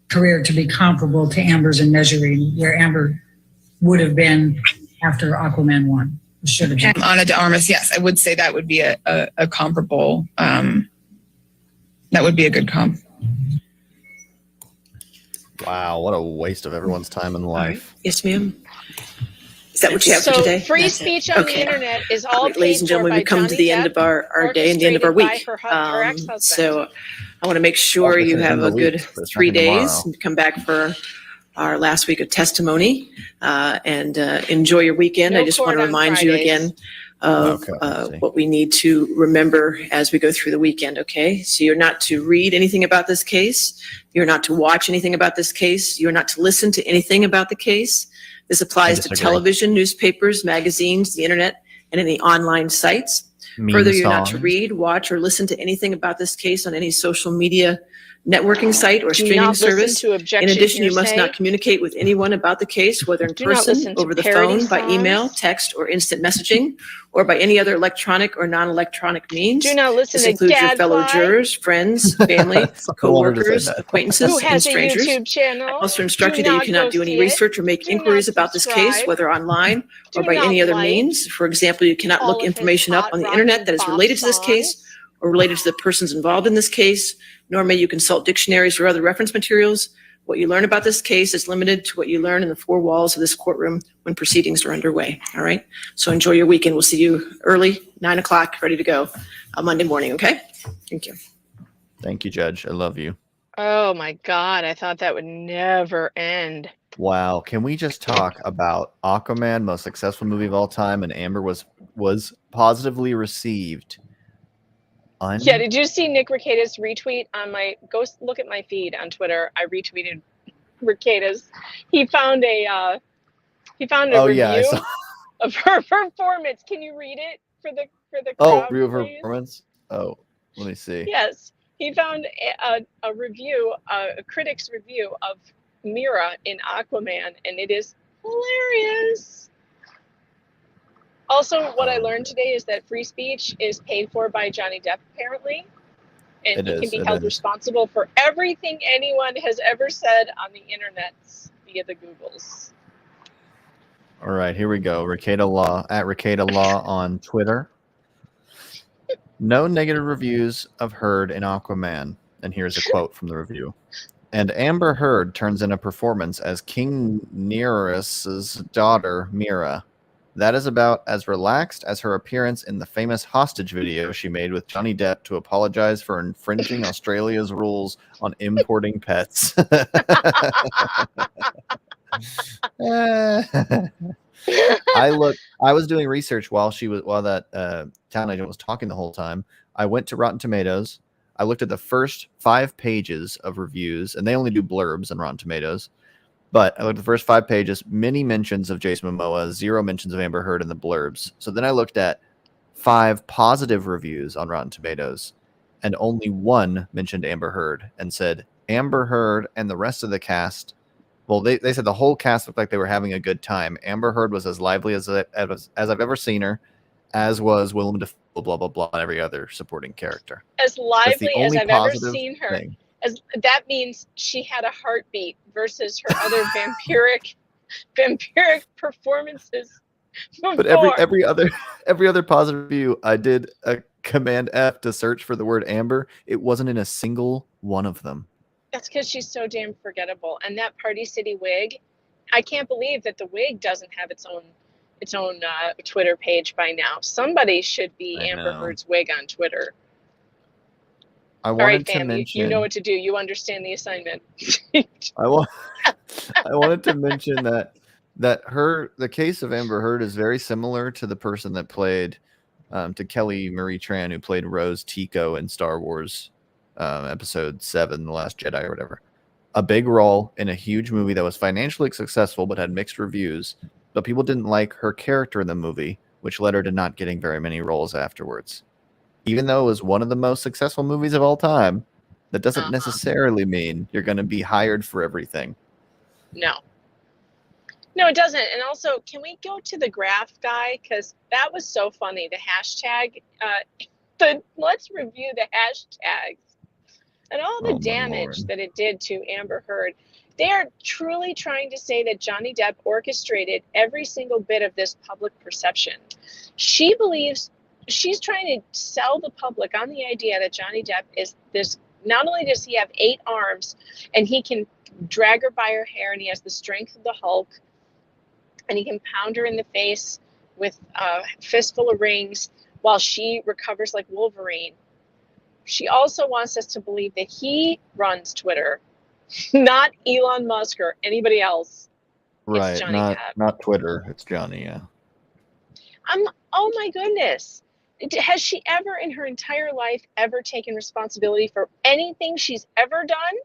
career to be comparable to Amber's in measuring where Amber would have been after Aquaman 1? And Ana de Armas, yes, I would say that would be a comparable, that would be a good comp. Wow, what a waste of everyone's time in life. Yes, ma'am. Is that what you have for today? Free That's speech it. on Okay. the internet is all Right, ladies and paid for gentlemen, by we come to Johnny the end Depp, of our day and the end of our orchestrated week. by her ex-husband. So I want to make sure Well, you this is have in the a good week, but it's 3 nothing days tomorrow. and come back for our last week of testimony and enjoy your weekend. No I just want to court on remind you Fridays. again of what we need to remember as we go through the weekend, okay? So you're not to read anything about this case. You're not to watch anything about this case. You're not to listen to anything about the case. This applies to disagree. television, newspapers, magazines, the internet, and any online sites. Meme Further, you're not to songs. read, watch, or listen to anything about this case on any social media networking site or Do streaming not listen service. to Objection In addition, you must Hearsay. not communicate with anyone about the case, whether in Do not person, listen to over the parody phone, by email, songs. text, or instant messaging, or by any other electronic or non-electronic means. Do not listen This to includes your fellow Gadfly, jurors, friends, family, wanted to say co-workers, that. acquaintances, who and has a strangers. YouTube channel. I also instruct Do you that you not cannot go do any see it. research or make Do inquiries not about this case, subscribe. whether online or Do by any not other like means. For example, you cannot all look of his information up hot on the rock internet and that is pop related to this case songs. or related to the persons involved in this case, nor may you consult dictionaries or other reference materials. What you learn about this case is limited to what you learn in the four walls of this courtroom when proceedings are underway. All right. So enjoy your weekend. We'll see you early, 9 o'clock, ready to go on Monday morning. Okay. Thank you. Thank you, Judge. I love you. Oh my God, I thought that would never end. Wow. Can we just talk about Aquaman, most successful movie of all time, and Amber was positively received? Yeah, did you see Nick Rekieta's retweet on my, go look at my feed on Twitter. I retweeted Rekieta's. He found a Oh, yeah, I review saw. of her performance. Can you read it for the Oh, crowd, review of her please? performance? Oh, let me see. Yes, he found a review, a critic's review of Mira in Aquaman, and it is hilarious. Also, what I learned today is that free speech is paid for by Johnny Depp, apparently, and he can be held responsible for everything anyone has ever said on the internet via the Googles. All right, here we go. Rekieta Law at Rekieta Law on Twitter. No negative reviews of Heard in Aquaman. And here's a quote from the review. And Amber Heard turns in a performance as King Nereus's daughter, Mira. That is about as relaxed as her appearance in the famous hostage video she made with Johnny Depp to apologize for infringing Australia's rules on importing pets. I was doing research while that talent agent was talking the whole time. I went to Rotten Tomatoes. I looked at the first 5 pages of reviews, and they only do blurbs on Rotten Tomatoes. But I looked at the first 5 pages, many mentions of Jason Momoa, 0 mentions of Amber Heard in the blurbs. So then I looked at 5 positive reviews on Rotten Tomatoes, and only 1 mentioned Amber Heard and said Amber Heard and the rest of the cast. Well, they said the whole cast looked like they were having a good time. Amber Heard was as lively as I've ever seen her, as was Willem Dafoe, blah, blah, blah, and every other supporting character. As lively as I've ever positive seen her. thing. As that means she had a heartbeat versus her other vampiric performances before. But every other positive review, I did a Command F to search for the word Amber. It wasn't in a single one of them. That's because she's so damn forgettable. And that Party City wig, I can't believe that the wig doesn't have its own Twitter page by now. Somebody should be Amber Heard's wig on Twitter. I All right, wanted to fam, mention. you know what to do. You understand the assignment. I wanted to mention that the case of Amber Heard is very similar to the person that played to Kelly Marie Tran, who played Rose Tico in Star Wars Episode 7, The Last Jedi or whatever. A big role in a huge movie that was financially successful but had mixed reviews. But people didn't like her character in the movie, which led her to not getting very many roles afterwards. Even though it was one of the most successful movies of all time, that doesn't necessarily mean you're going to be hired for everything. No, it doesn't. And also, can we go to the graph guy? Because that was so funny. The hashtag, let's review the hashtags and all the damage that it did to Amber Heard. They are truly trying to say that Johnny Depp orchestrated every single bit of this public perception. She believes, she's trying to sell the public on the idea that Johnny Depp is this, not only does he have 8 arms and he can drag her by her hair and he has the strength of the Hulk and he can pound her in the face with a fistful of rings while she recovers like Wolverine. She also wants us to believe that he runs Twitter, not Elon Musk or anybody else. Right. It's Johnny Depp. Not Twitter. It's Johnny. Yeah. Oh my goodness. Has she ever in her entire life ever taken responsibility for anything she's ever done?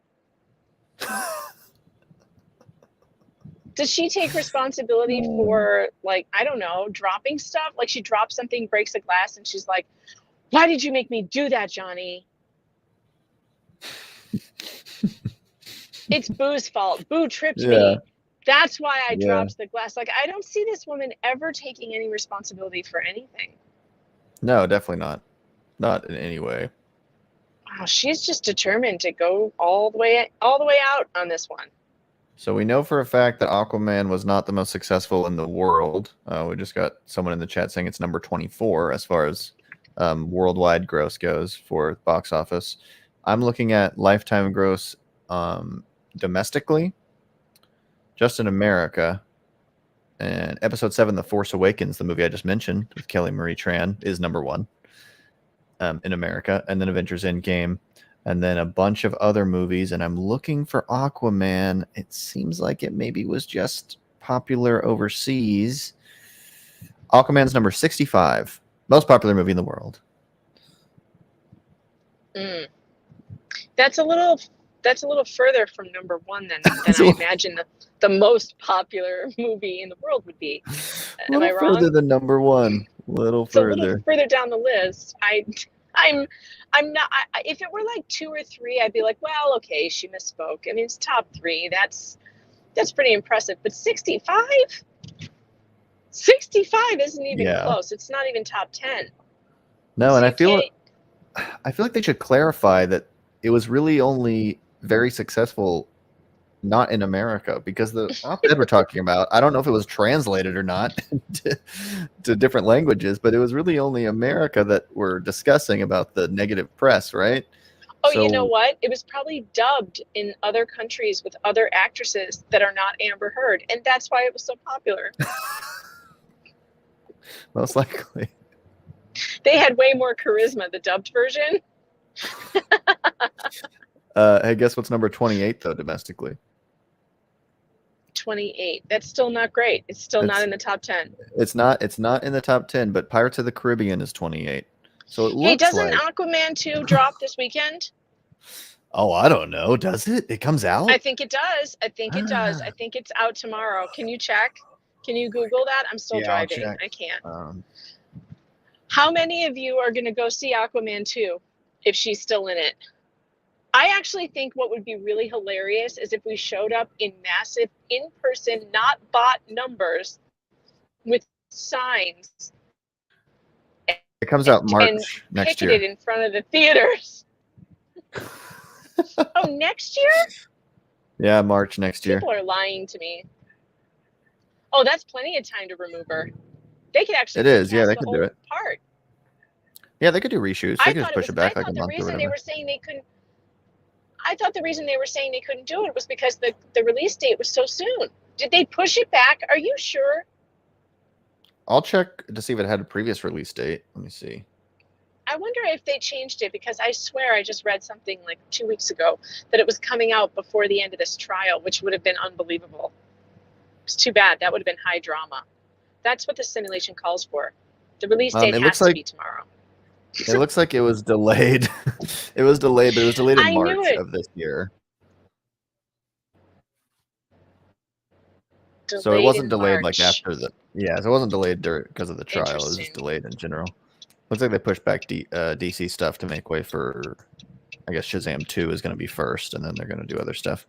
Does she take responsibility for, like, I don't know, dropping stuff? Like she drops something, breaks a glass, and she's like, why did you make me do that, Johnny? It's Boo's fault. Boo tripped me. That's why I dropped the glass. Like, I don't see this woman ever taking any responsibility for anything. No, definitely not. Not in any way. Wow, she's just determined to go all the way out on this one. So we know for a fact that Aquaman was not the most successful in the world. We just got someone in the chat saying it's number 24 as far as worldwide gross goes for box office. I'm looking at lifetime gross domestically, just in America. And episode 7, The Force Awakens, the movie I just mentioned with Kelly Marie Tran, is number 1 in America. And then Avengers Endgame. And then a bunch of other movies. And I'm looking for Aquaman. It seems like it maybe was just popular overseas. Aquaman's number 65. Most popular movie in the world. That's a little further from number 1 than I imagine the most popular movie in the world would be. Am I wrong? Further than number 1. Little further. A little further down the list. I'm not. If it were like 2 or 3, I'd be like, well, okay, she misspoke. I mean, it's top 3. That's pretty impressive. But 65? 65 isn't even close. It's not even top 10. No, and I feel like they should clarify that it was really only very successful not in America, because the op-ed we're talking about, I don't know if it was translated or not to different languages, but it was really only America that we're discussing about the negative press, right? Oh, so, you know what? It was probably dubbed in other countries with other actresses that are not Amber Heard, and that's why it was so popular. Most likely. They had way more charisma, the dubbed version. Hey, guess what's number 28 though domestically? 28. That's still not great. It's not in the top 10. It's not in the top 10, but Pirates of the Caribbean is 28. So it looks Hey, doesn't like... Aquaman 2 drop this weekend? Oh, I don't know. Does it? It comes out? I think it does. I think it does. I think it's out tomorrow. Can you check? Can you Google that? I'm still driving. I can't. How many of you are going to go see Aquaman 2 if she's still in it? I actually think what would be really hilarious is if we showed up in massive in-person, not bot numbers with signs. It comes out March next year. Picketed in front of the theaters. Oh, next year? Yeah, March next year. People are lying to me. Oh, that's plenty of time to remove her. They could actually. It is. Yeah, they could do it. Part. Yeah, they could do reshoots. They could just push it back like a month or whatever. I thought the reason they were saying they couldn't do it was because the release date was so soon. Did they push it back? Are you sure? I'll check to see if it had a previous release date. Let me see. I wonder if they changed it, because I swear I just read something like 2 weeks ago that it was coming out before the end of this trial, which would have been unbelievable. It's too bad. That would have been high drama. That's what the simulation calls for. The release date has to be tomorrow. It looks like it was delayed. It was delayed, but it was delayed in March of this year. So it wasn't delayed like after the... Yeah, so it wasn't delayed because of the trial. It was just delayed in general. Looks like they pushed back DC stuff to make way for... I guess Shazam 2 is going to be first, and then they're going to do other stuff.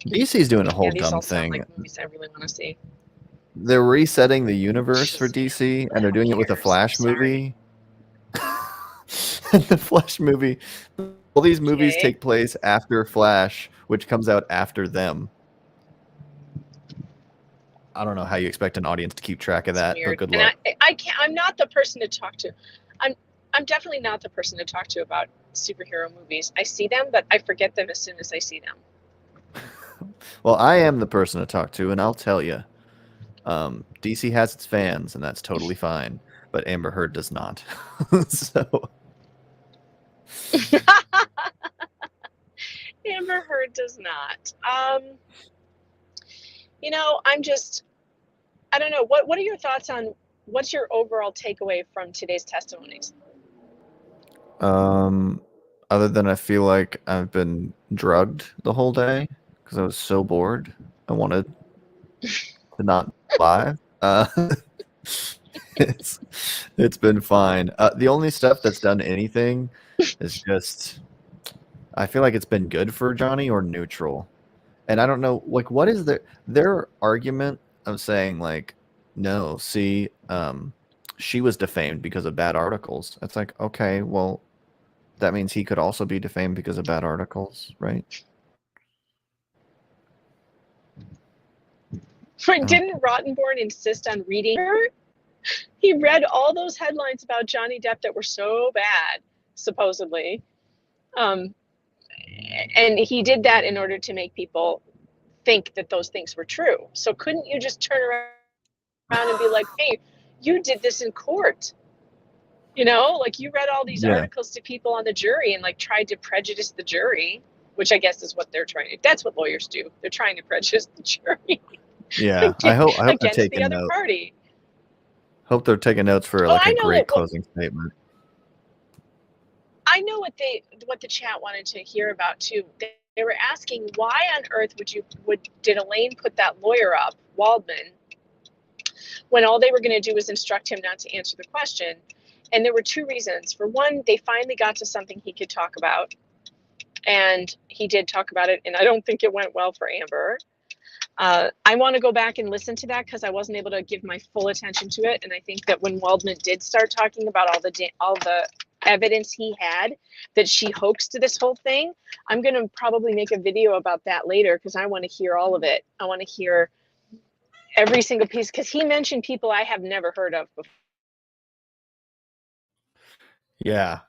DC's doing a whole dumb thing. Like movies I really want to see. They're resetting the universe for DC, and they're doing it with a Flash movie. The Flash movie All these movies take place after Flash, which comes out after them. I don't know how you expect an audience to keep track of that, but good luck. And I can't. I'm not the person to talk to. I'm definitely not the person to talk to about superhero movies. I see them, but I forget them as soon as I see them. Well, I am the person to talk to, and I'll tell you. DC has its fans, and that's totally fine. But Amber Heard does not. So Amber Heard does not. I don't know. What are your thoughts on what's your overall takeaway from today's testimonies? other than I feel like I've been drugged the whole day because I was so bored. I wanted to not live. It's been fine. The only stuff that's done anything is just I feel like it's been good for Johnny or neutral. And I don't know, like, what is their argument of saying, like, no, see, she was defamed because of bad articles. It's like, okay, well, that means he could also be defamed because of bad articles, right? Didn't Rottenborn insist on reading her? He read all those headlines about Johnny Depp that were so bad, supposedly. And he did that in order to make people think that those things were true. So couldn't you just turn around and be like, hey, you did this in court? You know, like you read all these articles to people on the jury and like tried to prejudice the jury, which I guess is what they're trying to. That's what lawyers do. They're trying to prejudice the jury. Yeah, I hope they're against taking the other notes. party. Hope they're taking notes for like a great closing statement. I know what the chat wanted to hear about too. They were asking why on earth did Elaine put that lawyer up, Waldman, when all they were going to do was instruct him not to answer the question. And there were two reasons. For one, they finally got to something he could talk about, and he did talk about it. And I don't think it went well for Amber. I want to go back and listen to that because I wasn't able to give my full attention to it. And I think that when Waldman did start talking about all the evidence he had that she hoaxed this whole thing, I'm going to probably make a video about that later because I want to hear all of it. I want to hear every single piece because he mentioned people I have never heard of before. Yeah,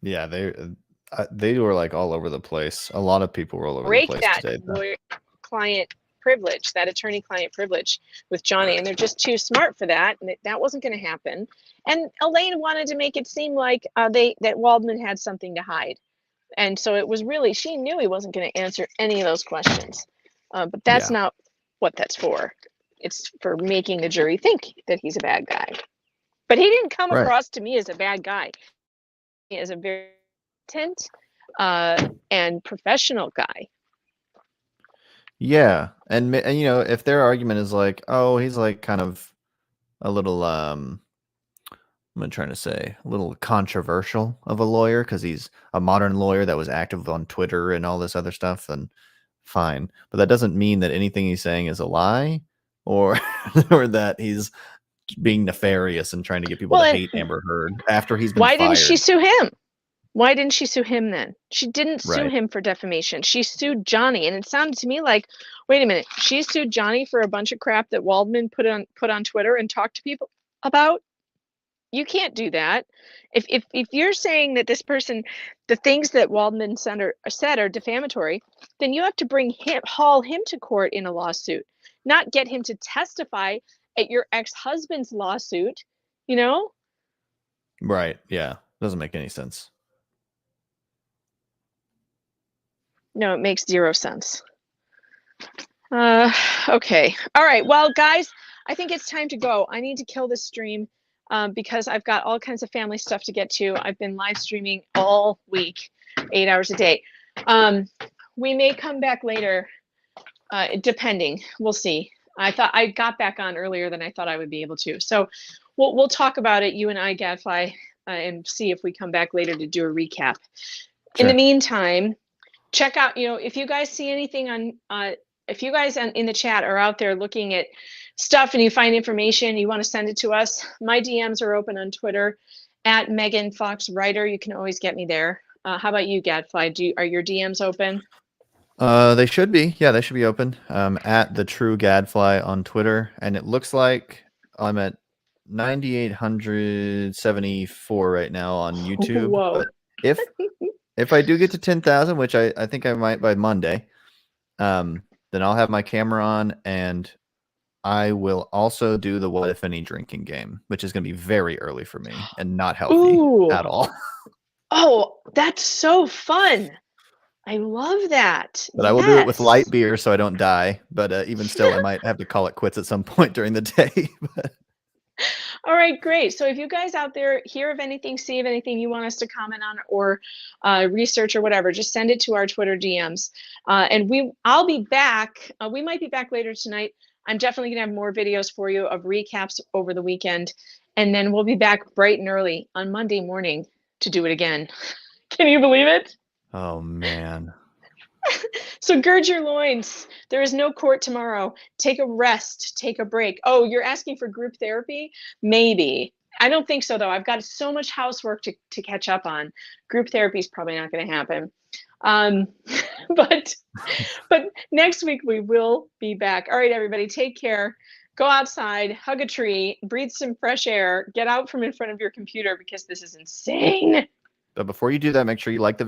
they were like all over the place. A lot of people were all over the place today. Client privilege, that attorney-client privilege with Johnny, and they're just too smart for that, and that wasn't going to happen. And Elaine wanted to make it seem like that Waldman had something to hide, and so it was really she knew he wasn't going to answer any of those questions. But that's not what that's for. It's for making the jury think that he's a bad guy. But he didn't come across to me as a bad guy. He is a very intelligent and professional guy. Yeah, and you know, if their argument is like, oh, he's like kind of a little I'm trying to say a little controversial of a lawyer because he's a modern lawyer that was active on Twitter and all this other stuff, then fine. But that doesn't mean that anything he's saying is a lie or or that he's being nefarious and trying to get people to hate Amber Heard after he's been fired. Why didn't she sue him? Why didn't she sue him then? She didn't sue him for defamation. She sued Johnny, and it sounded to me like, wait a minute, she sued Johnny for a bunch of crap that Waldman put on Twitter and talked to people about. You can't do that. If you're saying that this person, the things that Waldman said are defamatory, then you have to haul him to court in a lawsuit, not get him to testify at your ex-husband's lawsuit. You know? Right. Yeah. Doesn't make any sense. No, it makes zero sense. Okay. All right. Well, guys, I think it's time to go. I need to kill this stream because I've got all kinds of family stuff to get to. I've been live streaming all week, 8 hours a day. We may come back later, depending. We'll see. I thought I got back on earlier than I thought I would be able to. So we'll talk about it, you and I, Gadfly, and see if we come back later to do a recap. Sure. In the meantime, check out, if you guys see anything on, if you guys in the chat are out there looking at stuff and you find information, you want to send it to us, my DMs are open on Twitter at Megan Fox Writer. You can always get me there. How about you, Gadfly? Are your DMs open? They should be. Yeah, they should be open. At the True Gadfly on Twitter, and it looks like I'm at 9,874 right now on YouTube. Whoa. But if I do get to 10,000, which I think I might by Monday, then I'll have my camera on, and I will also do the What If Any drinking game, which is going to be very early for me and not healthy at all. Oh, that's so fun. I love that. But I will do it with light beer so I don't die. But even still, I might have to call it quits at some point during the day. All right, great. So if you guys out there hear of anything, see of anything you want us to comment on or research or whatever, just send it to our Twitter DMs. And I'll be back. We might be back later tonight. I'm definitely going to have more videos for you of recaps over the weekend. And then we'll be back bright and early on Monday morning to do it again. Can you believe it? Oh, man. So gird your loins. There is no court tomorrow. Take a rest. Take a break. Oh, you're asking for group therapy? Maybe. I don't think so, though. I've got so much housework to catch up on. Group therapy is probably not going to happen. But next week we will be back. All right, everybody, take care. Go outside, hug a tree, breathe some fresh air, get out from in front of your computer because this is insane. But before you do that, make sure you like the